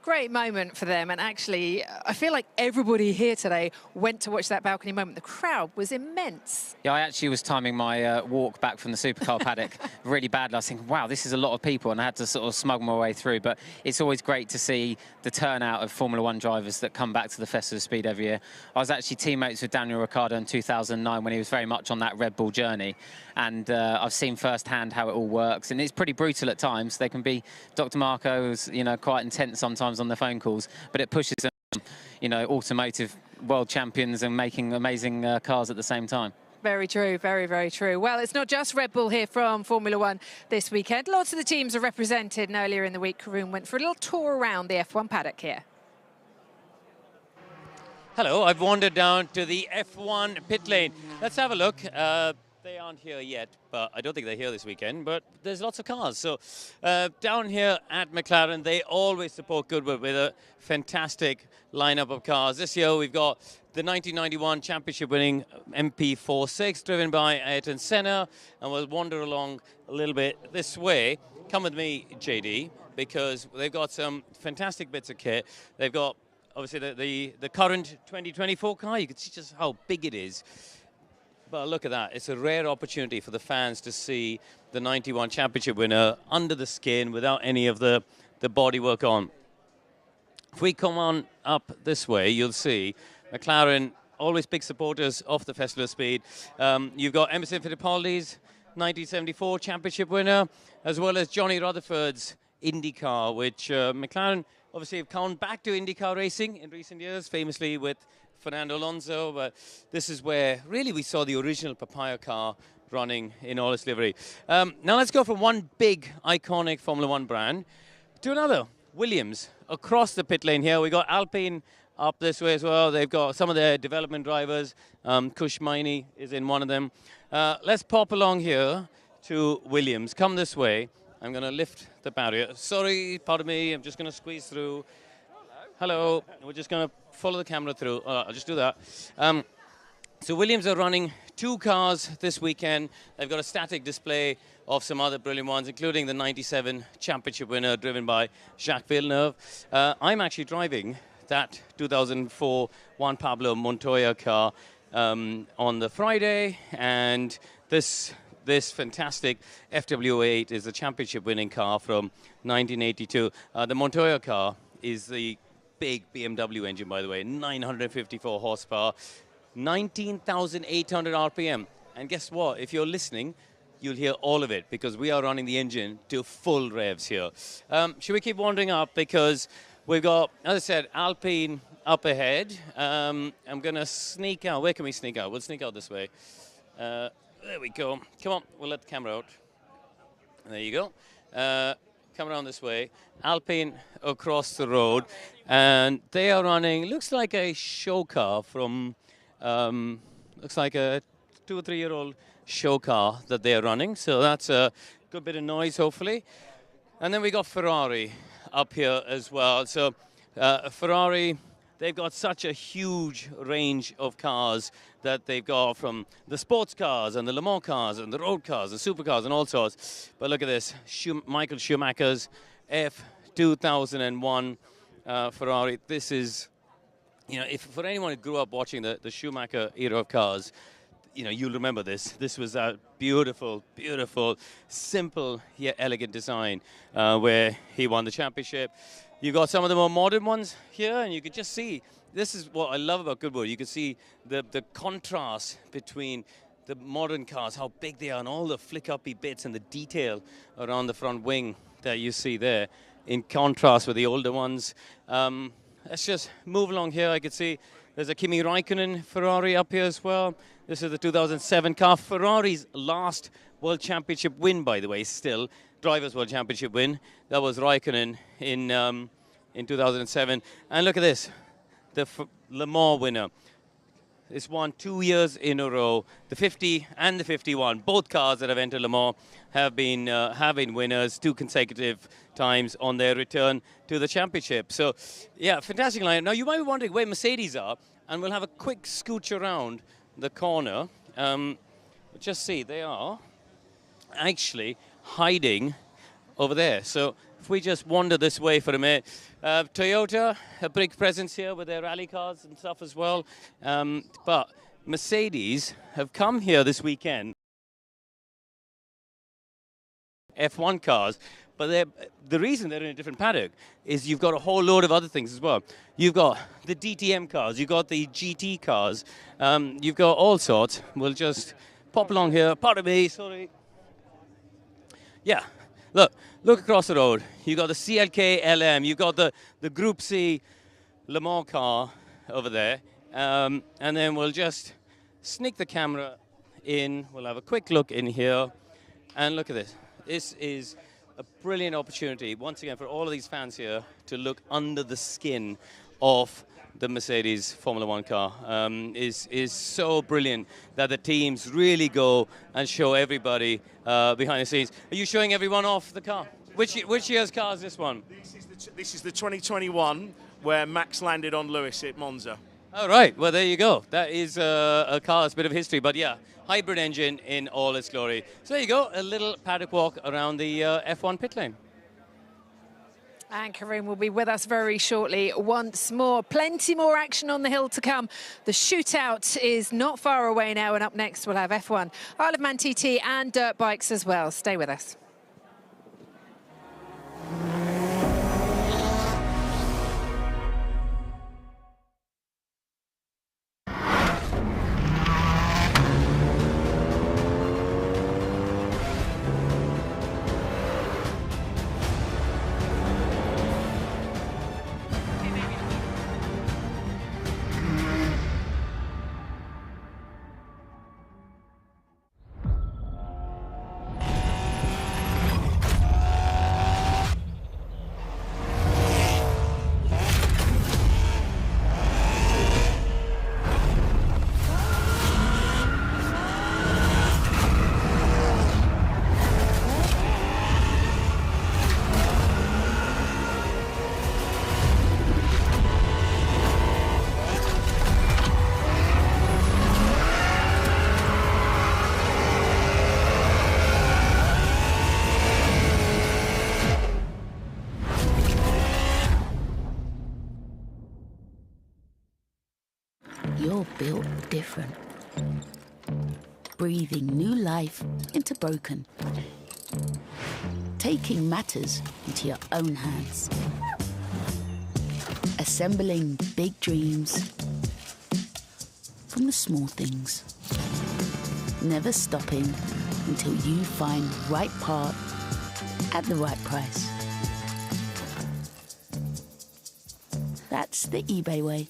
Great moment for them, and actually, I feel like everybody here today went to watch that balcony moment. The crowd was immense. Yeah, I actually was timing my walk back from the supercar paddock really badly. I was thinking, wow, this is a lot of people, and I had to sort of smuggle my way through. But it's always great to see the turnout of Formula One drivers that come back to the Festival of Speed every year. I was actually teammates with Daniel Ricciardo in 2009 when he was very much on that Red Bull journey. And I've seen firsthand how it all works, and it's pretty brutal at times. They can be, Dr. Marco's, you know, quite intense sometimes on the phone calls, but it pushes them, you know, automotive world champions and making amazing cars at the same time. Very true, very, very true. Well, it's not just Red Bull here from Formula One this weekend. Lots of the teams are represented, and earlier in the week, Karun went for a little tour around the F1 paddock here. Hello, I've wandered down to the F1 pit lane. Let's have a look. They aren't here yet, but I don't think they're here this weekend, but there's lots of cars. So down here at McLaren, they always support Goodwood with a fantastic lineup of cars. This year we've got the 1991 championship-winning MP46 driven by Ayrton Senna, and we'll wander along a little bit this way. Come with me, JD, because they've got some fantastic bits of kit. They've got, obviously, the current 2024 car. You can see just how big it is. But look at that. It's a rare opportunity for the fans to see the 91 championship winner under the skin without any of the bodywork on. If we come on up this way, you'll see McLaren, always big supporters of the Festival of Speed. You've got Emerson Fittipaldi's 1974 championship winner, as well as Johnny Rutherford's IndyCar, which McLaren obviously have come back to IndyCar racing in recent years, famously with Fernando Alonso, but this is where really we saw the original Papaya car running in all its livery. Now let's go from one big iconic Formula One brand to another, Williams. Across the pit lane here, we got Alpine up this way as well. They've got some of their development drivers. Kush Maini is in one of them. Let's pop along here to Williams. Come this way. I'm going to lift the barrier. Sorry, pardon me, I'm just going to squeeze through. Hello, we're just going to follow the camera through. I'll just do that. So Williams are running 2 cars this weekend. They've got a static display of some other brilliant ones, including the 97 championship winner driven by Jacques Villeneuve. I'm actually driving that 2004 Juan Pablo Montoya car. on the Friday, and this fantastic FW8 is the championship-winning car from 1982. The Montoya car is the big BMW engine, by the way, 954 horsepower, 19,800 RPM. And guess what? If you're listening, you'll hear all of it because we are running the engine to full revs here. Should we keep wandering up? Because we've got, as I said, Alpine up ahead. I'm going to sneak out. Where can we sneak out? We'll sneak out this way. There we go. Come on, we'll let the camera out. There you go. Come around this way. Alpine across the road. And they are running, looks like a show car from, looks like a 2 or 3 year old show car that they are running. So that's a good bit of noise, hopefully. And then we got Ferrari up here as well. So Ferrari, they've got such a huge range of cars that they've got, from the sports cars and the Le Mans cars and the road cars and supercars and all sorts. But look at this, Michael Schumacher's F2001 Ferrari. This is, you know, if for anyone who grew up watching the Schumacher era of cars, you know, you'll remember this. This was a beautiful, beautiful, simple yet elegant design where he won the championship. You've got some of the more modern ones here, and you could just see, this is what I love about Goodwood. You can see the contrast between the modern cars, how big they are, and all the flick-uppy bits and the detail around the front wing that you see there, in contrast with the older ones. Let's just move along here. I could see there's a Kimi Raikkonen Ferrari up here as well. This is the 2007 car. Ferrari's last World Championship win, by the way, still. Drivers' World Championship win. That was Raikkonen in 2007. And look at this, the Le Mans winner. It's won 2 years in a row. The 50 and the 51, both cars that have entered Le Mans have been winners 2 consecutive times on their return to the championship. So, yeah, fantastic lineup. Now, you might be wondering where Mercedes are, and we'll have a quick scooch around the corner. Just see, they are actually hiding over there. So if we just wander this way for a minute. Toyota, a big presence here with their rally cars and stuff as well. But Mercedes have come here this weekend. F1 cars. But the reason they're in a different paddock is you've got a whole load of other things as well. You've got the DTM cars, you've got the GT cars, you've got all sorts. We'll just pop along here. Pardon me, sorry. Yeah, look across the road. You've got the CLK LM, you've got the Group C Le Mans car over there. And then we'll just sneak the camera in. We'll have a quick look in here. And look at this. This is a brilliant opportunity, once again, for all of these fans here to look under the skin of the Mercedes Formula One car. Is so brilliant that the teams really go and show everybody behind the scenes. Are you showing everyone off the car? Which year's car is this one? This is the 2021, where Max landed on Lewis at Monza. All right, well, there you go. That is a car that's a bit of history, but yeah, hybrid engine in all its glory. So there you go, a little paddock walk around the F1 pit lane. And Karim will be with us very shortly once more. Plenty more action on the hill to come. The shootout is not far away now, and up next we'll have F1, Isle of Man TT and dirt bikes as well. Stay with us. built different. Breathing new life into broken. Taking matters into your own hands. Assembling big dreams from the small things. Never stopping until you find right part at the right price. That's the eBay way.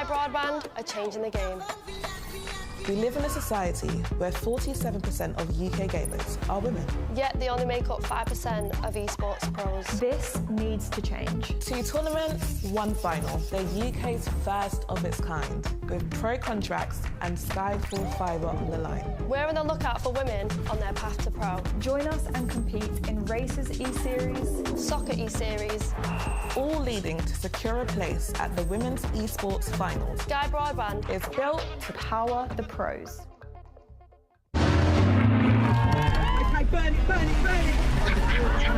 Broadband are changing the game. We live in a society where 47% of UK gamers are women. Yet they only make up 5% of esports pros. This needs to change. 2 tournaments, 1 final. They're UK's first of its kind, with pro contracts and Skyfall fibre on the line. We're on the lookout for women on their path to pro. Join us and compete in Races E-Series, Soccer E-Series, all leading to secure a place at the Women's Esports Finals. Sky Broadband is built to power the pros. Okay, burn it, burn it, burn it!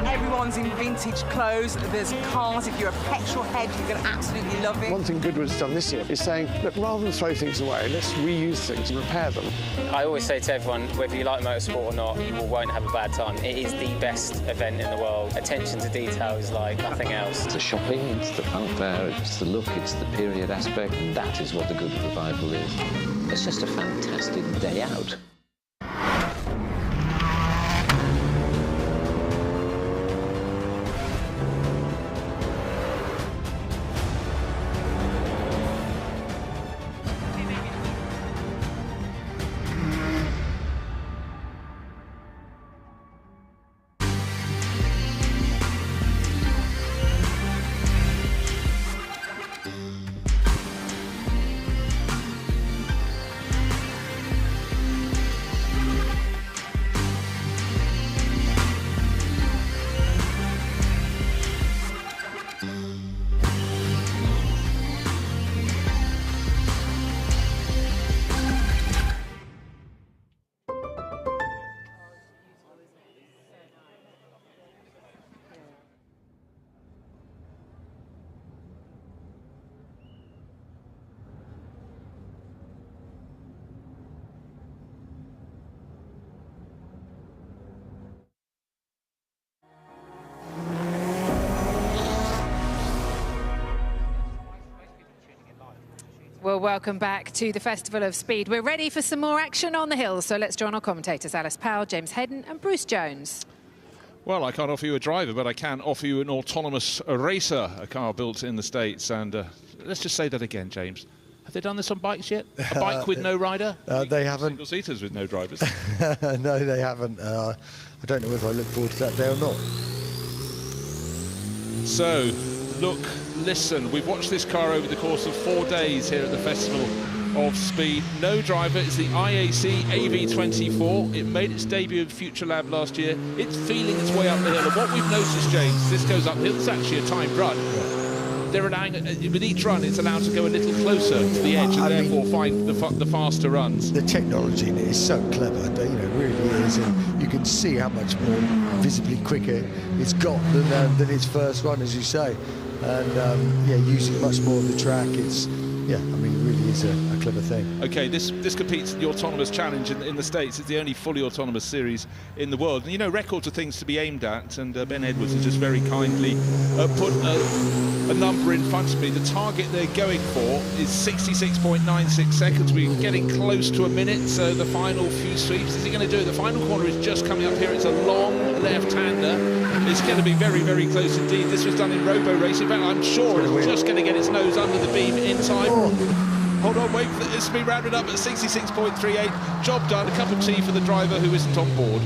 Everyone's in vintage clothes, there's cars. If you're a petrol head, you're going to absolutely love it. One thing Goodwood's done this year is saying, look, rather than throw things away, let's reuse things and repair them. I always say to everyone, whether you like motorsport or not, you won't have a bad time. It is the best event in the world. Attention to detail is like nothing else. It's the shopping, it's the fanfare, it's the look, it's the period aspect. That is what the Goodwood Revival is. It's just a fantastic day out. Well, welcome back to the Festival of Speed. We're ready for some more action on the hills, so let's join our commentators, Alice Powell, James Hedden and Bruce Jones. Well, I can't offer you a driver, but I can offer you an autonomous racer, a car built in the States. And let's just say that again, James. Have they done this on bikes yet? A bike with no rider? They haven't. Single-seaters with no drivers? No, they haven't. I don't know whether I look forward to that day or not. So, look, listen, we've watched this car over the course of 4 days here at the Festival of Speed. No driver. It's the IAC AV24. It made its debut in Future Lab last year. It's feeling its way up the hill. And what we've noticed, James, this goes uphill. It's actually a timed run. They're allowing, with each run, it's allowed to go a little closer to the edge and therefore find the faster runs. The technology in it is so clever, you know, it really is, and you can see how much more visibly quicker it's got than its first run, as you say, and yeah, using much more of the track. It's, yeah, I mean, it really is a clever thing. Okay, this competes in the Autonomous Challenge in the States. It's the only fully autonomous series in the world. And, you know, records are things to be aimed at, and Ben Edwards has just very kindly put a number in front of me. The target they're going for is 66.96 seconds. We're getting close to a minute, so the final few sweeps. Is he going to do it? The final corner is just coming up here. It's a long left-hander. It's going to be very, very close indeed. This was done in robo racing. In fact, I'm sure it's just going to get its nose under the beam in time. Hold on, wait for this to be rounded up at 66.38. Job done. A cup of tea for the driver who isn't on board.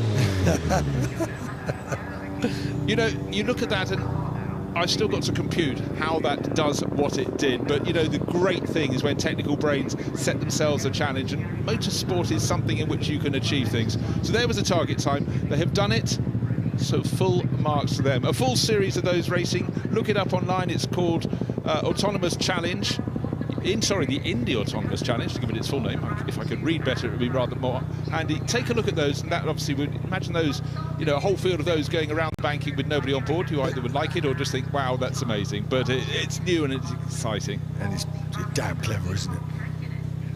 You know, you look at that and I've still got to compute how that does what it did. But, you know, the great thing is when technical brains set themselves a challenge, and motorsport is something in which you can achieve things. So there was a target time. They have done it. So full marks to them. A full series of those racing. Look it up online. It's called Autonomous Challenge. the Indy Autonomous Challenge, to give it its full name. If I could read better, it would be rather more handy. Take a look at those, and that obviously would imagine those, a whole field of those going around the banking with nobody on board who either would like it or just think, wow, that's amazing. But it's new and it's exciting. And it's damn clever, isn't it?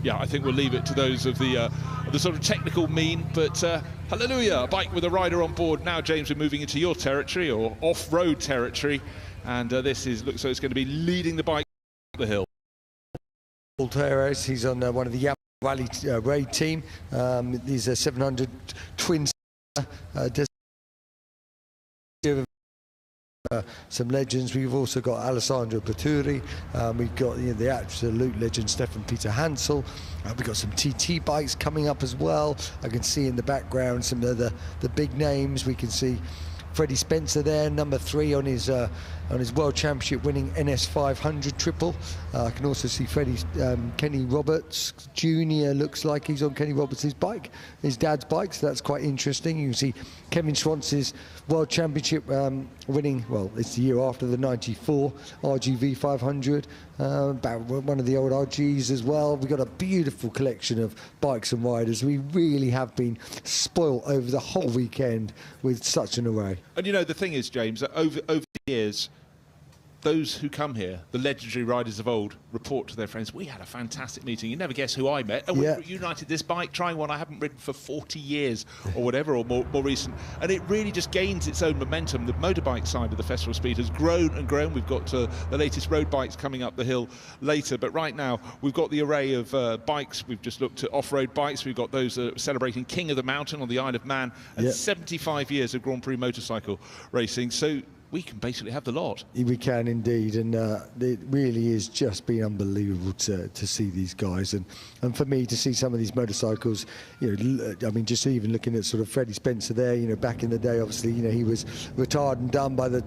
Yeah, I think we'll leave it to those of the sort of technical mean, but hallelujah, a bike with a rider on board. Now, James, we're moving into your territory, or off-road territory, and this looks like it's going to be leading the bike up the hill. Paul Teres, he's on one of the Yamaha Rally raid team. These are 700 twin. Some legends. We've also got Alessandro Berturi. We've got the absolute legend Stefan Peter Hansel. We've got some TT bikes coming up as well. I can see in the background some of the big names. We can see Freddie Spencer there, number 3 on his World Championship winning NS 500 triple. I can also see Kenny Roberts Jr. looks like he's on Kenny Roberts' bike, his dad's bike, so that's quite interesting. You can see Kevin Schwantz's World Championship winning, well, it's the year after, the 94 RGV 500, about one of the old RGs as well. We've got a beautiful collection of bikes and riders. We really have been spoilt over the whole weekend with such an array. And the thing is, James, that over the years, those who come here, the legendary riders of old, report to their friends, we had a fantastic meeting. You never guess who I met. And we reunited this bike, trying one I haven't ridden for 40 years or whatever, or more recent. And it really just gains its own momentum. The motorbike side of the Festival of Speed has grown and grown. We've got the latest road bikes coming up the hill later. But right now, we've got the array of bikes. We've just looked at off-road bikes. We've got those celebrating King of the Mountain on the Isle of Man, and 75 years of Grand Prix motorcycle racing. So we can basically have the lot. We can indeed, and it really is just been unbelievable to see these guys, and for me to see some of these motorcycles. I mean, just even looking at sort of Freddie Spencer there. Back in the day, obviously, he was retired and done by the,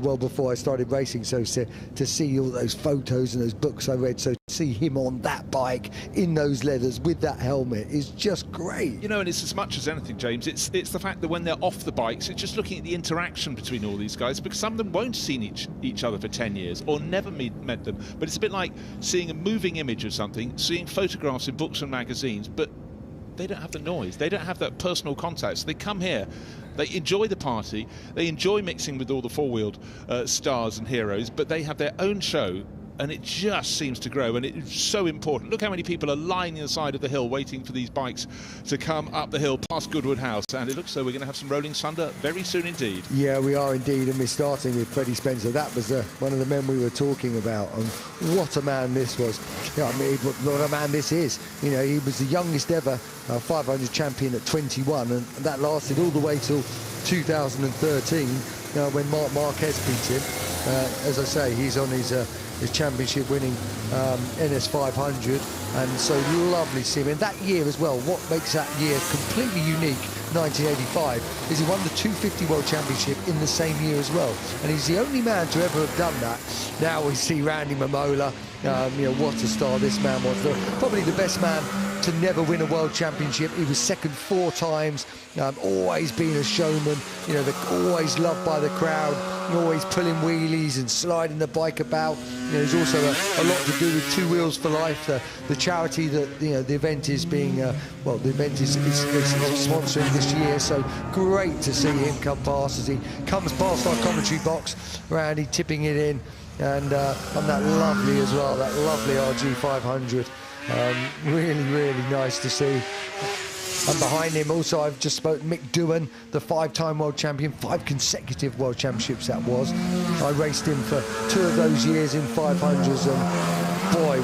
well before I started racing. So to see all those photos and those books I read, so to see him on that bike in those leathers with that helmet is just great. And it's as much as anything, James. It's the fact that when they're off the bikes, it's just looking at the interaction between all these guys, because some of them won't have seen each other for 10 years or never met them. But it's a bit like seeing a moving image of something, seeing photographs in books and magazines, but they don't have the noise, they don't have that personal contact. So they come here, they enjoy the party, they enjoy mixing with all the four-wheeled stars and heroes, but they have their own show. And it just seems to grow, and it's so important. Look how many people are lining the side of the hill waiting for these bikes to come up the hill past Goodwood House, and it looks so we're going to have some rolling thunder very soon indeed. Yeah, we are indeed, and we're starting with Freddie Spencer. That was one of the men we were talking about, and what a man this was. I mean, what a man this is. He was the youngest ever 500 champion at 21, and that lasted all the way till 2013 when Marc Marquez beat him. As I say, he's on his championship winning NS 500, and so lovely to see him. And that year as well, what makes that year completely unique, 1985, is he won the 250 World Championship in the same year as well, and he's the only man to ever have done that. Now we see Randy Mamola, what a star this man was. Probably the best man to never win a World Championship. He was second 4 times, always been a showman, always loved by the crowd, always pulling wheelies and sliding the bike about. There's also a lot to do with Two Wheels for Life, the charity that the event is being, the event is sponsoring this year. So great to see him come past as he comes past our commentary box, Randy tipping it in, and on that lovely as well, that lovely RG 500. Really, really nice to see. And behind him also, I've just spoken, Mick Doohan, the 5-time world champion, 5 consecutive world championships that was. I raced him for 2 of those years in 500s, and boy,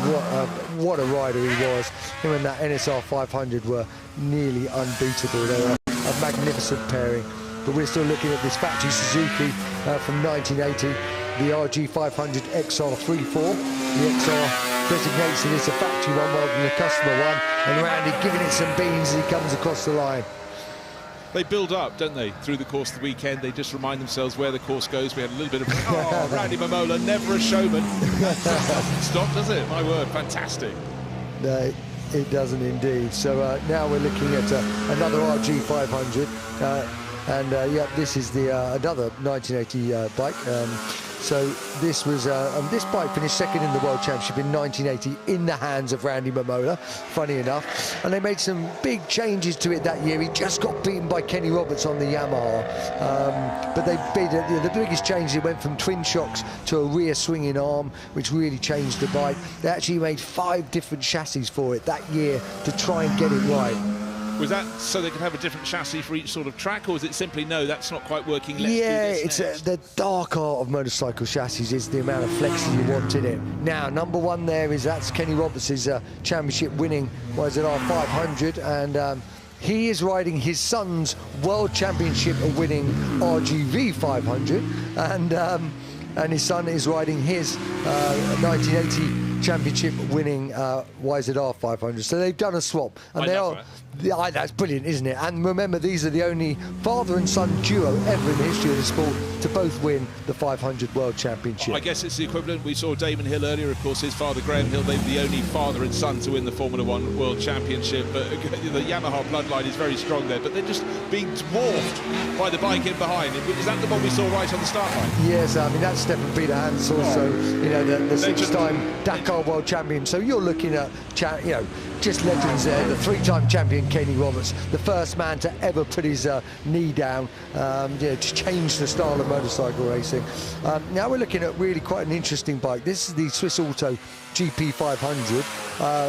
what a rider he was. Him and that NSR 500 were nearly unbeatable. They were a magnificent pairing. But we're still looking at this factory Suzuki from 1980, the RG 500 XR34. The XR designates it as a factory one rather than a customer one, and Randy giving it some beans as he comes across the line. They build up, don't they, through the course of the weekend. They just remind themselves where the course goes. We had a little bit of, Randy Mamola, never a showman. Doesn't stop, does it? My word, fantastic. No, it doesn't indeed. So now we're looking at another RG 500. This is the another 1980 bike. So this was this bike finished second in the World Championship in 1980 in the hands of Randy Mamola, funny enough. And they made some big changes to it that year. He just got beaten by Kenny Roberts on the Yamaha. But they the biggest change, it went from twin shocks to a rear swinging arm, which really changed the bike. They actually made 5 different chassis for it that year to try and get it right. Was that so they could have a different chassis for each sort of track, or was it simply, no, that's not quite working, let's yeah, do this it's the dark art of motorcycle chassis is the amount of flex you want in it. Now, number 1 there that's Kenny Roberts' championship winning YZR 500, and he is riding his son's World Championship winning RGV 500, and his son is riding his 1980 championship winning YZR 500. So they've done a swap, and that's brilliant, isn't it? And remember, these are the only father and son duo ever in the history of the sport to both win the 500 World Championship. I guess it's the equivalent. We saw Damon Hill earlier, of course, his father Graham Hill, they were the only father and son to win the Formula 1 World Championship. But the Yamaha bloodline is very strong there, but they're just being dwarfed by the bike in behind. Is that the one we saw right on the start line? Yes, I mean, that's Stefan Peter Hans, also, you know, the 6-time Dakar World Champion. So you're looking at, you know, just legends there. The 3-time champion Kenny Roberts, the first man to ever put his knee down, you know, to change the style of motorcycle racing. Now we're looking at really quite an interesting bike. This is the Swiss Auto GP 500.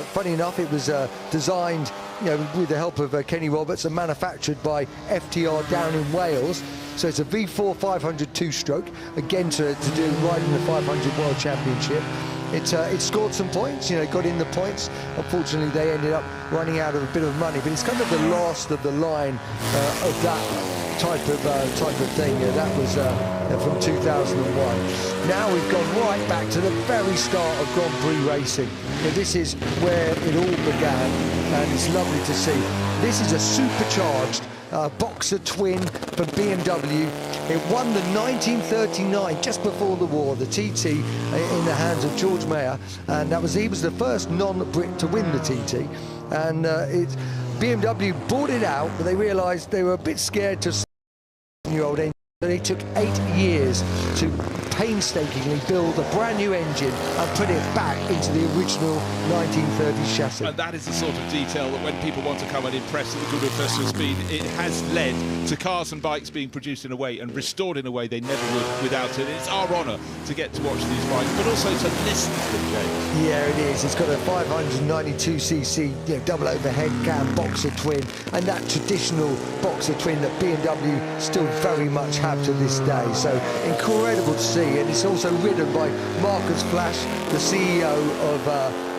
Funny enough, it was designed, you know, with the help of Kenny Roberts and manufactured by FTR down in Wales. So it's a V4 500 2-stroke, again to do riding the 500 World Championship. It scored some points, you know, got in the points. Unfortunately, they ended up running out of a bit of money, but it's kind of the last of the line of that type of thing. That was from 2001. Now we've gone right back to the very start of Grand Prix racing. Now, this is where it all began, and it's lovely to see. This is a supercharged Boxer twin from BMW. It won the 1939, just before the war, the TT in the hands of George Mayer, and he was the first non-Brit to win the TT. And BMW bought it out, but they realised they were a bit scared to 7-year-old engine. So they took 8 years to painstakingly build a brand new engine and put it back into the original 1930s chassis. And that is the sort of detail that when people want to come and impress at the Goodwood Festival of Speed, it has led to cars and bikes being produced in a way and restored in a way they never would without it. It's our honour to get to watch these bikes, but also to listen to them, James. Yeah, it is. It's got a 592cc, you know, double overhead cam Boxer twin, and that traditional Boxer twin that BMW still very much have to this day. So incredible to see. And it's also ridden by Marcus Flash, the CEO of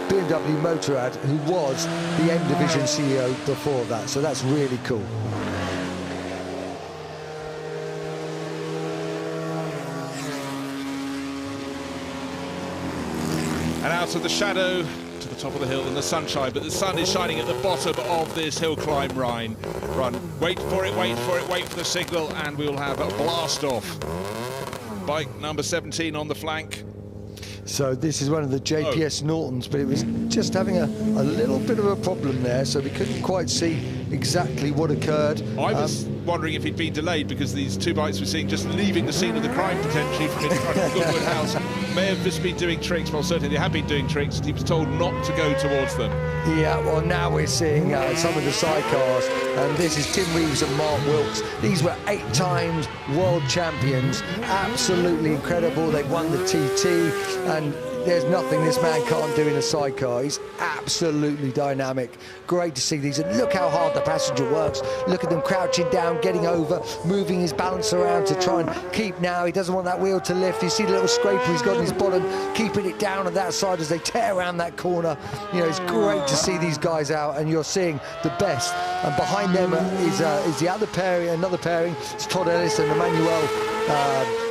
BMW Motorrad, who was the M Division CEO before that. So that's really cool. And out of the shadow to the top of the hill in the sunshine, but the sun is shining at the bottom of this hill climb run. Wait for it, wait for it, wait for the signal, and we'll have a blast off. Bike number 17 on the flank. So this is one of the JPS Nortons, but it was just having a little bit of a problem there, so we couldn't quite see exactly what occurred. I was wondering if he'd been delayed because these two bikes we're seeing just leaving the scene of the crime potentially from in front of Goodwood House may have just been doing tricks. Well, certainly they have been doing tricks, and he was told not to go towards them. Yeah, well, now we're seeing some of the sidecars, and this is Tim Reeves and Mark Wilkes. These were 8 times world champions, absolutely incredible. They've won the TT, and there's nothing this man can't do in a sidecar. He's absolutely dynamic. Great to see these. And look how hard the passenger works. Look at them crouching down, getting over, moving his balance around to try and keep now. He doesn't want that wheel to lift. You see the little scraper he's got in his bottom, keeping it down on that side as they tear around that corner. You know, it's great to see these guys out, and you're seeing the best. And behind them is the other pairing, another pairing. It's Todd Ellis and Emmanuel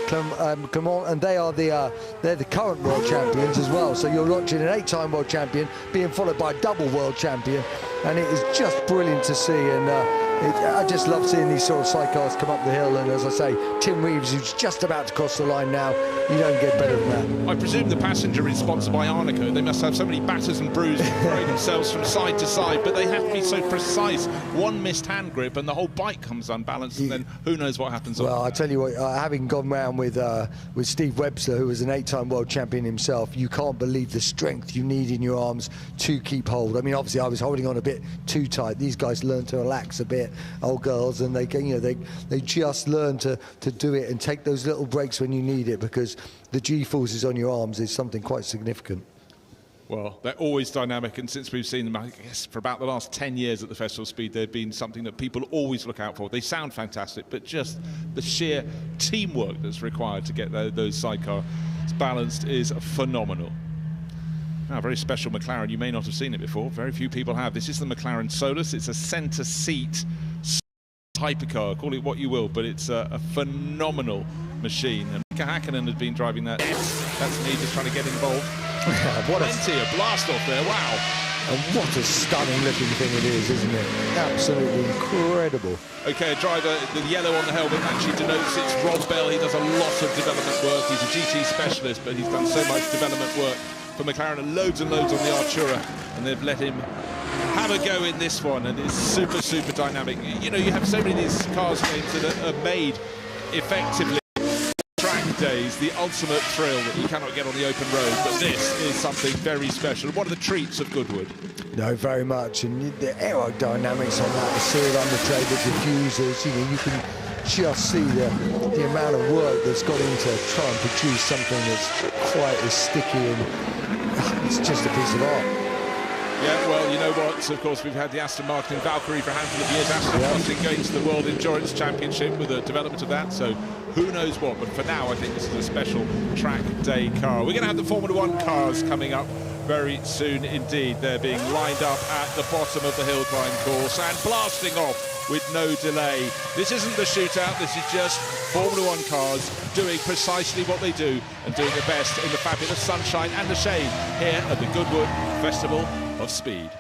Clement, and they're the current world champions as well. So you're watching an 8-time world champion being followed by a double world champion, and it is just brilliant to see. And I just love seeing these sort of sidecars come up the hill, and as I say, Tim Reeves, who's just about to cross the line now, you don't get better than that. I presume the passenger is sponsored by Aggreko. They must have so many batters and bruises throwing themselves from side to side, but they have to be so precise. One missed hand grip and the whole bike comes unbalanced, and then who knows what happens. Well, I tell you what, having gone round with Steve Webster, who was an 8-time world champion himself, you can't believe the strength you need in your arms to keep hold. I mean, obviously, I was holding on a bit too tight. These guys learn to relax a bit, old girls, and they just learn to do it and take those little breaks when you need it, because the G-forces on your arms is something quite significant. Well, they're always dynamic, and since we've seen them, I guess, for about the last 10 years at the Festival of Speed, they've been something that people always look out for. They sound fantastic, but just the sheer teamwork that's required to get those sidecars balanced is phenomenal. Now, a very special McLaren. You may not have seen it before. Very few people have. This is the McLaren Solus. It's a centre seat hypercar. Call it what you will, but it's a phenomenal machine. And Mika Hakkinen has been driving that. That's me just trying to get involved. What a blast off there, wow. And what a stunning looking thing it is, isn't it? Absolutely incredible. Okay, a driver, the yellow on the helmet actually denotes it's Rob Bell. He does a lot of development work. He's a GT specialist, but he's done so much development work for McLaren, and loads on the Artura, and they've let him have a go in this one, and it's super, super dynamic. You know, you have so many of these cars that are made effectively track days, the ultimate thrill that you cannot get on the open road, but this is something very special. What are the treats of Goodwood? No, very much, and the aerodynamics on that, the sealed undertray, the diffusers, you know, you can just see the amount of work that's gone into try and produce something that's quite as sticky, and it's just a piece of art. Yeah, well, you know what, of course, we've had the Aston Martin Valkyrie for a handful of years. Aston Martin going to the World Endurance Championship with the development of that, so who knows what, but for now I think this is a special track day car. We're going to have the Formula 1 cars coming up very soon indeed. They're being lined up at the bottom of the hill climb course and blasting off with no delay. This isn't the shootout, this is just Formula 1 cars doing precisely what they do and doing their best in the fabulous sunshine and the shade here at the Goodwood Festival of Speed.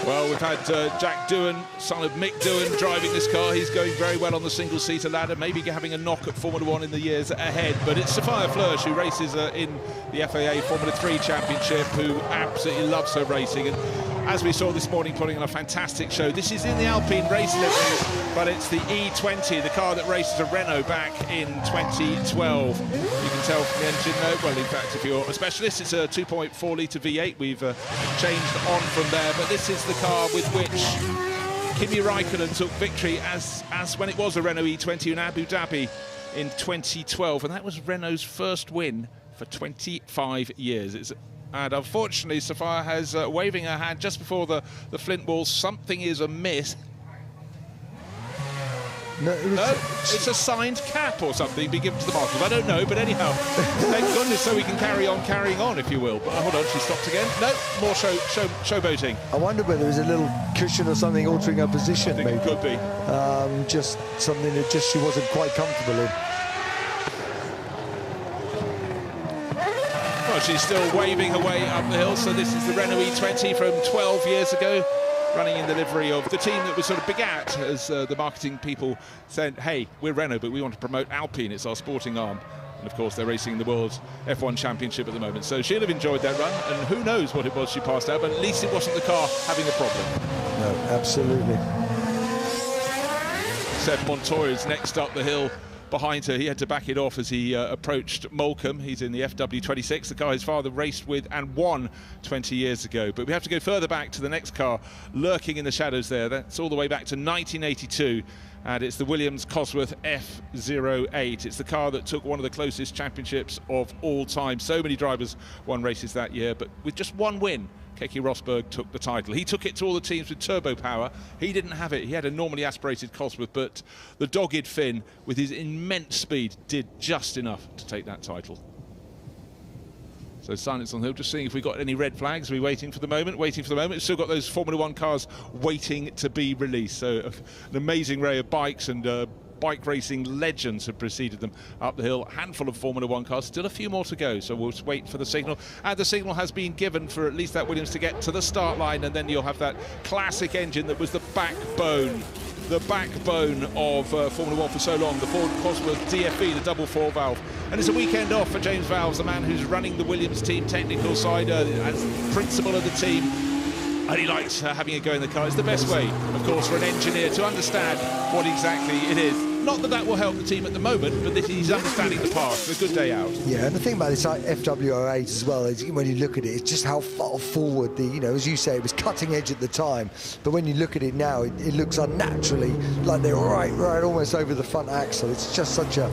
Well, we've had Jack Doohan, son of Mick Doohan, driving this car. He's going very well on the single-seater ladder, maybe having a knock at Formula 1 in the years ahead. But it's Sophia Flörsch, who races in the FAA Formula 3 Championship, who absolutely loves her racing. And as we saw this morning, putting on a fantastic show. This is in the Alpine race livery, but it's the E20, the car that races a Renault back in 2012. You can tell from the engine note, well, in fact, if you're a specialist, it's a 2.4-litre V8. We've changed on from there, but this is the car with which Kimi Raikkonen took victory as when it was a Renault E20 in Abu Dhabi in 2012, and that was Renault's first win for 25 years. And unfortunately, Sophia has waving her hand just before the flint wall. Something is amiss. No, it's a signed cap or something being given to the marshals. I don't know, but anyhow, thank goodness, so we can carry on carrying on, if you will. But hold on, she stopped again. No, more showboating. I wonder whether there's a little cushion or something altering her position. I think maybe. It could be. Just something that just she wasn't quite comfortable in. Well, she's still waving her way up the hill. So this is the Renault E20 from 12 years ago, running in the livery of the team that was sort of begat as the marketing people said, hey, we're Renault, but we want to promote Alpine. It's our sporting arm. And of course, they're racing in the World F1 Championship at the moment. So she'll have enjoyed that run, and who knows what it was she passed out, but at least it wasn't the car having a problem. No, absolutely. Seb Montoya is next up the hill behind her. He had to back it off as he approached Moulcom. He's in the FW26, the car his father raced with and won 20 years ago. But we have to go further back to the next car lurking in the shadows there. That's all the way back to 1982, and it's the Williams Cosworth F08. It's the car that took one of the closest championships of all time. So many drivers won races that year, but with just one win, Keke Rosberg took the title. He took it to all the teams with turbo power. He didn't have it. He had a normally aspirated Cosworth, but the dogged Finn, with his immense speed, did just enough to take that title. So silence on the hill, just seeing if we got any red flags. We're waiting for the moment, We've still got those Formula 1 cars waiting to be released. So an amazing array of bikes and bike racing legends have preceded them up the hill. A handful of Formula 1 cars, still a few more to go, so we'll just wait for the signal. And the signal has been given for at least that Williams to get to the start line, and then you'll have that classic engine that was the backbone of Formula 1 for so long, the Ford Cosworth DFE, the double 4-valve. And it's a weekend off for James Vowles, the man who's running the Williams team technical side as principal of the team. And he likes having a go in the car. It's the best way, of course, for an engineer to understand what exactly it is. Not that will help the team at the moment, but he's understanding the path. A good day out. Yeah, and the thing about this FW08 as well is when you look at it, it's just how far forward as you say, it was cutting edge at the time. But when you look at it now, it looks unnaturally like they're right almost over the front axle. It's just such a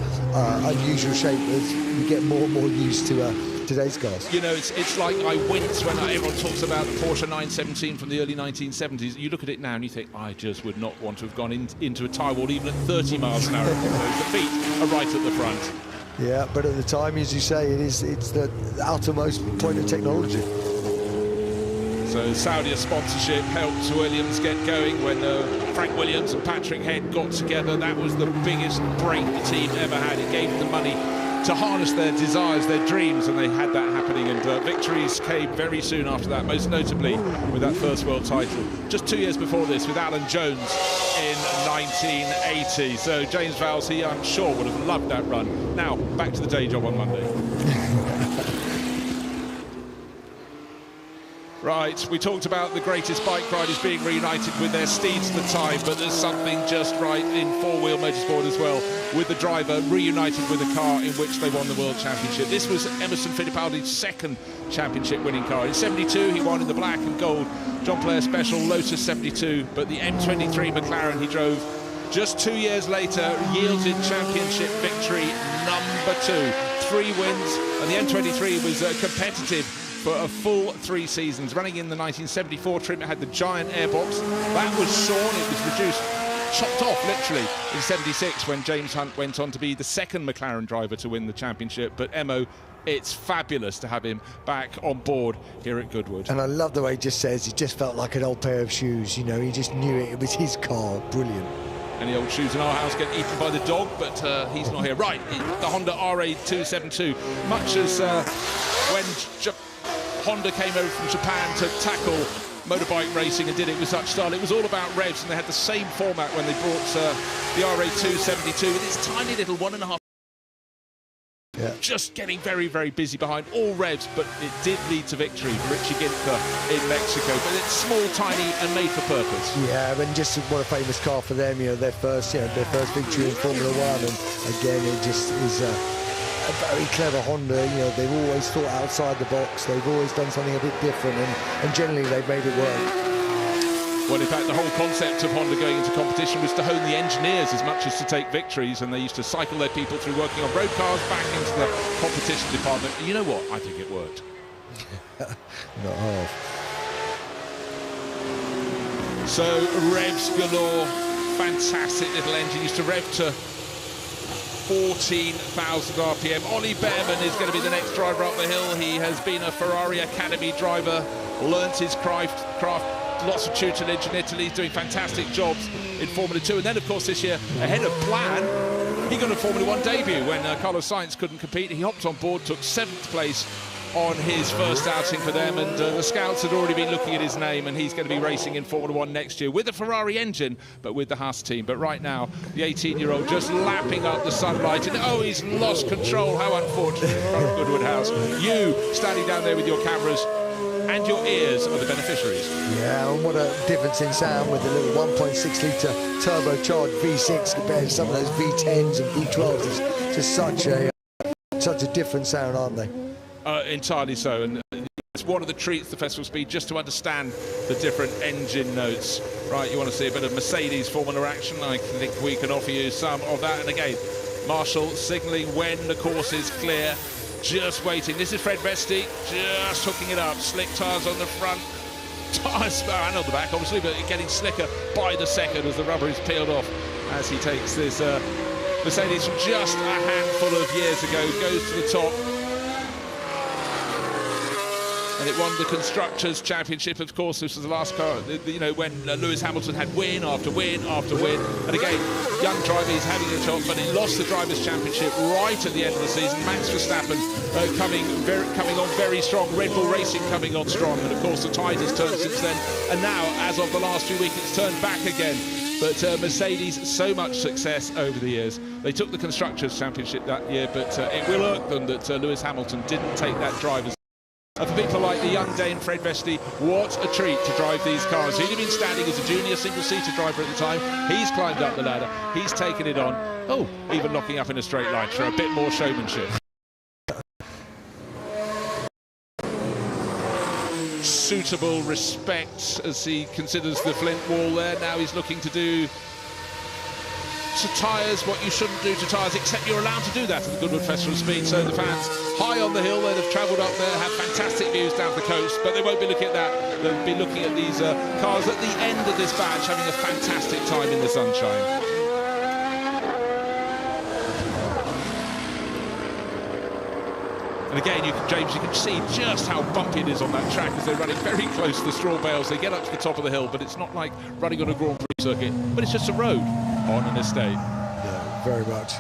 unusual shape as we get more and more used to today's cars. You know, it's like I wince when everyone talks about the Porsche 917 from the early 1970s. You look at it now and you think, I just would not want to have gone into a tyre wall even at 30 miles an hour. The feet are right at the front. Yeah, but at the time, as you say, it's the outermost point of technology. So Saudi sponsorship helped Williams get going when Frank Williams and Patrick Head got together. That was the biggest break the team ever had. It gave them the money to harness their desires, their dreams, and they had that happening, and victories came very soon after that, most notably with that first world title just 2 years before this with Alan Jones in 1980. So James Vowles, he I'm sure would have loved that run. Now back to the day job on Monday. Right, we talked about the greatest bike riders being reunited with their steeds at the time, but there's something just right in four-wheel motorsport as well, with the driver reunited with a car in which they won the World Championship. This was Emerson Fittipaldi's second championship-winning car. In '72, he won in the black and gold John Player Special Lotus 72, but the M23 McLaren he drove just 2 years later yielded championship victory number 2. 3 wins, and the M23 was competitive for a full 3 seasons. Running in the 1974 trim, it had the giant airbox. That was shorn, it was reduced, chopped off literally in '76 when James Hunt went on to be the second McLaren driver to win the championship. But Emo, it's fabulous to have him back on board here at Goodwood. And I love the way he just says, it just felt like an old pair of shoes, you know, he just knew it was his car. Brilliant. Any old shoes in our house get eaten by the dog, but he's not here. Right, the Honda RA272, much as when Honda came over from Japan to tackle motorbike racing and did it with such style. It was all about revs, and they had the same format when they brought the RA272 with its tiny little 1.5. Yeah. Just getting very, very busy behind all revs, but it did lead to victory for Richie Ginther in Mexico. But it's small, tiny, and made for purpose. Yeah, and just what a famous car for them. You know, their first victory in Formula 1, and again, it just is a very clever Honda. You know, they've always thought outside the box. They've always done something a bit different, and generally they've made it work. Well, in fact, the whole concept of Honda going into competition was to hone the engineers as much as to take victories, and they used to cycle their people through working on road cars back into the competition department. And you know what? I think it worked. Not half. So, revs galore. Fantastic little engine. Used to rev to 14,000 RPM. Ollie Behrman is going to be the next driver up the hill. He has been a Ferrari Academy driver, learnt his craft. Lots of tutelage in Italy. He's doing fantastic jobs in Formula 2. And then, of course, this year, ahead of plan, he got a Formula 1 debut when Carlos Sainz couldn't compete. He hopped on board, took 7th place on his first outing for them, and the scouts had already been looking at his name, and he's going to be racing in Formula 1 next year with the Ferrari engine, but with the Haas team. But right now, the 18-year-old just lapping up the sunlight, and oh, he's lost control. How unfortunate from Goodwood House. You standing down there with your cameras and your ears are the beneficiaries. Yeah, and what a difference in sound with the little 1.6-litre turbocharged V6 compared to some of those V10s and V12s. It's just such a different sound, aren't they? Entirely so, and it's one of the treats the Festival of Speed, just to understand the different engine notes. Right, you want to see a bit of Mercedes Formula action? I think we can offer you some of that. And again, Marshall signalling when the course is clear. Just waiting. This is Fred Vesti, just hooking it up. Slick tyres on the front, tyres and on the back, obviously, but getting slicker by the second as the rubber is peeled off as he takes this Mercedes from just a handful of years ago, goes to the top. and it won the Constructors' Championship. Of course, this was the last car, you know, when Lewis Hamilton had win after win after win. And again, young driver, he's having a shot, but he lost the Drivers' Championship right at the end of the season. Max Verstappen coming on very strong. Red Bull Racing coming on strong. And of course, the tide has turned since then. And now, as of the last few weeks, it's turned back again. But Mercedes, so much success over the years. They took the Constructors' Championship that year, but it will irk them that Lewis Hamilton didn't take that driver's. For people like the young Dane Fred Vesti, what a treat to drive these cars. He'd been standing as a junior single-seater driver at the time. He's climbed up the ladder. He's taken it on. Oh, even locking up in a straight line for a bit more showmanship. Suitable respect as he considers the flint wall there. Now he's looking to do to tyres what you shouldn't do to tyres, except you're allowed to do that at the Goodwood Festival of Speed. So the fans high on the hill, they'd have travelled up there, have fantastic views down the coast, but they won't be looking at that. They'll be looking at these cars at the end of this badge, having a fantastic time in the sunshine. And again, James, you can see just how bumpy it is on that track as they're running very close to the straw bales. They get up to the top of the hill, but it's not like running on a Grand Prix circuit, but it's just a road on an estate. Yeah, very much.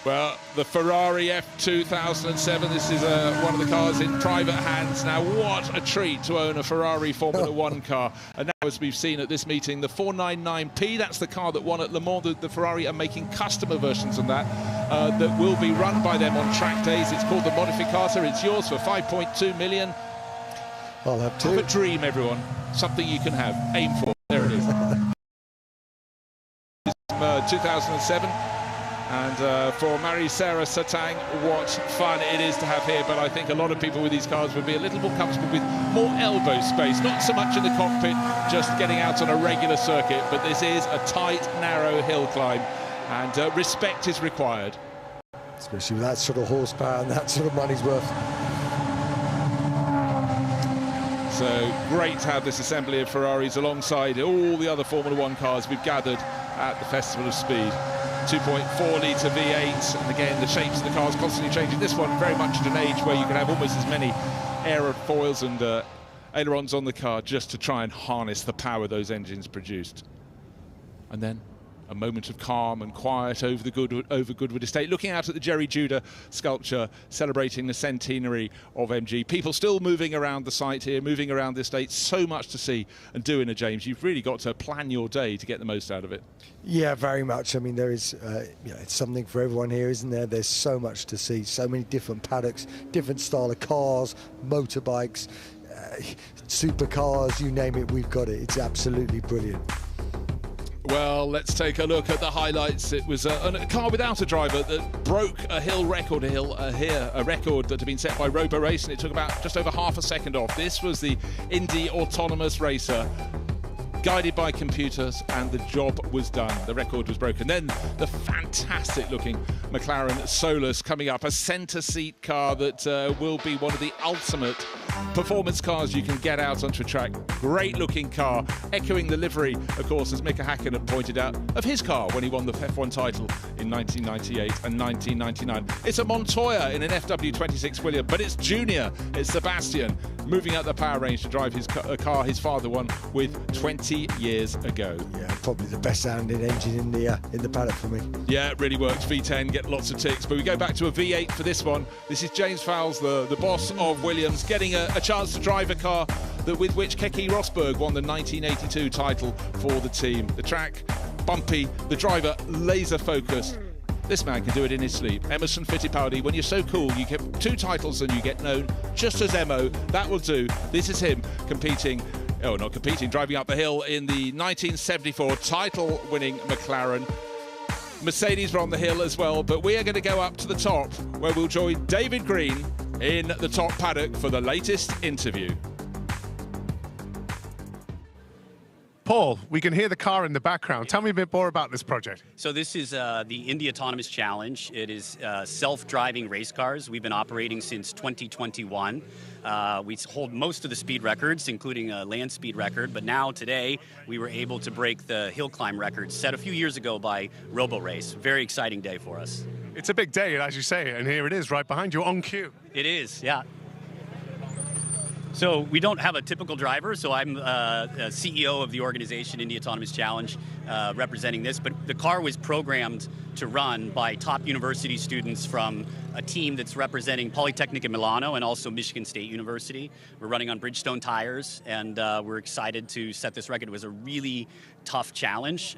Well, the Ferrari F2007, this is one of the cars in private hands. Now, what a treat to own a Ferrari Formula One car. And now, as we've seen at this meeting, the 499P, that's the car that won at Le Mans. The Ferrari are making customer versions of that that will be run by them on track days. It's called the Modificata. It's yours for 5.2 million. I'll have two. Have a dream, everyone. Something you can have. Aim for. There it is. 2007. And for Marie-Sarah Satang, what fun it is to have here. But I think a lot of people with these cars would be a little more comfortable with more elbow space. Not so much in the cockpit, just getting out on a regular circuit. But this is a tight, narrow hill climb. And respect is required. Especially with that sort of horsepower and that sort of money's worth. So great to have this assembly of Ferraris alongside all the other Formula One cars we've gathered at the Festival of Speed. 2.4 litre V8, and again the shapes of the cars constantly changing. This one very much at an age where you can have almost as many aerofoils and ailerons on the car just to try and harness the power those engines produced. And then a moment of calm and quiet over the Goodwood Estate, looking out at the Jerry Judah sculpture celebrating the centenary of MG. People still moving around the site here, moving around the estate. So much to see and do in a James. You've really got to plan your day to get the most out of it. Yeah, very much. I mean, there is it's something for everyone here, isn't there? There's so much to see, so many different paddocks, different style of cars, motorbikes, supercars, you name it, we've got it. It's absolutely brilliant. Well, let's take a look at the highlights. It was a car without a driver that broke a hill record, a record that had been set by Robo Race, and it took about just over half a second off. This was the Indy Autonomous Racer, guided by computers, and the job was done. The record was broken. Then the fantastic looking McLaren Solus coming up, a centre seat car that will be one of the ultimate performance cars you can get out onto a track. Great looking car, echoing the livery, of course, as Mika Häkkinen pointed out, of his car when he won the F1 title in 1998 and 1999. It's a Montoya in an FW26 William, but it's Junior, it's Sebastian, moving up the power range to drive his car his father won with 20 years ago. Yeah, probably the best sounding engine in the paddock for me. Yeah, it really works. V10, get lots of ticks. But we go back to a V8 for this one. This is James Fowles, the boss of Williams, getting a chance to drive a car with which Keke Rosberg won the 1982 title for the team. The track, bumpy, the driver, laser focused. This man can do it in his sleep. Emerson Fittipaldi, when you're so cool, you get 2 titles and you get known just as Emo. That will do. This is him competing. Oh, not competing, driving up the hill in the 1974 title-winning McLaren. Mercedes were on the hill as well, but we are going to go up to the top, where we'll join David Green in the top paddock for the latest interview. Paul, we can hear the car in the background. Tell me a bit more about this project. So this is the Indy Autonomous Challenge. It is self-driving race cars. We've been operating since 2021. We hold most of the speed records, including a land speed record, but now today we were able to break the hill climb record set a few years ago by RoboRace. Very exciting day for us. It's a big day, as you say, and here it is right behind you on cue. It is, yeah. So we don't have a typical driver, so I'm CEO of the organization Indy Autonomous Challenge, representing this, but the car was programmed to run by top university students from a team that's representing Polytechnic in Milano and also Michigan State University. We're running on Bridgestone tires, and we're excited to set this record. It was a really tough challenge.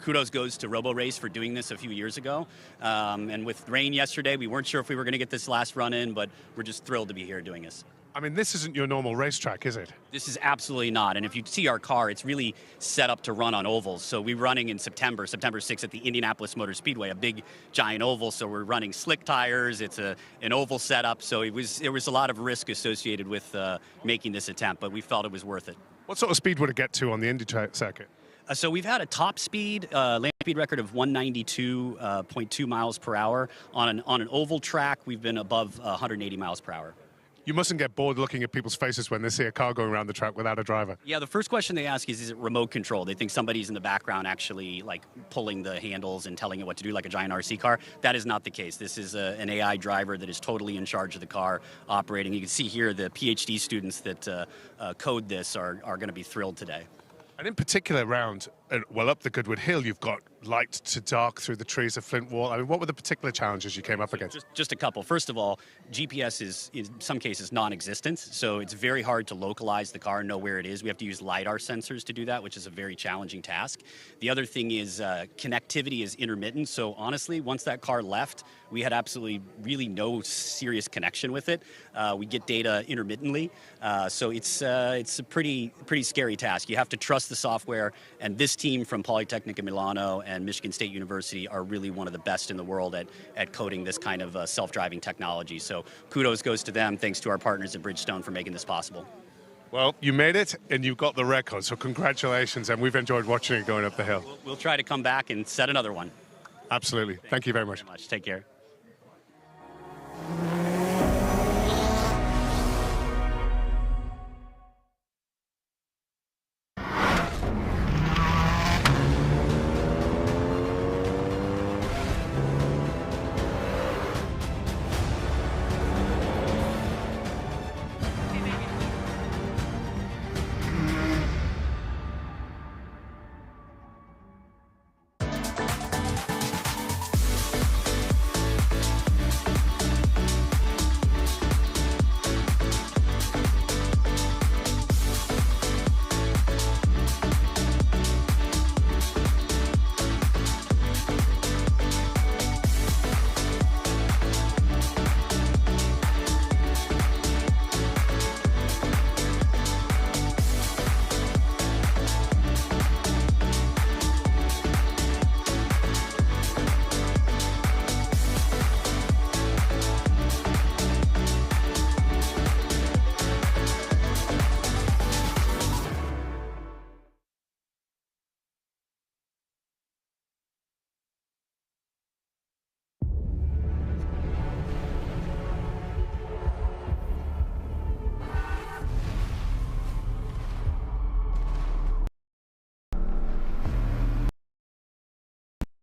Kudos goes to RoboRace for doing this a few years ago. And with rain yesterday, we weren't sure if we were going to get this last run in, but we're just thrilled to be here doing this. I mean, this isn't your normal racetrack, is it? This is absolutely not. And if you see our car, it's really set up to run on ovals. So we're running in September 6th at the Indianapolis Motor Speedway, a big, giant oval. So we're running slick tires. It's an oval setup. So there was a lot of risk associated with making this attempt, but we felt it was worth it. What sort of speed would it get to on the Indy circuit? So we've had a top speed, land speed record of 192.2 miles per hour. On an oval track, we've been above 180 miles per hour. You mustn't get bored looking at people's faces when they see a car going around the track without a driver. Yeah, the first question they ask is it remote control? They think somebody's in the background actually like pulling the handles and telling it what to do like a giant RC car. That is not the case. This is an AI driver that is totally in charge of the car operating. You can see here the PhD students that code this are going to be thrilled today. And in particular around, up the Goodwood Hill, you've got light to dark through the trees of Flint Wall. I mean, what were the particular challenges you came up against? Just a couple. First of all, GPS is in some cases non-existent, so it's very hard to localize the car and know where it is. We have to use LiDAR sensors to do that, which is a very challenging task. The other thing is connectivity is intermittent, so honestly, once that car left, we had absolutely really no serious connection with it. We get data intermittently, so it's a pretty scary task. You have to trust the software, and this team from Polytechnic in Milano and Michigan State University are really one of the best in the world at coding this kind of self-driving technology. So kudos goes to them. Thanks to our partners at Bridgestone for making this possible. Well, you made it, and you've got the record, so congratulations, and we've enjoyed watching it going up the hill. We'll try to come back and set another one. Absolutely. Thank you very much. Take care.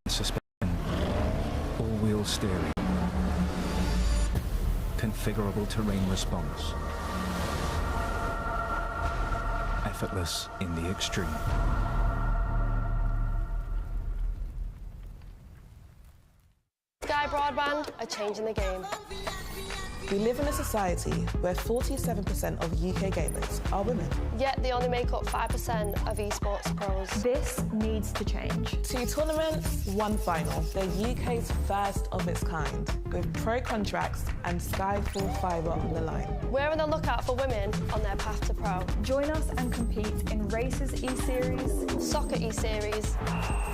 Suspension, all-wheel steering, configurable terrain response, effortless in the extreme. Sky Broadband are changing the game. We live in a society where 47% of UK gamers are women. Yet they only make up 5% of esports pros. This needs to change. 2 tournaments, 1 final. They're UK's first of its kind, with pro contracts and Sky full fibre on the line. We're on the lookout for women on their path to pro. Join us and compete in Races E-Series, Soccer E-Series,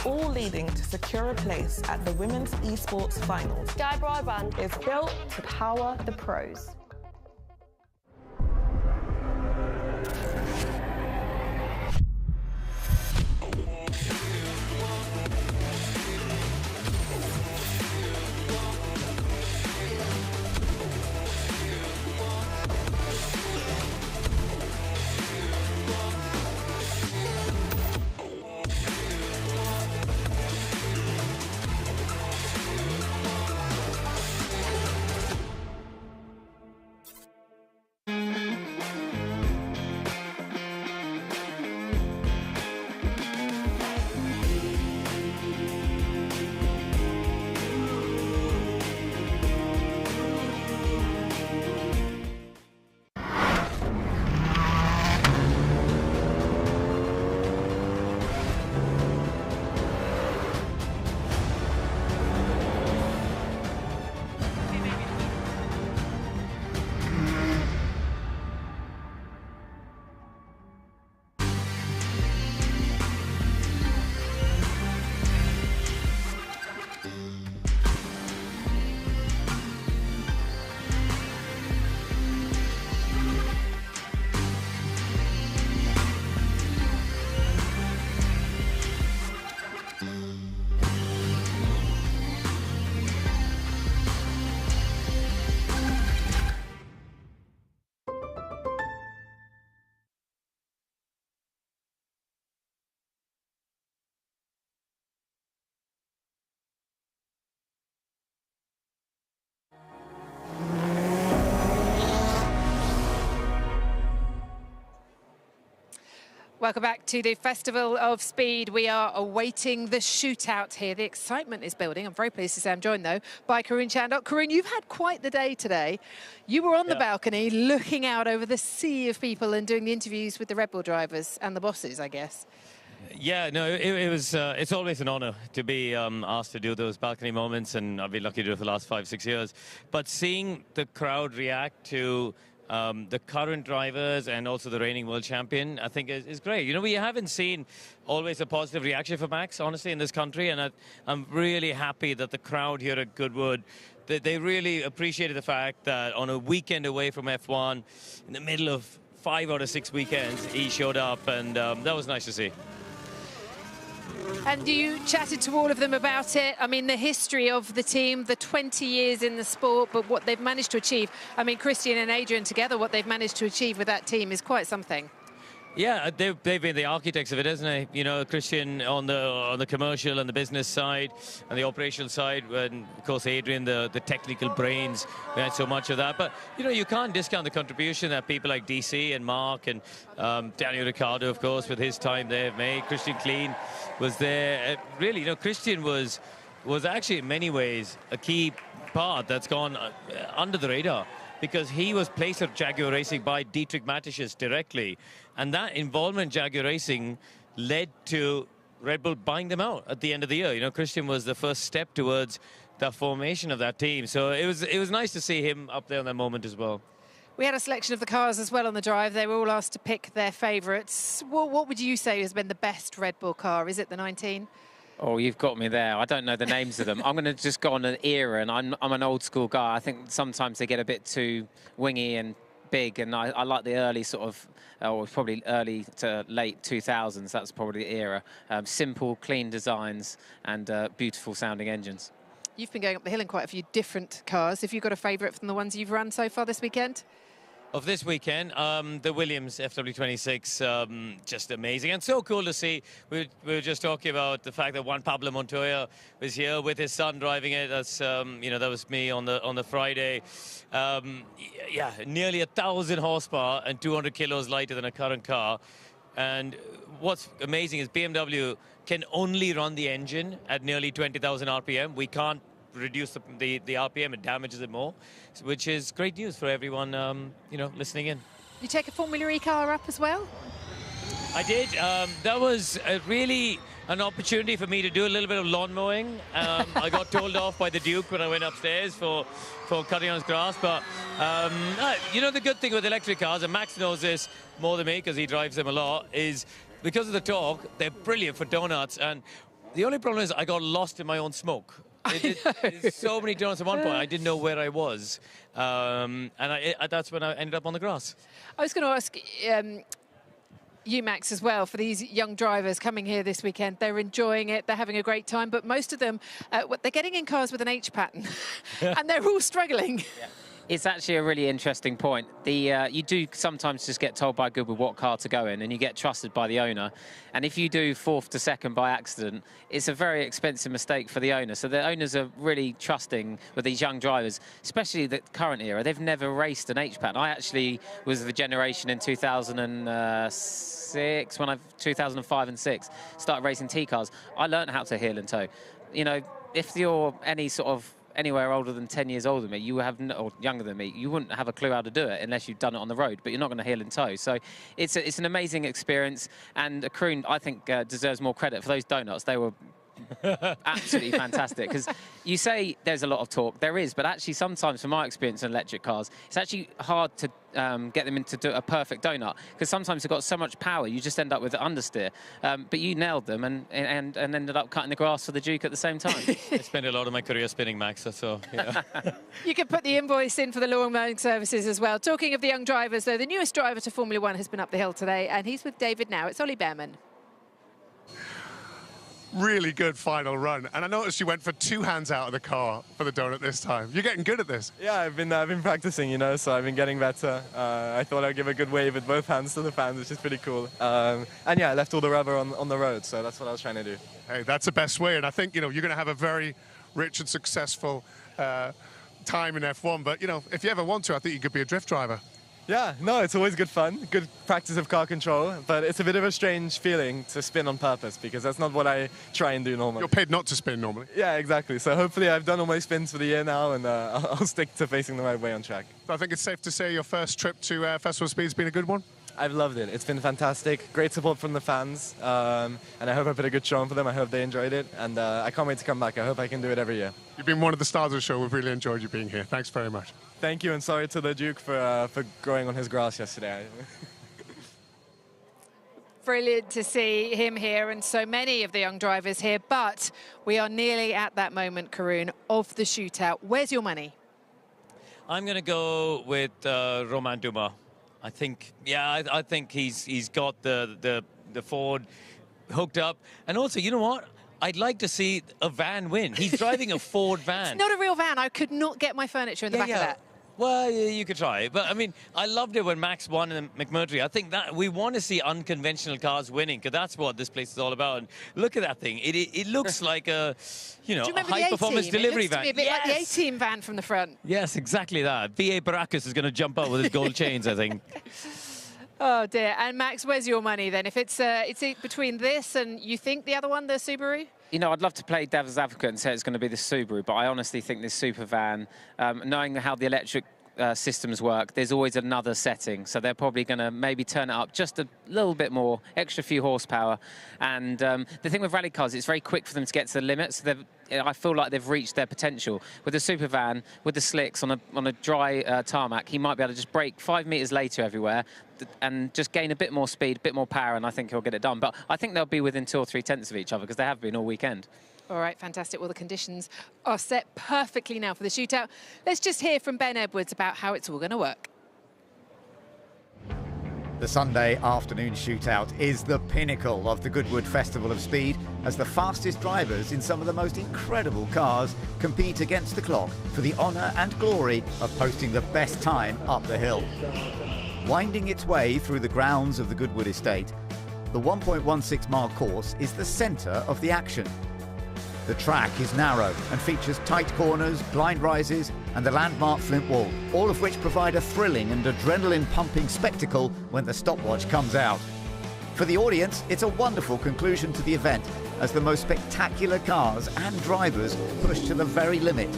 all leading to secure a place at the Women's Esports Finals. Sky Broadband is built to power the pros. Welcome back to the Festival of Speed. We are awaiting the shootout here. The excitement is building. I'm very pleased to say I'm joined, though, by Karun Chandok. Karun, you've had quite the day today. You were on the balcony looking out over the sea of people and doing the interviews with the Red Bull drivers and the bosses, I guess. Yeah, no, it was. It's always an honour to be asked to do those balcony moments, and I've been lucky to do it for the last 5-6 years. But seeing the crowd react to the current drivers and also the reigning world champion, I think is great. You know, we haven't seen always a positive reaction for Max, honestly, in this country, and I'm really happy that the crowd here at Goodwood, they really appreciated the fact that on a weekend away from F1, in the middle of 5 out of 6 weekends, he showed up, and that was nice to see. And you chatted to all of them about it. I mean, the history of the team, the 20 years in the sport, but what they've managed to achieve. I mean, Christian and Adrian together, what they've managed to achieve with that team is quite something. Yeah, they've been the architects of it, isn't they? You know, Christian on the commercial and the business side and the operational side, and of course Adrian, the technical brains. We had so much of that, but you know, you can't discount the contribution that people like DC and Mark and Daniel Ricciardo, of course, with his time there have made. Christian Klein was there. Really, you know, Christian was actually in many ways a key part that's gone under the radar, because he was placed at Jaguar Racing by Dietrich Mateschitz directly. And that involvement in Jaguar Racing led to Red Bull buying them out at the end of the year. You know, Christian was the first step towards the formation of that team. So it was nice to see him up there in that moment as well. We had a selection of the cars as well on the drive. They were all asked to pick their favourites. What would you say has been the best Red Bull car? Is it the 19? Oh, you've got me there. I don't know the names of them. I'm going to just go on an era, and I'm an old school guy. I think sometimes they get a bit too wingy and big, and I like the early sort of, or probably early to late 2000s. That's probably the era. Simple, clean designs and beautiful sounding engines. You've been going up the hill in quite a few different cars. Have you got a favourite from the ones you've run so far this weekend? Of this weekend, the Williams FW26, just amazing and so cool to see. We were just talking about the fact that Juan Pablo Montoya was here with his son driving it. That's you know, that was me on the Friday. Yeah, nearly 1,000 horsepower and 200 kilos lighter than a current car. And what's amazing is BMW can only run the engine at nearly 20,000 RPM. We can't reduce the RPM, it damages it more, which is great news for everyone, you know, listening in. You take a Formula E car up as well? I did. That was really an opportunity for me to do a little bit of lawn mowing. I got told off by the Duke when I went upstairs for cutting on his grass, but you know, the good thing with electric cars, and Max knows this more than me because he drives them a lot, is because of the torque, they're brilliant for donuts. And the only problem is I got lost in my own smoke. There's so many donuts at one point, I didn't know where I was. And that's when I ended up on the grass. I was going to ask you, Max, as well, for these young drivers coming here this weekend. They're enjoying it, they're having a great time, but most of them, they're getting in cars with an H pattern, and they're all struggling. Yeah. It's actually a really interesting point. You do sometimes just get told by Goodwood what car to go in, and you get trusted by the owner. And if you do 4th to 2nd by accident, it's a very expensive mistake for the owner. So the owners are really trusting with these young drivers, especially the current era. They've never raced an H-pattern. I actually was the generation in 2006, 2005 and 6, started racing T-cars. I learned how to heel and toe. You know, if you're anywhere older than 10 years older than me, or younger than me, you wouldn't have a clue how to do it unless you've done it on the road, but you're not going to heel and toe. So it's an amazing experience, and Karun, I think, deserves more credit for those donuts. They were absolutely fantastic, because you say there's a lot of torque. There is, but actually sometimes, from my experience in electric cars, it's actually hard to get them into do a perfect donut, because sometimes they've got so much power you just end up with understeer. But you nailed them and ended up cutting the grass for the Duke at the same time. I spent a lot of my career spinning, Max, so yeah. You can put the invoice in for the lawn mowing services as well. Talking of the young drivers, though, the newest driver to Formula One has been up the hill today, and he's with David now. It's Ollie Behrman. Really good final run, and I noticed you went for 2 hands out of the car for the donut this time. You're getting good at this. Yeah, I've been practicing, you know, so I've been getting better. I thought I'd give a good wave with both hands to the fans, which is pretty cool. And yeah, I left all the rubber on the road, so that's what I was trying to do. Hey, that's the best way, and I think, you know, you're going to have a very rich and successful time in F1, but, you know, if you ever want to, I think you could be a drift driver. Yeah, no, it's always good fun, good practice of car control, but it's a bit of a strange feeling to spin on purpose because that's not what I try and do normally. You're paid not to spin normally. Yeah, exactly. So hopefully I've done all my spins for the year now, and I'll stick to facing the right way on track. So I think it's safe to say your first trip to Festival of Speed has been a good one? I've loved it. It's been fantastic. Great support from the fans, and I hope I put a good show on for them. I hope they enjoyed it, and I can't wait to come back. I hope I can do it every year. You've been one of the stars of the show. We've really enjoyed you being here. Thanks very much. Thank you, and sorry to the Duke for growing on his grass yesterday. Brilliant to see him here and so many of the young drivers here, but we are nearly at that moment, Karun, of the shootout. Where's your money? I'm going to go with Romain Dumas. I think, yeah, I think he's got the Ford hooked up. And also, you know what? I'd like to see a van win. He's driving a Ford van. It's not a real van. I could not get my furniture in the back of that. Well, you could try. But, I mean, I loved it when Max won in McMurtry. I think that we want to see unconventional cars winning, because that's what this place is all about. And look at that thing. It looks like a, you know, a high-performance delivery van. It looks to me a bit like the A-Team van from the front. Yes, exactly that. V.A. Baracus is going to jump out with his gold chains, I think. Oh, dear. And, Max, where's your money, then? If it's between this and you think the other one, the Subaru? You know, I'd love to play devil's advocate and say it's going to be the Subaru, but I honestly think this super van, knowing how the electric systems work, there's always another setting, so they're probably going to maybe turn it up just a little bit more, extra few horsepower. And the thing with rally cars, it's very quick for them to get to the limit, so I feel like they've reached their potential. With the super van, with the slicks on a dry tarmac, he might be able to just brake 5 meters later everywhere and just gain a bit more speed, a bit more power, and I think he'll get it done. But I think they'll be within 2 or 3 tenths of each other, because they have been all weekend. All right, fantastic. Well, the conditions are set perfectly now for the shootout. Let's just hear from Ben Edwards about how it's all going to work. The Sunday afternoon shootout is the pinnacle of the Goodwood Festival of Speed, as the fastest drivers in some of the most incredible cars compete against the clock for the honour and glory of posting the best time up the hill. Winding its way through the grounds of the Goodwood estate, the 1.16 mile course is the centre of the action. The track is narrow and features tight corners, blind rises and the landmark flint wall, all of which provide a thrilling and adrenaline-pumping spectacle when the stopwatch comes out. For the audience, it's a wonderful conclusion to the event, as the most spectacular cars and drivers push to the very limit.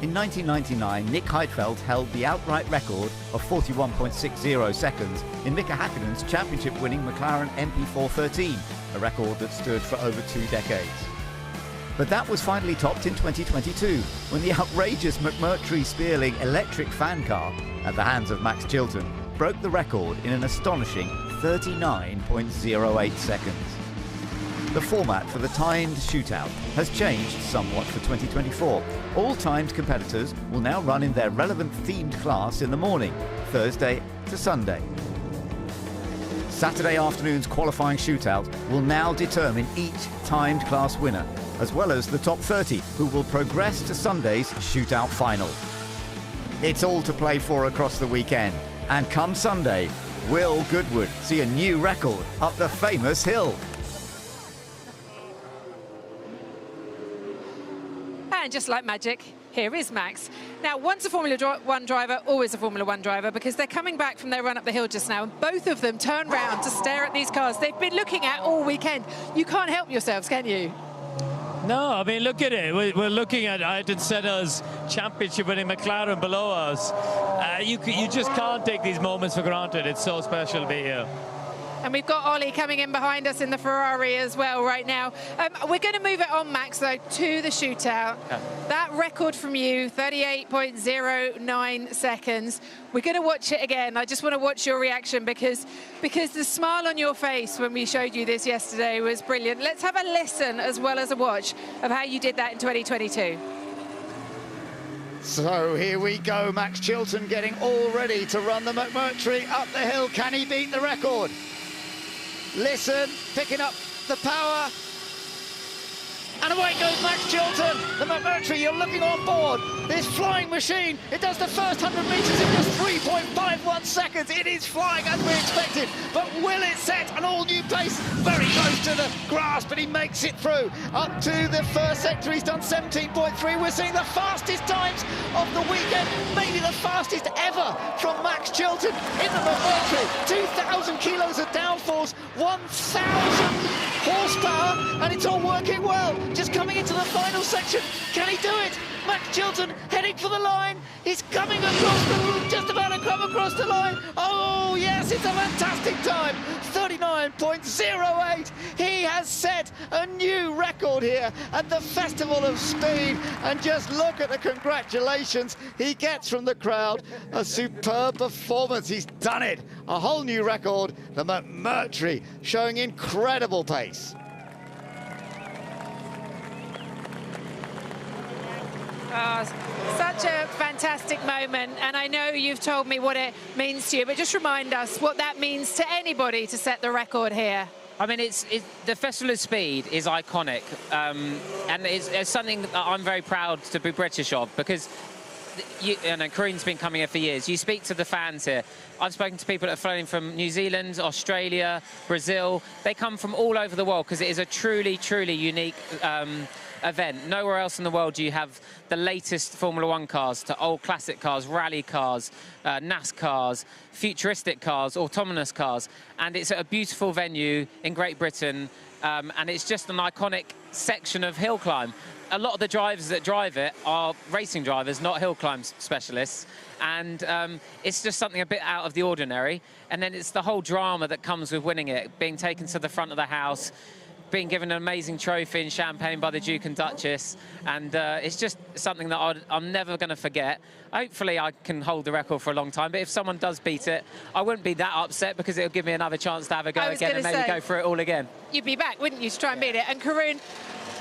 In 1999, Nick Heidfeld held the outright record of 41.60 seconds in Mika Häkkinen's championship-winning McLaren MP413, a record that stood for over 2 decades. But that was finally topped in 2022, when the outrageous McMurtry-Spearling electric fan car, at the hands of Max Chilton, broke the record in an astonishing 39.08 seconds. The format for the timed shootout has changed somewhat for 2024. All timed competitors will now run in their relevant themed class in the morning, Thursday to Sunday. Saturday afternoon's qualifying shootout will now determine each timed class winner, as well as the top 30, who will progress to Sunday's shootout final. It's all to play for across the weekend, and come Sunday, will Goodwood see a new record up the famous hill? And just like magic, here is Max. Now, once a Formula 1 driver, always a Formula 1 driver, because they're coming back from their run up the hill just now, and both of them turn round to stare at these cars they've been looking at all weekend. You can't help yourselves, can you? No, I mean, look at it. We're looking at Ayrton Senna's championship-winning McLaren below us. You just can't take these moments for granted. It's so special to be here. And we've got Ollie coming in behind us in the Ferrari as well right now. We're going to move it on, Max, though, to the shootout. Yeah. That record from you, 38.09 seconds. We're going to watch it again. I just want to watch your reaction, because the smile on your face when we showed you this yesterday was brilliant. Let's have a listen as well as a watch of how you did that in 2022. So here we go, Max Chilton getting all ready to run the McMurtry up the hill. Can he beat the record? Listen, picking up the power. And away goes Max Chilton. The McMurtry, you're looking on board. This flying machine, it does the first 100 metres in just 3.51 seconds. It is flying as we expected, but will it set an all-new pace? Very close to the grass, but he makes it through. Up to the first sector, he's done 17.3. We're seeing the fastest times of the weekend, maybe the fastest ever from Max Chilton in the McMurtry. 2,000 kilos of downforce, 1,000 horsepower, and it's all working well. Just coming into the final section. Can he do it? Max Chilton heading for the line. He's coming across the route, just about to come across the line. Oh, yes, it's a fantastic time. 39.08. He has set a new record here at the Festival of Speed. And just look at the congratulations he gets from the crowd. A superb performance. He's done it. A whole new record. The McMurtry showing incredible pace. Such a fantastic moment, and I know you've told me what it means to you, but just remind us what that means to anybody to set the record here. I mean, the Festival of Speed is iconic, and it's something that I'm very proud to be British of, because Karun's been coming here for years. You speak to the fans here. I've spoken to people that have flown from New Zealand, Australia, Brazil. They come from all over the world because it is a truly, truly unique event. Nowhere else in the world do you have the latest Formula One cars to old classic cars, rally cars, NASCARs, futuristic cars, autonomous cars. And it's at a beautiful venue in Great Britain, and it's just an iconic section of hill climb. A lot of the drivers that drive it are racing drivers, not hill climb specialists. And it's just something a bit out of the ordinary. And then it's the whole drama that comes with winning it, being taken to the front of the house, being given an amazing trophy in champagne by the Duke and Duchess. And it's just something that I'm never going to forget. Hopefully I can hold the record for a long time, but if someone does beat it, I wouldn't be that upset because it'll give me another chance to have a go again and maybe go through it all again. You'd be back, wouldn't you, to try and beat it? And Karun,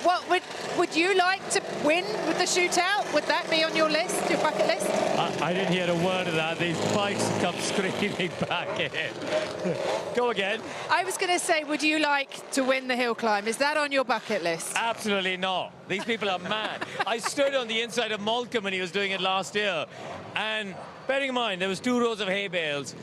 what would you like to win with the shootout? Would that be on your list, your bucket list? I didn't hear a word of that. These bikes come screaming back in. Go again. I was going to say, would you like to win the hill climb? Is that on your bucket list? Absolutely not. These people are mad. I stood on the inside of Malcolm when he was doing it last year. And bearing in mind, there was 2 rows of hay bales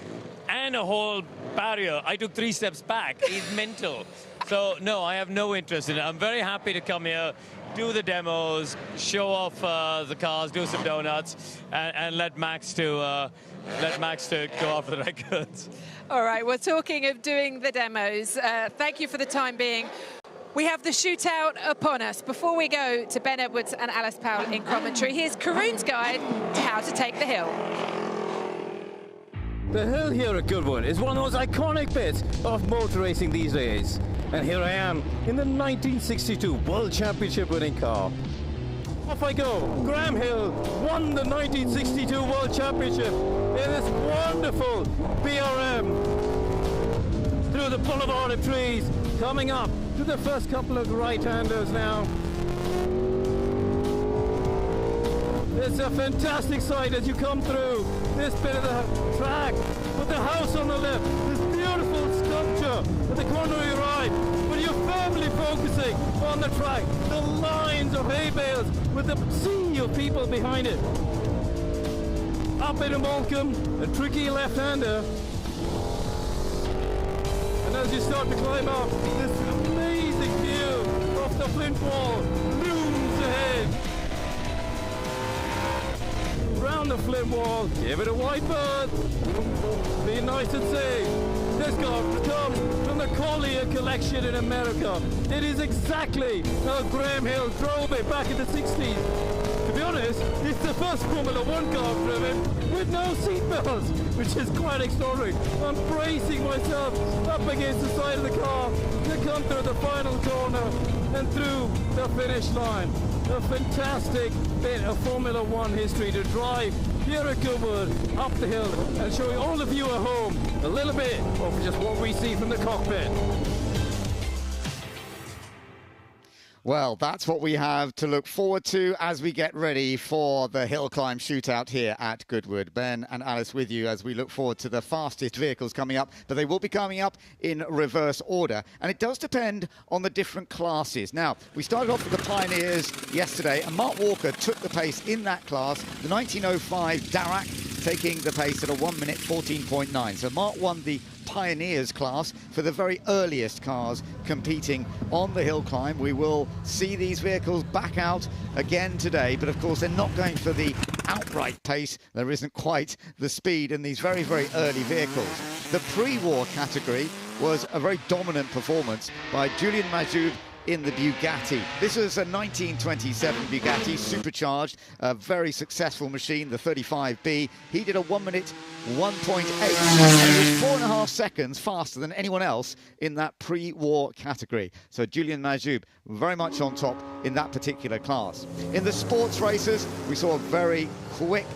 and a whole barrier. I took 3 steps back. He's mental. So, no, I have no interest in it. I'm very happy to come here, do the demos, show off the cars, do some donuts, and let Max to go after the records. All right, we're talking of doing the demos. Thank you for the time being. We have the shootout upon us. Before we go to Ben Edwards and Alice Powell in commentary, here's Karun's guide to how to take the hill. The hill here at Goodwood is one of the most iconic bits of motor racing these days. And here I am in the 1962 World Championship winning car. Off I go. Graham Hill won the 1962 World Championship in this wonderful BRM. Through the boulevard of trees, coming up to the first couple of right-handers now. It's a fantastic sight as you come through this bit of the track with the house on the left, this beautiful sculpture at the corner of your eye, but you're firmly focusing on the track, the lines of hay bales with the sea of people behind it. Up into Malcolm, a tricky left-hander, and as you start to climb up, this amazing view of the Flint Wall looms ahead. Round the Flint Wall, give it a wide berth, be nice and safe. This car comes from the Collier collection in America. It is exactly how Graham Hill drove it back in the 60s. To be honest, it's the first Formula One car driven with no seatbelts, which is quite extraordinary. I'm bracing myself up against the side of the car to come through the final corner and through the finish line. A fantastic bit of Formula One history to drive here at Goodwood, up the hill, and showing all of you at home a little bit of just what we see from the cockpit. Well, that's what we have to look forward to as we get ready for the hill climb shootout here at Goodwood. Ben and Alice with you as we look forward to the fastest vehicles coming up, but they will be coming up in reverse order. And it does depend on the different classes. Now, we started off with the Pioneers yesterday, and Mark Walker took the pace in that class. The 1905 Darracq taking the pace at a 1 minute 14.9. So Mark won the Pioneers class for the very earliest cars competing on the hill climb. We will see these vehicles back out again today, but of course they're not going for the outright pace. There isn't quite the speed in these very, very early vehicles. The pre-war category was a very dominant performance by Julien Majoub in the Bugatti. This was a 1927 Bugatti, supercharged, a very successful machine, the 35B. He did a 1 minute 1.8, and he was 4.5 seconds faster than anyone else in that pre-war category. So Julien Majoub very much on top in that particular class. In the sports races, we saw a very quick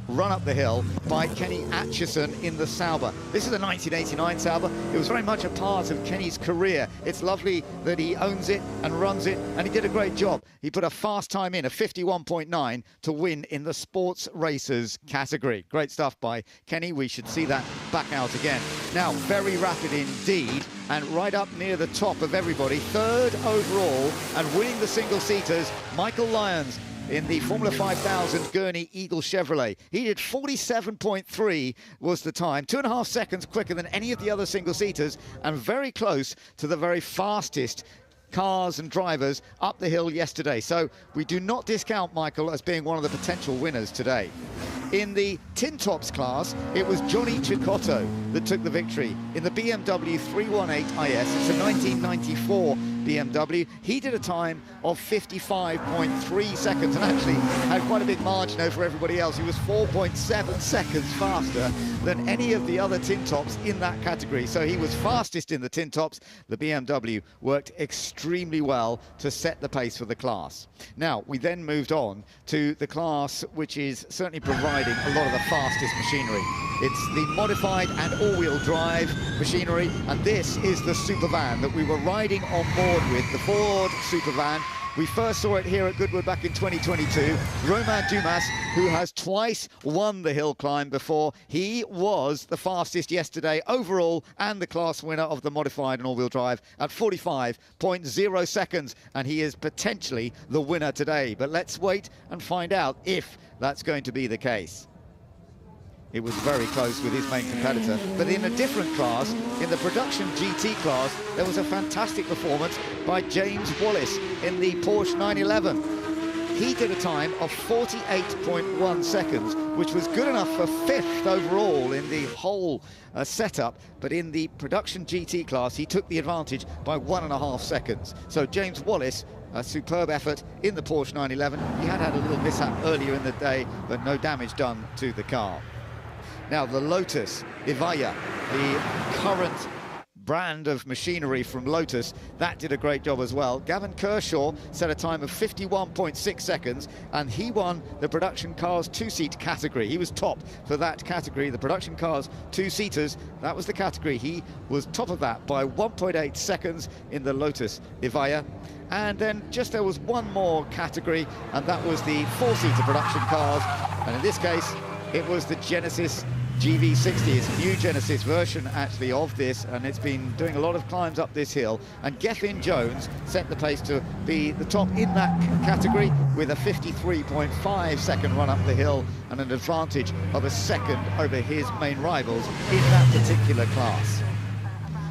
run up the hill by Kenny Atchison in the Sauber. This is a 1989 Sauber. It was very much a part of Kenny's career. It's lovely that he owns it and runs it, and he did a great job. He put a fast time in, a 51.9, to win in the sports races category. Great stuff by Kenny. We should see that back out again. Now, very rapid indeed, and right up near the top of everybody, third overall, and winning the single-seaters, Michael Lyons in the Formula 5000 Gurney Eagle Chevrolet. He did 47.3 was the time, 2.5 seconds quicker than any of the other single-seaters, and very close to the very fastest cars and drivers up the hill yesterday. So we do not discount Michael as being one of the potential winners today. In the tin tops class, it was Johnny Cicotto that took the victory in the BMW 318 IS. It's a 1994 BMW. He did a time of 55.3 seconds and actually had quite a big margin over everybody else. He was 4.7 seconds faster than any of the other tin tops in that category. So he was fastest in the tin tops. The BMW worked extremely well to set the pace for the class. Now, we then moved on to the class which is certainly providing a lot of the fastest machinery. It's the modified and all-wheel drive machinery, and this is the Supervan that we were riding on board with, the Ford Supervan. We first saw it here at Goodwood back in 2022. Romain Dumas, who has twice won the hill climb before, he was the fastest yesterday overall and the class winner of the modified and all-wheel drive at 45.0 seconds, and he is potentially the winner today. But let's wait and find out if that's going to be the case. It was very close with his main competitor. But in a different class, in the production GT class, there was a fantastic performance by James Wallace in the Porsche 911. He did a time of 48.1 seconds, which was good enough for 5th overall in the whole setup. But in the production GT class, he took the advantage by 1.5 seconds. So James Wallace, a superb effort in the Porsche 911. He had a little mishap earlier in the day, but no damage done to the car. Now, the Lotus Evija, the current brand of machinery from Lotus, that did a great job as well. Gavin Kershaw set a time of 51.6 seconds, and he won the production cars two-seat category. He was top for that category, the production cars two-seaters. That was the category. He was top of that by 1.8 seconds in the Lotus Evija. And then just there was one more category, and that was the four-seater production cars. And in this case, it was the Genesis GV60. It's a new Genesis version, actually, of this, and it's been doing a lot of climbs up this hill. And Gethin Jones set the pace to be the top in that category with a 53.5 second run up the hill and an advantage of a second over his main rivals in that particular class.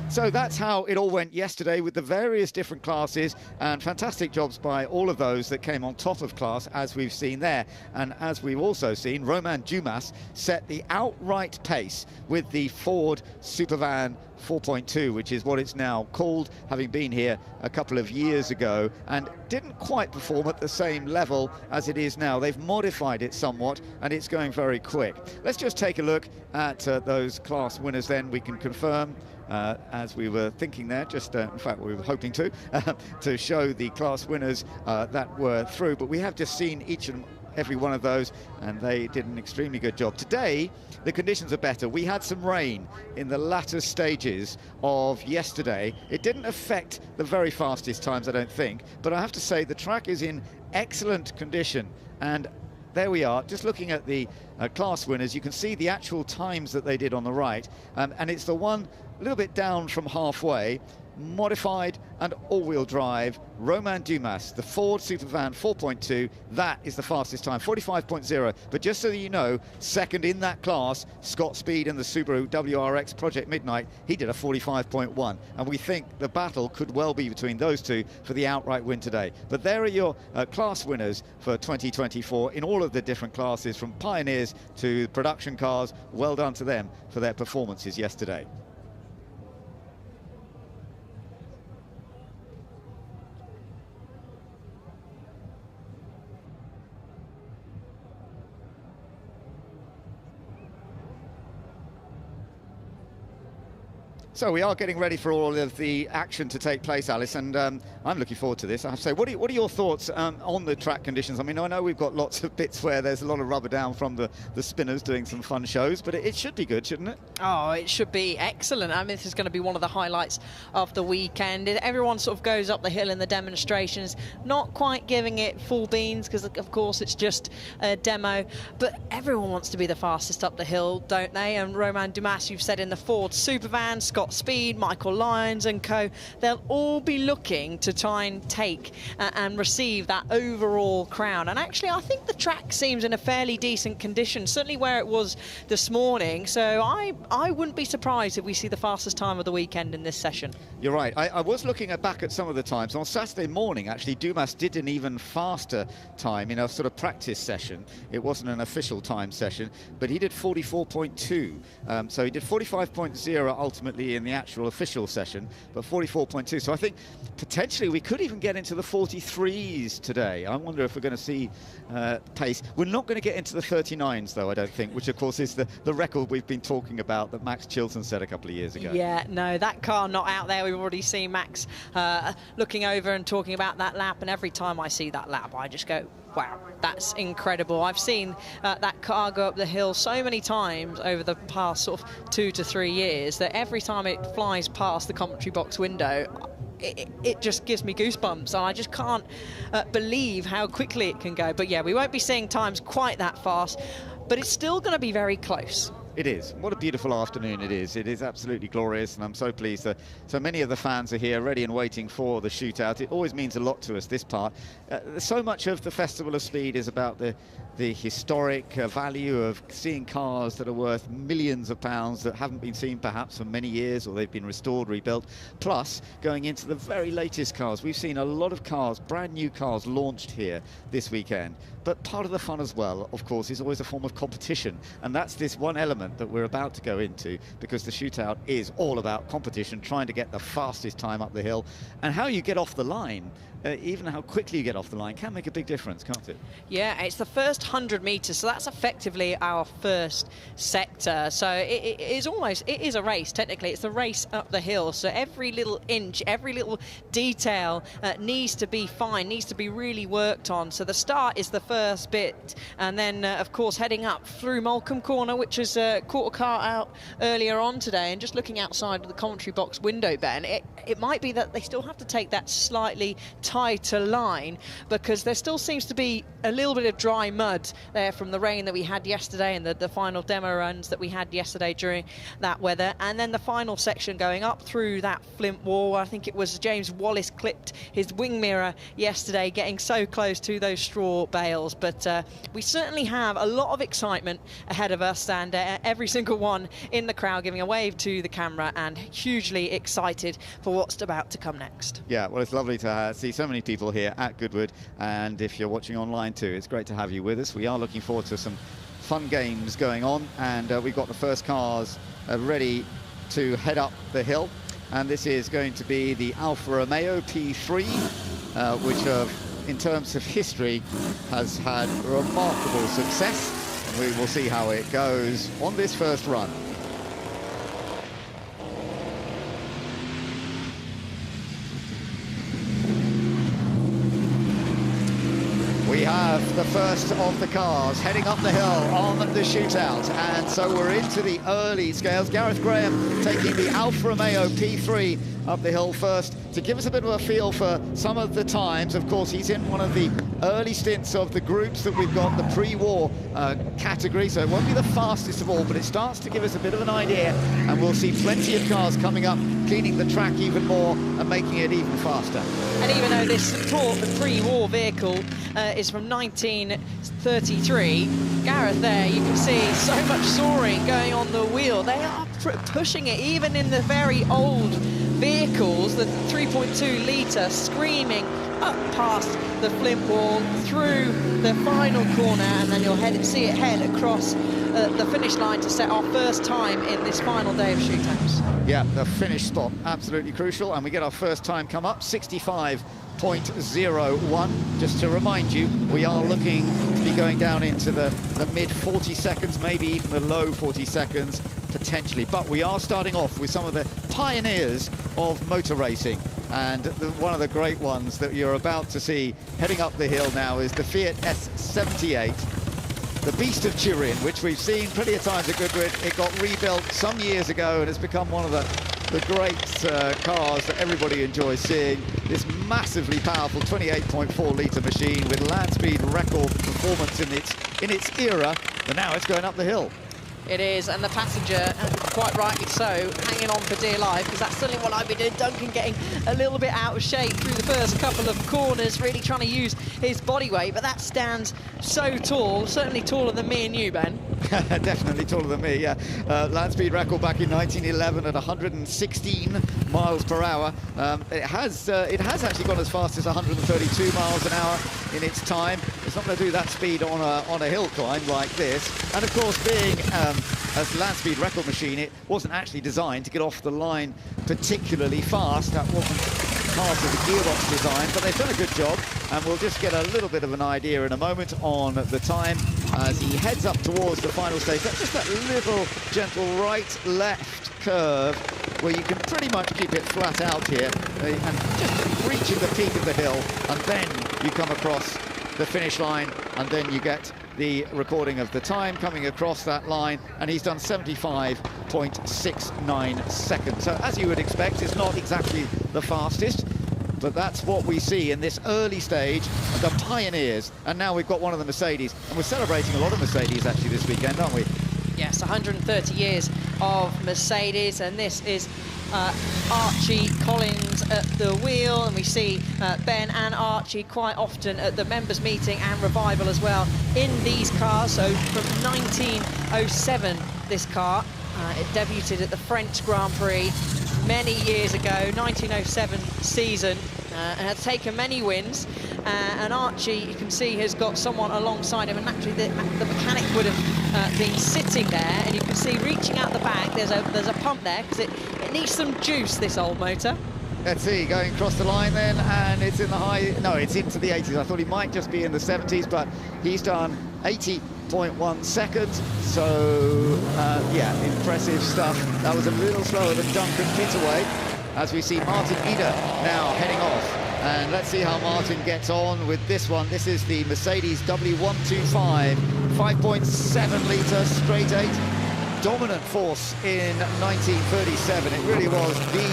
So that's how it all went yesterday with the various different classes, and fantastic jobs by all of those that came on top of class, as we've seen there. And as we've also seen, Romain Dumas set the outright pace with the Ford Supervan 4.2, which is what it's now called, having been here a couple of years ago, and didn't quite perform at the same level as it is now. They've modified it somewhat, and it's going very quick. Let's just take a look at those class winners then. We can confirm as we were thinking there, just in fact we were hoping to show the class winners that were through, but we have just seen each and every one of those, and they did an extremely good job. Today, the conditions are better. We had some rain in the latter stages of yesterday. It didn't affect the very fastest times, I don't think, but I have to say the track is in excellent condition, and there we are, just looking at the class winners. You can see the actual times that they did on the right, and it's the one a little bit down from halfway, modified and all-wheel drive, Romain Dumas, the Ford Supervan 4.2, that is the fastest time, 45.0. But just so that you know, second in that class, Scott Speed in the Subaru WRX Project Midnight, he did a 45.1. And we think the battle could well be between those two for the outright win today. But there are your class winners for 2024 in all of the different classes, from Pioneers to production cars. Well done to them for their performances yesterday. So we are getting ready for all of the action to take place, Alice, and I'm looking forward to this. I have to say, what are your thoughts on the track conditions? I mean, I know we've got lots of bits where there's a lot of rubber down from the spinners doing some fun shows, but it should be good, shouldn't it? Oh, it should be excellent. I mean, this is going to be one of the highlights of the weekend. Everyone sort of goes up the hill in the demonstrations, not quite giving it full beans because, of course, it's just a demo, but everyone wants to be the fastest up the hill, don't they? And Romain Dumas, you've said, in the Ford Supervan, Scott Speed, Michael Lyons and co, they'll all be looking to try and take and receive that overall crown. And actually, I think the track seems in a fairly decent condition, certainly where it was this morning. So I wouldn't be surprised if we see the fastest time of the weekend in this session. You're right. I was looking back at some of the times. On Saturday morning, actually, Dumas did an even faster time in a sort of practice session. It wasn't an official time session, but he did 44.2. So he did 45.0 ultimately in the actual official session, but 44.2. So I think potentially we could even get into the 43s today. I wonder if we're going to see pace. We're not going to get into the 39s, though, I don't think, which, of course, is the record we've been talking about that Max Chilton set a couple of years ago. Yeah, no, that car not out there. We've already seen Max looking over and talking about that lap, and every time I see that lap, I just go, wow, that's incredible. I've seen that car go up the hill so many times over the past sort of 2 to 3 years that every time it flies past the commentary box window, it just gives me goosebumps, and I just can't believe how quickly it can go. But yeah, we won't be seeing times quite that fast, but it's still going to be very close. It is. What a beautiful afternoon it is. It is absolutely glorious, and I'm so pleased that so many of the fans are here ready and waiting for the shootout. It always means a lot to us, this part. So much of the Festival of Speed is about the historic value of seeing cars that are worth millions of pounds that haven't been seen perhaps for many years, or they've been restored, rebuilt, plus going into the very latest cars. We've seen a lot of cars, brand new cars, launched here this weekend. But part of the fun as well, of course, is always a form of competition, and that's this one element that we're about to go into, because the shootout is all about competition, trying to get the fastest time up the hill, and how you get off the line. Even how quickly you get off the line can make a big difference, can't it? Yeah, it's the first 100 metres, so that's effectively our first sector. So it is a race, technically. It's the race up the hill, so every little inch, every little detail needs to be fine, needs to be really worked on. So the start is the first bit, and then, of course, heading up through Molecombe Corner, which is caught a car out earlier on today, and just looking outside of the commentary box window, Ben, it might be that they still have to take that slightly tighter line, because there still seems to be a little bit of dry mud there from the rain that we had yesterday and the final demo runs that we had yesterday during that weather. And then the final section going up through that flint wall, I think it was James Wallace clipped his wing mirror yesterday, getting so close to those straw bales. But we certainly have a lot of excitement ahead of us, and every single one in the crowd giving a wave to the camera and hugely excited for what's about to come next. Yeah, well, it's lovely to see so many people here at Goodwood, and if you're watching online too, it's great to have you with us. We are looking forward to some fun games going on, and we've got the first cars ready to head up the hill, and this is going to be the Alfa Romeo P3, which in terms of history has had remarkable success. We will see how it goes on this first run. have the first of the cars heading up the hill on the Shootout, and so we're into the early scales. Gareth Graham taking the Alfa Romeo P3 up the hill first to give us a bit of a feel for some of the times. Of course, he's in one of the early stints of the groups that we've got, the pre-war category, so it won't be the fastest of all, but it starts to give us a bit of an idea, and we'll see plenty of cars coming up, cleaning the track even more and making it even faster. And even though this pre-war vehicle is from 1933, Gareth there, you can see so much soaring going on the wheel. They are pushing it even in the very old vehicles, the 3.2 litre, screaming up past the flint wall, through the final corner, and then you'll see it head across the finish line to set our first time in this final day of shootouts. Yeah, the finish spot, absolutely crucial, and we get our first time come up, 65.01. Just to remind you, we are looking to be going down into the mid 40 seconds, maybe even the low 40 seconds, potentially. But we are starting off with some of the pioneers of motor racing. And one of the great ones that you're about to see heading up the hill now is the Fiat S78, the Beast of Turin, which we've seen plenty of times at Goodwood. It got rebuilt some years ago and has become one of the great cars that everybody enjoys seeing. This massively powerful 28.4 litre machine with land speed record performance in its era, but now it's going up the hill. It is, and the passenger, quite rightly so, hanging on for dear life, because that's certainly what I've been doing. Duncan getting a little bit out of shape through the first couple of corners, really trying to use his body weight, but that stands so tall, certainly taller than me and you, Ben. Definitely taller than me, yeah. Land speed record back in 1911 at 116 miles per hour. It has actually gone as fast as 132 miles an hour in its time. It's not going to do that speed on a hill climb like this. And of course, being a land speed record machine, it wasn't actually designed to get off the line particularly fast. That wasn't part of the gearbox design, but they've done a good job, and we'll just get a little bit of an idea in a moment on the time as he heads up towards the final stage. That's just that little gentle right-left curve where you can pretty much keep it flat out here and just reaching the peak of the hill, and then you come across the finish line, and then you get the recording of the time coming across that line, and he's done 75.69 seconds. So as you would expect, it's not exactly the fastest, but that's what we see in this early stage, the pioneers. And now we've got one of the Mercedes, and we're celebrating a lot of Mercedes actually this weekend, aren't we? Yes, 130 years of Mercedes, and this is Archie Collins at the wheel, and we see Ben and Archie quite often at the members meeting and Revival as well in these cars. So from 1907, this car, it debuted at the French Grand Prix many years ago, 1907 season, and has taken many wins. And Archie, you can see, has got someone alongside him, and naturally the mechanic would have been sitting there, and you can see reaching out the back, there's a pump there, because it needs some juice, this old motor. Let's see, going across the line then, and it's in the it's into the 80s. I thought he might just be in the 70s, but he's done 80.1 seconds, so yeah, impressive stuff. That was a little slower than Duncan Peterway, as we see Martin Eder now heading off. And let's see how Martin gets on with this one. This is the Mercedes W125, 5.7 litre straight 8. Dominant force in 1937. It really was the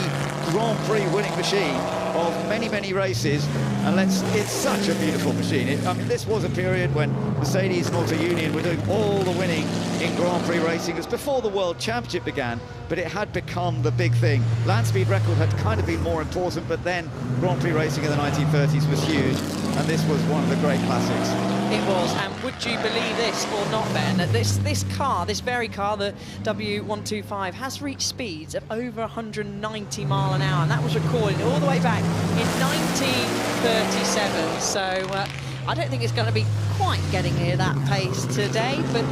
Grand Prix winning machine of many, many races. And it's such a beautiful machine. I mean, this was a period when Mercedes Motor Union were doing all the winning in Grand Prix racing. It was before the World Championship began, but it had become the big thing. Land speed record had kind of been more important, but then Grand Prix racing in the 1930s was huge, and this was one of the great classics. It was, and would you believe this or not, Ben, that this very car, the W125, has reached speeds of over 190 mile an hour, and that was recorded all the way back in 1937. So I don't think it's going to be quite getting near that pace today, but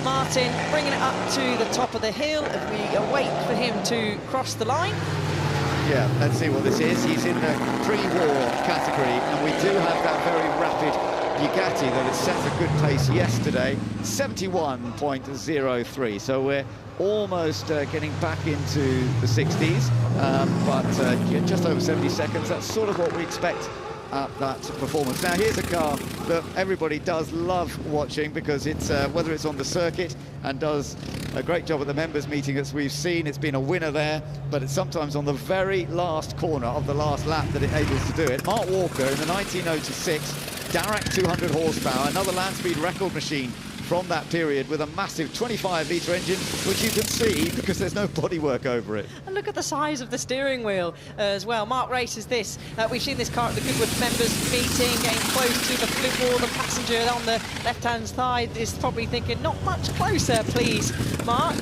Martin bringing it up to the top of the hill as we await for him to cross the line. Yeah, let's see what this is. He's in the pre-war category, and we do have that very rapid Bugatti that had set a good pace yesterday, 71.03. So we're almost getting back into the 60s, but just over 70 seconds. That's sort of what we expect at that performance. Now, here's a car that everybody does love watching because it's, whether it's on the circuit and does a great job at the members meeting, as we've seen, it's been a winner there, but it's sometimes on the very last corner of the last lap that it's able to do it. Mark Walker in the 1906 Darracq 200 horsepower, another land speed record machine from that period with a massive 25-litre engine, which you can see because there's no bodywork over it. And look at the size of the steering wheel as well. Mark races this. We've seen this car at the Goodwood members meeting, getting close to the flip wall. The passenger on the left-hand side is probably thinking, not much closer, please, Mark.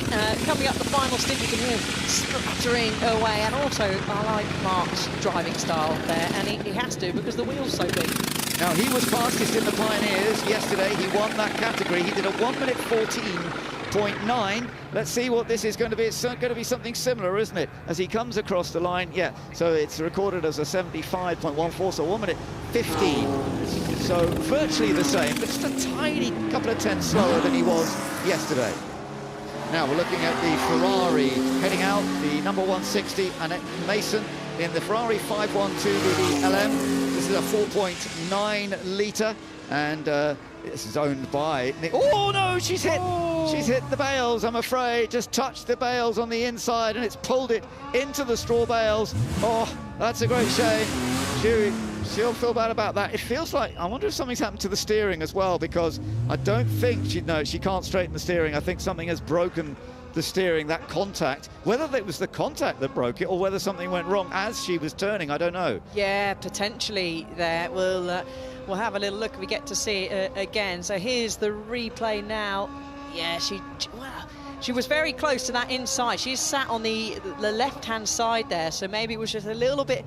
Coming up the final stint, you can hear spluttering away. And also, I like Mark's driving style there, and he has to because the wheel's so big. Now, he was fastest in the Pioneers yesterday. He won that category. He did a 1 minute 14.9. Let's see what this is going to be. It's going to be something similar, isn't it? As he comes across the line, yeah. So it's recorded as a 75.14, so 1 minute 15. So virtually the same, but just a tiny couple of tenths slower than he was yesterday. Now we're looking at the Ferrari heading out, the number 160, Annette Mason in the Ferrari 512 LM. This is a 4.9 litre, and this is owned by Nick. Oh no, she's hit the bales, I'm afraid. Just touched the bales on the inside, and it's pulled it into the straw bales. Oh, that's a great shame. She'll feel bad about that. It feels like, I wonder if something's happened to the steering as well, because I don't think she can't straighten the steering. I think something has broken the steering, that contact. Whether it was the contact that broke it or whether something went wrong as she was turning, I don't know. Yeah, potentially there. We'll have a little look if we get to see it again. So here's the replay now. Yeah, she was very close to that inside. She's sat on the left-hand side there, so maybe it was just a little bit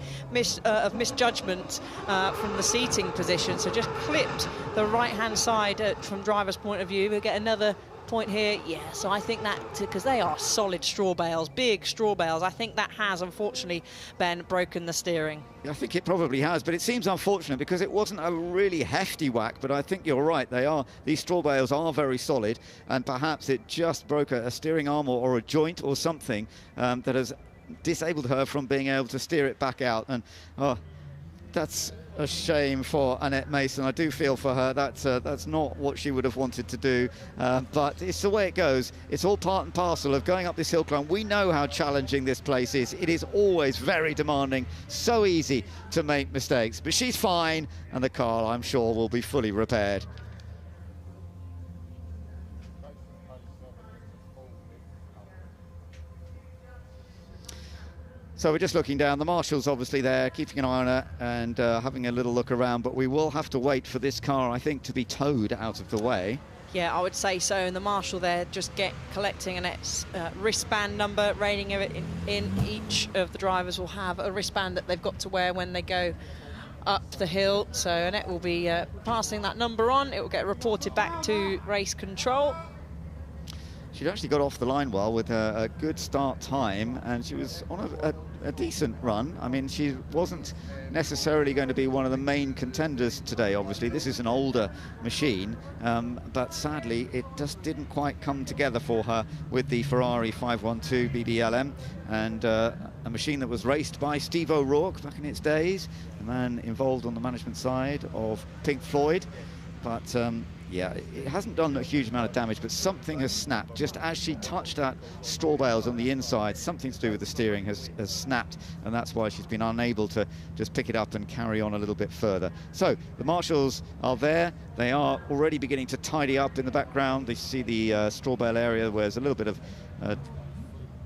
of misjudgment from the seating position. So just clipped the right-hand side from driver's point of view. We'll get another point here. Yeah, so I think that, because they are solid straw bales, big straw bales, I think that has, unfortunately, Ben, broken the steering. I think it probably has, but it seems unfortunate because it wasn't a really hefty whack, but I think you're right, these straw bales are very solid, and perhaps it just broke a steering arm or a joint or something that has disabled her from being able to steer it back out. And that's a shame for Annette Mason. I do feel for her. That's not what she would have wanted to do, but it's the way it goes. It's all part and parcel of going up this hill climb. We know how challenging this place is. It is always very demanding, so easy to make mistakes, but she's fine, and the car, I'm sure, will be fully repaired. So we're just looking down. The marshal's obviously there, keeping an eye on her and having a little look around, but we will have to wait for this car, I think, to be towed out of the way. Yeah, I would say so. And the marshal there just collecting Annette's wristband number, rating of it in. Each of the drivers will have a wristband that they've got to wear when they go up the hill. So Annette will be passing that number on. It will get reported back to race control. She'd actually got off the line well with a good start time, and she was on a decent run. I mean, she wasn't necessarily going to be one of the main contenders today, obviously. This is an older machine, but sadly it just didn't quite come together for her with the Ferrari 512 BBLM, and a machine that was raced by Steve O'Rourke back in its days, a man involved on the management side of Pink Floyd. But yeah, it hasn't done a huge amount of damage, but something has snapped. Just as she touched that straw bales on the inside, something to do with the steering has snapped, and that's why she's been unable to just pick it up and carry on a little bit further. So the marshals are there. They are already beginning to tidy up in the background. They see the straw bale area where there's a little bit of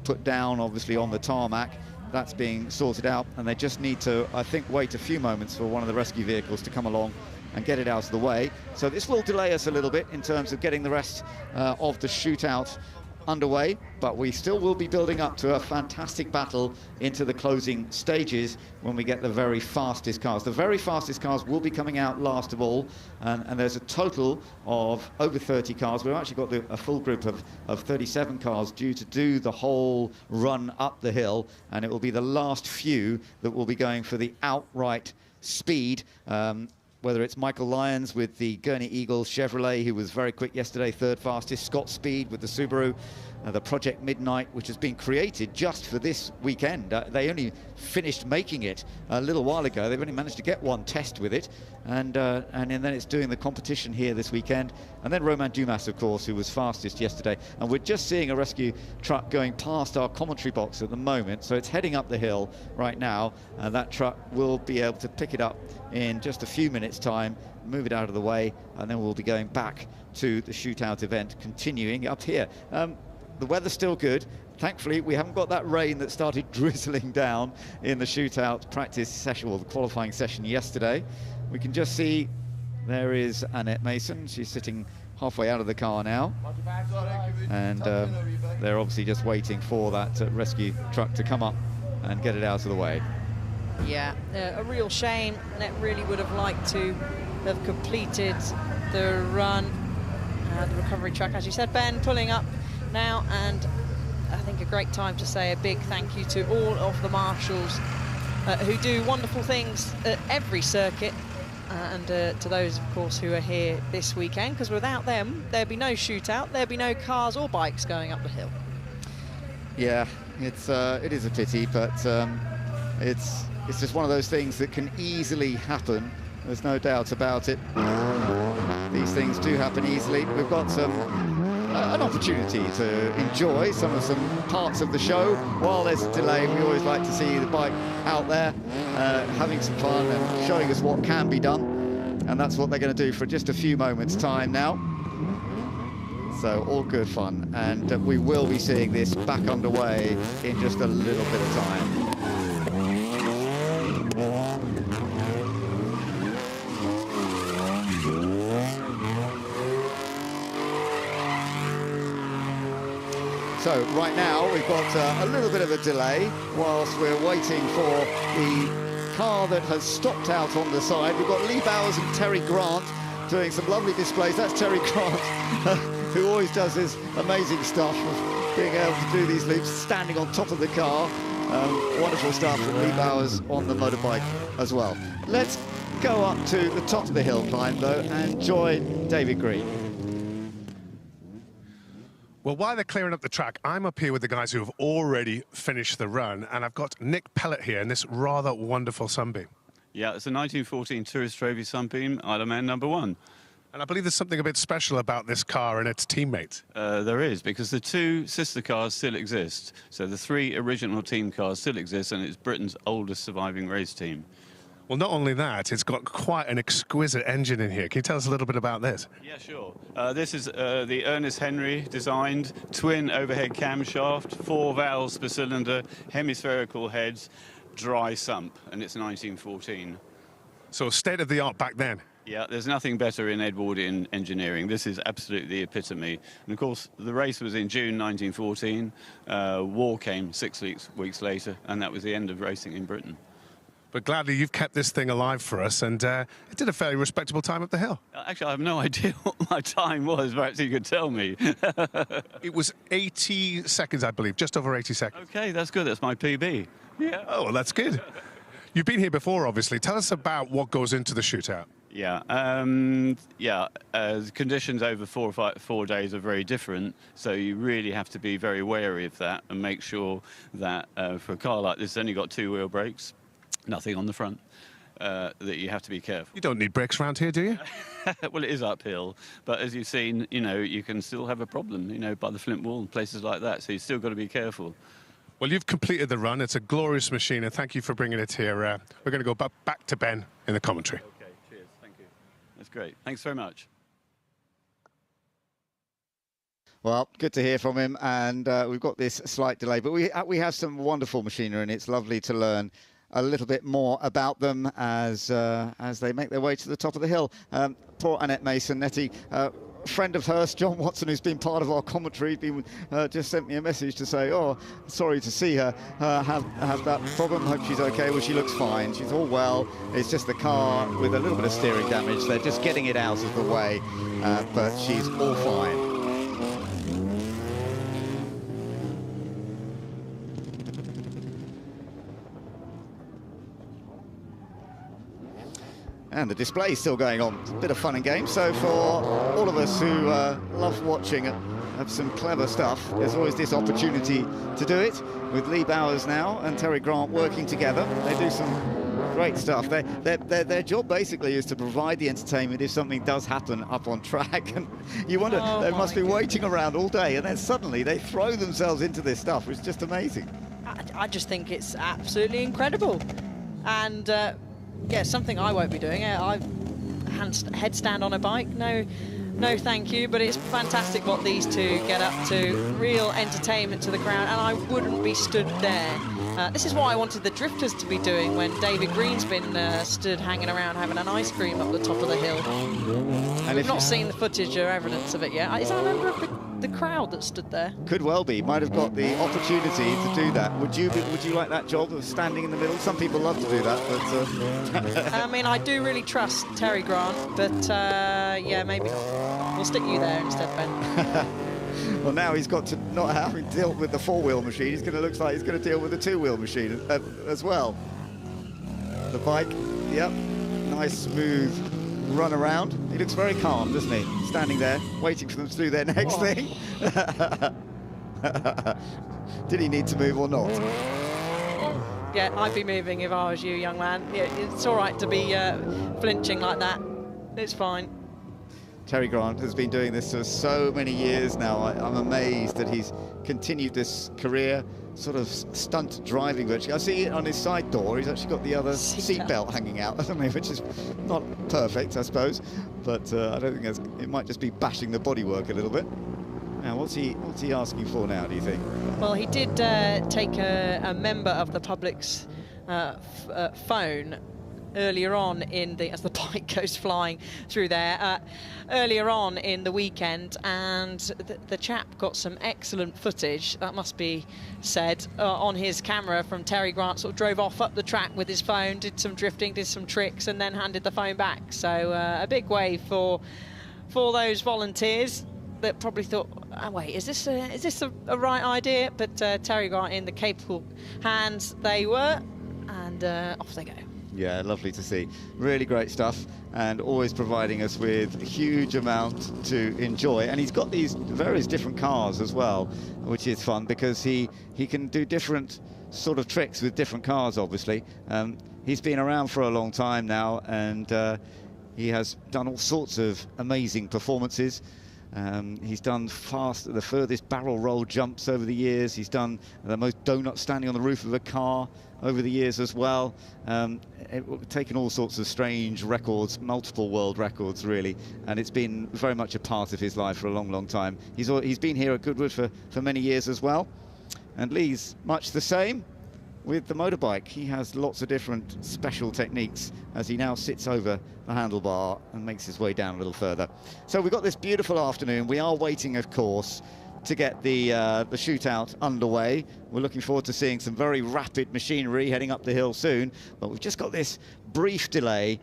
put down, obviously, on the tarmac. That's being sorted out, and they just need to, I think, wait a few moments for one of the rescue vehicles to come along and get it out of the way. So this will delay us a little bit in terms of getting the rest of the shootout underway, but we still will be building up to a fantastic battle into the closing stages when we get the very fastest cars. The very fastest cars will be coming out last of all, and there's a total of over 30 cars. We've actually got a full group of 37 cars due to do the whole run up the hill, and it will be the last few that will be going for the outright speed whether it's Michael Lyons with the Gurney Eagle Chevrolet, who was very quick yesterday, third fastest, Scott Speed with the Subaru, the Project Midnight, which has been created just for this weekend. They only finished making it a little while ago. They've only managed to get one test with it, and then it's doing the competition here this weekend. And then Romain Dumas, of course, who was fastest yesterday. And we're just seeing a rescue truck going past our commentary box at the moment, so it's heading up the hill right now, and that truck will be able to pick it up in just a few minutes' time, move it out of the way, and then we'll be going back to the Shootout event, continuing up here. The weather's still good. Thankfully, we haven't got that rain that started drizzling down in the Shootout practice session, or the qualifying session yesterday. We can just see there is Annette Mason. She's sitting halfway out of the car now. And they're obviously just waiting for that rescue truck to come up and get it out of the way. Yeah, a real shame. Annette really would have liked to have completed the run. The recovery truck, as you said, Ben, pulling up now, and I think a great time to say a big thank you to all of the marshals who do wonderful things at every circuit, and to those, of course, who are here this weekend, because without them, there'd be no Shootout, there'd be no cars or bikes going up the hill. Yeah, it is a pity, but it's just one of those things that can easily happen. There's no doubt about it. These things do happen easily. We've got an opportunity to enjoy some parts of the show while there's a delay. We always like to see the bike out there having some fun and showing us what can be done, and that's what they're going to do for just a few moments time now. So all good fun, and we will be seeing this back underway in just a little bit of time. So right now we've got a little bit of a delay whilst we're waiting for the car that has stopped out on the side. We've got Lee Bowers and Terry Grant doing some lovely displays. That's Terry Grant, who always does this amazing stuff of being able to do these leaps, standing on top of the car. Wonderful stuff from Lee Bowers on the motorbike as well. Let's go up to the top of the hill climb, though, and join David Green. Well, while they're clearing up the track, I'm up here with the guys who have already finished the run, and I've got Nick Pellet here in this rather wonderful Sunbeam. Yeah, it's a 1914 Tourist Trophy Sunbeam, Isle of Man #1. And I believe there's something a bit special about this car and its teammates. There is, because the two sister cars still exist. So the three original team cars still exist, and it's Britain's oldest surviving race team. Well, not only that, it's got quite an exquisite engine in here. Can you tell us a little bit about this? Yeah, sure. This is the Ernest Henry designed twin overhead camshaft, 4 valves per cylinder, hemispherical heads, dry sump, and it's 1914. So state-of-the-art back then? Yeah, there's nothing better in Edwardian engineering. This is absolutely the epitome. And of course, the race was in June 1914. War came 6 weeks later, and that was the end of racing in Britain. But gladly, you've kept this thing alive for us, and it did a fairly respectable time up the hill. Actually, I have no idea what my time was. Perhaps you could tell me. It was 80 seconds, I believe, just over 80 seconds. OK, that's good. That's my PB. Yeah. Oh, well, that's good. You've been here before, obviously. Tell us about what goes into the Shootout. Yeah, conditions over 4 days are very different, so you really have to be very wary of that and make sure that for a car like this, it's only got 2-wheel brakes. Nothing on the front, that you have to be careful. You don't need brakes around here, do you? Well, it is uphill, but as you've seen, you know, you can still have a problem, you know, by the Flint Wall and places like that, so you've still got to be careful. Well, you've completed the run. It's a glorious machine, and thank you for bringing it here. We're going to go back to Ben in the commentary. OK, cheers. Thank you. That's great. Thanks very much. Well, good to hear from him, and we've got this slight delay, but we have some wonderful machinery, and it's lovely to learn a little bit more about them as they make their way to the top of the hill. Poor Annette Mason, Nettie, friend of hers, John Watson, who's been part of our commentary, just sent me a message to say, oh, sorry to see her have that problem. Hope she's okay. Well, she looks fine. She's all well. It's just the car with a little bit of steering damage. They're just getting it out of the way, but she's all fine. And the display's still going on. It's a bit of fun and games. So for all of us who love watching some clever stuff, there's always this opportunity to do it. With Lee Bowers now and Terry Grant working together, they do some great stuff. Their job basically is to provide the entertainment if something does happen up on track. And you wonder, they must be waiting around all day, and then suddenly they throw themselves into this stuff, which is just amazing. I just think it's absolutely incredible. And yeah, something I won't be doing. Headstand on a bike, no thank you, but it's fantastic what these two get up to. Real entertainment to the crowd, and I wouldn't be stood there. This is what I wanted the drifters to be doing when David Green's been stood hanging around having an ice cream up the top of the hill. And we've not seen the footage or evidence of it yet. Is that a member of the crowd that stood there? Could well be. Might have got the opportunity to do that. Would you like that job of standing in the middle? Some people love to do that, but I mean, I do really trust Terry Grant, but yeah, maybe not. We'll stick you there instead, Ben. Well, now he's got to not having dealt with the four-wheel machine. He's going to look like he's going to deal with the two-wheel machine as well. The bike, yep, nice smooth run around. He looks very calm, doesn't he? Standing there, waiting for them to do their next thing. Did he need to move or not? Yeah, I'd be moving if I was you, young man. Yeah, it's all right to be flinching like that. It's fine. Terry Grant has been doing this for so many years now. I'm amazed that he's continued this career, sort of stunt driving virtually. I see it on his side door. He's actually got the other seat belt hanging out, which is not perfect, I suppose. But I don't think it might just be bashing the bodywork a little bit. Now, what's he asking for now, do you think? Well, he did take a member of the public's phone earlier on in as the bike goes flying through there, earlier on in the weekend, and the chap got some excellent footage, that must be said, on his camera from Terry Grant. Sort of drove off up the track with his phone, did some drifting, did some tricks, and then handed the phone back. So a big wave for those volunteers that probably thought, oh, wait, is this a right idea? But Terry Grant in the capable hands they were, and off they go. Yeah, lovely to see. Really great stuff, and always providing us with a huge amount to enjoy. And he's got these various different cars as well, which is fun because he can do different sort of tricks with different cars, obviously. He's been around for a long time now, and he has done all sorts of amazing performances. He's done the furthest barrel roll jumps over the years. He's done the most donuts standing on the roof of a car over the years as well. Taken all sorts of strange records, multiple world records really, and it's been very much a part of his life for a long, long time. He's been here at Goodwood for many years as well, and Lee's much the same with the motorbike. He has lots of different special techniques as he now sits over the handlebar and makes his way down a little further. So we've got this beautiful afternoon. We are waiting, of course, to get the shootout underway. We're looking forward to seeing some very rapid machinery heading up the hill soon, but we've just got this brief delay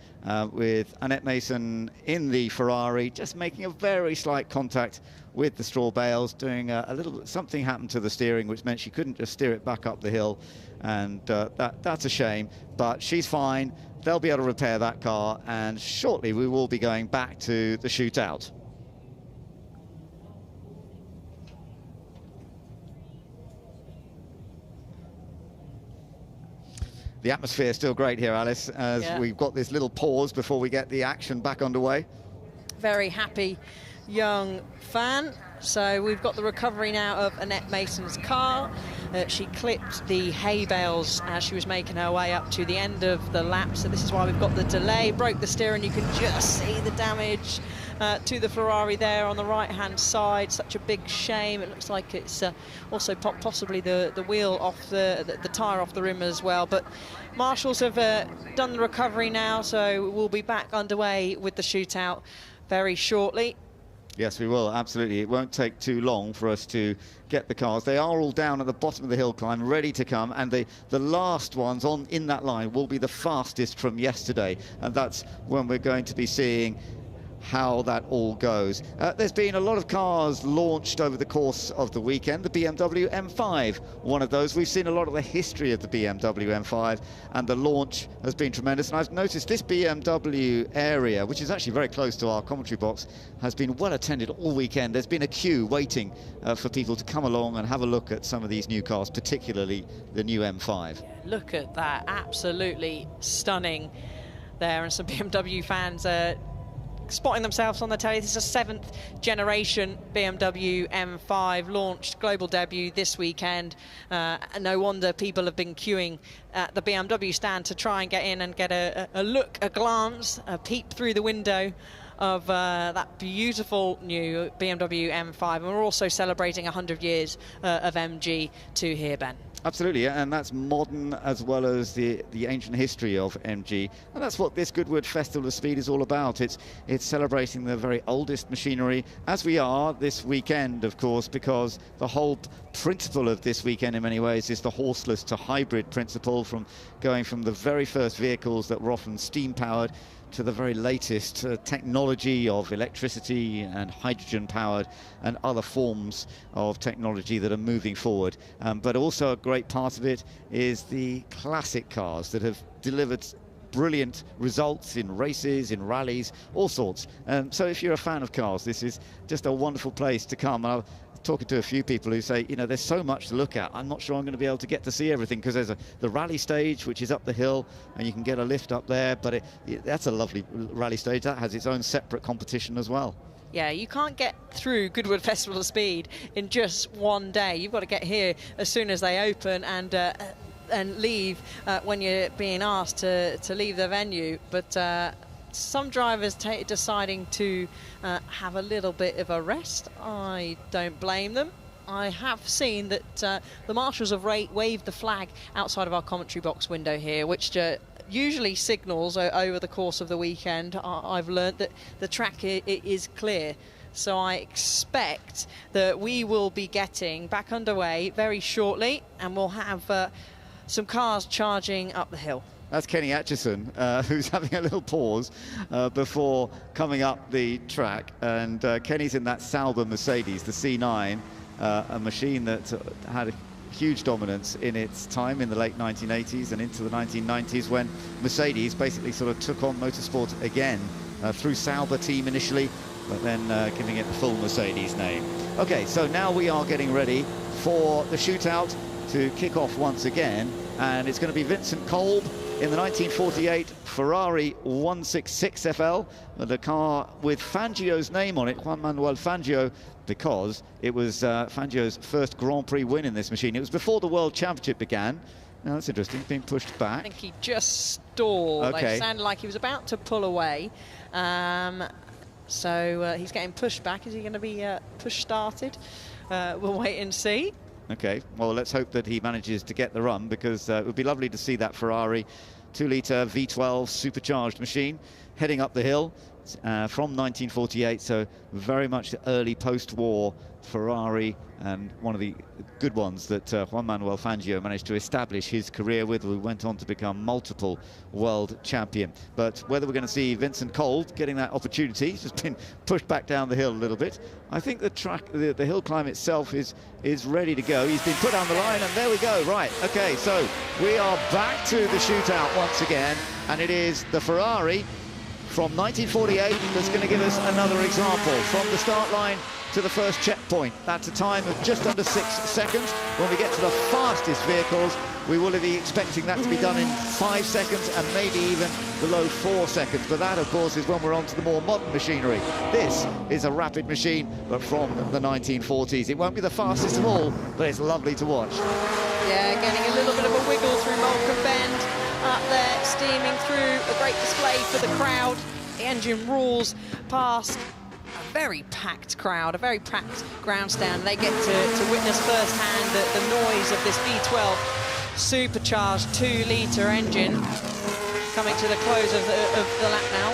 with Annette Mason in the Ferrari, just making a very slight contact with the straw bales, doing a little something happened to the steering, which meant she couldn't just steer it back up the hill, and that's a shame, but she's fine. They'll be able to repair that car, and shortly we will be going back to the shootout. The atmosphere is still great here, Alice, as we've got this little pause before we get the action back underway. Very happy young fan. So we've got the recovery now of Annette Mason's car. She clipped the hay bales as she was making her way up to the end of the lap, so this is why we've got the delay. Broke the steering, you can just see the damage to the Ferrari there on the right-hand side. Such a big shame. It looks like it's also possibly the wheel off the tyre off the rim as well. But marshals have done the recovery now, so we'll be back underway with the shootout very shortly. Yes, we will, absolutely. It won't take too long for us to get the cars. They are all down at the bottom of the hill climb, ready to come, and the last ones in that line will be the fastest from yesterday, and that's when we're going to be seeing how that all goes. There's been a lot of cars launched over the course of the weekend. The BMW M5, one of those. We've seen a lot of the history of the BMW M5, and the launch has been tremendous. And I've noticed this BMW area, which is actually very close to our commentary box, has been well attended all weekend. There's been a queue waiting for people to come along and have a look at some of these new cars, particularly the new M5. Look at that, absolutely stunning there, and some BMW fans spotting themselves on the telly. This is a 7th generation BMW M5, launched global debut this weekend. No wonder people have been queuing at the BMW stand to try and get in and get a look, a glance, a peep through the window of that beautiful new BMW M5. And we're also celebrating 100 years of MG2 here, Ben. Absolutely, and that's modern as well as the ancient history of MG, and that's what this Goodwood Festival of Speed is all about. It's celebrating the very oldest machinery, as we are this weekend, of course, because the whole principle of this weekend in many ways is the horseless to hybrid principle, from going from the very first vehicles that were often steam powered to the very latest technology of electricity and hydrogen powered and other forms of technology that are moving forward. But also a great part of it is the classic cars that have delivered brilliant results in races, in rallies, all sorts. So if you're a fan of cars, this is just a wonderful place to come. I'm talking to a few people who say, you know, there's so much to look at. I'm not sure I'm going to be able to get to see everything, because there's the rally stage, which is up the hill, and you can get a lift up there, but that's a lovely rally stage. That has its own separate competition as well. Yeah, you can't get through Goodwood Festival of Speed in just one day. You've got to get here as soon as they open and leave when you're being asked to leave the venue. But some drivers deciding to have a little bit of a rest. I don't blame them. I have seen that the marshals have waved the flag outside of our commentary box window here, which usually signals over the course of the weekend. I've learnt that the track is clear. So I expect that we will be getting back underway very shortly, and we'll have some cars charging up the hill. That's Kenny Atchison, who's having a little pause before coming up the track. And Kenny's in that Sauber Mercedes, the C9, a machine that had a huge dominance in its time in the late 1980s and into the 1990s, when Mercedes basically sort of took on motorsport again through Sauber team initially, but then giving it the full Mercedes name. Okay, so now we are getting ready for the shootout to kick off once again, and it's going to be Vincent Kolb in the 1948 Ferrari 166 FL, the car with Fangio's name on it, Juan Manuel Fangio, because it was Fangio's first Grand Prix win in this machine. It was before the World Championship began. Now that's interesting, being pushed back. I think he just stalled. Okay. It sounded like he was about to pull away. So he's getting pushed back. Is he going to be push-started? We'll wait and see. Okay, well, let's hope that he manages to get the run, because it would be lovely to see that Ferrari 2-litre V12 supercharged machine heading up the hill from 1948, so very much the early post-war Ferrari, and one of the good ones that Juan Manuel Fangio managed to establish his career with, who went on to become multiple world champion. But whether we're going to see Vincent Kolb getting that opportunity, he's just been pushed back down the hill a little bit. I think the track, the hill climb itself is ready to go. He's been put down the line, and there we go. Right, okay, so we are back to the shootout once again, and it is the Ferrari from 1948 that's going to give us another example. From the start line to the first checkpoint, that's a time of just under 6 seconds. When we get to the fastest vehicles, we will be expecting that to be done in 5 seconds and maybe even below 4 seconds. But that, of course, is when we're on to the more modern machinery. This is a rapid machine, but from the 1940s. It won't be the fastest of all, but it's lovely to watch. Yeah, getting a little bit of a wiggle through Malcolm Bend. Up there, steaming through, a great display for the crowd. The engine roars past a very packed crowd, a very packed grandstand. They get to witness firsthand the noise of this V12 supercharged 2-litre engine coming to the close of the lap now.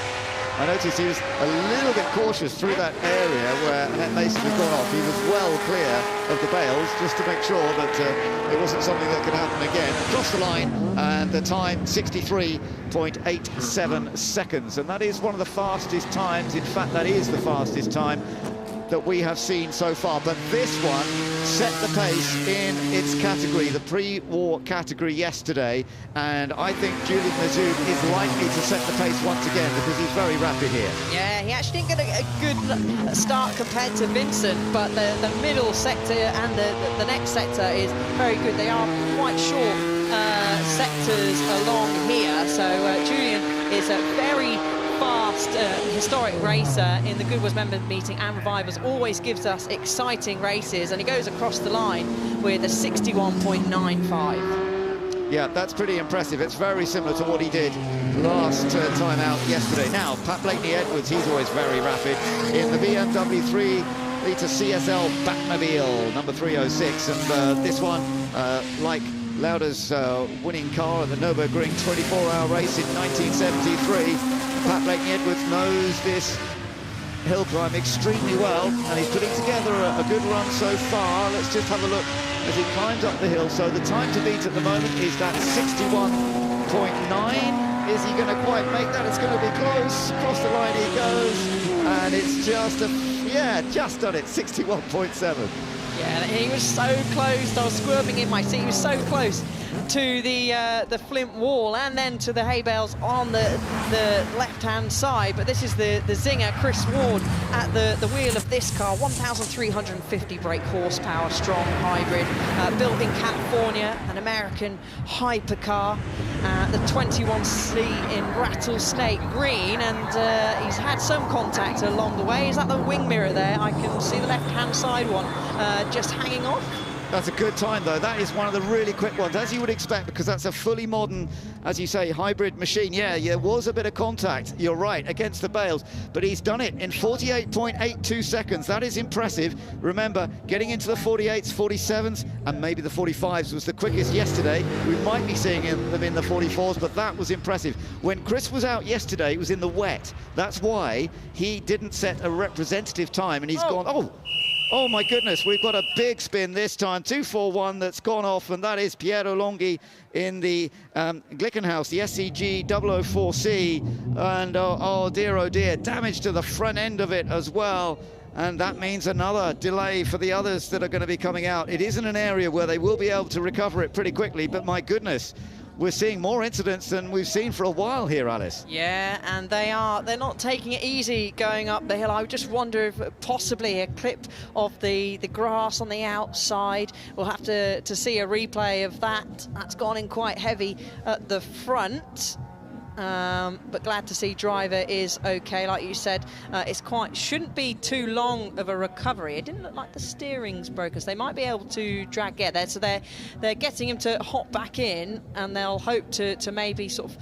I noticed he was a little bit cautious through that area where Annette Mason had gone off. He was well clear of the bales just to make sure that it wasn't something that could happen again. Across the line, and the time 63.87 seconds, and that is one of the fastest times. In fact, that is the fastest time that we have seen so far, but this one set the pace in its category, the pre-war category yesterday, and I think Julian Mazoub is likely to set the pace once again because he's very rapid here. Yeah, he actually didn't get a good start compared to Vincent, but the middle sector and the next sector is very good. They are quite short sectors along here, so Julian is a very fast, historic racer in the Goodwood member meeting, and Revivals always gives us exciting races, and he goes across the line with a 61.95. Yeah, that's pretty impressive. It's very similar to what he did last time out yesterday. Now, Pat Blakeney-Edwards, he's always very rapid in the BMW 3-litre CSL Batmobile, number 306, and this one, like Lauda's winning car at the Nürburgring 24-hour race in 1973, Pat Blakeney-Edwards knows this hill climb extremely well, and he's putting together a good run so far. Let's just have a look as he climbs up the hill. So the time to beat at the moment is that 61.9. Is he going to quite make that? It's going to be close. Across the line he goes, and it's just just done it, 61.7. Yeah, he was so close. I was squirming in my seat. He was so close to the flint wall and then to the hay bales on the left-hand side. But this is the zinger, Chris Ward, at the wheel of this car. 1,350 brake horsepower, strong hybrid, built in California, an American hypercar. The 21C in rattlesnake green, and he's had some contact along the way. Is that the wing mirror there? I can see the left-hand side one just hanging off. That's a good time, though. That is one of the really quick ones, as you would expect, because that's a fully modern, as you say, hybrid machine. Yeah, there was a bit of contact, you're right, against the bales, but he's done it in 48.82 seconds. That is impressive. Remember, getting into the 48s, 47s, and maybe the 45s was the quickest yesterday. We might be seeing them in the 44s, but that was impressive. When Chris was out yesterday, it was in the wet. That's why he didn't set a representative time, and he's gone, oh my goodness, we've got a big spin this time, 241 that's gone off, and that is Piero Longhi in the Glickenhaus, the SCG 004C, and oh dear, damage to the front end of it as well, and that means another delay for the others that are going to be coming out. It isn't an area where they will be able to recover it pretty quickly, but my goodness, we're seeing more incidents than we've seen for a while here, Alice. Yeah, and they're not taking it easy going up the hill. I just wonder if possibly a clip of the grass on the outside. We'll have to see a replay of that. That's gone in quite heavy at the front. But glad to see driver is okay. Like you said, it's shouldn't be too long of a recovery. It didn't look like the steering's broken, so they might be able to get there. So they're getting him to hop back in, and they'll hope to maybe sort of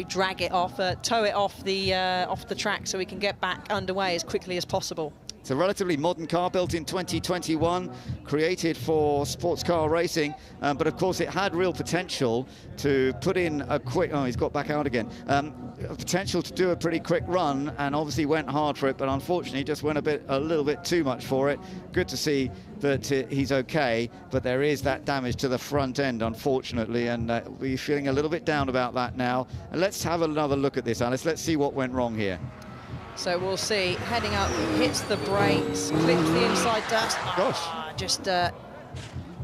drag it off, tow it off the track, so we can get back underway as quickly as possible. It's a relatively modern car built in 2021, created for sports car racing, but of course it had real potential to put in a quick, he's got back out again, potential to do a pretty quick run, and obviously went hard for it, but unfortunately just went a little bit too much for it. Good to see that he's okay, but there is that damage to the front end, unfortunately, and we're feeling a little bit down about that now. And let's have another look at this, Alice. Let's see what went wrong here. So we'll see, heading up, hits the brakes, clips the inside dust. Gosh. Just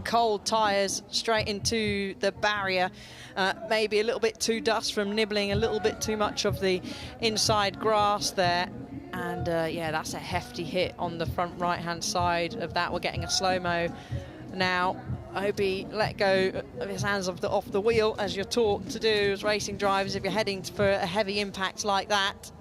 cold tyres straight into the barrier. Maybe a little bit too dust from nibbling a little bit too much of the inside grass there. And yeah, that's a hefty hit on the front right-hand side of that. We're getting a slow-mo now. I hope he let go of his hands off the wheel, as you're taught to do as racing drivers if you're heading for a heavy impact like that.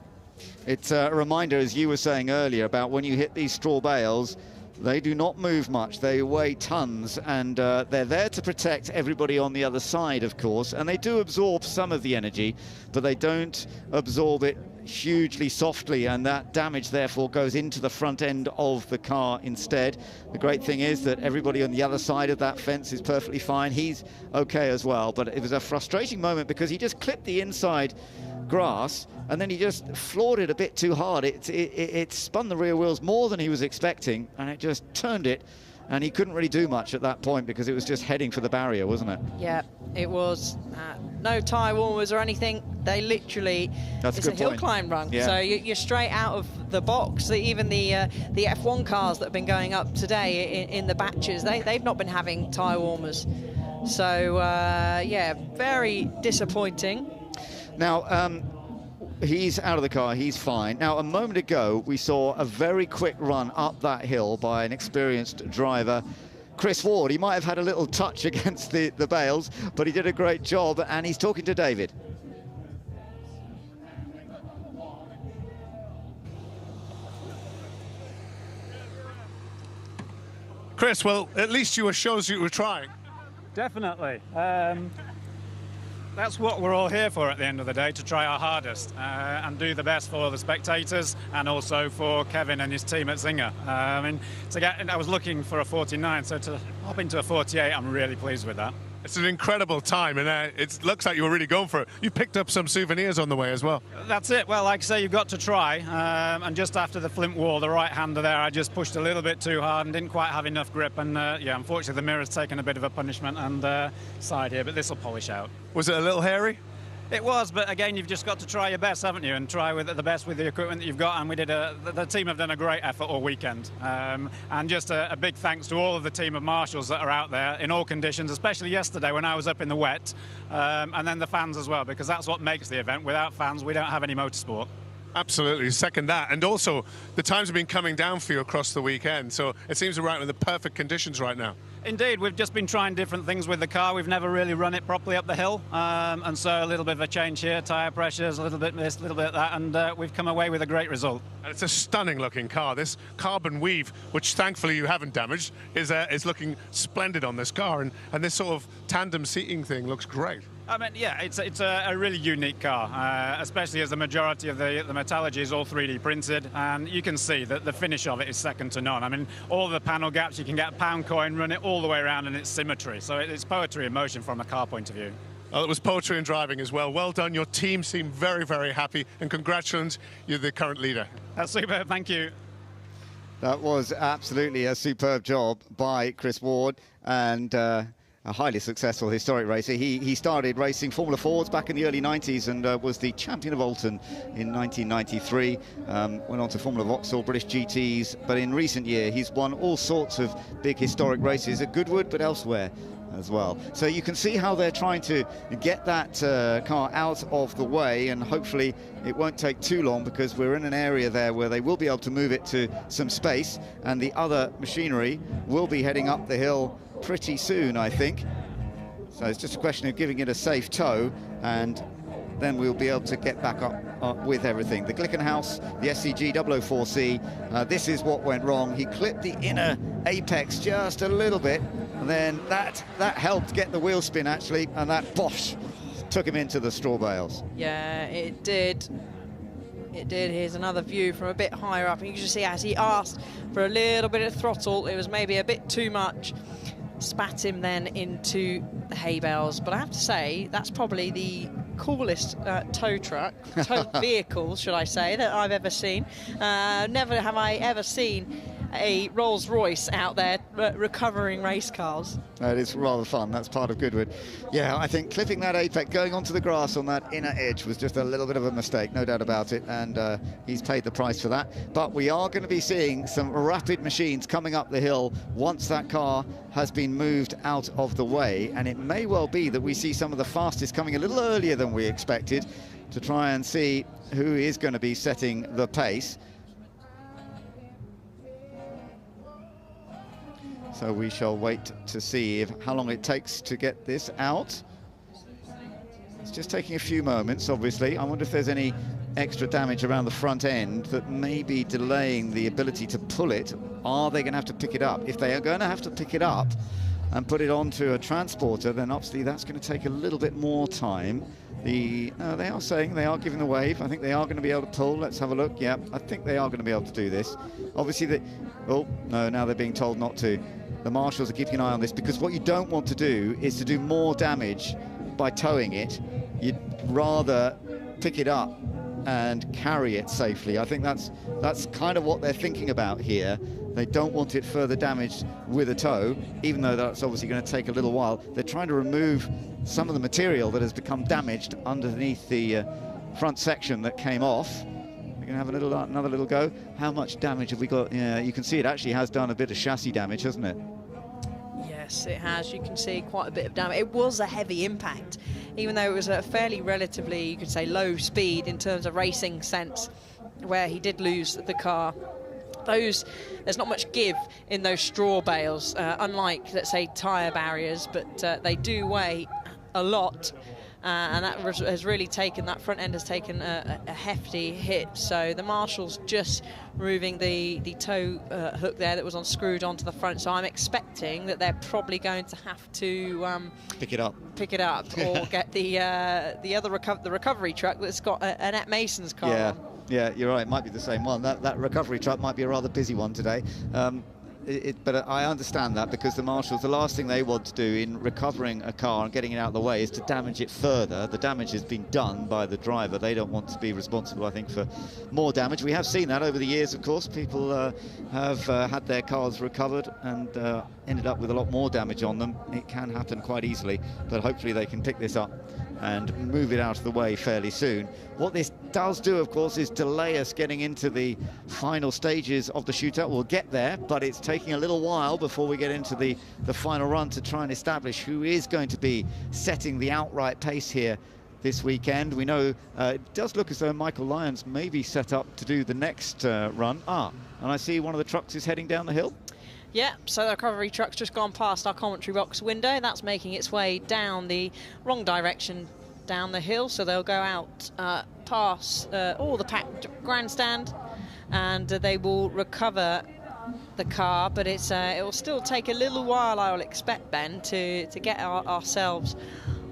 It's a reminder, as you were saying earlier, about when you hit these straw bales, they do not move much. They weigh tons, and they're there to protect everybody on the other side, of course, and they do absorb some of the energy, but they don't absorb it hugely softly, and that damage therefore goes into the front end of the car instead. The great thing is that everybody on the other side of that fence is perfectly fine. He's okay as well, but it was a frustrating moment because he just clipped the inside grass, and then he just floored it a bit too hard. It spun the rear wheels more than he was expecting, and it just turned it, and he couldn't really do much at that point because it was just heading for the barrier, wasn't it? Yeah, it was. No tyre warmers or anything. They literally, it's a hill climb run. Yeah. So you're straight out of the box. Even the F1 cars that have been going up today in the batches, they've not been having tyre warmers. So, yeah, very disappointing. Now, he's out of the car, he's fine. Now, a moment ago, we saw a very quick run up that hill by an experienced driver, Chris Ward. He might have had a little touch against the bales, but he did a great job, and he's talking to David. Chris, well, at least you shows you were trying. Definitely. That's what we're all here for at the end of the day, to try our hardest and do the best for the spectators and also for Kevin and his team at Zinger. I mean, I was looking for a 49, so to hop into a 48, I'm really pleased with that. It's an incredible time, and it looks like you were really going for it. You picked up some souvenirs on the way as well. That's it. Well, like I say, you've got to try. And just after the flint wall, the right-hander there, I just pushed a little bit too hard and didn't quite have enough grip. And, yeah, unfortunately, the mirror's taken a bit of a punishment and side here, but this will polish out. Was it a little hairy? It was, but again, you've just got to try your best, haven't you? And try with the best with the equipment that you've got. And we did the team have done a great effort all weekend. And just a big thanks to all of the team of marshals that are out there in all conditions, especially yesterday when I was up in the wet. And then the fans as well, because that's what makes the event. Without fans, we don't have any motorsport. Absolutely, second that. And also, the times have been coming down for you across the weekend, so it seems we're out in the perfect conditions right now. Indeed, we've just been trying different things with the car. We've never really run it properly up the hill, and so a little bit of a change here, tyre pressures, a little bit this, a little bit that, and we've come away with a great result. And it's a stunning-looking car. This carbon weave, which thankfully you haven't damaged, is looking splendid on this car, and this sort of tandem seating thing looks great. I mean, yeah, it's a really unique car, especially as the majority of the metallurgy is all 3D printed, and you can see that the finish of it is second to none. I mean, all the panel gaps, you can get a pound coin, run it all the way around, and it's symmetry. So it's poetry in motion from a car point of view. Well, it was poetry in driving as well. Well done. Your team seemed very, very happy, and congratulations, you're the current leader. That's super. Thank you. That was absolutely a superb job by Chris Ward, and a highly successful historic racer. He started racing Formula Fords back in the early 90s and was the champion of Alton in 1993. Went on to Formula Vauxhall, British GTs, but in recent year he's won all sorts of big historic races at Goodwood, but elsewhere as well. So you can see how they're trying to get that car out of the way, and hopefully it won't take too long because we're in an area there where they will be able to move it to some space, and the other machinery will be heading up the hill pretty soon, I think. So it's just a question of giving it a safe tow, and then we'll be able to get back up with everything. The Glickenhaus, the SCG 004C, this is what went wrong. He clipped the inner apex just a little bit, and then that helped get the wheel spin actually, and that bosh took him into the straw bales. Yeah, it did. It did. Here's another view from a bit higher up, and you can just see as he asked for a little bit of throttle, it was maybe a bit too much. Spat him then into the hay bales. But I have to say, that's probably the coolest tow vehicle, should I say, that I've ever seen. Never have I ever seen a Rolls-Royce out there recovering race cars. It is rather fun. That's part of Goodwood. Yeah, I think clipping that apex, going onto the grass on that inner edge was just a little bit of a mistake, no doubt about it, and he's paid the price for that. But we are going to be seeing some rapid machines coming up the hill once that car has been moved out of the way, and it may well be that we see some of the fastest coming a little earlier than we expected to try and see who is going to be setting the pace. So we shall wait to see how long it takes to get this out. It's just taking a few moments, obviously. I wonder if there's any extra damage around the front end that may be delaying the ability to pull it. Are they going to have to pick it up? If they are going to have to pick it up and put it onto a transporter, then obviously that's going to take a little bit more time. They are saying they are giving the wave. I think they are going to be able to pull. Let's have a look. Yeah, I think they are going to be able to do this. Obviously, oh, no, now they're being told not to. The marshals are keeping an eye on this, because what you don't want to do is to do more damage by towing it. You'd rather pick it up and carry it safely. I think that's kind of what they're thinking about here. They don't want it further damaged with a tow, even though that's obviously going to take a little while. They're trying to remove some of the material that has become damaged underneath the front section that came off. We're going to have another little go. How much damage have we got? Yeah, you can see it actually has done a bit of chassis damage, hasn't it? Yes, it has. You can see quite a bit of damage. It was a heavy impact, even though it was a fairly relatively, you could say, low speed in terms of racing sense, where he did lose the car. There's not much give in those straw bales, unlike, let's say, tyre barriers, but they do weigh a lot. And that has really taken, that front end has taken a hefty hit. So the marshal's just removing the tow hook there that was unscrewed onto the front. So I'm expecting that they're probably going to have to pick it up, or get the recovery truck that's got Annette Mason's car on. Yeah, you're right. It might be the same one. That recovery truck might be a rather busy one today. But I understand that, because the marshals, the last thing they want to do in recovering a car and getting it out of the way is to damage it further. The damage has been done by the driver. They don't want to be responsible, I think, for more damage. We have seen that over the years, of course. People have had their cars recovered and ended up with a lot more damage on them. It can happen quite easily, but hopefully they can pick this up and move it out of the way fairly soon. What this does do, of course, is delay us getting into the final stages of the shootout. We'll get there, but it's taking a little while before we get into the final run to try and establish who is going to be setting the outright pace here this weekend. We know it does look as though Michael Lyons may be set up to do the next run. And I see one of the trucks is heading down the hill. Yeah, so the recovery truck's just gone past our commentary box window. That's making its way down the wrong direction down the hill, so they'll go out past all the packed grandstand, and they will recover the car, but it will still take a little while, I will expect, Ben, to get ourselves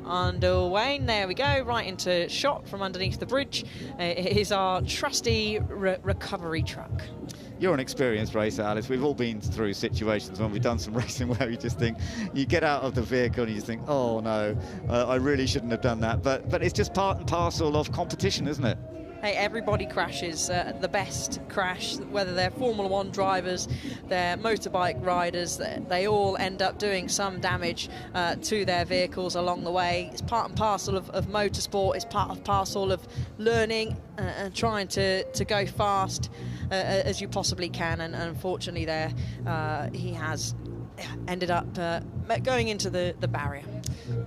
underway. And there we go, right into shot from underneath the bridge. It is our trusty recovery truck. You're an experienced racer, Alice. We've all been through situations when we've done some racing where you just think, you get out of the vehicle and you just think, oh no, I really shouldn't have done that. But it's just part and parcel of competition, isn't it? Hey, everybody crashes. The best crash, whether they're Formula One drivers, they're motorbike riders, they all end up doing some damage to their vehicles along the way. It's part and parcel of motorsport. It's part and parcel of learning and trying to go fast as you possibly can. And unfortunately there, he has ended up going into the barrier.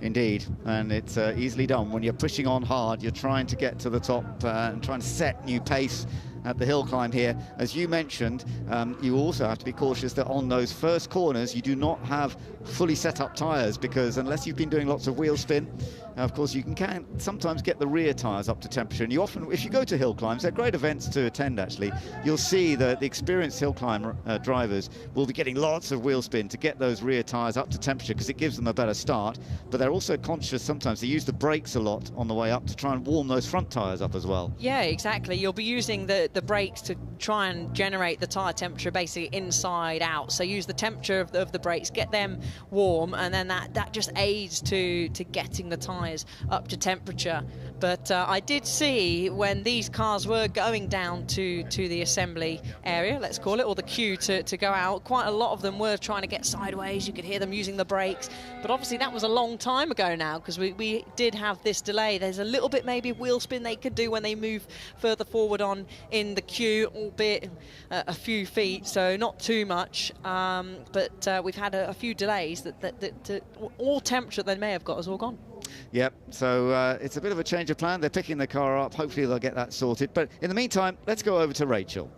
Indeed, and it's easily done. When you're pushing on hard, you're trying to get to the top and trying to set new pace at the hill climb here. As you mentioned, you also have to be cautious that on those first corners you do not have fully set up tyres, because unless you've been doing lots of wheel spin, of course you can sometimes get the rear tyres up to temperature. And you often, if you go to hill climbs, they're great events to attend actually, you'll see that the experienced hill climb drivers will be getting lots of wheel spin to get those rear tyres up to temperature, because it gives them a better start. But they're also conscious sometimes they use the brakes a lot on the way up to try and warm those front tyres up as well. Yeah, exactly. You'll be using the brakes to try and generate the tyre temperature basically inside out. So use the temperature of the brakes, get them warm, and then that just aids to getting the tyres up to temperature. But I did see when these cars were going down to the assembly area, let's call it, or the queue to go out, quite a lot of them were trying to get sideways. You could hear them using the brakes, but obviously that was a long time ago now, because we did have this delay. There's a little bit maybe wheel spin they could do when they move further forward on in the queue, albeit a few feet, so not too much. But we've had a few delays that all temperature they may have got is all gone. Yep, so it's a bit of a change of plan. They're picking the car up. Hopefully they'll get that sorted. But in the meantime, let's go over to Rachel.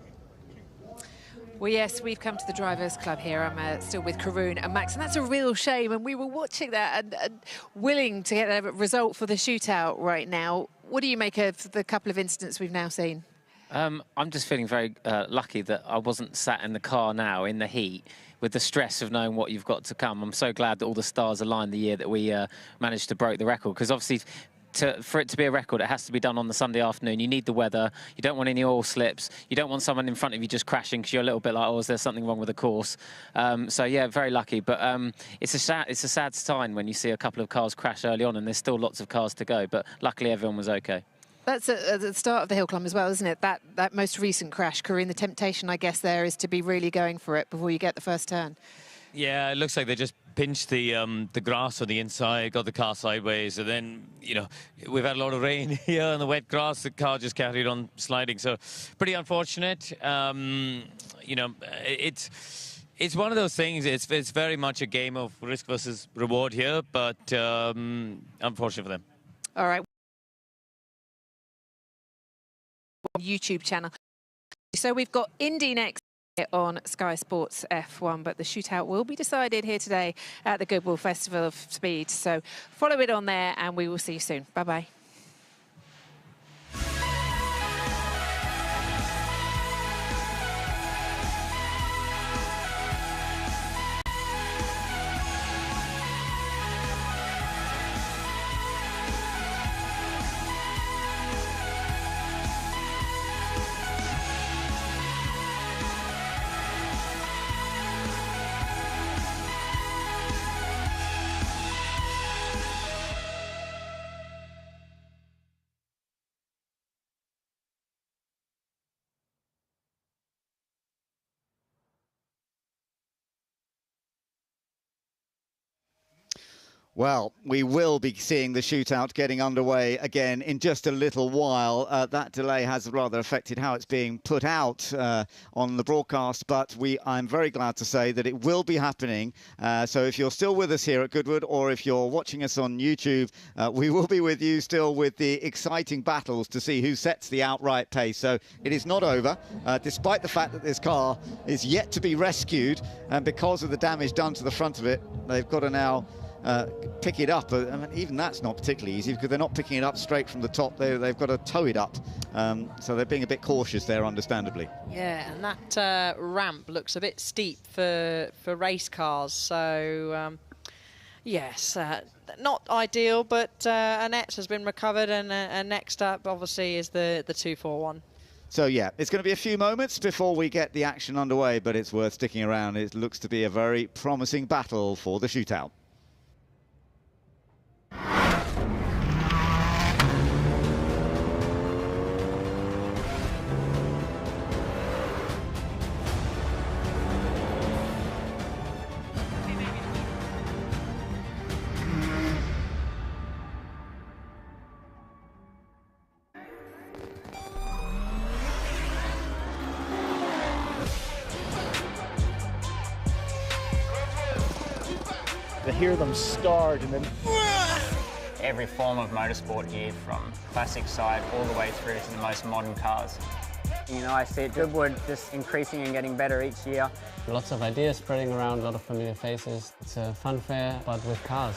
Well, yes, we've come to the Drivers' Club here. I'm still with Karun and Max, and that's a real shame. And we were watching that and willing to get a result for the shootout right now. What do you make of the couple of incidents we've now seen? I'm just feeling very lucky that I wasn't sat in the car now in the heat with the stress of knowing what you've got to come. I'm so glad that all the stars aligned the year that we managed to break the record, because obviously for it to be a record, it has to be done on the Sunday afternoon. You need the weather. You don't want any oil slips. You don't want someone in front of you just crashing because you're a little bit like, oh, is there something wrong with the course? So yeah, very lucky. But it's a sad sign when you see a couple of cars crash early on, and there's still lots of cars to go. But luckily, everyone was okay. That's at the start of the hill climb as well, isn't it? That most recent crash, Corinne, the temptation, I guess, there is to be really going for it before you get the first turn. Yeah, it looks like they just pinched the grass on the inside, got the car sideways, and then, you know, we've had a lot of rain here on the wet grass. The car just carried on sliding, so pretty unfortunate. You know, it's one of those things. It's very much a game of risk versus reward here, but unfortunate for them. All right. YouTube channel. So we've got Indy next on Sky Sports F1, but the shootout will be decided here today at the Goodwood Festival of Speed. So follow it on there and we will see you soon. Bye-bye. Well, we will be seeing the shootout getting underway again in just a little while. That delay has rather affected how it's being put out on the broadcast, but I'm very glad to say that it will be happening. So if you're still with us here at Goodwood, or if you're watching us on YouTube, we will be with you still with the exciting battles to see who sets the outright pace. So it is not over, despite the fact that this car is yet to be rescued, and because of the damage done to the front of it, they've got to now pick it up. I mean, even that's not particularly easy because they're not picking it up straight from the top. They've got to tow it up. So they're being a bit cautious there, understandably. Yeah, and that ramp looks a bit steep for race cars. So, yes, not ideal, but Annette's has been recovered, and next up, obviously, is the 241. So, yeah, it's going to be a few moments before we get the action underway, but it's worth sticking around. It looks to be a very promising battle for the shootout. To hear them start and then... Every form of motorsport here, from classic side all the way through to the most modern cars. You know, I see Goodwood just increasing and getting better each year. Lots of ideas spreading around, a lot of familiar faces. It's a fun fair, but with cars.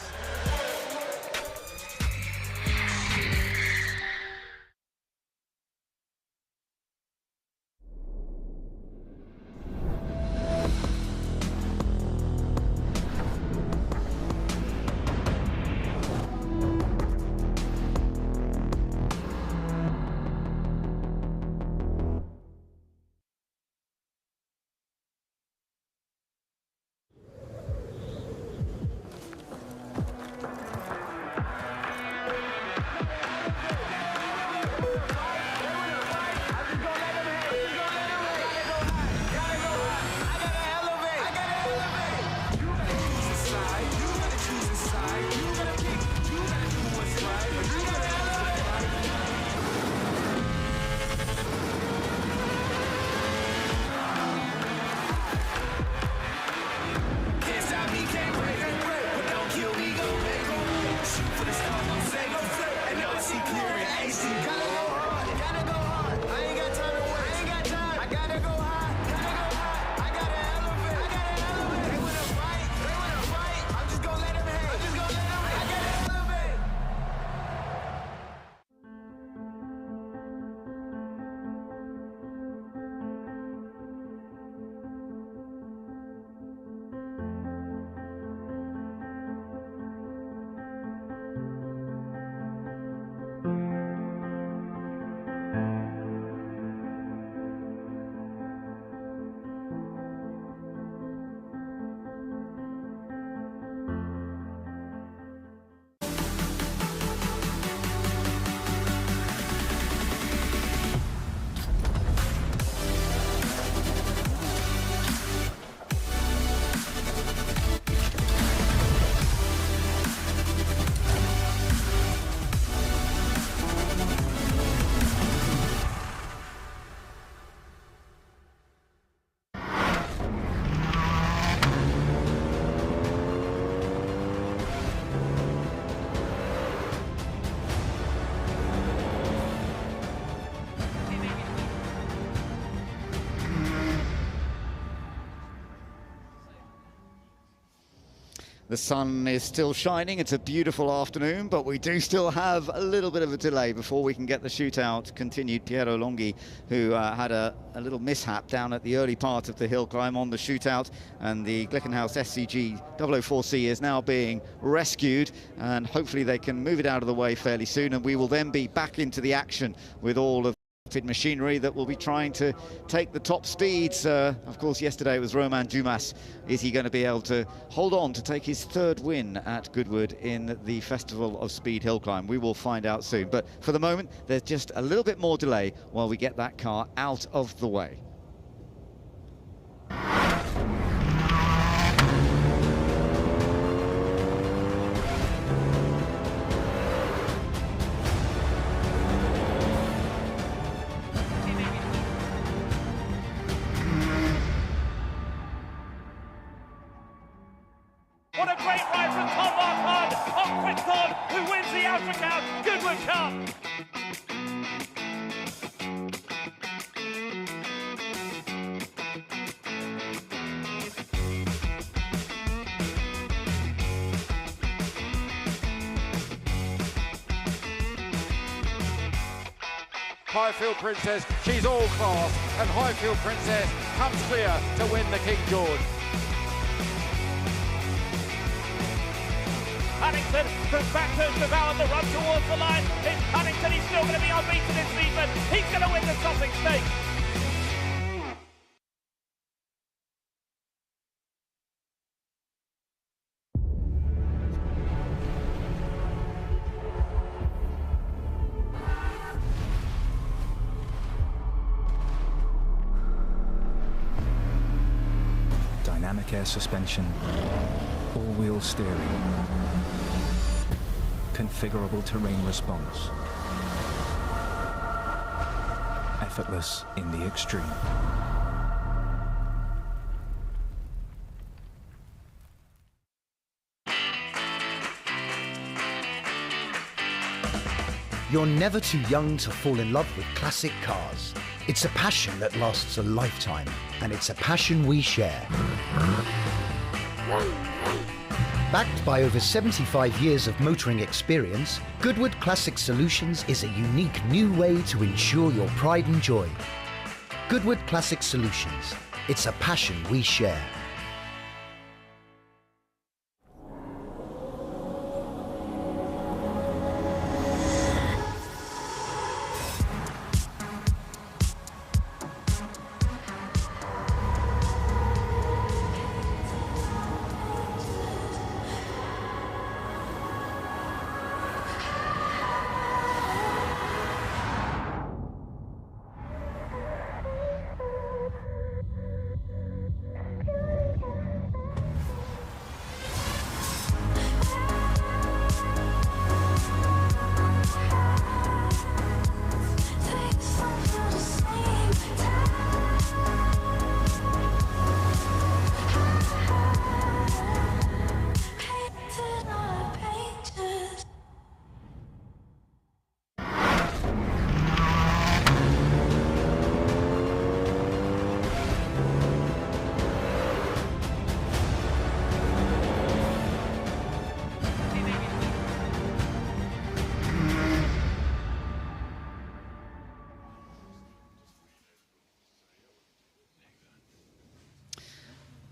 The sun is still shining. It's a beautiful afternoon, but we do still have a little bit of a delay before we can get the shootout continued. Piero Longhi, who had a little mishap down at the early part of the hill climb on the shootout, and the Glickenhaus SCG 004C is now being rescued, and hopefully they can move it out of the way fairly soon, and we will then be back into the action with all of machinery that will be trying to take the top speeds. Of course, yesterday it was Romain Dumas. Is he going to be able to hold on to take his third win at Goodwood in the Festival of Speed hill climb? We will find out soon. But for the moment, there's just a little bit more delay while we get that car out of the way. What a great ride from Tom Marquardt on Quickthorn, who wins the Africa Goodwood Cup. Highfield Princess, she's all class, and Highfield Princess comes clear to win the King George. Huntington from back to Val on the run towards the line. It's Huntington, he's still going to be unbeaten this season. He's going to win the Sussex Stakes. Dynamic air suspension, all-wheel steering, configurable terrain response, effortless in the extreme. You're never too young to fall in love with classic cars. It's a passion that lasts a lifetime, and it's a passion we share. Backed by over 75 years of motoring experience, Goodwood Classic Solutions is a unique new way to ensure your pride and joy. Goodwood Classic Solutions. It's a passion we share.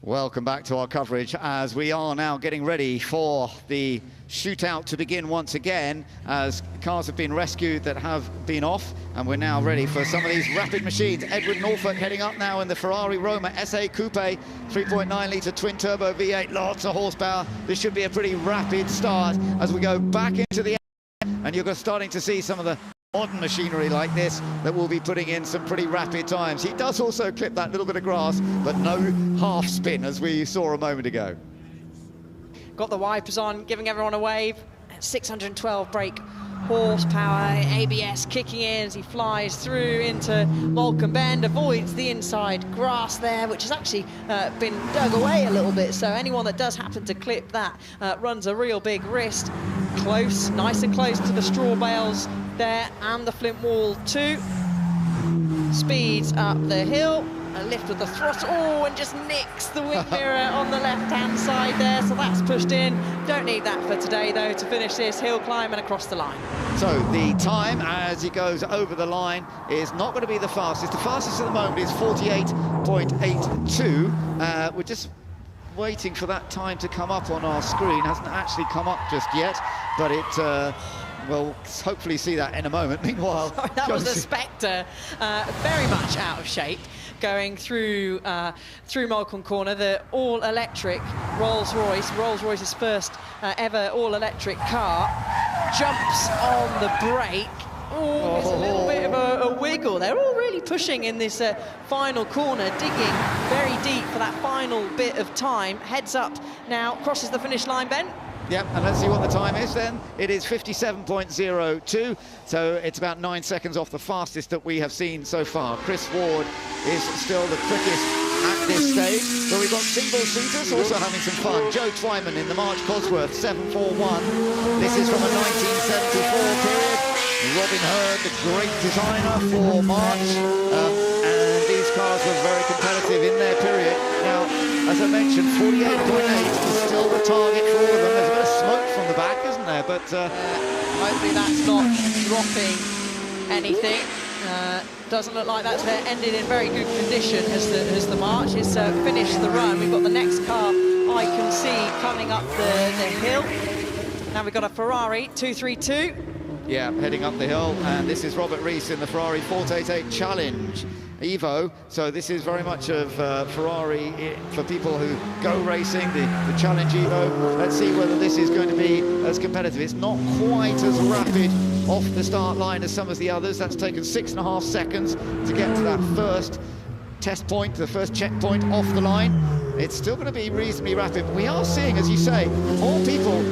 Welcome back to our coverage as we are now getting ready for the shootout to begin once again, as cars have been rescued that have been off, and we're now ready for some of these rapid machines. Edward Norfolk heading up now in the Ferrari Roma SA Coupe, 3.9 litre twin turbo V8, lots of horsepower. This should be a pretty rapid start as we go back into the air, and you're starting to see some of the modern machinery like this that will be putting in some pretty rapid times. He does also clip that little bit of grass, but no half spin as we saw a moment ago. Got the wipers on, giving everyone a wave. 612 brake horsepower, ABS kicking in as he flies through into Vulcan Bend, avoids the inside grass there, which has actually been dug away a little bit, so anyone that does happen to clip that runs a real big risk. Close, nice and close to the straw bales there and the flint wall too. Speeds up the hill, a lift of the throttle. Oh, and just nicks the wing mirror on the left-hand side there. So that's pushed in. Don't need that for today, though, to finish this hill climb and across the line. So the time as he goes over the line is not going to be the fastest. The fastest at the moment is 48.82. We're just waiting for that time to come up on our screen. Hasn't actually come up just yet, but it we'll hopefully see that in a moment. Meanwhile, sorry, that was a Spectre, very much out of shape, going through Molecomb Corner. The all-electric Rolls-Royce's first ever all-electric car, jumps on the brake. Oh, it's a little bit of a wiggle. They're all really pushing in this final corner, digging very deep for that final bit of time. Heads up now, crosses the finish line, Ben. Yep, and let's see what the time is then. It is 57.02, so it's about 9 seconds off the fastest that we have seen so far. Chris Ward is still the quickest at this stage, but we've got single-seaters also having some fun. Joe Twyman in the March Cosworth 741. This is from a 1974 period. Robin Hurd, the great designer for March, and these cars were very competitive in their period. Now, as I mentioned, 48.8 is still the target for all of them. There's a bit of smoke from the back, isn't there? But hopefully that's not dropping anything. Doesn't look like that's ended in very good condition as the March has finished the run. We've got the next car I can see coming up the hill. Now we've got a Ferrari 232. Yeah, heading up the hill, and this is Robert Rees in the Ferrari 488 Challenge Evo. So this is very much of Ferrari for people who go racing, the Challenge Evo. Let's see whether this is going to be as competitive. It's not quite as rapid off the start line as some of the others. That's taken 6.5 seconds to get to that first test point, the first checkpoint off the line. It's still going to be reasonably rapid, but we are seeing, as you say, more people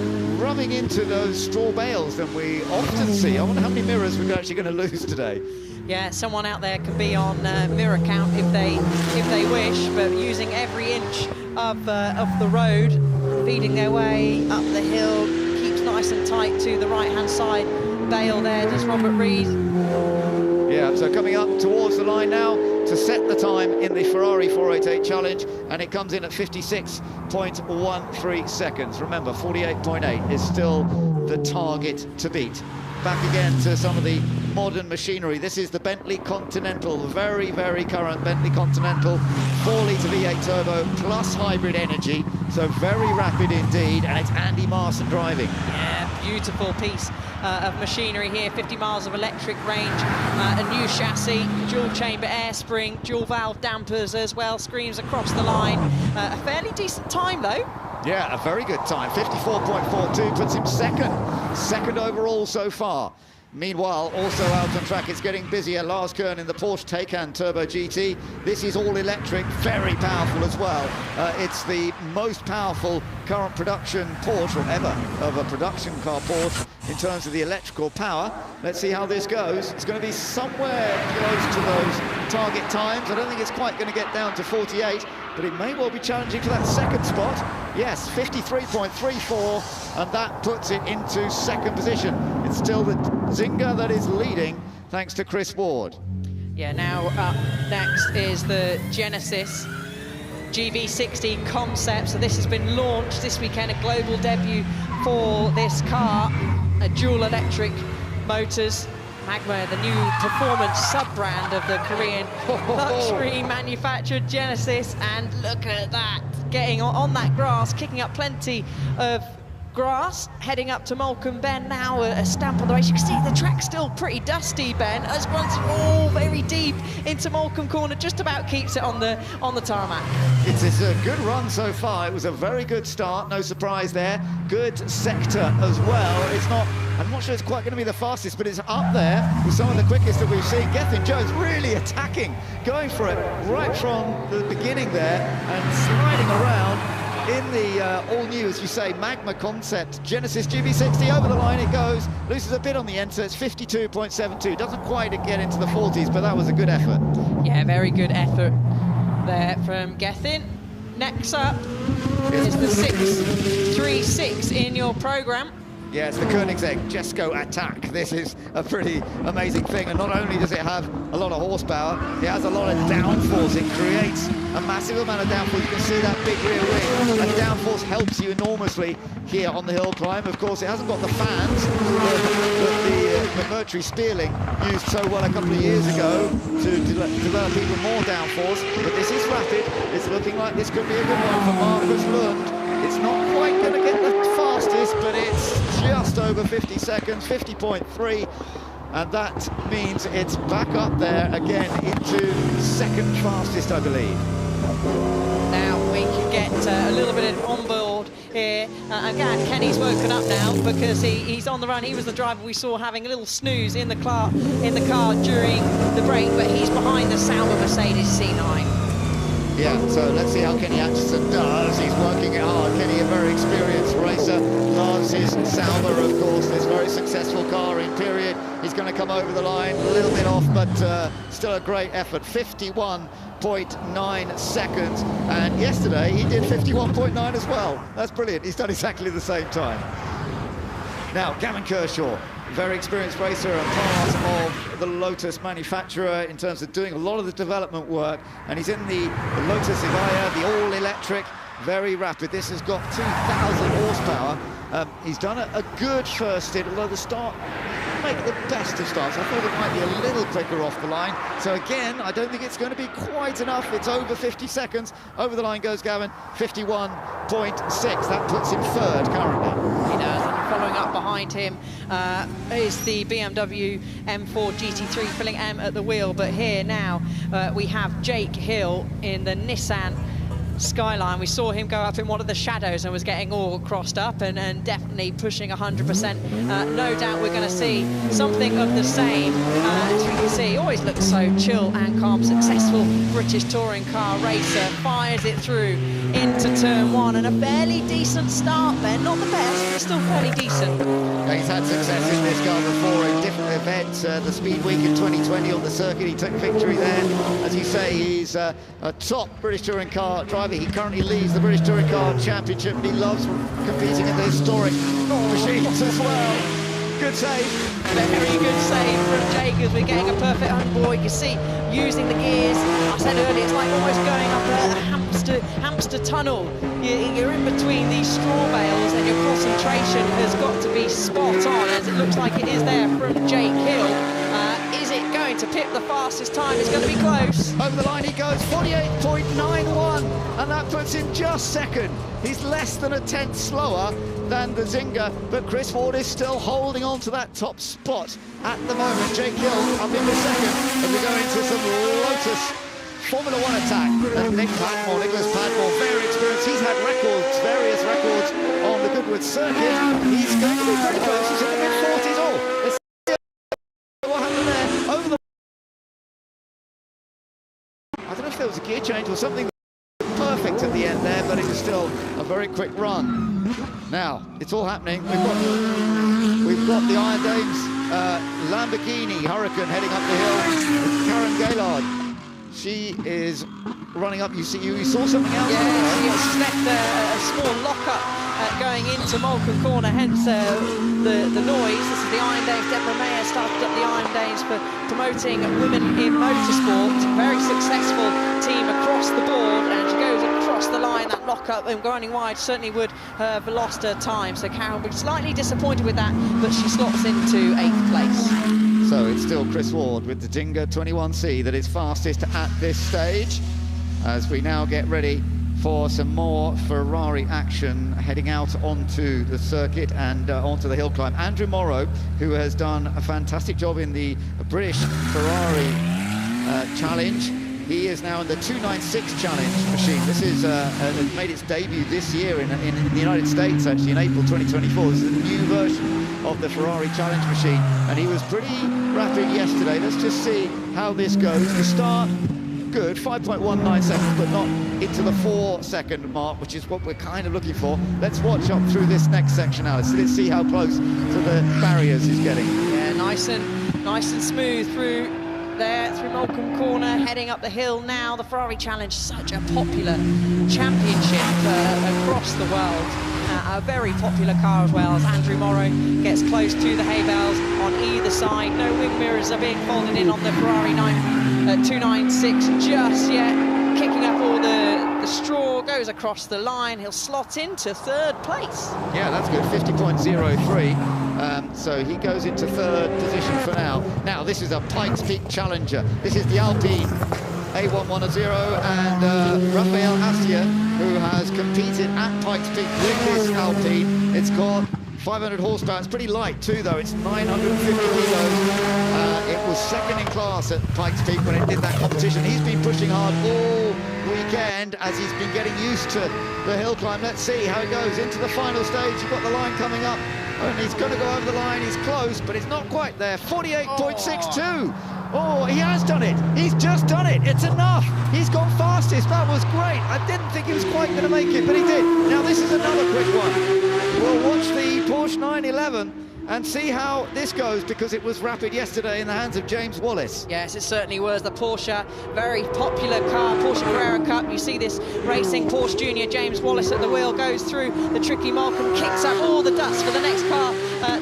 rubbing into those straw bales than we often see. I wonder how many mirrors we're actually going to lose today. Yeah, someone out there can be on mirror count if they wish, but using every inch of the road, feeding their way up the hill, keeps nice and tight to the right-hand side bale there, does Robert Rees. Yeah, so coming up towards the line now to set the time in the Ferrari 488 Challenge, and it comes in at 56.13 seconds. Remember, 48.8 is still the target to beat. Back again to some of the modern machinery. This is the Bentley Continental, very, very current Bentley Continental, 4-litre V8 turbo plus hybrid energy, so very rapid indeed, and it's Andy Marson driving. Yeah, beautiful piece of machinery here, 50 miles of electric range, a new chassis, dual chamber air spring, dual valve dampers as well, screams across the line. A fairly decent time though. Yeah, a very good time, 54.42, puts him second overall so far. Meanwhile, also out on track, it's getting busier. Lars Kern in the Porsche Taycan Turbo GT. This is all electric, very powerful as well. It's the most powerful current production Porsche, or ever, of a production car Porsche in terms of the electrical power. Let's see how this goes. It's going to be somewhere close to those target times. I don't think it's quite going to get down to 48, but it may well be challenging for that second spot. Yes, 53.34, and that puts it into second position. It's still the Zynga that is leading, thanks to Chris Ward. Yeah, now up next is the Genesis GV60 concept. So this has been launched this weekend, a global debut for this car. Dual electric motors. Magma, the new performance sub-brand of the Korean luxury manufactured Genesis, and look at that, getting on that grass, kicking up plenty of grass, heading up to Molecomb Bend now, a stamp on the race. You can see the track's still pretty dusty, Ben, as runs all very deep into Molecomb Corner, just about keeps it on the tarmac. It's a good run so far. It was a very good start, no surprise there. Good sector as well. It's not, I'm not sure it's quite going to be the fastest, but it's up there with some of the quickest that we've seen. Gethin Jones really attacking, going for it right from the beginning there and sliding around in the all-new, as you say, Magma concept Genesis GV60. Over the line it goes, loses a bit on the end, so it's 52.72. Doesn't quite get into the 40s, but that was a good effort. Yeah, very good effort there from Gethin. Next up is the 636 in your programme. Yeah, it's the Koenigsegg Jesco Attack. This is a pretty amazing thing, and not only does it have a lot of horsepower, it has a lot of downforce. It creates a massive amount of downforce. You can see that big rear wing, and downforce helps you enormously here on the hill climb. Of course, it hasn't got the fans that the McMurtry Spearling used so well a couple of years ago to develop even more downforce, but this is rapid. It's looking like this could be a good one for Marcus Lund. It's not quite going to get the fastest, but it's just over 50 seconds, 50.3, and that means it's back up there again into second fastest, I believe. Now we can get a little bit on board here. Again, Kenny's woken up now because he's on the run. He was the driver we saw having a little snooze in the car during the break, but he's behind the Sauber Mercedes C9. Yeah, so let's see how Kenny Atchison does. He's working it hard. Kenny, a very experienced racer, loves his Sauber, of course, this very successful car in period. He's going to come over the line, a little bit off, but still a great effort. 51.9 seconds, and yesterday he did 51.9 as well. That's brilliant. He's done exactly the same time. Now, Gavin Kershaw, very experienced racer, a part of the Lotus manufacturer in terms of doing a lot of the development work, and he's in the Lotus Evija, the all-electric, very rapid. This has got 2,000 horsepower. He's done a good first stint, although the start make the best of starts. I thought it might be a little quicker off the line. So again, I don't think it's going to be quite enough. It's over 50 seconds. Over the line goes Gavin, 51.6. That puts him third currently. He does, and following up behind him is the BMW M4 GT3 filling M at the wheel. But here now we have Jake Hill in the Nissan Skyline. We saw him go up in one of the shadows and was getting all crossed up and definitely pushing 100%. No doubt we're going to see something of the same. As we can see, he always looks so chill and calm. Successful British touring car racer, fires it through into turn one, and a fairly decent start there. Not the best, but still fairly decent. Yeah, he's had success in this car before in different events. The Speed Week in 2020 on the circuit, he took victory there. As you say, he's a top British touring car driver. He currently leads the British Touring Car Championship, and he loves competing in the historic machines as well. Good save. Very good save from Jake as we're getting a perfect onboard. You can see using the gears. I said earlier, it's like almost going up a hamster tunnel. You're in between these straw bales, and your concentration has got to be spot on, as it looks like it is there from Jake Hill. Is it going to pick the fastest time? It's going to be close. Over the line he goes, 48.91, and that puts him just second. He's less than a tenth slower than the Zinger, but Chris Ward is still holding on to that top spot at the moment. Jake Hill up into second as we go into some Lotus Formula One attack. And Nicholas Padmore, very experienced. He's had records, various records on the Goodwood circuit. He's going to be pretty close. He's in the mid-40s. Oh, let's see what happened there. Over the... I don't know if there was a gear change or something. Perfect at the end there, but it was still a very quick run. Now, it's all happening. We've got the Iron Dames Lamborghini Hurricane heading up the hill with Karen Gaillard. She is running up. You saw something else? Yeah, she left a small lock-up going into Malcolm Corner, hence the noise. This is the Iron Dames. Deborah Mayer started up the Iron Dames for promoting women in motorsport. Very successful team across the board, and she goes across the line. That lock-up and running wide certainly would have lost her time. So Karen will be slightly disappointed with that, but she slots into 8th place. So it's still Chris Ward with the Zinger 21C that is fastest at this stage, as we now get ready for some more Ferrari action heading out onto the circuit and onto the hill climb. Andrew Morrow, who has done a fantastic job in the British Ferrari Challenge, he is now in the 296 Challenge machine. This is made its debut this year in the United States, actually, in April 2024. This is a new version of the Ferrari Challenge machine, and he was pretty rapid yesterday. Let's just see how this goes. The start, good, 5.19 seconds, but not into the 4-second mark, which is what we're kind of looking for. Let's watch up through this next section, Alice. Let's see how close to the barriers he's getting. Yeah, nice and smooth through there, through Malcolm Corner, heading up the hill now. The Ferrari Challenge, such a popular championship across the world. a very popular car as well, as Andrew Morrow gets close to the hay bales on either side. No wing mirrors are being folded in on the Ferrari 296 just yet. Kicking up all the straw, goes across the line. He'll slot into third place. Yeah, that's good, 50.03. So he goes into third position for now. Now, this is a Pikes Peak challenger. This is the Alpine A110 and Rafael Asia, who has competed at Pikes Peak with this Alpine. It's got 500 horsepower. It's pretty light too, though. It's 950 kilos. It was second in class at Pikes Peak when it did that competition. He's been pushing hard all weekend as he's been getting used to the hill climb. Let's see how it goes into the final stage. You've got the line coming up, and he's going to go over the line. He's close, but it's not quite there. 48.62. Oh, he has done it. He's just done it. It's enough. He's gone fastest. That was great. I didn't think he was quite going to make it, but he did. Now, this is another quick one. We'll watch the Porsche 911 and see how this goes, because it was rapid yesterday in the hands of James Wallace. Yes, it certainly was. The Porsche, very popular car, Porsche Carrera Cup. You see this racing Porsche Junior, James Wallace at the wheel, goes through the tricky Malcolm, kicks up all the dust for the next car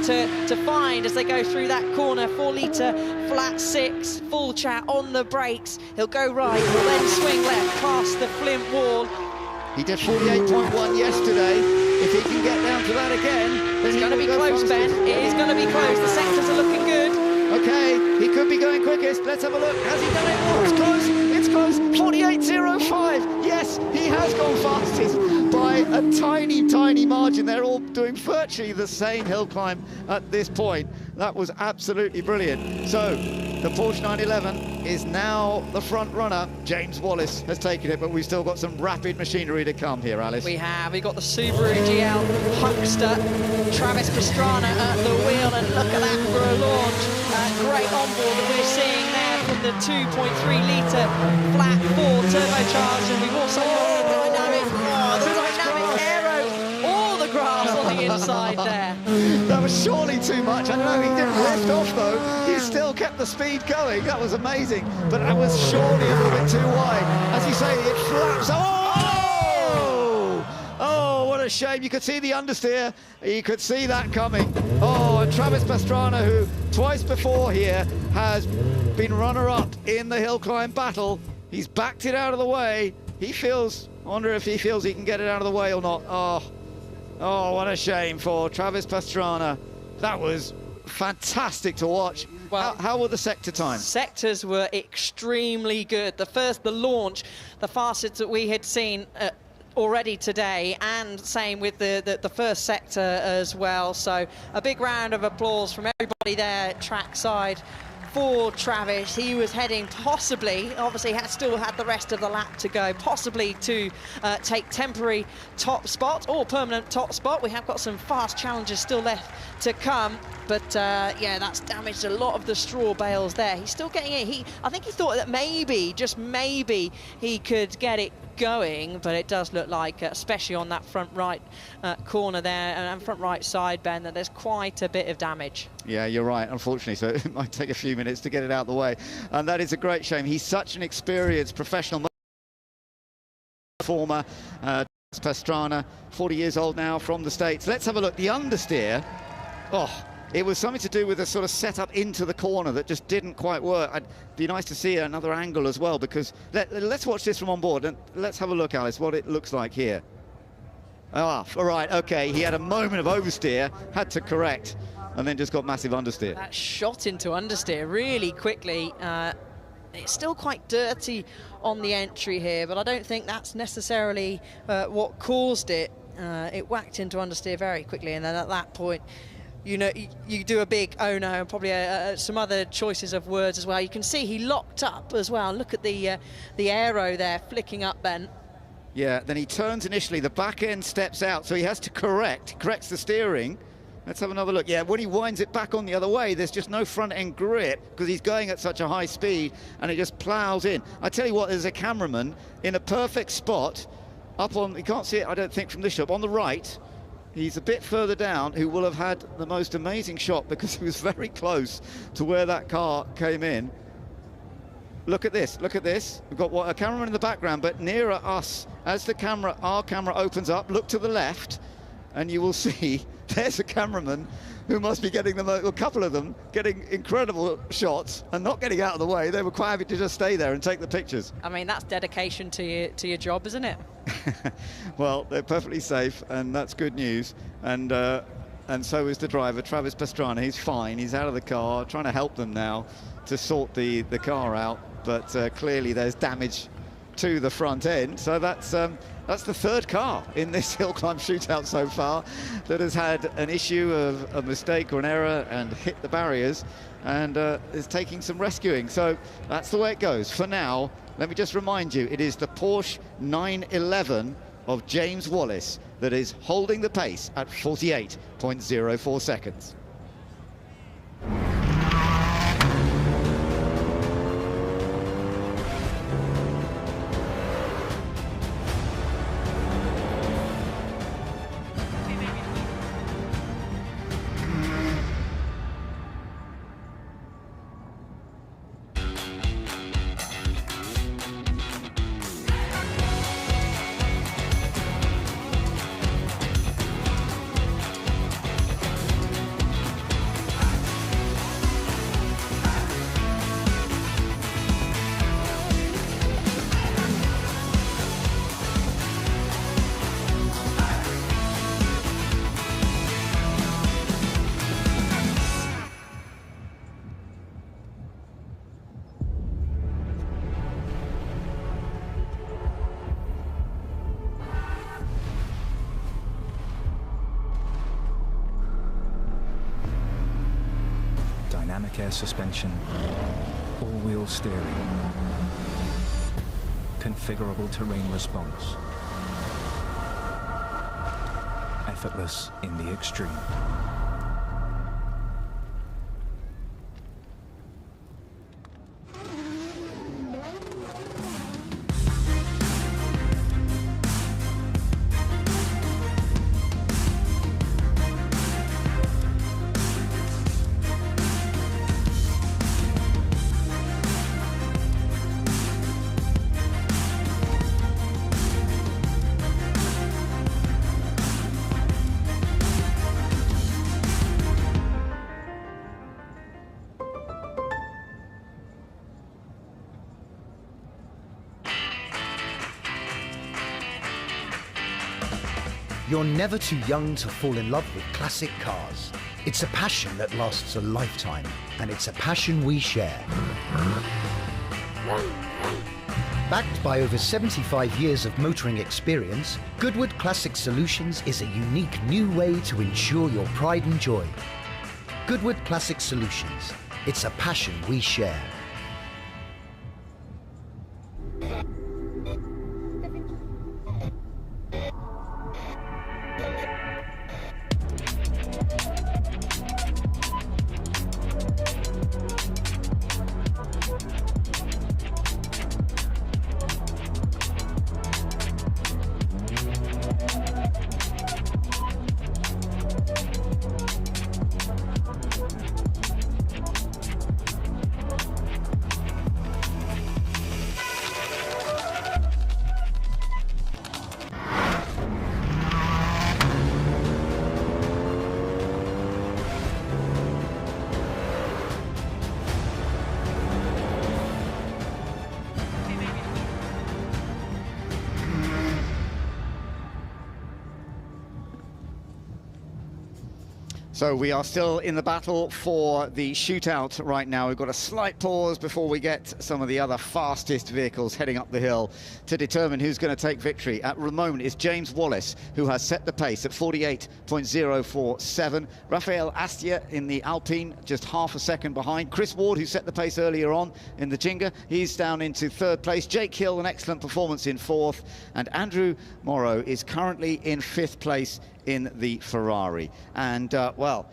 to find as they go through that corner. 4-litre flat six, full chat on the brakes. He'll go right, he'll then swing left past the Flint wall. He did 48.1 yesterday. If he can get down to that again, then it's going to be close, Ben. It is going to be close. The sectors are looking good. Okay, he could be going quickest. Let's have a look. Has he done it? Oh, it's close. It's close. 48.05. Yes, he has gone fastest by a tiny, tiny margin. They're all doing virtually the same hill climb at this point. That was absolutely brilliant. So the Porsche 911 is now the front runner. James Wallace has taken it, but we've still got some rapid machinery to come here, Alice. We have. We've got the Subaru GL Huckster, Travis Pastrana at the wheel, and look at that for a launch. Great onboard that we're seeing there from the 2.3-litre flat 4 turbocharged, and we've also got the dynamic aero, all the grass on the inside there. That was surely too much. I don't know, he didn't lift off though. He still kept the speed going. That was amazing, but that was surely a little bit too wide. As you say, it flaps. Oh, what a shame. You could see the understeer. You could see that coming. Oh, and Travis Pastrana, who twice before here has been runner-up in the hill climb battle, he's backed it out of the way. He feels, I wonder if he feels he can get it out of the way or not. Oh, what a shame for Travis Pastrana. That was fantastic to watch. Well, how were the sector times? Sectors were extremely good. The launch, the fastest that we had seen already today, and same with the first sector as well. So a big round of applause from everybody there trackside for Travis. He was heading possibly, obviously still had the rest of the lap to go, possibly to take temporary top spot or permanent top spot. We have got some fast challenges still left to come, but yeah, that's damaged a lot of the straw bales there. He's still getting it. I think he thought that maybe, just maybe, he could get it going, but it does look like, especially on that front right corner there and front right side, Ben, that there's quite a bit of damage. Yeah, you're right, unfortunately, so it might take a few minutes to get it out of the way, and that is a great shame. He's such an experienced professional performer. Pastrana, 40 years old now, from the States. Let's have a look. The understeer, it was something to do with a sort of setup into the corner that just didn't quite work. It'd be nice to see another angle as well, because let's watch this from on board, and let's have a look, Alice, what it looks like here. All right, okay, he had a moment of oversteer, had to correct, and then just got massive understeer. That shot into understeer really quickly. It's still quite dirty on the entry here, but I don't think that's necessarily what caused it. It whacked into understeer very quickly, and then at that point, you know, you do a big oh no, and probably some other choices of words as well. You can see he locked up as well. Look at the aero there flicking up, Ben. Yeah, then he turns initially, the back end steps out, so he has to corrects the steering. Let's have another look. Yeah, when he winds it back on the other way, there's just no front end grip because he's going at such a high speed, and it just plows in. I tell you what, there's a cameraman in a perfect spot up on, you can't see it, I don't think, from this shot, on the right. He's a bit further down, who will have had the most amazing shot because he was very close to where that car came in. Look at this, look at this. We've got a cameraman in the background, but nearer us, as our camera opens up, look to the left, and you will see there's a cameraman who must be getting them, a couple of them, getting incredible shots and not getting out of the way. They were quite happy to just stay there and take the pictures. I mean, that's dedication to your job, isn't it? Well, they're perfectly safe, and that's good news. And so is the driver, Travis Pastrana. He's fine. He's out of the car, trying to help them now to sort the car out. But clearly there's damage to the front end. So that's the third car in this hill climb shootout so far that has had an issue of a mistake or an error and hit the barriers, and is taking some rescuing. So that's the way it goes. For now, let me just remind you, it is the Porsche 911 of James Wallace that is holding the pace at 48.04 seconds. Dynamic air suspension, all-wheel steering, configurable terrain response, effortless in the extreme. You're never too young to fall in love with classic cars. It's a passion that lasts a lifetime, and it's a passion we share. Backed by over 75 years of motoring experience, Goodwood Classic Solutions is a unique new way to ensure your pride and joy. Goodwood Classic Solutions. It's a passion we share. So we are still in the battle for the shootout right now. We've got a slight pause before we get some of the other fastest vehicles heading up the hill to determine who's going to take victory. At the moment, it's James Wallace who has set the pace at 48.047. Rafael Astia in the Alpine just half a second behind. Chris Ward, who set the pace earlier on in the Ginga, he's down into third place. Jake Hill, an excellent performance in fourth. And Andrew Morrow is currently in fifth place in the Ferrari. And, well,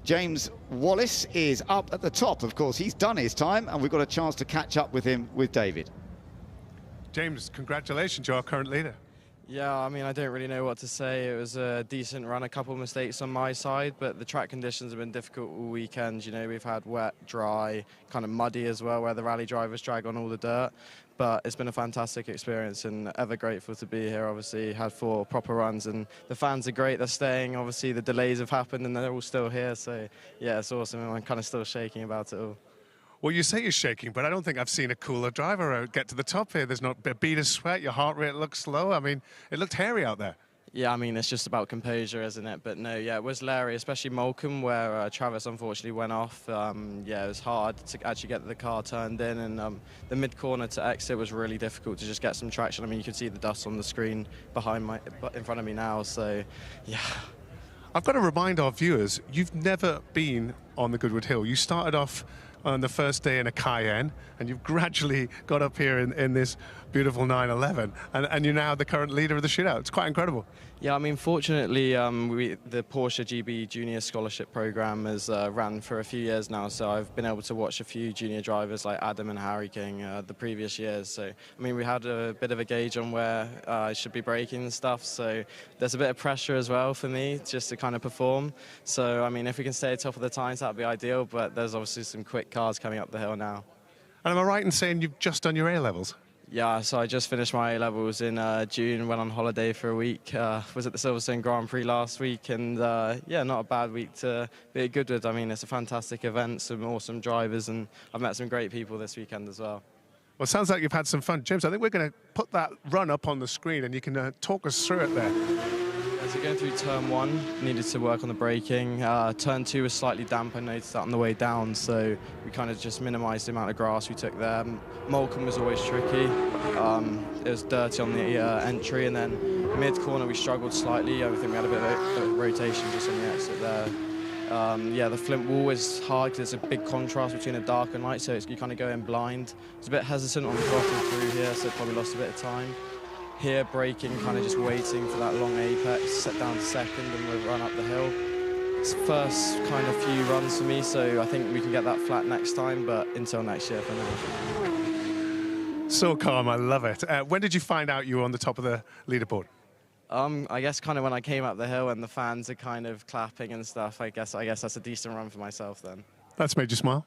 James Wallace is up at the top, of course. He's done his time, and we've got a chance to catch up with him with David. James, congratulations, you're our current leader. Yeah, I mean, I don't really know what to say. It was a decent run, a couple of mistakes on my side, but the track conditions have been difficult all weekend. You know, we've had wet, dry, kind of muddy as well, where the rally drivers drag on all the dirt. But it's been a fantastic experience and ever grateful to be here. Obviously, had 4 proper runs, and the fans are great. They're staying. Obviously, the delays have happened, and they're all still here. So, yeah, it's awesome, and I'm kind of still shaking about it all. Well, you say you're shaking, but I don't think I've seen a cooler driver get to the top here. There's not a bead of sweat. Your heart rate looks low. I mean, it looked hairy out there. Yeah, I mean, it's just about composure, isn't it? But no, yeah, it was Larry, especially Moulcombe, where Travis unfortunately went off. Yeah, it was hard to actually get the car turned in, and the mid-corner to exit was really difficult to just get some traction. I mean, you can see the dust on the screen in front of me now, so yeah. I've got to remind our viewers, you've never been on the Goodwood Hill. You started off on the first day in a Cayenne, and you've gradually got up here in this beautiful 911, and you're now the current leader of the Shootout. It's quite incredible. Yeah, I mean, fortunately, the Porsche GB Junior Scholarship Program has ran for a few years now, so I've been able to watch a few junior drivers like Adam and Harry King the previous years. So, I mean, we had a bit of a gauge on where I should be braking and stuff, so there's a bit of pressure as well for me just to kind of perform. So, I mean, if we can stay at top of the times, that'd be ideal, but there's obviously some quick cars coming up the hill now. And am I right in saying you've just done your A-levels? Yeah, so I just finished my A-levels in June, went on holiday for a week, was at the Silverstone Grand Prix last week, and yeah, not a bad week to be at Goodwood. I mean, it's a fantastic event, some awesome drivers, and I've met some great people this weekend as well. Well, it sounds like you've had some fun. James, I think we're going to put that run up on the screen, and you can talk us through it there. So going through turn 1, needed to work on the braking. Turn 2 was slightly damp, I noticed that on the way down, so we kind of just minimised the amount of grass we took there. Moulcombe was always tricky. It was dirty on the entry, and then mid-corner we struggled slightly. I think we had a bit of rotation just on the exit there. Yeah, the Flint wall is hard because there's a big contrast between a dark and light, so you kind of go in blind. I was a bit hesitant on the throttle through here, so probably lost a bit of time. Here, braking, kind of just waiting for that long apex, set down to second, and we'll run up the hill. It's the first kind of few runs for me, so I think we can get that flat next time, but until next year for now. So calm, I love it. When did you find out you were on the top of the leaderboard? I guess kind of when I came up the hill and the fans are kind of clapping and stuff, I guess that's a decent run for myself then. That's made you smile?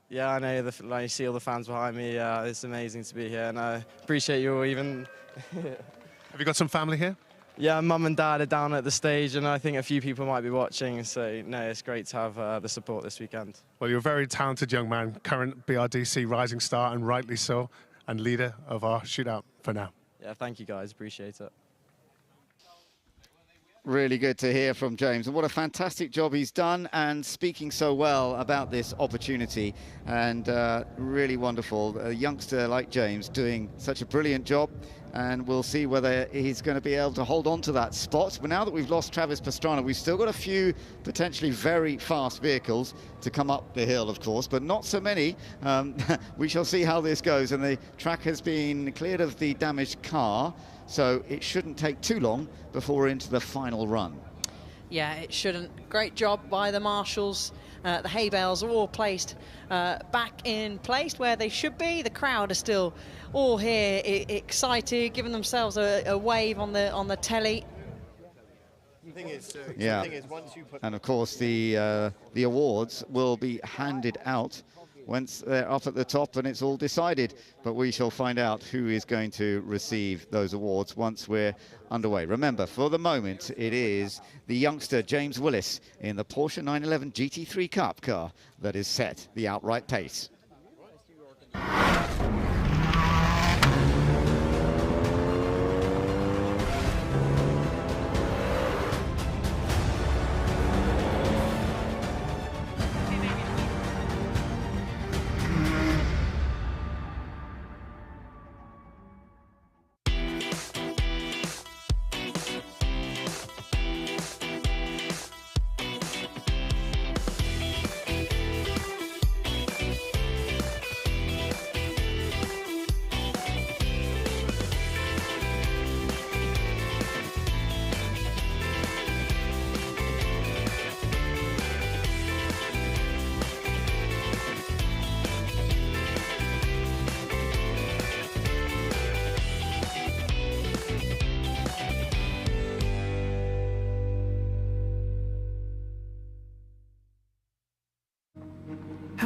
Yeah, I know, I see all the fans behind me. It's amazing to be here, and I appreciate you all even. Have you got some family here? Yeah, mum and dad are down at the stage, and I think a few people might be watching, so no, it's great to have the support this weekend. Well, you're a very talented young man, current BRDC rising star, and rightly so, and leader of our Shootout for now. Yeah, thank you guys, appreciate it. Really good to hear from James, and what a fantastic job he's done, and speaking so well about this opportunity, and really wonderful. A youngster like James doing such a brilliant job, and we'll see whether he's going to be able to hold on to that spot. But now that we've lost Travis Pastrana, we've still got a few potentially very fast vehicles to come up the hill, of course, but not so many. We shall see how this goes, and the track has been cleared of the damaged car, so it shouldn't take too long before we're into the final run. Yeah, it shouldn't. Great job by the marshals. The hay bales are all placed back in place where they should be. The crowd are still all here, excited, giving themselves a wave on the telly. Yeah, and of course the awards will be handed out once they're up at the top and it's all decided, but we shall find out who is going to receive those awards once we're underway. Remember, for the moment, it is the youngster James Willis in the Porsche 911 GT3 Cup car that is set the outright pace.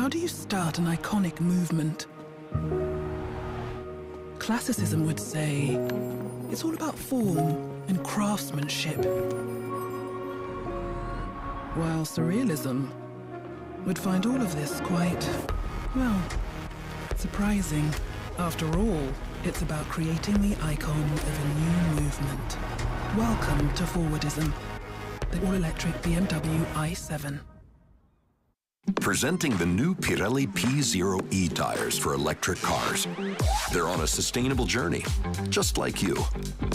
How do you start an iconic movement? Classicism would say it's all about form and craftsmanship, while surrealism would find all of this quite, well, surprising. After all, it's about creating the icon of a new movement. Welcome to Forwardism, the all-electric BMW i7. Presenting the new Pirelli P0e tires for electric cars. They're on a sustainable journey, just like you,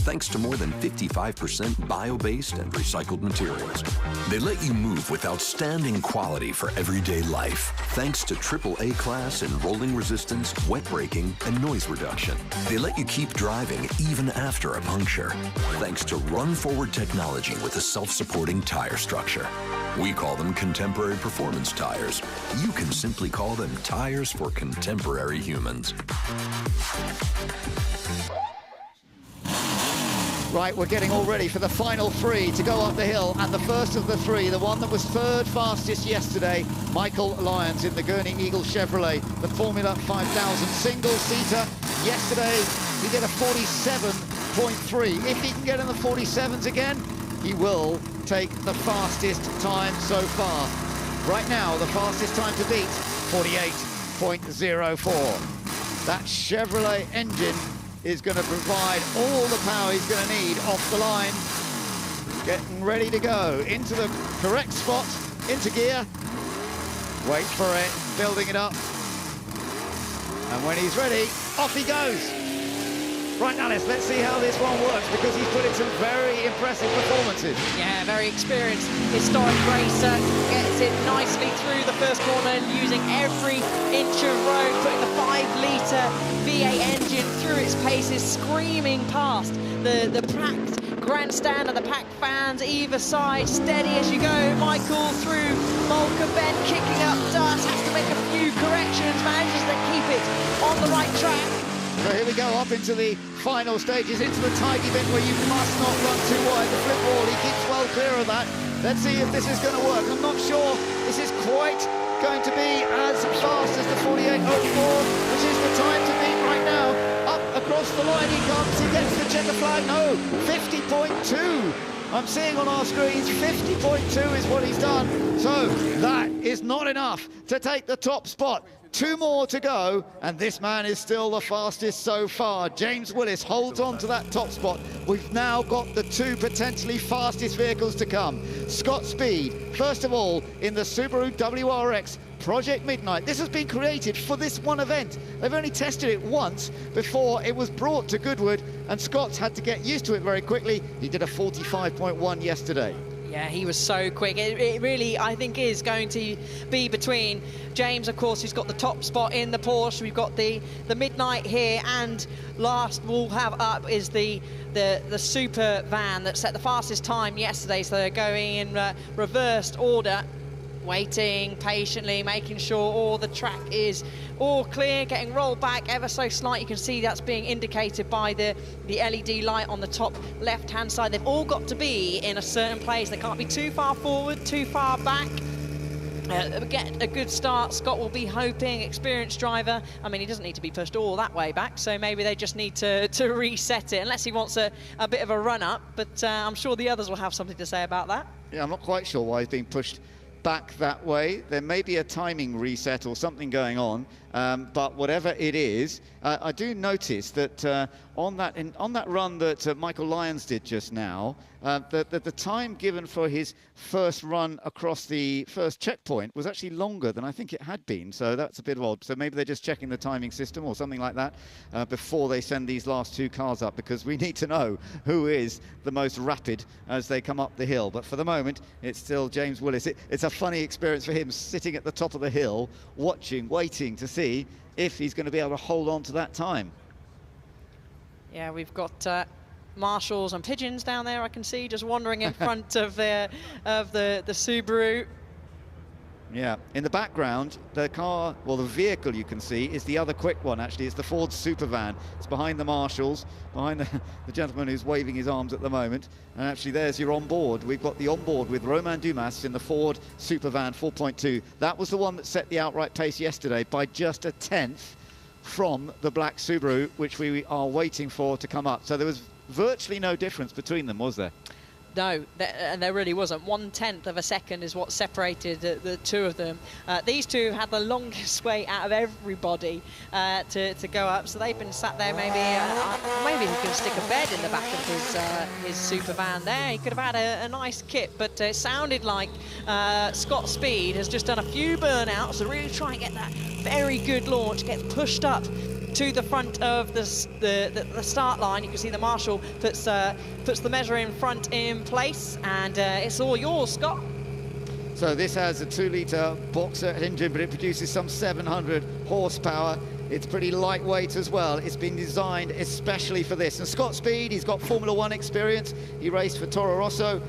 thanks to more than 55% bio-based and recycled materials. They let you move with outstanding quality for everyday life, thanks to AAA class in rolling resistance, wet braking, and noise reduction. They let you keep driving even after a puncture, thanks to run-forward technology with a self-supporting tire structure. We call them contemporary performance tires. You can simply call them tires for contemporary humans. Right, we're getting all ready for the final three to go up the hill, and the first of the three, the one that was third fastest yesterday, Michael Lyons in the Gurney Eagle Chevrolet, the Formula 5000 single-seater. Yesterday, he did a 47.3. If he can get in the 47s again, he will take the fastest time so far. Right now, the fastest time to beat, 48.04. That Chevrolet engine is going to provide all the power he's going to need off the line. Getting ready to go into the correct spot, into gear. Wait for it, building it up. And when he's ready, off he goes. Right, Alice, let's see how this one works, because he's put in some very impressive performances. Yeah, very experienced, historic racer, gets it nicely through the first corner, using every inch of road, putting the 5-litre V8 engine through its paces, screaming past the packed grandstand and the packed fans either side, steady as you go. Michael through Malcolm Bend, kicking up dust, has to make a few corrections, manages to keep it on the right track. So here we go, up into the final stages, into the tidy bit where you must not run too wide. The flip wall, he keeps well clear of that. Let's see if this is going to work. I'm not sure this is quite going to be as fast as the 48.04, which is the time to beat right now. Up across the line he comes, he gets the checker flag. No, 50.2. I'm seeing on our screens 50.2 is what he's done. So that is not enough to take the top spot. 2 more to go, and this man is still the fastest so far. James Willis holds on to that top spot. We've now got the 2 potentially fastest vehicles to come. Scott Speed, first of all, in the Subaru WRX Project Midnight. This has been created for this one event. They've only tested it once before it was brought to Goodwood, and Scott's had to get used to it very quickly. He did a 45.1 yesterday. Yeah, he was so quick. It really, I think, is going to be between James, of course, who's got the top spot in the Porsche. We've got the Midnight here, and last we'll have up is the super van that set the fastest time yesterday. So they're going in reversed order, waiting patiently, making sure all the track is all clear, getting rolled back ever so slight. You can see that's being indicated by the LED light on the top left-hand side. They've all got to be in a certain place. They can't be too far forward, too far back. Get a good start. Scott will be hoping, experienced driver. I mean, he doesn't need to be pushed all that way back, so maybe they just need to reset it, unless he wants a bit of a run-up. But I'm sure the others will have something to say about that. Yeah, I'm not quite sure why he's being pushed back that way. There may be a timing reset or something going on, but whatever it is, I do notice that on that run that Michael Lyons did just now, the time given for his first run across the first checkpoint was actually longer than I think it had been, so that's a bit odd. So maybe they're just checking the timing system or something like that before they send these last 2 cars up, because we need to know who is the most rapid as they come up the hill. But for the moment, it's still James Willis. It's a funny experience for him, sitting at the top of the hill, watching, waiting to see if he's going to be able to hold on to that time. Yeah, we've got marshals and pigeons down there, I can see, just wandering in front of the Subaru. Yeah, in the background, the car, well, the vehicle you can see is the other quick one, actually. It's the Ford Supervan. It's behind the marshals, behind the gentleman who's waving his arms at the moment. And actually, there's your onboard. We've got the onboard with Romain Dumas in the Ford Supervan 4.2. That was the one that set the outright pace yesterday by just a tenth from the black Subaru, which we are waiting for to come up. So there was virtually no difference between them, was there? No, and there really wasn't. 1/10 of a second is what separated the two of them. These two had the longest wait out of everybody to go up, so they've been sat there. Maybe he could stick a bed in the back of his Supervan there. He could have had a nice kit, but it sounded like Scott Speed has just done a few burnouts to really try and get that very good launch, get pushed up to the front of the start line. You can see the marshal puts the measure in front in place, and it's all yours, Scott. So this has a 2-litre boxer engine, but it produces some 700 horsepower. It's pretty lightweight as well. It's been designed especially for this. And Scott Speed, he's got Formula 1 experience. He raced for Toro Rosso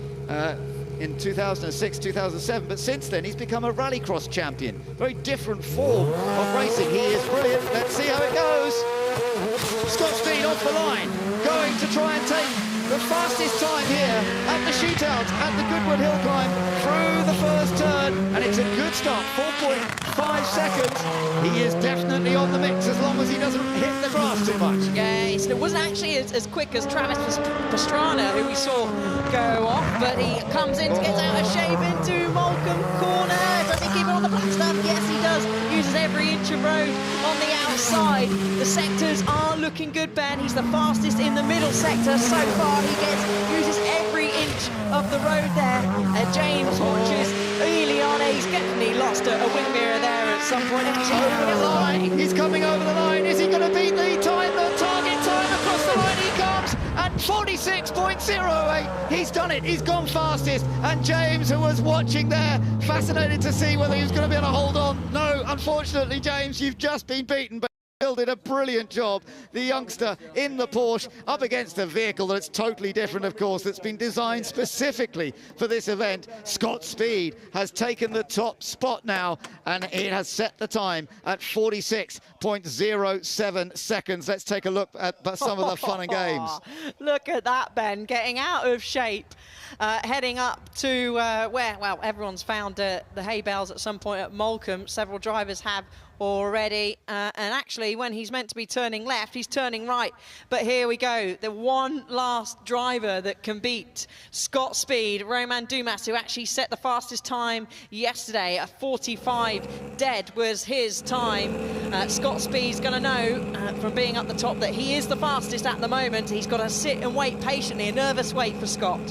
in 2006, 2007, but since then he's become a rallycross champion. Very different form of racing. He is brilliant. Let's see how it goes. Scott Speed off the line, going to try and take the fastest time here at the shootout at the Goodwood Hill Climb through the first turn, and it's a good start, 4.5 seconds. He is definitely on the mix as long as he doesn't hit the grass too much. Yeah, it wasn't actually as quick as Travis Pastrana, who we saw go off, but he comes in, gets out of shape into Moulcombe Corner. Does he keep it on the black stuff? Yes, he does. Uses every inch of road on the outside. The sectors are looking good, Ben. He's the fastest in the middle sector so far. He uses every inch of the road there. James watches early on. He's definitely lost a wing mirror there at some point. Over the line. He's coming over the line. Is he going to beat the time, the target time across the line? He comes at 46.08. He's done it. He's gone fastest. And James, who was watching there, fascinated to see whether he was going to be able to hold on. No, unfortunately, James, you've just been beaten. But Bill did a brilliant job, the youngster in the Porsche, up against a vehicle that's totally different, of course, that's been designed specifically for this event. Scott Speed has taken the top spot now, and it has set the time at 46.07 seconds. Let's take a look at some of the fun and games. Look at that, Ben, getting out of shape. Heading up to where, well, everyone's found the hay bales at some point at Moulcombe. Several drivers have already, and actually when he's meant to be turning left, he's turning right. But here we go, the one last driver that can beat Scott Speed, Romain Dumas, who actually set the fastest time yesterday. A 45 dead was his time. Scott Speed's going to know from being up the top that he is the fastest at the moment. He's got to sit and wait patiently, a nervous wait for Scott.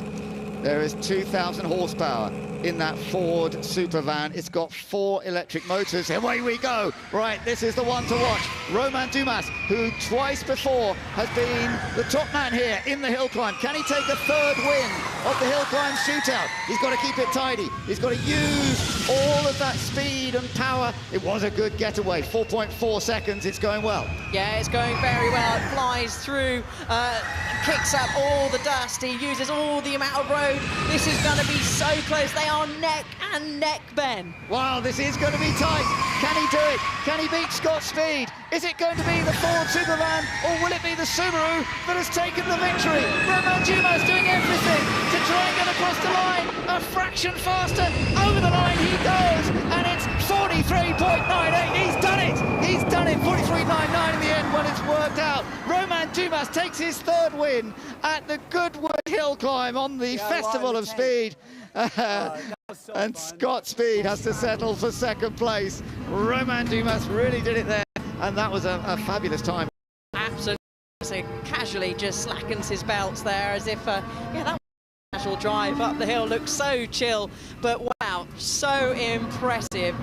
There is 2,000 horsepower in that Ford Supervan. It's got 4 electric motors. Away we go. Right, this is the one to watch. Romain Dumas, who twice before has been the top man here in the hill climb. Can he take a third win of the hill climb shootout? He's got to keep it tidy. He's got to use all of that speed and power. It was a good getaway. 4.4 seconds. It's going well. Yeah, it's going very well. It flies through, kicks up all the dust. He uses all the amount of road. This is going to be so close. They are neck and neck, Ben. Wow, this is going to be tight. Can he do it? Can he beat Scott Speed? Is it going to be the Ford Supervan, or will it be the Subaru that has taken the victory? Romain Dumas doing everything to try and get across the line. A fraction faster. Over the line he goes, and it's 43.98. He's done it. He's done it. 43.99 in the end when it's worked out. Romain Dumas takes his third win at the Goodwood Hill Climb on the Festival of Speed. And Scott Speed has to settle for second place. Romain Dumas really did it there, and that was a fabulous time. Absolutely. So casually just slackens his belts there as if, yeah, that casual drive up the hill looks so chill, but wow, so impressive.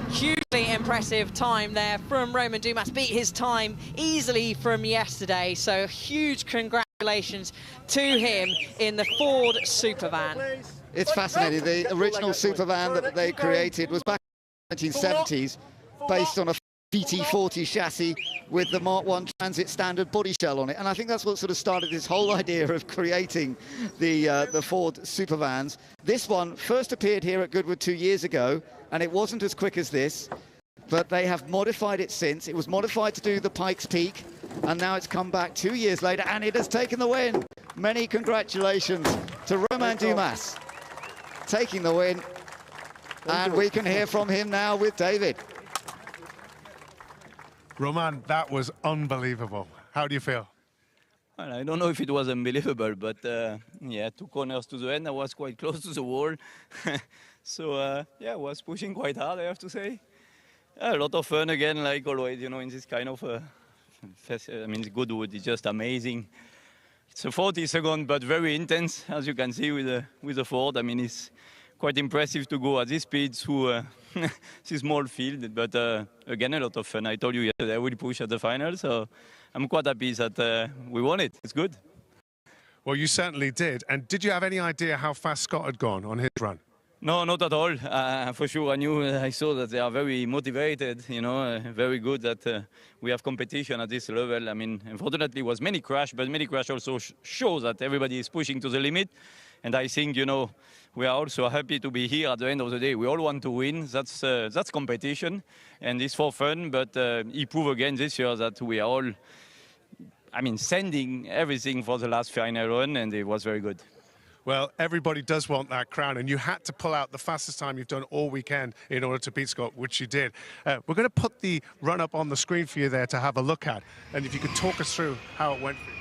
Hugely impressive time there from Romain Dumas. Beat his time easily from yesterday, so huge congratulations to him in the Ford Supervan. It's fascinating. The original Supervan that they created was back in the 1970s, based on a GT40 chassis with the Mark I Transit standard body shell on it, and I think that's what sort of started this whole idea of creating the Ford Supervans. This one first appeared here at Goodwood 2 years ago, and it wasn't as quick as this, but they have modified it since. It was modified to do the Pikes Peak, and now it's come back 2 years later, and it has taken the win. Many congratulations to Romain Dumas taking the win, and we can hear from him now with David. Romain, that was unbelievable. How do you feel? Well, I don't know if it was unbelievable, but yeah, 2 corners to the end, I was quite close to the wall. So yeah, I was pushing quite hard, I have to say. A lot of fun again, like always, you know, in this kind of I mean, Goodwood is just amazing. It's a 40-second, but very intense, as you can see with the Ford. I mean, it's quite impressive to go at this speed through this small field, but again, a lot of fun. I told you yesterday I will push at the final, so I'm quite happy that we won it. It's good. Well, you certainly did. And did you have any idea how fast Scott had gone on his run? No, not at all. For sure, I saw that they are very motivated, you know, very good that we have competition at this level. I mean, unfortunately, it was many crash, but many crash also shows that everybody is pushing to the limit. And I think, you know, we are also happy to be here at the end of the day. We all want to win. That's competition, and it's for fun. But he proved again this year that we are all, I mean, sending everything for the last final run, and it was very good. Well, everybody does want that crown, and you had to pull out the fastest time you've done all weekend in order to beat Scott, which you did. We're going to put the run up on the screen for you there to have a look at, and if you could talk us through how it went for you.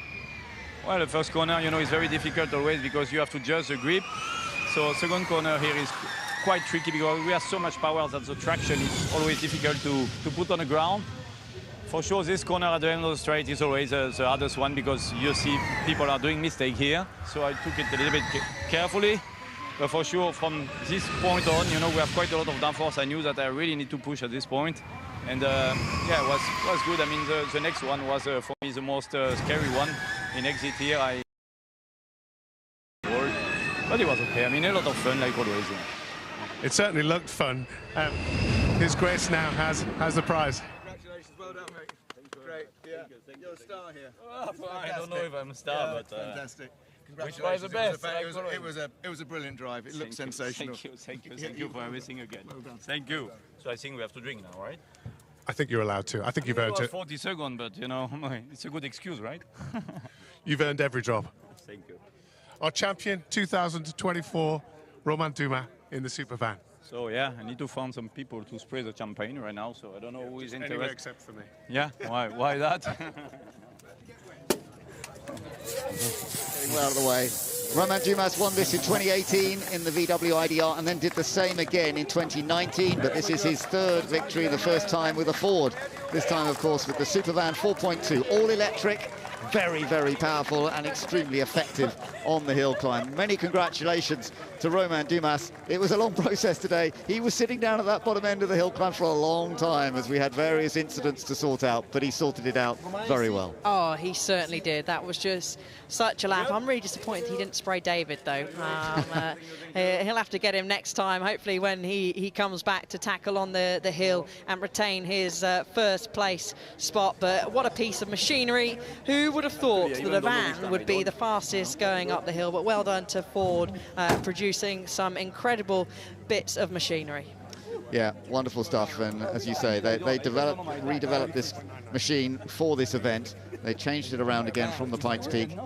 Well, the first corner, you know, is very difficult always because you have to adjust the grip. So second corner here is quite tricky because we have so much power that the traction is always difficult to put on the ground. For sure, this corner at the end of the straight is always the hardest one because you see people are doing mistake here. So I took it a little bit carefully. But for sure, from this point on, you know, we have quite a lot of downforce. I knew that I really need to push at this point. And yeah, it was good. I mean, the next one was for me the most scary one. In exit here, but it was okay. I mean, a lot of fun, like always. Yeah. It certainly looked fun. His Grace now has the prize. Congratulations, well done, mate. Great, yeah. You're a star here. I don't know if I'm a star, but fantastic. Which was the best? It was a brilliant drive. It looked sensational. Thank you for everything again. Well done. Thank you. So I think we have to drink now, right? I think you're allowed to. I think you've earned it. 40 seconds, but you know, it's a good excuse, right? You've earned every job. Thank you. Our champion 2024, Romain Dumas in the Supervan. So yeah, I need to find some people to spray the champagne right now. So I don't know who is interested. Anywhere except for me. Yeah, why that? Getting well out of the way. Romain Dumas won this in 2018 in the VW IDR and then did the same again in 2019, but this is his third victory, the first time with a Ford. This time, of course, with the Supervan 4.2, all-electric, very, very powerful and extremely effective on the hill climb. Many congratulations to Romain Dumas. It was a long process today. He was sitting down at that bottom end of the hill climb for a long time as we had various incidents to sort out, but he sorted it out very well. Oh, he certainly did. That was just such a laugh. I'm really disappointed he didn't spray David, though. He'll have to get him next time, hopefully when he comes back to tackle on the hill and retain his first place spot. But what a piece of machinery. Who would have thought that a van would be the fastest going up the hill? But well done to Ford, producing some incredible bits of machinery. Yeah, wonderful stuff. And as you say, they redeveloped this machine for this event. They changed it around again from the Pikes Peak,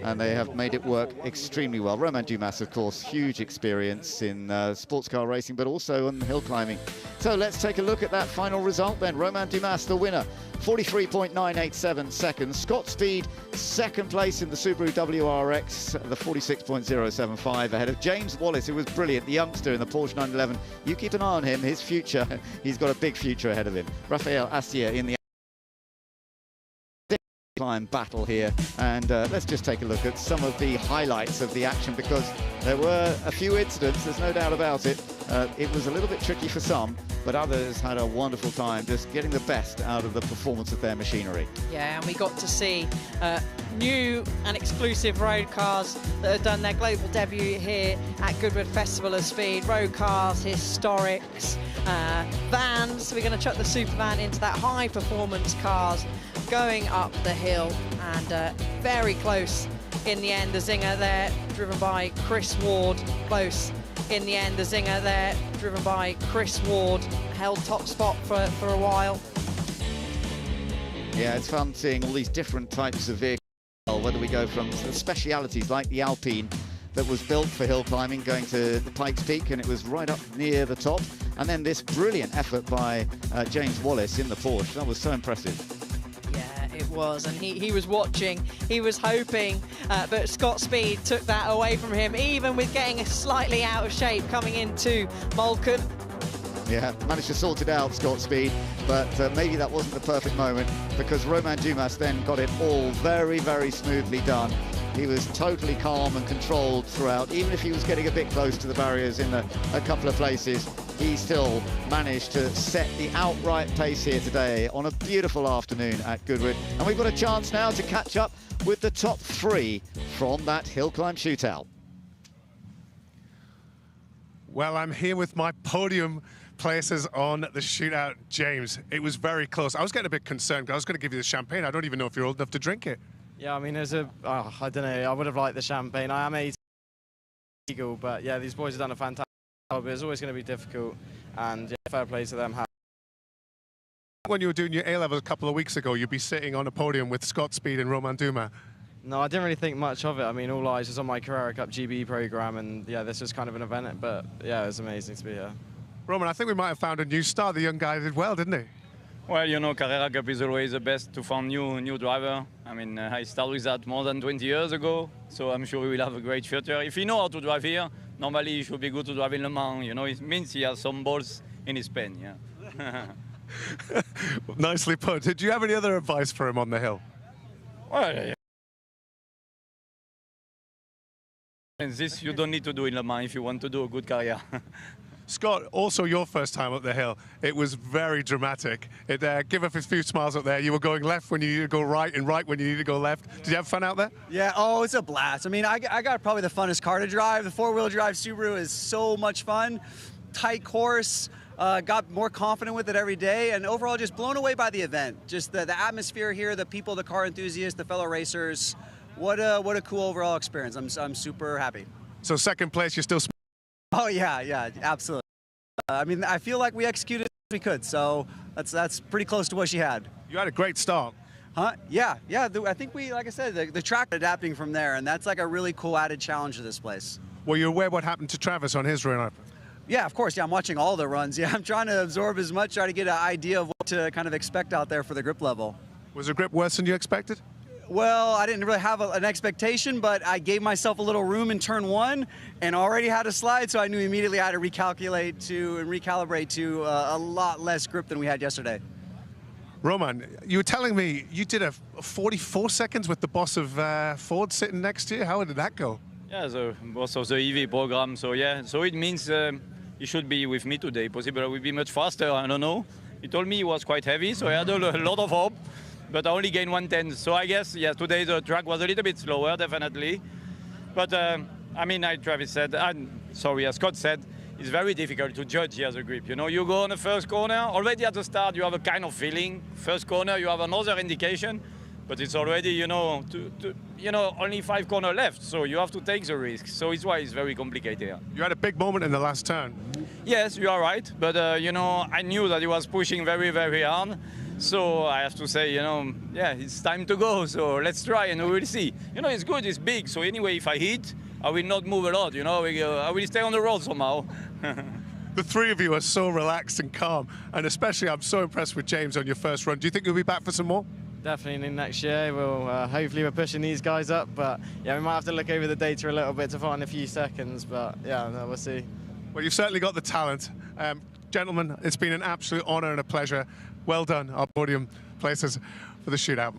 and they have made it work extremely well. Romain Dumas, of course, huge experience in sports car racing, but also on hill climbing. So let's take a look at that final result then. Romain Dumas, the winner, 43.987 seconds. Scott Speed, second place in the Subaru WRX, the 46.075, ahead of James Wallace, who was brilliant, the youngster in the Porsche 911. You keep an eye on him, his future, he's got a big future ahead of him. Raphael Astier in the climb battle here, and let's just take a look at some of the highlights of the action, because there were a few incidents, there's no doubt about it. It was a little bit tricky for some, but others had a wonderful time just getting the best out of the performance of their machinery. Yeah, and we got to see new and exclusive road cars that have done their global debut here at Goodwood Festival of Speed. Road cars, historics, vans. We're going to chuck the Supervan into that high performance cars going up the hill, and very close in the end. The Zinger there, driven by Chris Ward, close in the end. The Zinger there, driven by Chris Ward, held top spot for a while. Yeah, it's fun seeing all these different types of vehicles, whether we go from specialities like the Alpine that was built for hill climbing, going to the Pikes Peak, and it was right up near the top, and then this brilliant effort by James Wallace in the Porsche. That was so impressive. It was, and he was watching, he was hoping, but Scott Speed took that away from him, even with getting slightly out of shape coming into Malcolm. Yeah, managed to sort it out, Scott Speed, but maybe that wasn't the perfect moment, because Romain Dumas then got it all very, very smoothly done. He was totally calm and controlled throughout. Even if he was getting a bit close to the barriers in a couple of places, he still managed to set the outright pace here today on a beautiful afternoon at Goodwood. And we've got a chance now to catch up with the top 3 from that hill climb shootout. Well, I'm here with my podium places on the shootout. James, it was very close. I was getting a bit concerned because I was going to give you the champagne. I don't even know if you're old enough to drink it. Yeah, I mean, I don't know, I would have liked the champagne. I am 18 legal, but yeah, these boys have done a fantastic job. It's always going to be difficult, and yeah, fair play to them. When you were doing your A-levels a couple of weeks ago, you'd be sitting on a podium with Scott Speed and Romain Dumas. No, I didn't really think much of it. I mean, all eyes was on my Carrera Cup GB program, and yeah, this was kind of an event, but yeah, it was amazing to be here. Roman, I think we might have found a new star. The young guy did well, didn't he? Well, you know, Carrera Cup is always the best to find new driver. I mean, I started with that more than 20 years ago, so I'm sure he will have a great future. If he knows how to drive here, normally he should be good to drive in Le Mans. You know, it means he has some balls in his pen, yeah. Nicely put. Did you have any other advice for him on the hill? Well, yeah. And this you don't need to do in Le Mans if you want to do a good career. Scott, also your first time up the hill, it was very dramatic. Give us a few smiles up there. You were going left when you needed to go right and right when you needed to go left. Did you have fun out there? Yeah, oh, it's a blast. I mean, I got probably the funnest car to drive. The four-wheel drive Subaru is so much fun. Tight course, got more confident with it every day, and overall just blown away by the event. Just the atmosphere here, the people, the car enthusiasts, the fellow racers. What a cool overall experience. I'm super happy. So second place, you're still... Oh yeah, absolutely. I mean, I feel like we executed as we could, so that's pretty close to what she had. You had a great start. Huh? Yeah. I think we, like I said, the track adapting from there, and that's like a really cool added challenge to this place. Were you aware what happened to Travis on his run up? Yeah, of course. Yeah, I'm watching all the runs. Yeah, I'm trying to absorb as much, try to get an idea of what to kind of expect out there for the grip level. Was the grip worse than you expected? Well, I didn't really have an expectation, but I gave myself a little room in turn 1 and already had a slide, so I knew immediately I had to recalibrate to a lot less grip than we had yesterday. Roman, you were telling me you did a 44 seconds with the boss of Ford sitting next to you. How did that go? Yeah, the boss of the EV program, so yeah. So it means he should be with me today. Possibly I will be much faster, I don't know. He told me he was quite heavy, so I had a lot of hope. But I only gained 1/10. So I guess, yeah, today the track was a little bit slower, definitely. But, I mean, like Travis said, as Scott said, it's very difficult to judge here the grip. You know, you go on the first corner, already at the start you have a kind of feeling. First corner, you have another indication, but it's already, you know, only 5 corners left. So you have to take the risk. So it's why it's very complicated here. You had a big moment in the last turn. Yes, you are right. But, you know, I knew that he was pushing very, very hard. So I have to say, you know, yeah, it's time to go. So let's try and we will see. You know, it's good, it's big. So anyway, if I hit, I will not move a lot, you know. I will stay on the road somehow. The three of you are so relaxed and calm. And especially, I'm so impressed with James on your first run. Do you think you'll be back for some more? Definitely next year. We'll hopefully we're pushing these guys up. But yeah, we might have to look over the data a little bit to find a few seconds. But yeah, no, we'll see. Well, you've certainly got the talent. Gentlemen, it's been an absolute honor and a pleasure. Well done, our podium places for the shootout.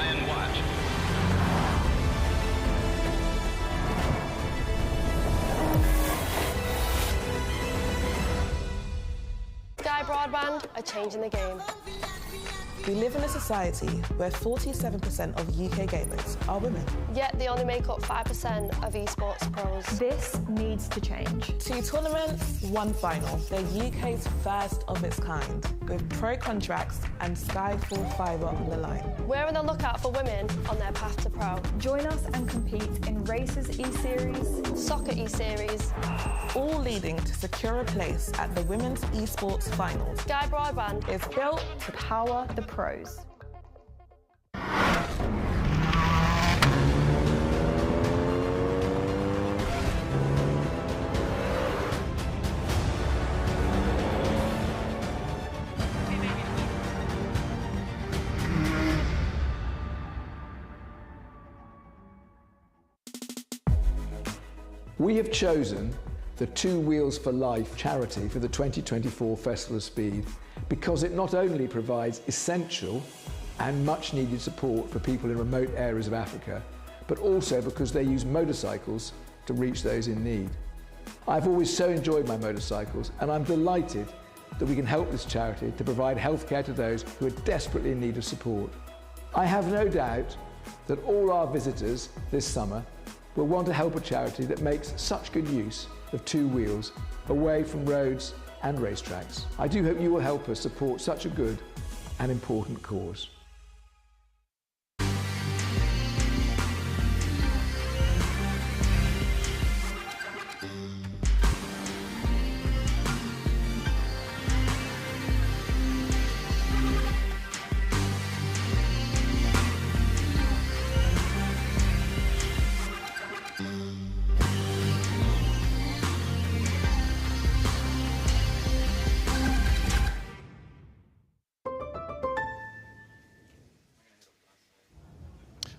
Try and watch. Sky Broadband are changing the game. We live in a society where 47% of UK gamers are women. Yet they only make up 5% of esports pros. This needs to change. 2 tournaments, 1 final. They're UK's first of its kind, with pro contracts and Sky full fibre on the line. We're on the lookout for women on their path to pro. Join us and compete in Races E-Series, Soccer E-Series, all leading to secure a place at the Women's Esports Finals. Sky Broadband is built to power the pros. We have chosen the Two Wheels for Life charity for the 2024 Festival of Speed because it not only provides essential and much needed support for people in remote areas of Africa, but also because they use motorcycles to reach those in need. I've always so enjoyed my motorcycles, and I'm delighted that we can help this charity to provide healthcare to those who are desperately in need of support. I have no doubt that all our visitors this summer will want to help a charity that makes such good use of two wheels away from roads and racetracks. I do hope you will help us support such a good and important cause.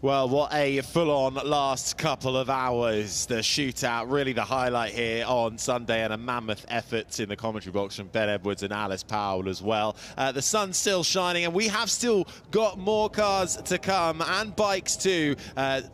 Well, what a full-on last couple of hours. The shootout, really the highlight here on Sunday, and a mammoth effort in the commentary box from Ben Edwards and Alice Powell as well. The sun's still shining, and we have still got more cars to come, and bikes too,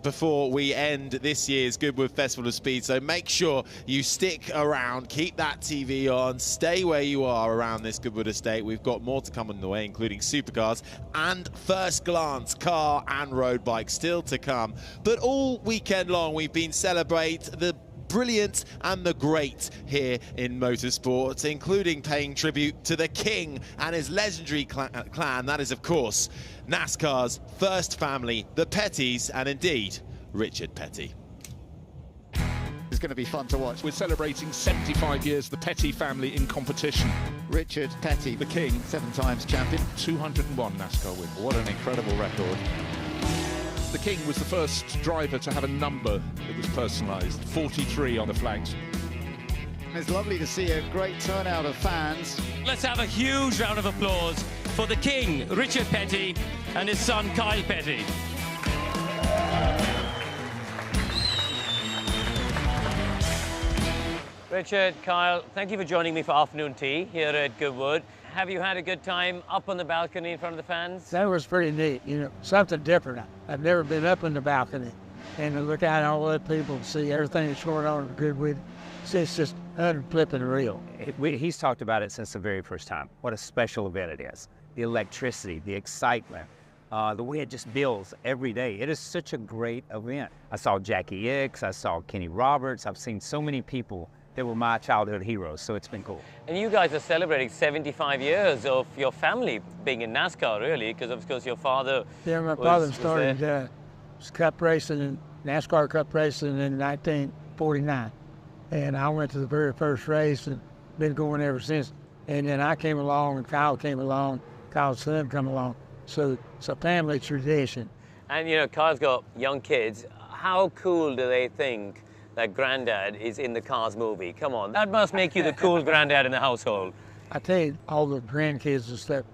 before we end this year's Goodwood Festival of Speed. So make sure you stick around, keep that TV on, stay where you are around this Goodwood estate. We've got more to come on the way, including supercars and first glance car and road bikes still to come. But all weekend long we've been celebrating the brilliant and the great here in motorsport, including paying tribute to the king and his legendary clan. That is, of course, NASCAR's first family, the Pettys, and indeed Richard Petty. It's going to be fun to watch. We're celebrating 75 years of the Petty family in competition. Richard Petty, the king, 7 times champion. 201 NASCAR wins. What an incredible record. The king was the first driver to have a number that was personalised, 43 on the flags. It's lovely to see a great turnout of fans. Let's have a huge round of applause for the king, Richard Petty, and his son, Kyle Petty. Richard, Kyle, thank you for joining me for afternoon tea here at Goodwood. Have you had a good time up on the balcony in front of the fans? That was pretty neat, you know, something different. I've never been up on the balcony and to look out at all the people and see everything that's going on at Goodwood. It's just unflipping real. He's talked about it since the very first time. What a special event it is. The electricity, the excitement, the way it just builds every day. It is such a great event. I saw Jackie Hicks, I saw Kenny Roberts. I've seen so many people that were my childhood heroes, so it's been cool. And you guys are celebrating 75 years of your family being in NASCAR, really, because of course your father my father started Cup racing, and NASCAR Cup racing in 1949. And I went to the very first race and been going ever since. And then I came along and Kyle came along, Kyle's son come along. So it's a family tradition. And you know, Kyle's got young kids. How cool do they think that granddad is in the Cars movie? Come on, that must make you the cool granddad in the household. I tell you, all the grandkids and stuff,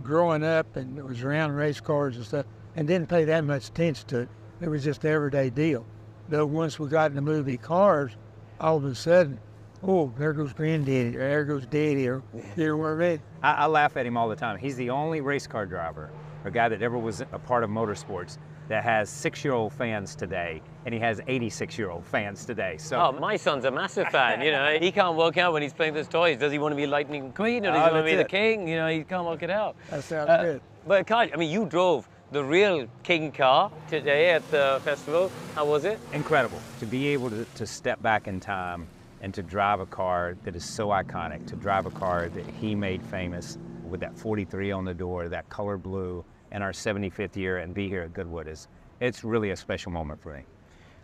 growing up and it was around race cars and stuff, and didn't pay that much attention to it. It was just an everyday deal. Though once we got in the movie Cars, all of a sudden, oh, there goes granddaddy, or there goes daddy, or you know what I mean? I laugh at him all the time. He's the only race car driver or a guy that ever was a part of motorsports that has 6-year-old fans today, and he has 86-year-old fans today. So, oh, my son's a massive fan. You know, he can't work out when he's playing those toys. Does he want to be Lightning McQueen, or does he want to be the King? You know, he can't work it out. That sounds good. But Kaj, I mean, you drove the real King car today at the festival. How was it? Incredible to be able to step back in time and to drive a car that is so iconic, to drive a car that he made famous with that 43 on the door, that color blue, and our 75th year, and be here at Goodwood. It's really a special moment for me.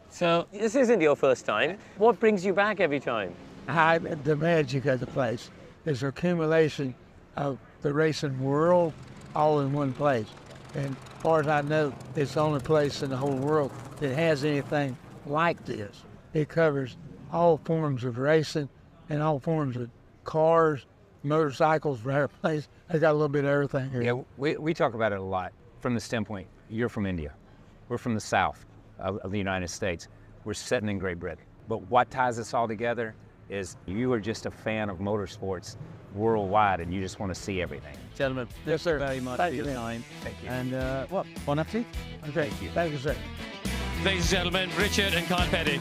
So this isn't your first time. What brings you back every time? The magic of the place is an accumulation of the racing world all in one place. And as far as I know, it's the only place in the whole world that has anything like this. It covers all forms of racing and all forms of cars, motorcycles, airplanes. They got a little bit of everything here. Yeah, we talk about it a lot from the standpoint, you're from India. We're from the south of the United States. We're sitting in Great Britain. But what ties us all together is you are just a fan of motorsports worldwide, and you just want to see everything. Gentlemen, yes, sir. Very much Thank for you. your time. Thank you. And bon appetit. Okay. Thank you. Thank you, sir. Ladies and gentlemen, Richard and Kyle Petty.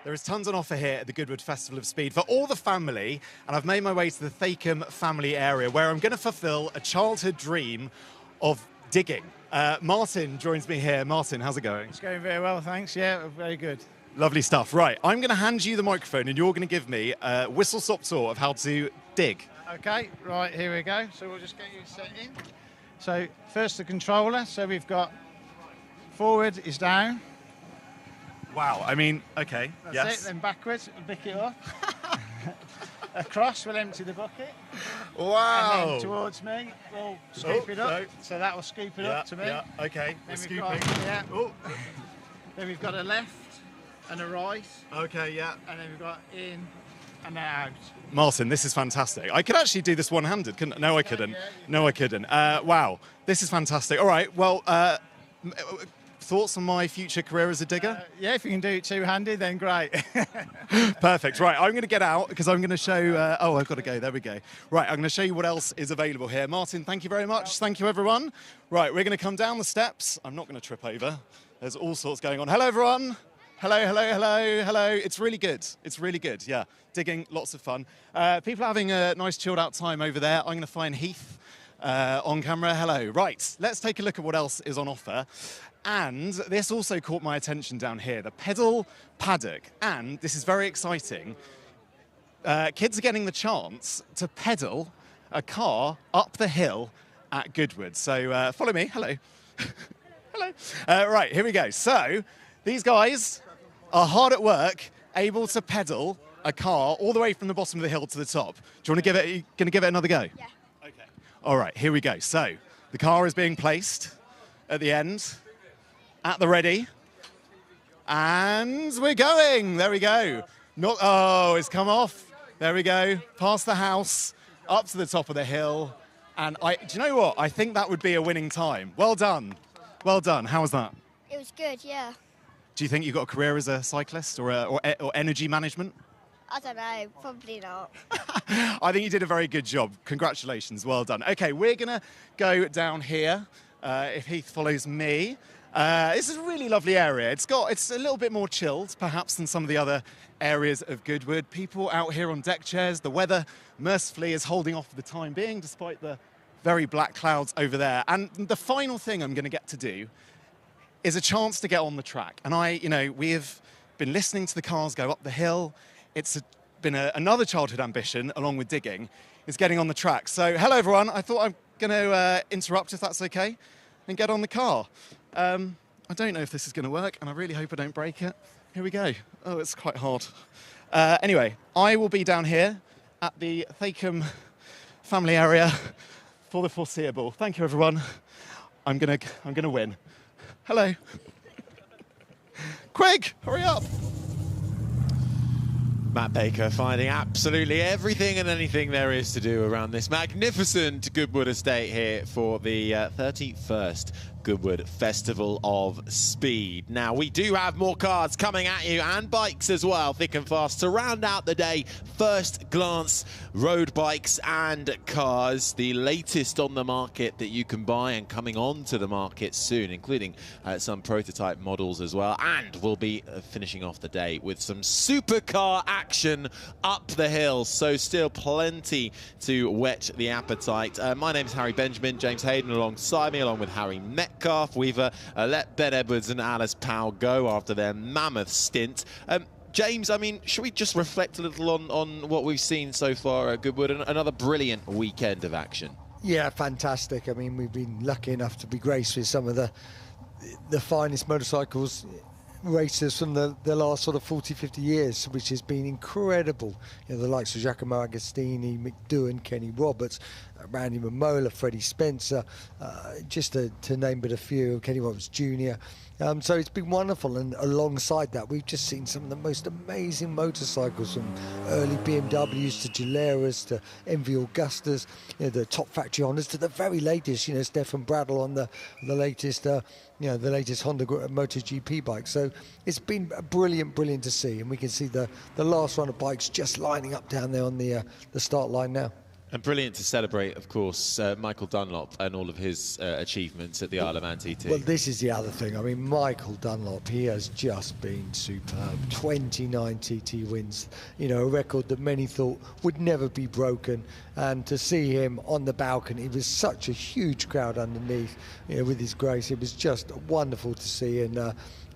There is tons on offer here at the Goodwood Festival of Speed for all the family, and I've made my way to the Thacombe family area where I'm going to fulfill a childhood dream of digging. Martin joins me here. Martin, how's it going? It's going very well, thanks. Yeah, very good. Lovely stuff. Right, I'm going to hand you the microphone and you're going to give me a whistle-stop tour of how to dig. Okay, right, here we go. So we'll just get you set in. So first the controller. So we've got forward is down. Wow, I mean, okay, That's yes. it, then backwards, we'll pick it up. Across, we'll empty the bucket. Wow. And then towards me, we'll scoop it up. No. So that will scoop it up to me. Yeah, okay, we're Then scooping. Then we've got a left and a right. Okay, yeah. And then we've got in and then out. Martin, this is fantastic. I could actually do this one-handed, couldn't I? No, I couldn't. No, I couldn't. Wow, this is fantastic. All right, well, thoughts on my future career as a digger? Yeah, if you can do it two-handed, then great. Perfect. Right, I'm going to get out because I'm going to show... oh, I've got to go. There we go. Right, I'm going to show you what else is available here. Martin, thank you very much. Thank you, everyone. Right, we're going to come down the steps. I'm not going to trip over. There's all sorts going on. Hello, everyone. Hello, hello, hello, hello. It's really good. It's really good, yeah. Digging, lots of fun. People are having a nice chilled out time over there. I'm going to find Heath on camera. Hello. Right, let's take a look at what else is on offer. And this also caught my attention down here, the pedal paddock. And this is very exciting. Kids are getting the chance to pedal a car up the hill at Goodwood. So follow me. Hello. Hello. Right, here we go. So these guys are hard at work, able to pedal a car all the way from the bottom of the hill to the top. Do you want to give it another go? Yeah. Okay. All right, here we go. So the car is being placed at the end. At the ready. And we're going. There we go. Oh, it's come off. There we go. Past the house, up to the top of the hill. And do you know what? I think that would be a winning time. Well done. Well done. How was that? It was good, yeah. Do you think you got a career as a cyclist or energy management? I don't know, probably not. I think you did a very good job. Congratulations. Well done. Okay, we're going to go down here. If Heath follows me. This is a really lovely area. It's a little bit more chilled, perhaps, than some of the other areas of Goodwood. People out here on deck chairs. The weather, mercifully, is holding off for the time being, despite the very black clouds over there. And the final thing I'm going to get to do is a chance to get on the track. And we have been listening to the cars go up the hill. It's been another childhood ambition, along with digging, is getting on the track. So, hello, everyone. I thought I'm going to interrupt, if that's okay, and get on the car. I don't know if this is going to work, and I really hope I don't break it. Here we go. Oh, it's quite hard. Anyway, I will be down here at the Thacombe family area for the foreseeable. Thank you, everyone. I'm gonna win. Hello. Craig, hurry up. Matt Baker finding absolutely everything and anything there is to do around this magnificent Goodwood estate here for the 31st Goodwood Festival of Speed. Now, we do have more cars coming at you and bikes as well, thick and fast, to round out the day. First glance, road bikes and cars, the latest on the market that you can buy and coming on to the market soon, including some prototype models as well. And we'll be finishing off the day with some supercar action up the hill. So still plenty to whet the appetite. My name is Harry Benjamin, James Hayden alongside me, along with Harry Metcalf. We've let Ben Edwards and Alice Powell go after their mammoth stint. James, I mean, should we just reflect a little on what we've seen so far at Goodwood? Another brilliant weekend of action. Yeah, fantastic. I mean, we've been lucky enough to be graced with some of the finest motorcycles racers from the last sort of 40, 50 years, which has been incredible. You know, the likes of Giacomo Agostini, McDoohan, Kenny Roberts, Randy Mamola, Freddie Spencer, just to name but a few, Kenny Roberts Jr. So it's been wonderful, and alongside that we've just seen some of the most amazing motorcycles, from early BMWs to Gileras to MV Augustas, you know, the top factory Hondas to the very latest, you know, Stefan Bradl on the latest the latest Honda MotoGP bike. So it's been brilliant to see, and we can see the last run of bikes just lining up down there on the start line now. And brilliant to celebrate, of course, Michael Dunlop and all of his achievements at the Isle of Man TT. Well, this is the other thing. I mean, Michael Dunlop, he has just been superb. 29 TT wins, you know, a record that many thought would never be broken. And to see him on the balcony, it was such a huge crowd underneath, you know, with his grace. It was just wonderful to see, and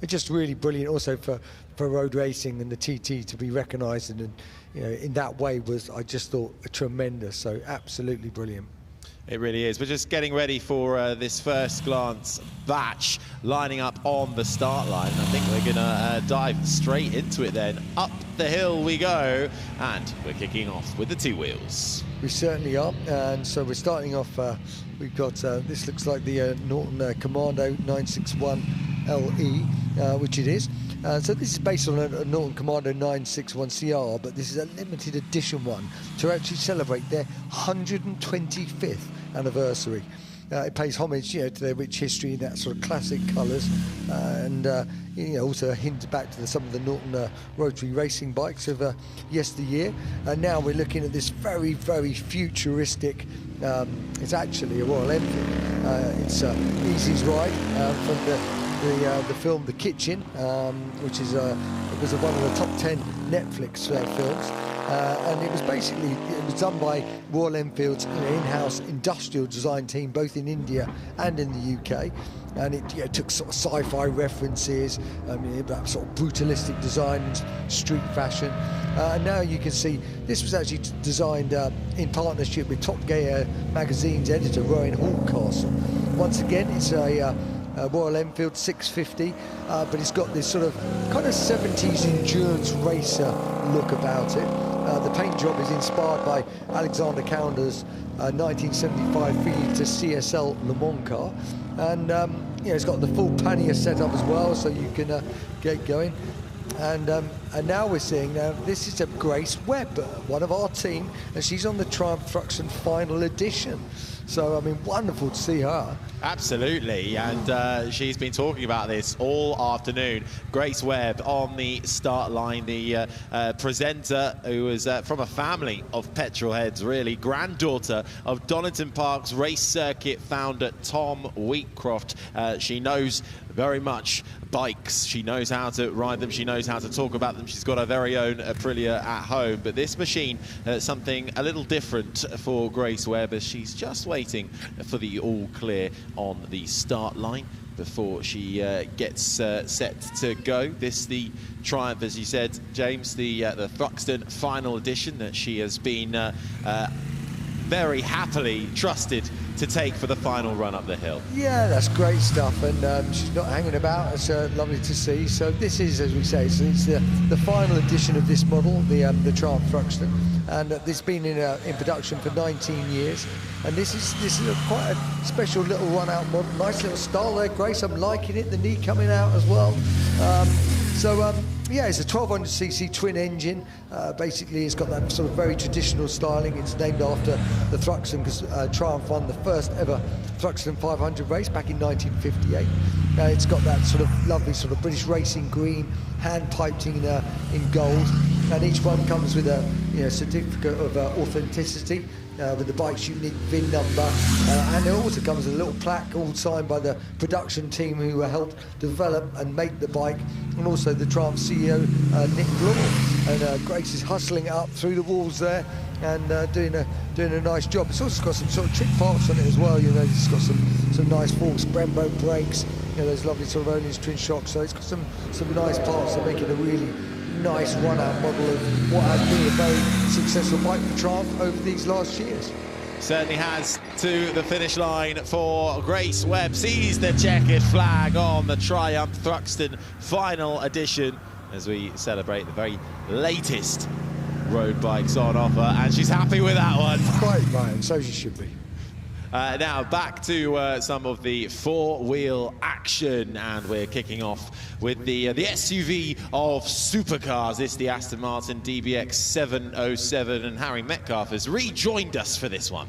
it's just really brilliant also for road racing and the TT to be recognised, and you know, in that way was, I just thought, tremendous. So absolutely brilliant. It really is. We're just getting ready for this first glance batch lining up on the start line. I think we're going to dive straight into it then. Up the hill we go, and we're kicking off with the two wheels. We certainly are, and so we're starting off, we've got, this looks like the Norton Commando 961 LE, which it is. So this is based on a Norton Commando 961 CR, but this is a limited edition one to actually celebrate their 125th anniversary. It pays homage, you know, to their rich history, that sort of classic colours, and you know, also a hint back to some of the Norton rotary racing bikes of yesteryear. And now we're looking at this very futuristic. It's actually a Royal Enfield. It's Easy's ride from the film The Kitchen, which is was one of the top 10 Netflix films, and it was done by Royal Enfield's in-house industrial design team, both in India and in the UK, and it took sort of sci-fi references, about sort of brutalistic design and street fashion, and now you can see this was actually designed in partnership with Top Gear magazine's editor Rowan Hallcastle. Once again, it's a Royal Enfield 650, but it's got this sort of kind of 70s endurance racer look about it. The paint job is inspired by Alexander Counder's 1975 Fiat CSL Le Mans car, and it's got the full pannier setup as well, so you can get going. And now we're seeing, this is a Grace Webb, one of our team, and she's on the Triumph Thruxton final edition. So, I mean, wonderful to see her. Absolutely, and she's been talking about this all afternoon. Grace Webb on the start line, the presenter who was from a family of petrol heads, really. Granddaughter of Donington Park's race circuit founder Tom Wheatcroft. She knows very much bikes. She knows how to ride them. She knows how to talk about them. She's got her very own Aprilia at home. But this machine, something a little different for Grace Webb, as she's just waiting for the all clear on the start line before she gets set to go. This the Triumph, as you said, James, the Thruxton final edition that she has been very happily trusted to take for the final run up the hill. Yeah, that's great stuff, and she's not hanging about. It's lovely to see. So this is, as we say, so it's the final edition of this model, the Triumph Thruxton, and it's been in production for 19 years. And this is quite a special little run-out model. Nice little style there, Grace. I'm liking it. The knee coming out as well. Yeah, it's a 1200cc twin engine. Basically, it's got that sort of very traditional styling. It's named after the Thruxton because Triumph won the first ever Thruxton 500 race back in 1958. It's got that sort of lovely sort of British racing green, hand piped in gold, and each one comes with a certificate of authenticity. With the bike's unique VIN number, and it also comes with a little plaque all signed by the production team who helped develop and make the bike, and also the Triumph CEO Niki Lauda. And Grace is hustling it up through the walls there and doing a nice job. It's also got some sort of trick parts on it as well. It's got some nice forks, Brembo brakes, those lovely sort of Owners twin shocks. So it's got some nice parts that make it a really nice run-out model of what has been a very successful bike for Triumph over these last years. Certainly has, to the finish line for Grace Webb. Sees the checkered flag on the Triumph Thruxton final edition as we celebrate the very latest road bikes on offer, and she's happy with that one. Quite right, and so she should be. Now back to some of the four-wheel action, and we're kicking off with the SUV of supercars. It's the Aston Martin DBX 707, and Harry Metcalf has rejoined us for this one.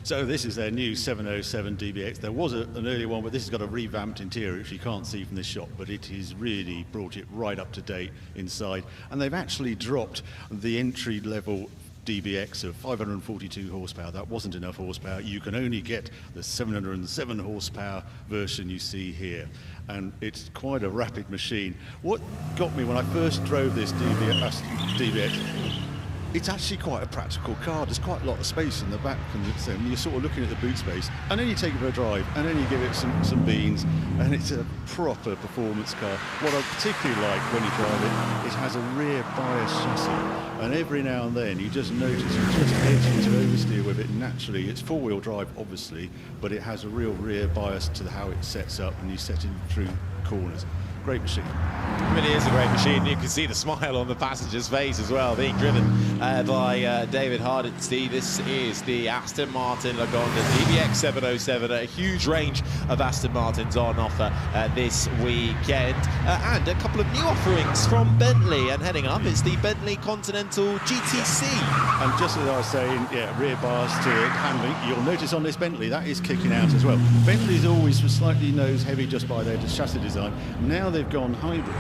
So this is their new 707 DBX. There was an earlier one, but this has got a revamped interior, which you can't see from this shot, but it has really brought it right up to date inside. And they've actually dropped the entry-level DBX of 542 horsepower. That wasn't enough horsepower. You can only get the 707 horsepower version you see here, and it's quite a rapid machine. What got me when I first drove this DBX, it's actually quite a practical car. There's quite a lot of space in the back, and you're sort of looking at the boot space, and then you take it for a drive, and then you give it some beans, and it's a proper performance car. What I particularly like when you drive it, it has a rear bias chassis, and every now and then you just notice you just edge into oversteer with it naturally. It's four-wheel drive, obviously, but it has a real rear bias to how it sets up, and you set it through corners. Great machine. It really is a great machine. You can see the smile on the passenger's face as well, being driven by David Hardesty. This is the Aston Martin Lagonda DBX 707, a huge range of Aston Martins on offer this weekend, and a couple of new offerings from Bentley. And heading up, it's the Bentley Continental GTC. And just as I was saying, yeah, rear bias to it, handling, you'll notice on this Bentley that is kicking out as well. Bentley's always slightly nose heavy just by their chassis design. Now they've gone hybrid.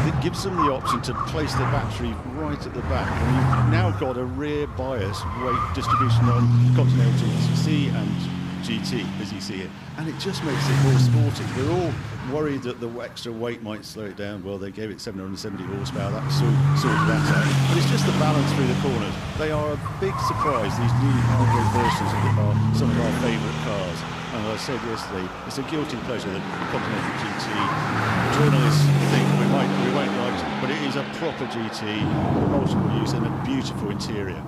It gives them the option to place the battery right at the back, and you've now got a rear bias weight distribution on Continental GTC and GT, as you see here, and it just makes it more sporty. We're all worried that the extra weight might slow it down. Well, they gave it 770 horsepower, that sorted that out. But it's just the balance through the corners. They are a big surprise, these new hybrid versions of some of our favourite cars. And as I said yesterday, it's a guilty pleasure that Continental GT journalists think we won't like it, but it is a proper GT, multiple use, and a beautiful interior.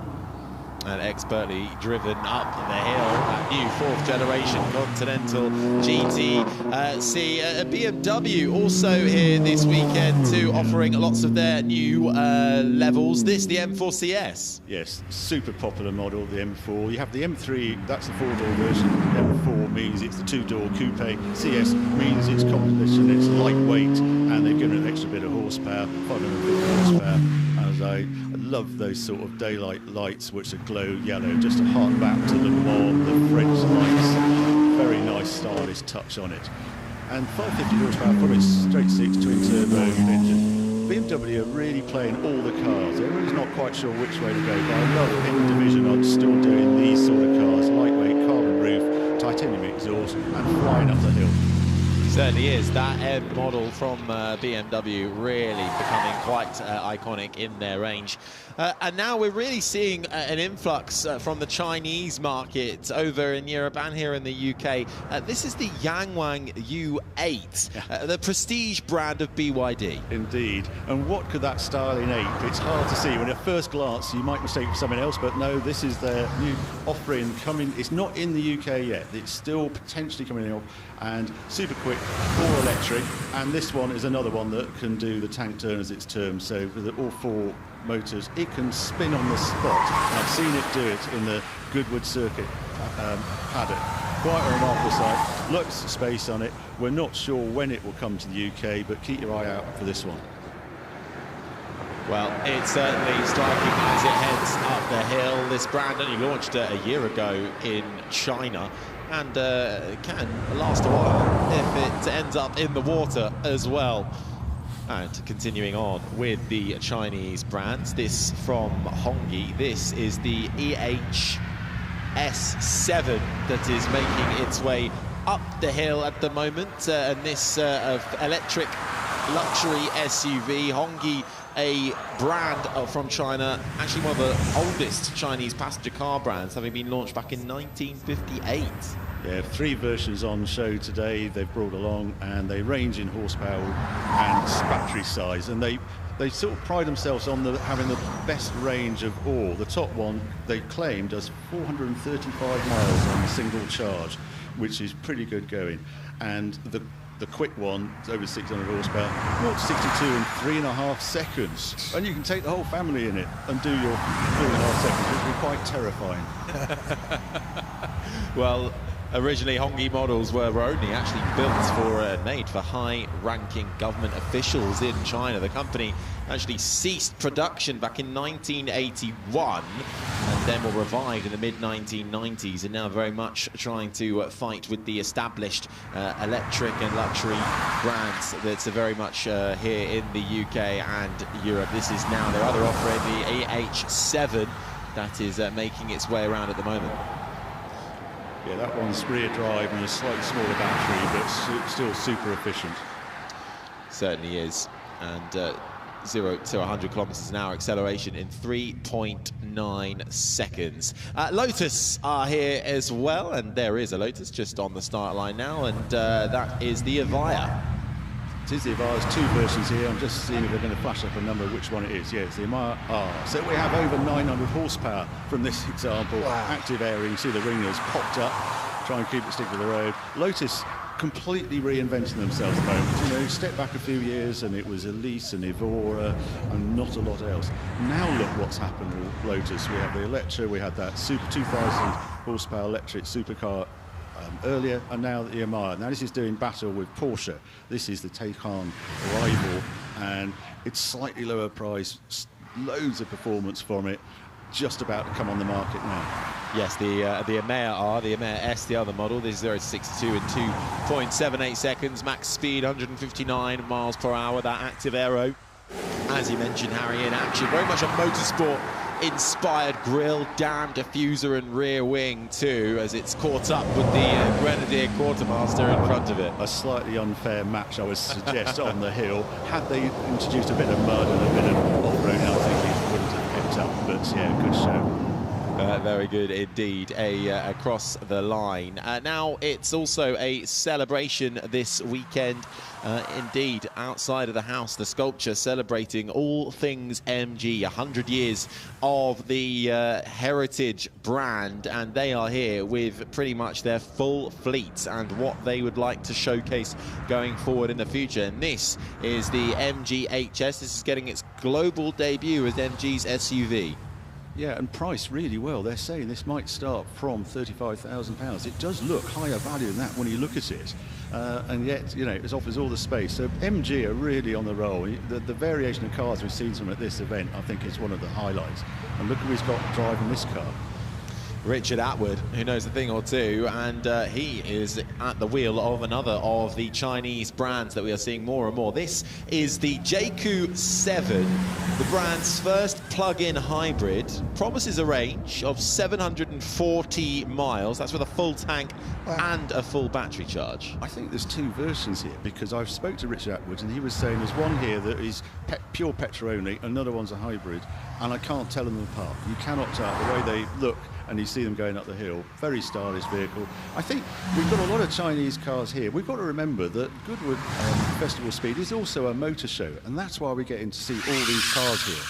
And expertly driven up the hill, that new fourth generation Continental GT. See BMW also here this weekend too, offering lots of their new levels. This, the M4 CS. Yes, super popular model, the M4. You have the M3, that's the four-door version. The M4 means it's the two-door coupe. CS means it's competition, it's lightweight, and they've given it an extra bit of horsepower, 550 horsepower. As I love those sort of daylight lights which are glow yellow, just to hark back to the French lights. Very nice stylish touch on it. And 550 horsepower for its straight six twin turbo engine. BMW are really playing all the cars. Everyone's not quite sure which way to go, but I love in division I'm still doing these sort of cars. Lightweight, carbon roof, titanium exhaust, and flying up the hill. Certainly is. That M model from BMW really becoming quite iconic in their range. And now we're really seeing an influx from the Chinese market over in Europe and here in the UK. This is the Yangwang U8, the prestige brand of BYD. Indeed. And what could that styling ape? It's hard to see. When at first glance you might mistake for something else, but no, this is their new offering coming. It's not in the UK yet. It's still potentially coming in, and super quick, all electric. And this one is another one that can do the tank turn as it's termed. So with all four motors, it can spin on the spot. And I've seen it do it in the Goodwood circuit paddock. Quite a remarkable sight. Lots of space on it. We're not sure when it will come to the UK, but keep your eye out for this one. Well, it's certainly striking as it heads up the hill. This brand only launched a year ago in China, and can last a while if it ends up in the water as well. And continuing on with the Chinese brands, this from Hongyi, this is the EH-S7 that is making its way up the hill at the moment, and this electric luxury SUV. Hongyi, a brand from China, actually one of the oldest Chinese passenger car brands, having been launched back in 1958. Yeah, 3 versions on show today they've brought along, and they range in horsepower and battery size, and they sort of pride themselves on having the best range of all. The top one, they claim, does 435 miles on a single charge, which is pretty good going. And the quick one, it's over 600 horsepower, 0 to 62 in 3.5 seconds. And you can take the whole family in it and do your 3.5 seconds, which would be quite terrifying. Well, originally Hongyi models were only actually built for, made for high-ranking government officials in China. The company actually ceased production back in 1981 and then were revived in the mid-1990s, and now very much trying to fight with the established electric and luxury brands that's very much here in the UK and Europe. This is now their other offering, the EH-7, that is making its way around at the moment. Yeah, that one's rear drive and a slightly smaller battery, but still super efficient. Certainly is. And 0 to 100 kilometers an hour acceleration in 3.9 seconds. Lotus are here as well, and there is a Lotus just on the start line now, and that is the Evija. It is the Evija. There's 2 versions here. I'm just seeing if they're going to flash up a number of which one it is. Yeah, it's the Evija R. So we have over 900 horsepower from this example. Wow. Active air, you can see the ringers popped up, try and keep it stick to the road. Lotus completely reinventing themselves at the moment. You know, step back a few years and it was Elise and Evora and not a lot else. Now look what's happened with Lotus. We have the Electra, we had that Super 2000 horsepower electric supercar earlier, and now the Evija. Now this is doing battle with Porsche. This is the take-on rival, and it's slightly lower price, loads of performance from it, just about to come on the market now. Yes, the Evija R, the Evija S, the other model. This is 0 to 62 in 2.78 seconds. Max speed 159 miles per hour. That active aero, as you mentioned, Harry, in action. Very much a motorsport inspired grille, damn diffuser and rear wing too, as it's caught up with the Grenadier Quartermaster in front of it. A slightly unfair match, I would suggest, on the hill. Had they introduced a bit of mud and a bit of off-road, I think it wouldn't have kept up, but yeah, good show. Very good indeed, across the line. Now it's also a celebration this weekend. Indeed, outside of the house, the sculpture celebrating all things MG, 100 years of the heritage brand, and they are here with pretty much their full fleet and what they would like to showcase going forward in the future. And this is the MG HS. This is getting its global debut as MG's SUV. Yeah, and priced really well. They're saying this might start from £35,000. It does look higher value than that when you look at it. And yet, you know, it offers all the space. So MG are really on the roll. The variation of cars we've seen from at this event, I think, is one of the highlights. And look who he's got driving this car. Richard Atwood, who knows a thing or two, and he is at the wheel of another of the Chinese brands that we are seeing more and more. This is the JQ7, the brand's first plug-in hybrid, promises a range of 740 miles. That's with a full tank and a full battery charge. I think there's 2 versions here, because I've spoke to Richard Atwood and he was saying there's one here that is pure petrol only, another one's a hybrid, and I can't tell them apart. You cannot tell the way they look, and you see them going up the hill. Very stylish vehicle. I think we've got a lot of Chinese cars here. We've got to remember that Goodwood Festival of Speed is also a motor show, and that's why we're getting to see all these cars here.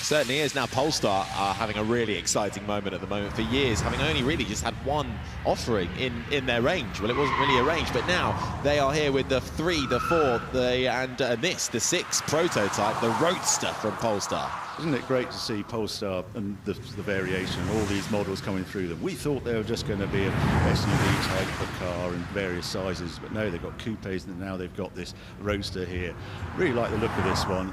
Certainly is. Now Polestar are having a really exciting moment at the moment. For years, having only really just had one offering in their range. Well, it wasn't really a range, but now they are here with the 3, the 4, the 6 prototype, the Roadster from Polestar. Isn't it great to see Polestar and the variation, all these models coming through them? We thought they were just going to be an SUV type of car in various sizes, but no, they've got coupes and now they've got this Roadster here. Really like the look of this one.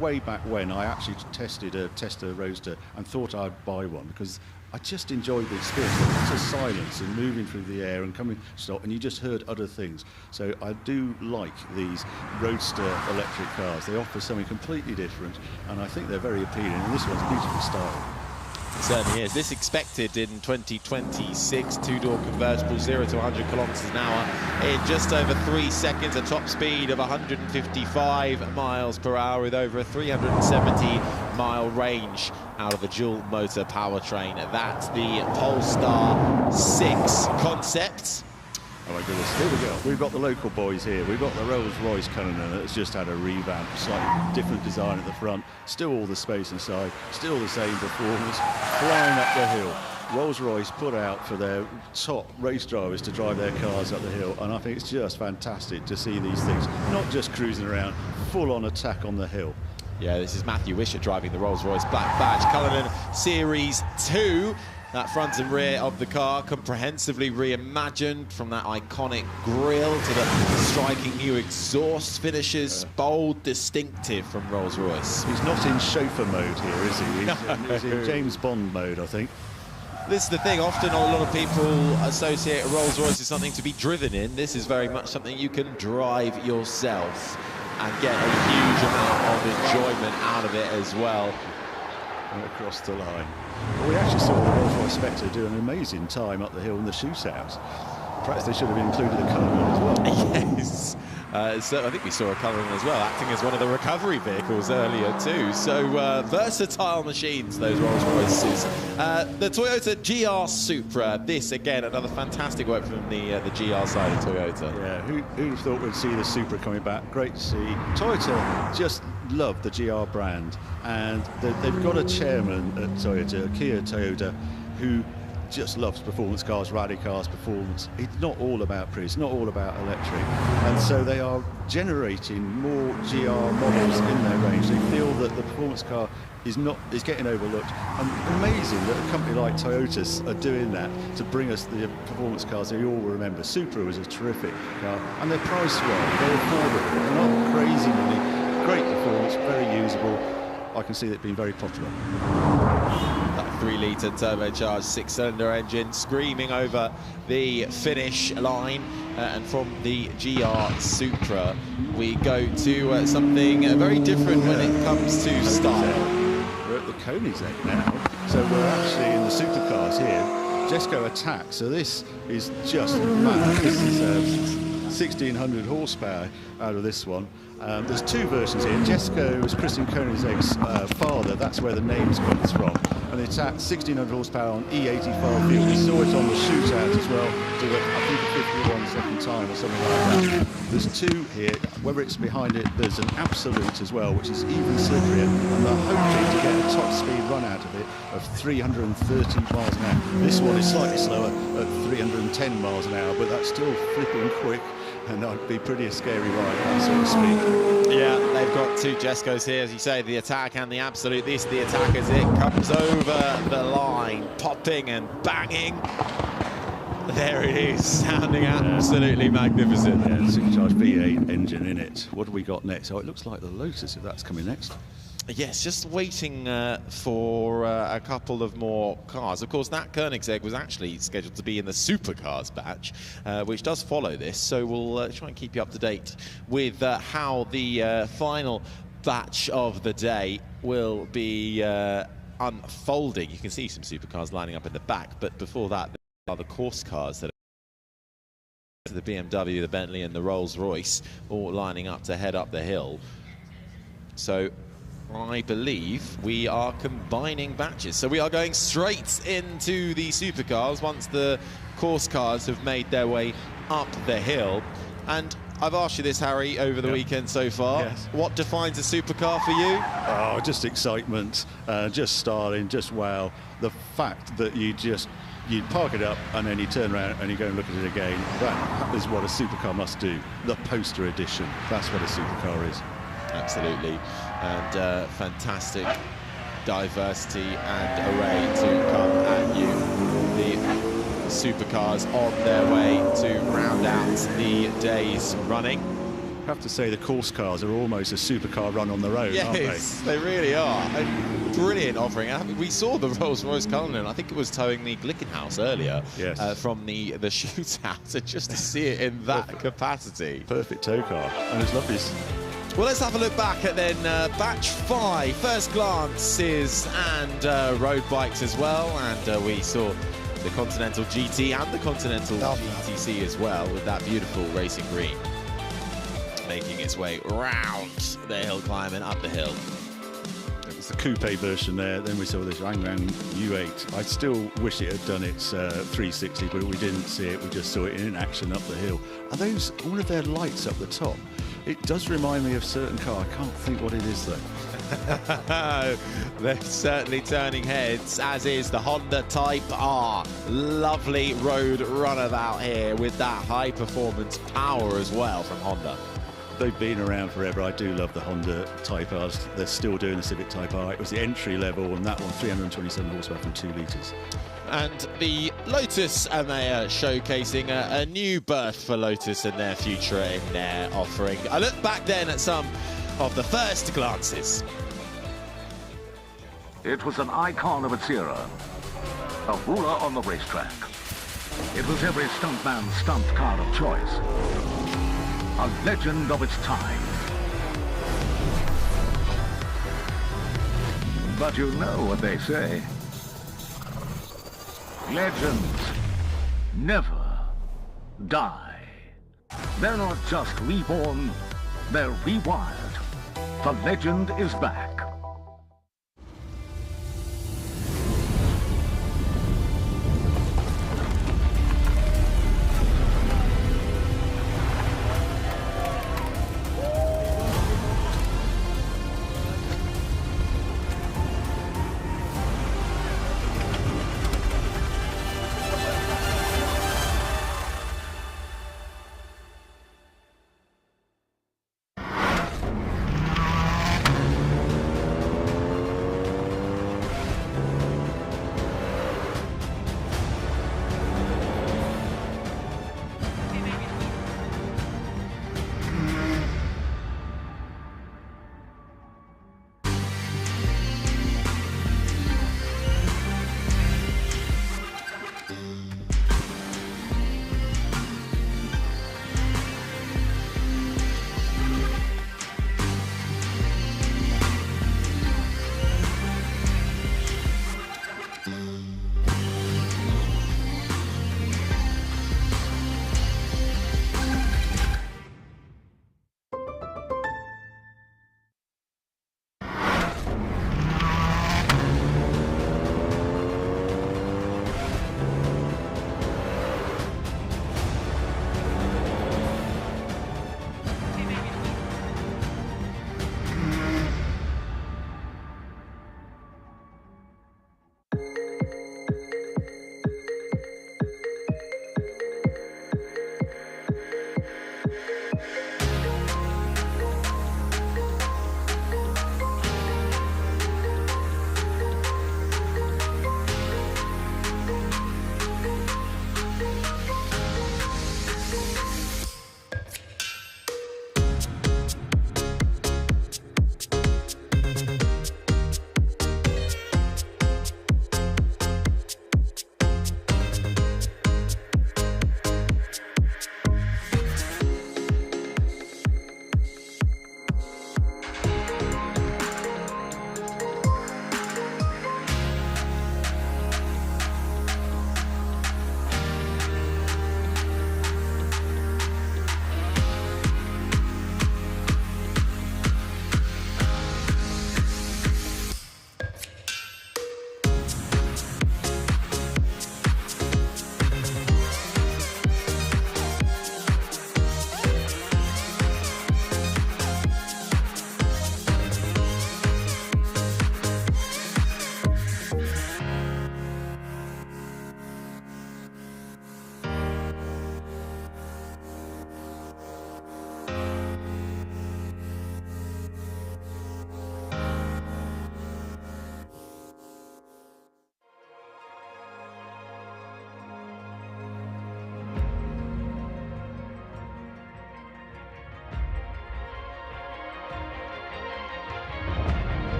Way back when, I actually tested a Roadster and thought I'd buy one because I just enjoyed the experience. Lots of silence and moving through the air and coming stop, and you just heard other things. So I do like these Roadster electric cars. They offer something completely different, and I think they're very appealing. And this one's beautifully styled. It certainly is. This expected in 2026, two-door convertible, 0 to 100 kilometers an hour in just over 3 seconds, a top speed of 155 miles per hour with over a 370-mile range out of a dual-motor powertrain. That's the Polestar 6 concept. Oh my goodness, here we go. We've got the local boys here. We've got the Rolls-Royce Cullinan that's just had a revamp, slightly different design at the front, still all the space inside, still the same performance, flying up the hill. Rolls-Royce put out for their top race drivers to drive their cars up the hill, and I think it's just fantastic to see these things, not just cruising around, full-on attack on the hill. Yeah, this is Matthew Wisher driving the Rolls-Royce Black Badge Cullinan Series 2. That front and rear of the car comprehensively reimagined, from that iconic grille to the striking new exhaust finishes. Bold, distinctive from Rolls-Royce. He's not in chauffeur mode here, is he? He's in James Bond mode, I think. This is the thing, often a lot of people associate a Rolls-Royce as something to be driven in. This is very much something you can drive yourself and get a huge amount of enjoyment out of it as well. Across the line. Well, we actually saw the Rolls-Royce Spectre do an amazing time up the hill in the Shootout. Perhaps they should have included the Cullinan as well. Yes. So I think we saw a Cullinan as well, acting as one of the recovery vehicles earlier too. So versatile machines, those Rolls-Royces. The Toyota GR Supra. This again, another fantastic work from the GR side of Toyota. Yeah, who thought we'd see the Supra coming back? Great to see. Toyota just love the GR brand, and they've got a chairman at Toyota, Kia Toyota, who just loves performance cars, rally cars, performance. It's not all about pretty, it's not all about electric, and so they are generating more GR models in their range. They feel that the performance car is getting overlooked, and amazing that a company like Toyota are doing that to bring us the performance cars that you all remember. Supra was a terrific car, and they're priced well, they're affordable, they're not crazy money. Great performance, very usable. I can see it being very popular. That 3-litre turbocharged 6-cylinder engine screaming over the finish line. And from the GR Supra, we go to something very different when it comes to style. We're at the Koenigsegg now, so we're actually in the supercars here. Jesco Attack, so this is just mad. This is 1600 horsepower out of this one. There's two versions here. Jesco was Christian Koenigsegg's father, that's where the name comes from. And the Attack, 1600 horsepower on E85 fuel. We saw it on the Shootout as well, to I think a 51-second time or something like that. There's two here. Whether it's behind it, there's an Absolute as well, which is even slipperier, and they're hoping to get a top speed run out of it of 330 miles an hour. This one is slightly slower at 310 miles an hour, but that's still flipping quick. And that'd be pretty a scary ride, that sort of speed. Yeah, they've got two Jescos here, as you say, the Attack and the Absolute. This, the Attack, as it comes over the line, popping and banging. There it is, sounding absolutely magnificent. Yeah, supercharged V8 engine in it. What have we got next? Oh, it looks like the Lotus, if that's coming next. Yes, just waiting for a couple of more cars. Of course, that Koenigsegg was actually scheduled to be in the Supercars batch, which does follow this. So we'll try and keep you up to date with how the final batch of the day will be unfolding. You can see some Supercars lining up in the back, but before that, there are the course cars that are the BMW, the Bentley, and the Rolls-Royce all lining up to head up the hill. So I believe we are combining batches. So we are going straight into the supercars once the course cars have made their way up the hill. And I've asked you this, Harry, over the weekend so far. Yes. What defines a supercar for you? Oh, just excitement, just styling, just wow. The fact that you park it up and then you turn around and you go and look at it again, that is what a supercar must do. The poster edition, that's what a supercar is. Absolutely. And fantastic diversity and array to come at you. The supercars on their way to round out the day's running. I have to say the course cars are almost a supercar run on their own, aren't they? Yes, they really are. A brilliant offering. And we saw the Rolls-Royce Cullinan, I think it was towing the Glickenhaus earlier, from the shootout, and just to see it in that capacity. Perfect tow car, and it's lovely. Well, let's have a look back at then batch 5, first glances and road bikes as well. And we saw the Continental GT and the Continental GTC as well, with that beautiful racing green making its way round the hill climb and up the hill. It was the coupe version there, then we saw this Rangran U8. I still wish it had done its 360, but we didn't see it, we just saw it in action up the hill. Are those all of their lights up the top? It does remind me of a certain car, I can't think what it is though. They're certainly turning heads, as is the Honda Type R. Lovely road runabout here with that high performance power as well from Honda. They've been around forever. I do love the Honda Type Rs. They're still doing the Civic Type R. It was the entry level, and that one 327 horsepower from 2 litres. And the Lotus, and they are showcasing a new birth for Lotus and their future in their offering. I look back then at some of the first glances. It was an icon of its era, a ruler on the racetrack. It was every stuntman's stunt car of choice, a legend of its time. But you know what they say. Legends never die. They're not just reborn, they're rewired. The legend is back.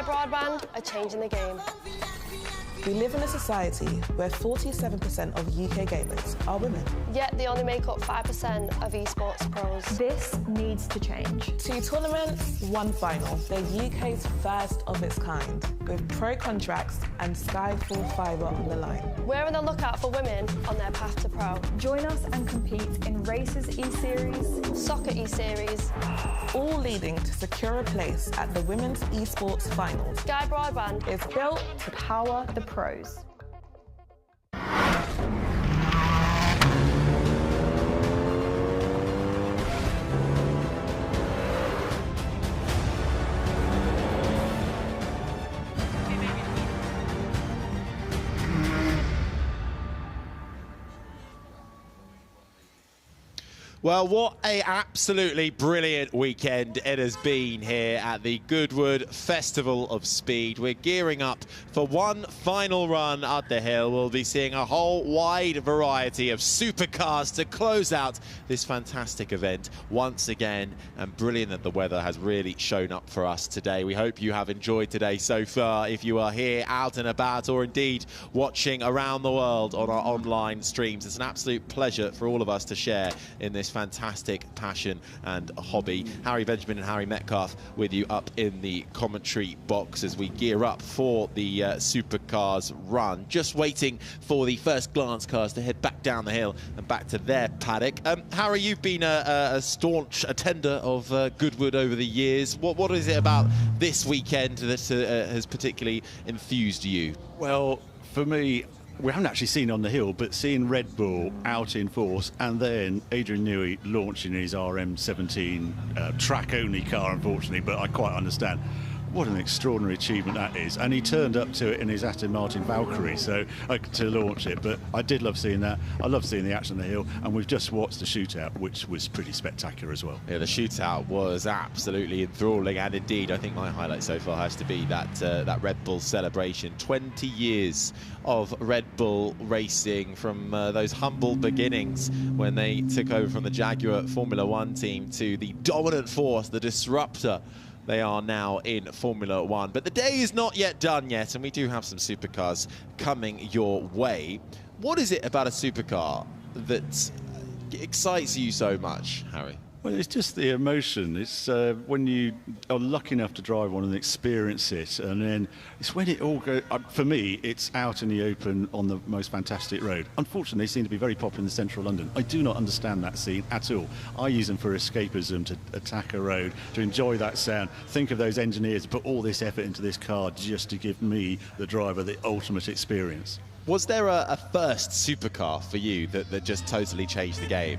Sky Broadband are changing the game. We live in a society where 47% of UK gamers are women. Yet they only make up 5% of esports pros. This needs to change. 2 tournaments, 1 final. They're UK's first of its kind, with pro contracts and Sky full fibre on the line. We're on the lookout for women on their path to pro. Join us and compete in Races E-Series, Soccer E-Series, all leading to secure a place at the Women's Esports Finals. Sky Broadband is built to power the pros. Well, what a absolutely brilliant weekend it has been here at the Goodwood Festival of Speed. We're gearing up for one final run up the hill. We'll be seeing a whole wide variety of supercars to close out this fantastic event once again. And brilliant that the weather has really shown up for us today. We hope you have enjoyed today so far. If you are here out and about, or indeed watching around the world on our online streams, it's an absolute pleasure for all of us to share in this fantastic passion and hobby. Harry Benjamin and Harry Metcalf with you up in the commentary box as we gear up for the supercars run. Just waiting for the first glance cars to head back down the hill and back to their paddock. Harry, you've been a staunch attender of Goodwood over the years. What is it about this weekend that has particularly enthused you? Well, for me, we haven't actually seen on the hill, but seeing Red Bull out in force, and then Adrian Newey launching his RM17 track-only car, unfortunately, but I quite understand. What an extraordinary achievement that is. And he turned up to it in his Aston Martin Valkyrie so to launch it. But I did love seeing that. I love seeing the action on the hill. And we've just watched the shootout, which was pretty spectacular as well. Yeah, the shootout was absolutely enthralling. And indeed, I think my highlight so far has to be that Red Bull celebration. 20 years of Red Bull racing from those humble beginnings when they took over from the Jaguar Formula One team to the dominant force, the disruptor they are now in Formula One. But the day is not yet done yet, and we do have some supercars coming your way. What is it about a supercar that excites you so much, Harry? Well, it's just the emotion. It's when you are lucky enough to drive one and experience it, and then it's when it all goes. For me, it's out in the open on the most fantastic road. Unfortunately, they seem to be very popular in central London. I do not understand that scene at all. I use them for escapism, to attack a road, to enjoy that sound. Think of those engineers who put all this effort into this car just to give me, the driver, the ultimate experience. Was there a first supercar for you that just totally changed the game?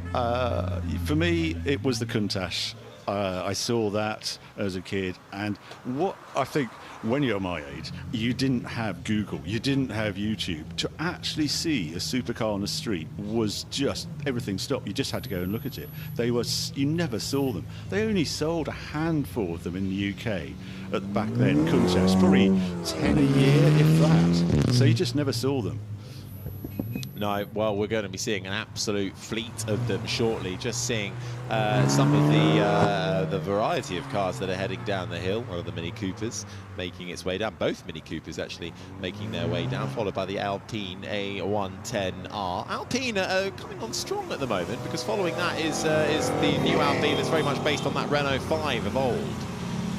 For me, it was the Countach. I saw that as a kid, and what I think, when you're my age, you didn't have Google, you didn't have YouTube. To actually see a supercar on the street was just, everything stopped. You just had to go and look at it. You never saw them. They only sold a handful of them in the UK back then. Countach, probably 10 a year, if that. So you just never saw them. No, well, we're going to be seeing an absolute fleet of them shortly. Just seeing some of the variety of cars that are heading down the hill. One of the Mini Coopers making its way down. Both Mini Coopers actually making their way down, followed by the Alpine A110R. Alpine are coming on strong at the moment, because following that is the new Alpine that's very much based on that Renault 5 of old.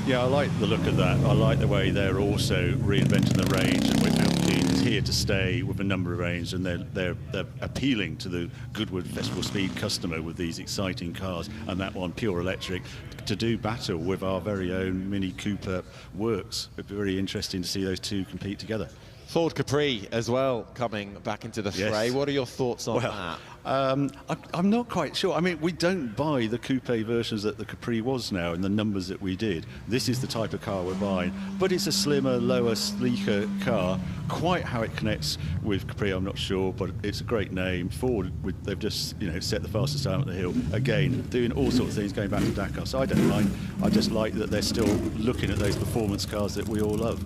Yeah, I like the look of that. I like the way they're also reinventing the range, and Alpine is here to stay with a number of ranges, and they're appealing to the Goodwood Festival Speed customer with these exciting cars, and that one pure electric, to do battle with our very own Mini Cooper works. It'd be very interesting to see those two compete together. Ford Capri as well coming back into the fray. Yes. What are your thoughts on that? I'm not quite sure. I mean, we don't buy the coupe versions that the Capri was now in the numbers that we did. This is the type of car we're buying, but it's a slimmer, lower, sleeker car. Quite how it connects with Capri, I'm not sure, but it's a great name. Ford, they've just set the fastest time up the hill. Again, doing all sorts of things, going back to Dakar. So I don't mind. I just like that they're still looking at those performance cars that we all love.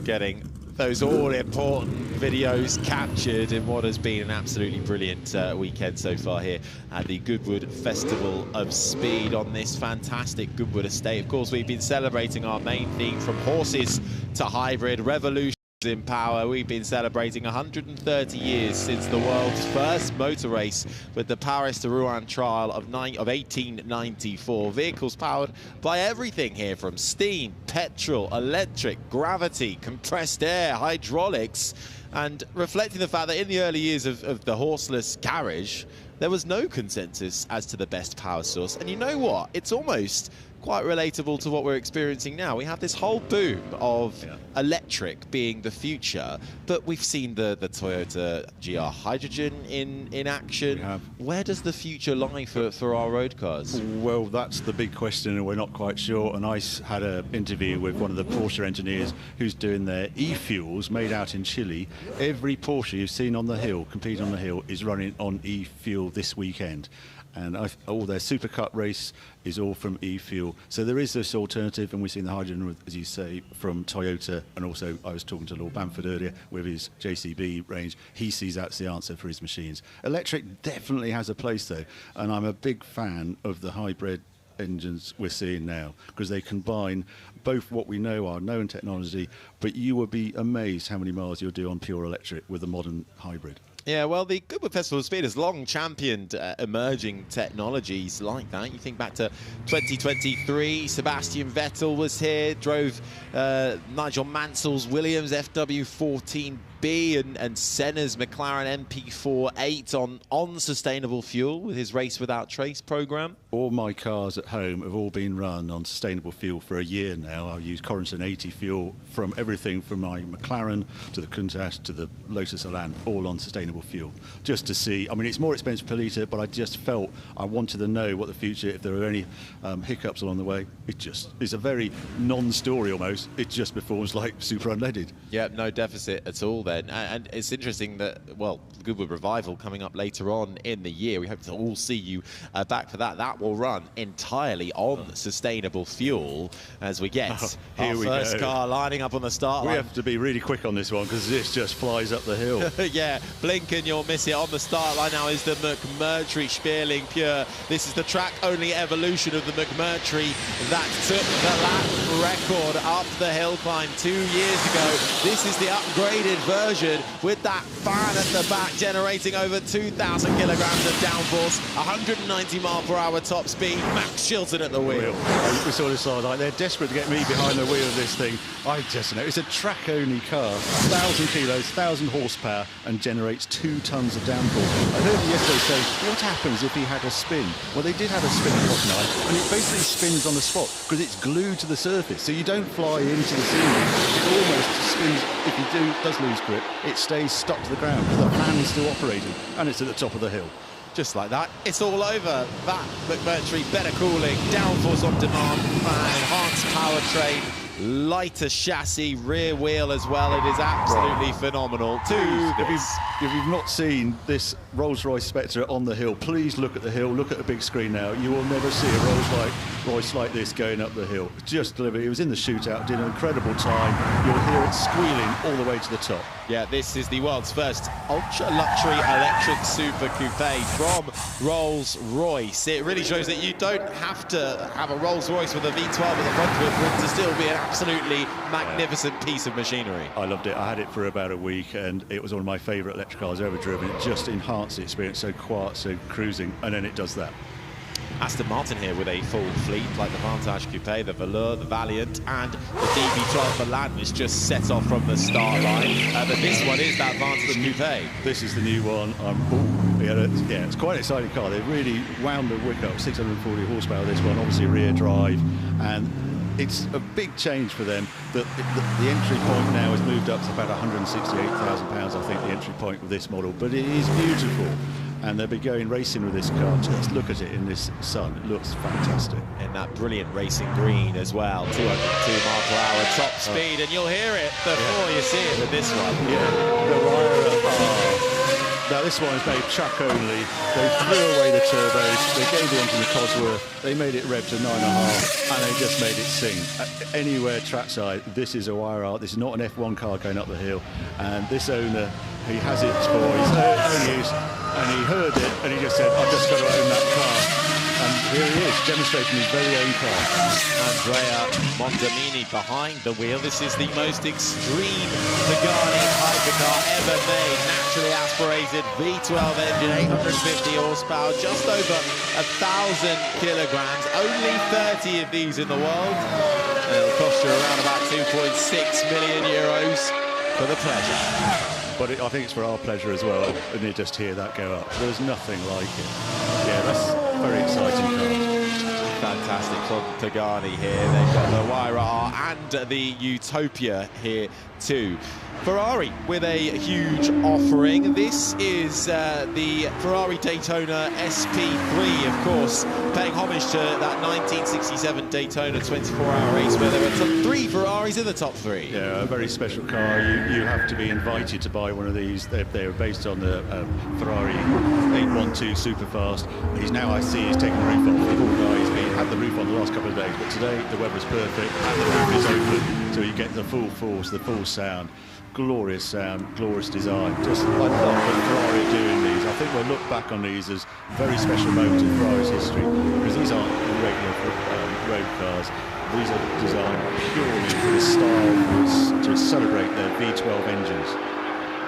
Getting those all-important videos captured in what has been an absolutely brilliant weekend so far here at the Goodwood Festival of Speed on this fantastic Goodwood estate. Of course, we've been celebrating our main theme from horses to hybrid revolution in power. We've been celebrating 130 years since the world's first motor race with the Paris to Rouen trial of 1894. Vehicles powered by everything here from steam, petrol, electric, gravity, compressed air, hydraulics, and reflecting the fact that in the early years of the horseless carriage, there was no consensus as to the best power source. And you know what? It's almost quite relatable to what we're experiencing now. We have this whole boom of electric being the future, but we've seen the Toyota GR Hydrogen in action. Where does the future lie for our road cars? Well, that's the big question, and we're not quite sure. And I had an interview with one of the Porsche engineers who's doing their e-fuels made out in Chile. Every Porsche you've seen on the hill, competing on the hill, is running on e-fuel this weekend. And all their Super Cup race is all from e-fuel. So there is this alternative, and we've seen the hydrogen, as you say, from Toyota. And also, I was talking to Lord Bamford earlier with his JCB range. He sees that's the answer for his machines. Electric definitely has a place, though. And I'm a big fan of the hybrid engines we're seeing now, because they combine both what we know are known technology, but you will be amazed how many miles you'll do on pure electric with a modern hybrid. Yeah, well, the Goodwood Festival of Speed has long championed emerging technologies like that. You think back to 2023, Sebastian Vettel was here, drove Nigel Mansell's Williams FW14B and Senna's McLaren MP48 on sustainable fuel with his Race Without Trace program. All my cars at home have all been run on sustainable fuel for a year now. I use Corentin 80 fuel from everything from my McLaren to the Countach to the Lotus Elan, all on sustainable fuel. Just to see, I mean, it's more expensive per litre, but I just felt I wanted to know what the future, if there were any hiccups along the way. It's a very non-story almost. It just performs like super unleaded. Yeah, no deficit at all then. And it's interesting that, well, Goodwood Revival coming up later on in the year. We hope to all see you back for that. That will run entirely on sustainable fuel as we get our first car lining up on the start line. We have to be really quick on this one because this just flies up the hill. Yeah, blink and you'll miss it. On the start line now is the McMurtry Spierling Pure. This is the track-only evolution of the McMurtry that took the lap record up the hill climb 2 years ago. This is the upgraded version with that fan at the back generating over 2,000 kilograms of downforce, 190 mph top speed, Max Chilton at the wheel. We saw this side, like they're desperate to get me behind the wheel of this thing. I just know it's a track-only car, 1,000 kilos, 1,000 horsepower, and generates 2 tons of downforce. I heard him yesterday say, what happens if he had a spin? Well, they did have a spin at Hockenheim, and it basically spins on the spot because it's glued to the surface, so you don't fly into the ceiling. It almost spins. If you does lose grip, it stays stuck to the ground because the fan is still operating, and it's at the top of the hill. Just like that, it's all over. That McMurtry, better cooling, downforce on demand, enhanced powertrain, lighter chassis, rear wheel as well. It is absolutely phenomenal. If you've not seen this Rolls-Royce Spectre on the hill, please look at the hill, look at the big screen now. You will never see a Rolls-Royce like this going up the hill. Just delivered. It was in the shootout, did an incredible time. You'll hear it squealing all the way to the top. Yeah, this is the world's first ultra-luxury electric super coupe from Rolls-Royce. It really shows that you don't have to have a Rolls-Royce with a V12 at the front of it for it to still be an absolutely magnificent piece of machinery. I loved it. I had it for about a week, and it was one of my favourite electric cars I've ever driven. It just enhanced the experience, so quiet, so cruising, and then it does that. Aston Martin here with a full fleet, like the Vantage Coupe, the Velour, the Valiant, and the DB12 Milan is just set off from the start line. But this one is that Vantage Coupe. This is the new one. Yeah, it's quite an exciting car. They really wound the wick up, 640 horsepower this one, obviously rear drive, and it's a big change for them. The entry point now has moved up to about £168,000, I think, the entry point with this model, but it is beautiful. And they'll be going racing with this car. Just look at it in this sun. It looks fantastic. And that brilliant racing green as well. 202 mph top speed, and you'll hear it before you see it with this one. Yeah, the Now this one is made chuck only. They threw away the turbos, they gave the engine a Cosworth, they made it rev to 9.5, and they just made it sing. Anywhere trackside, this is a wire art. This is not an F1 car going up the hill. And this owner, he has it for his own use, and he heard it, and he just said, I've just got to own that car. And here he is, demonstrating his very own car. Andrea Montemini behind the wheel. This is the most extreme Pagani hypercar ever made. Naturally aspirated V12 engine, 850 horsepower, just over 1,000 kilograms. Only 30 of these in the world. And it'll cost you around about 2.6 million euros for the pleasure. But I think it's for our pleasure as well, and you just hear that go up. There's nothing like it. Yeah, that's a very exciting car. Fantastic from Pagani here. They've got the Wyra and the Utopia here too. Ferrari with a huge offering. This is the Ferrari Daytona SP3, of course, paying homage to that 1967 Daytona 24-hour race where there were 3 Ferraris in the top 3. Yeah, a very special car. You have to be invited to buy one of these. They're based on the Ferrari 812 Superfast. He's now, I see, he's taken the roof off. The poor guy, he's had the roof on the last couple of days, but today the weather's perfect and the roof is open, so you get the full force, the full sound. Glorious sound, glorious design. Just, I love that Ferrari are doing these. I think we'll look back on these as very special moments in Ferrari's history, because these aren't regular road cars. These are designed purely for the style, to celebrate their V12 engines.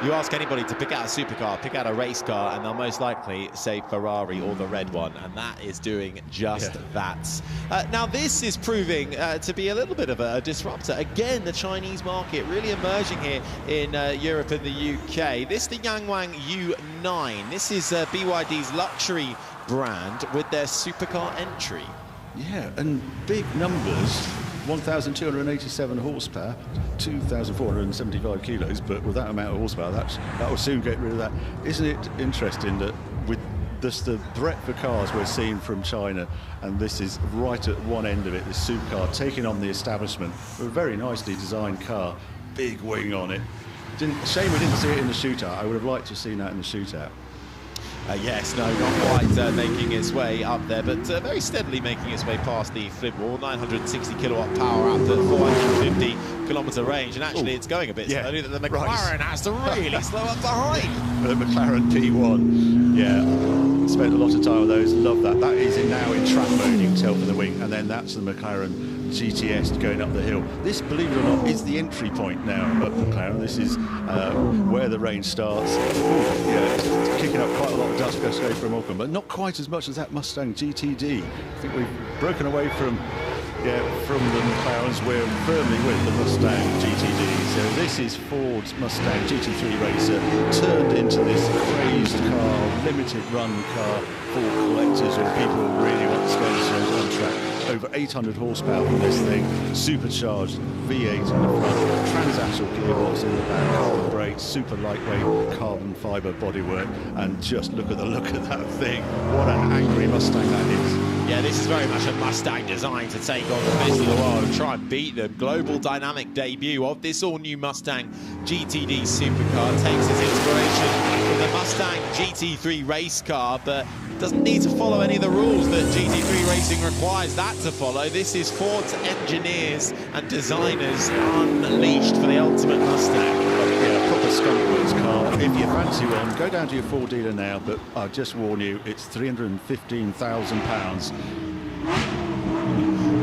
You ask anybody to pick out a supercar, pick out a race car, and they'll most likely say Ferrari or the red one, and that is doing just that. Now, this is proving to be a little bit of a disruptor. Again, the Chinese market really emerging here in Europe and the UK. This is the Yangwang U9. This is BYD's luxury brand with their supercar entry. Yeah, and big numbers. 1,287 horsepower, 2,475 kilos, but with that amount of horsepower, that will soon get rid of that. Isn't it interesting that with just the breadth of cars we're seeing from China, and this is right at one end of it, this supercar taking on the establishment, a very nicely designed car, big wing on it. Shame we didn't see it in the Shootout. I would have liked to have seen that in the Shootout. Yes, no, not quite making its way up there, but very steadily making its way past the flip wall. 960 kilowatt power up to 450 kilometre range, and actually it's going a bit slowly that the McLaren has to really slow up behind. The McLaren P1, yeah, spent a lot of time with those, love that. That is now in track mode, you can tell from the wing, and then that's the McLaren GTS going up the hill. This, believe it or not, is the entry point now at McLaren. This is where the range starts. Yeah, it's kicking up quite a lot of dust going straight from Auckland, but not quite as much as that Mustang GTD. I think we've broken away from the McLarens. We're firmly with the Mustang GTD. So this is Ford's Mustang GT3 racer turned into this crazed car, limited run car for collectors or people who really want to spend shows on track. Over 800 horsepower from this thing, supercharged V8 in the front, transaxle gearbox in the back, carbon brakes, super lightweight carbon fibre bodywork, and just look at the look of that thing. What an angry Mustang that is. Yeah, this is very much a Mustang designed to take on the best of the world and try and beat them. Global dynamic debut of this all-new Mustang GTD supercar takes its inspiration from the Mustang GT3 race car, but doesn't need to follow any of the rules that GT3 racing requires that to follow. This is Ford's engineers and designers unleashed for the ultimate Mustang. Yeah, proper skunkworks car. If you fancy one, go down to your Ford dealer now, but I'll just warn you, it's £315,000.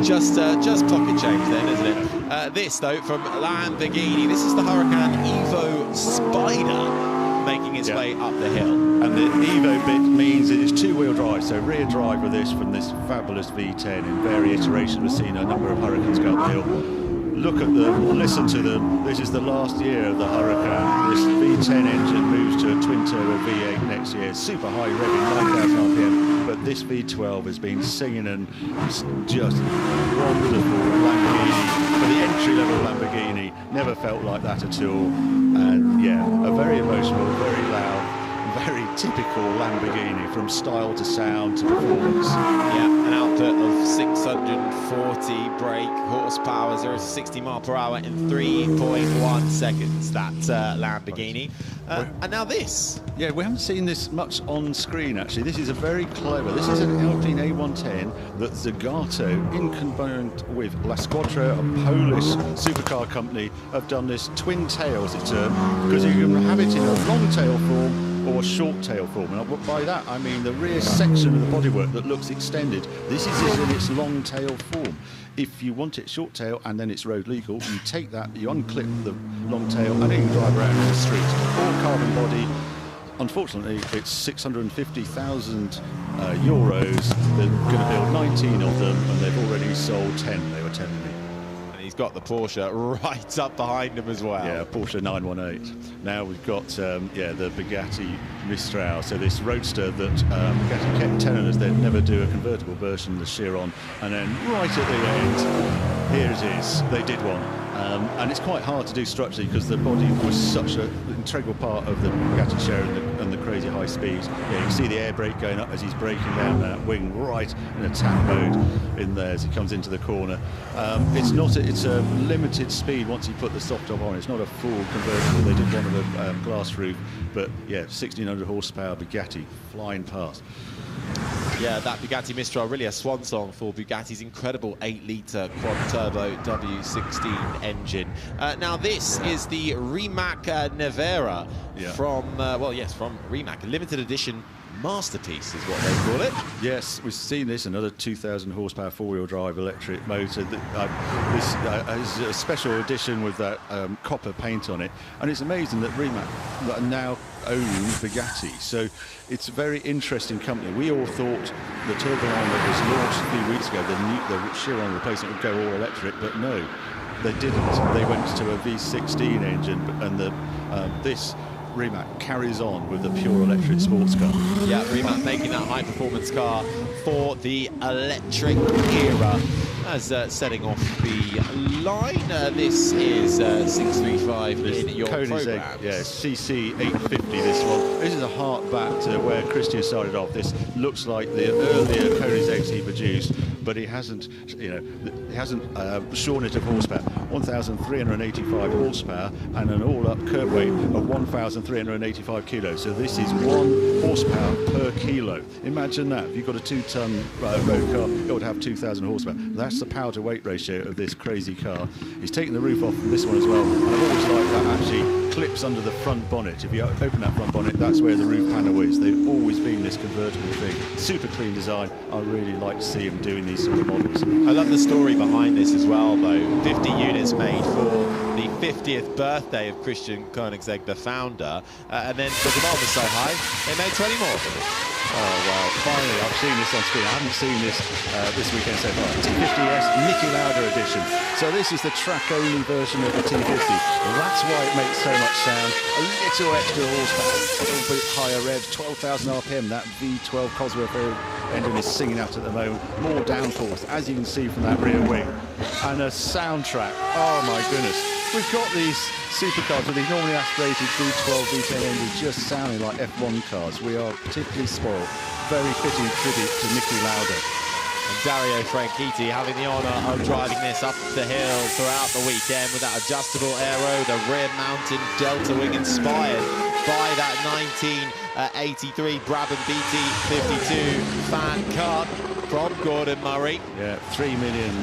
Just pocket change then, isn't it? This, though, from Lamborghini. This is the Huracan Evo Spider making its way up the hill. And the Evo bit means it is two-wheel drive, so rear drive with this from this fabulous V10 in various iterations. We've seen a number of Huracans go up the hill. Look at them, listen to them. This is the last year of the Huracan. This V10 engine moves to a twin-turbo V8 next year. Super high revving, 9,000 RPM. But this V12 has been singing and just wonderful Lamborghini. For the entry-level Lamborghini, never felt like that at all. And yeah, a very emotional, very loud, very typical Lamborghini, from style to sound to performance. Yeah, an output of 640 brake horsepower, 0 to 60 mile per hour in 3.1 seconds. That Lamborghini. And now this. Yeah, we haven't seen this much on screen, actually. This is a very clever, this is an Alpine A110 that Zagato, in combined with La Squadra, a Polish supercar company, have done this twin tail, as it's termed, because you can have it in a long tail form or a short tail form. And by that, I mean the rear section of the bodywork that looks extended. This is in its long tail form. If you want it short tail and then it's road legal, you take that, you unclip the long tail, and then you can drive around in the streets. All carbon body. Unfortunately, it's 650,000 euros. They're going to build 19 of them, and they've already sold 10, they were telling me. And he's got the Porsche right up behind him as well. Yeah, Porsche 918. Now we've got, the Bugatti Mistral. So this roadster that Bugatti kept telling us they'd never do a convertible version of the Chiron. And then right at the end, here it is. They did one. And it's quite hard to do structurally because the body was such an integral part of the Bugatti Chiron and the crazy high speeds. Yeah, you can see the air brake going up as he's braking down that wing right in attack mode in there as he comes into the corner. It's a limited speed once you put the soft top on. It's not a full convertible. They did one with a glass roof, but yeah, 1600 horsepower Bugatti flying past. Yeah, that Bugatti Mistral, really a swan song for Bugatti's incredible 8-litre quad-turbo W16 engine. Now, this is the Rimac Nevera from, from Rimac, a limited edition masterpiece is what they call it. Yes, we've seen this, another 2,000 horsepower four-wheel drive electric motor. This is a special edition with that copper paint on it, and it's amazing that Rimac now own Bugatti, so it's a very interesting company. We all thought the Turboline that was launched a few weeks ago, the Chiron replacement, would go all electric, but no, they didn't. They went to a V16 engine, and this Rimac carries on with the pure electric sports car. Yeah, Rimac making that high-performance car for the electric era. As setting off the line, this is 635 in your program. Yeah, CC 850. This one. This is a hark back to where Christian started off. This looks like the earlier Koenigseggs he produced, but he hasn't, shorn it of horsepower. 1,385 horsepower and an all-up curb weight of 1,385 kilos. So this is 1 horsepower per kilo. Imagine that. If you've got a 2-ton road car, it would have 2,000 horsepower. That's the power to weight ratio of this crazy car. He's taken the roof off from this one as well, and I've always liked that actually clips under the front bonnet. If you open that front bonnet, that's where the roof panel is. They've always been this convertible thing. Super clean design. I really like to see him doing these sort of models. I love the story behind this as well, though. 50 units made for the 50th birthday of Christian Koenigsegg, the founder, and then the demand was so high, they made 20 more. Oh, wow. Finally, I've seen this on screen. I haven't seen this this weekend so far. T50S Niki Lauda edition. So this is the track-only version of the T50. That's why it makes so much sound. A little extra horsepower, a little bit higher revs, 12,000 RPM. That V12 Cosworth engine is singing out at the moment. More downforce, as you can see from that rear wing. And a soundtrack. Oh, my goodness. We've got these supercars with these normally aspirated V12, V10 engines just sounding like F1 cars. We are particularly spoiled. Very fitting tribute to Niki Lauda. And Dario Franchitti having the honour of driving this up the hill throughout the weekend with that adjustable aero, the rear-mounted delta wing inspired by that 1983 Brabham BT52 fan car from Gordon Murray. Yeah, £3 million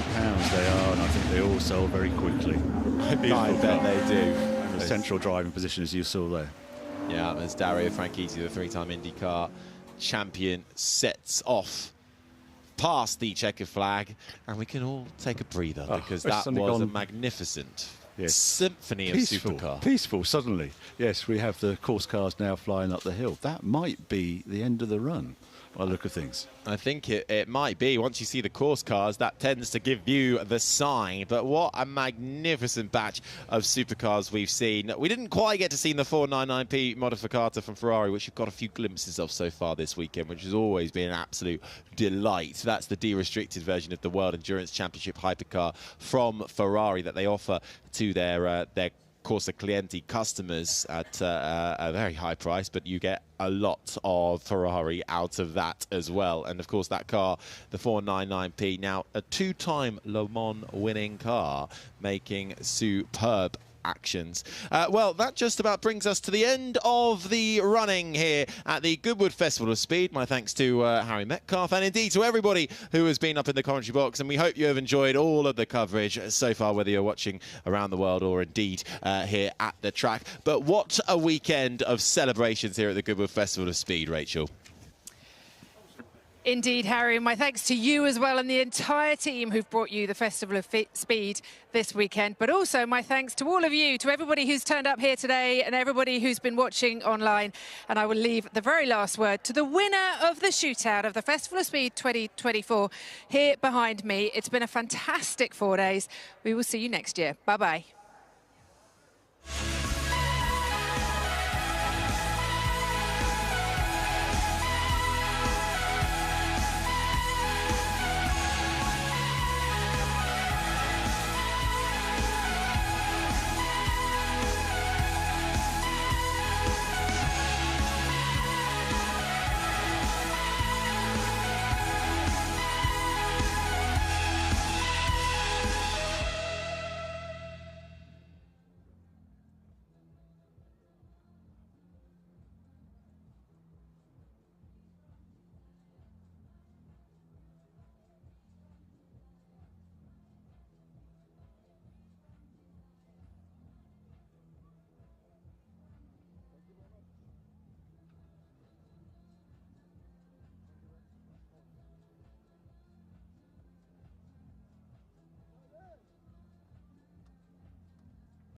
they are, and I think they all sold very quickly. I bet they do. And the central driving position, as you saw there. Yeah, as Dario Franchitti, the 3-time IndyCar champion, sets off past the checkered flag, and we can all take a breather because that was a magnificent symphony of supercar. Peaceful, suddenly. Yes, we have the course cars now flying up the hill. That might be the end of the run, by the look of things. I think it might be. Once you see the course cars, that tends to give you the sign. But what a magnificent batch of supercars we've seen. We didn't quite get to see the 499p Modificata from Ferrari, which you've got a few glimpses of so far this weekend, which has always been an absolute delight. That's the de-restricted version of the World Endurance Championship hypercar from Ferrari that they offer to their Corsa Clienti customers at a very high price, but you get a lot of Ferrari out of that as well. And of course that car, the 499p, now a 2-time Le Mans winning car, making superb actions. Well, that just about brings us to the end of the running here at the Goodwood Festival of Speed. My thanks to Harry Metcalf, and indeed to everybody who has been up in the commentary box, and we hope you have enjoyed all of the coverage so far, whether you're watching around the world or indeed here at the track. But what a weekend of celebrations here at the Goodwood Festival of Speed, Rachel. Indeed, Harry, and my thanks to you as well and the entire team who've brought you the Festival of Speed this weekend. But also my thanks to all of you, to everybody who's turned up here today and everybody who's been watching online. And I will leave the very last word to the winner of the Shootout of the Festival of Speed 2024 here behind me. It's been a fantastic 4 days. We will see you next year. Bye-bye.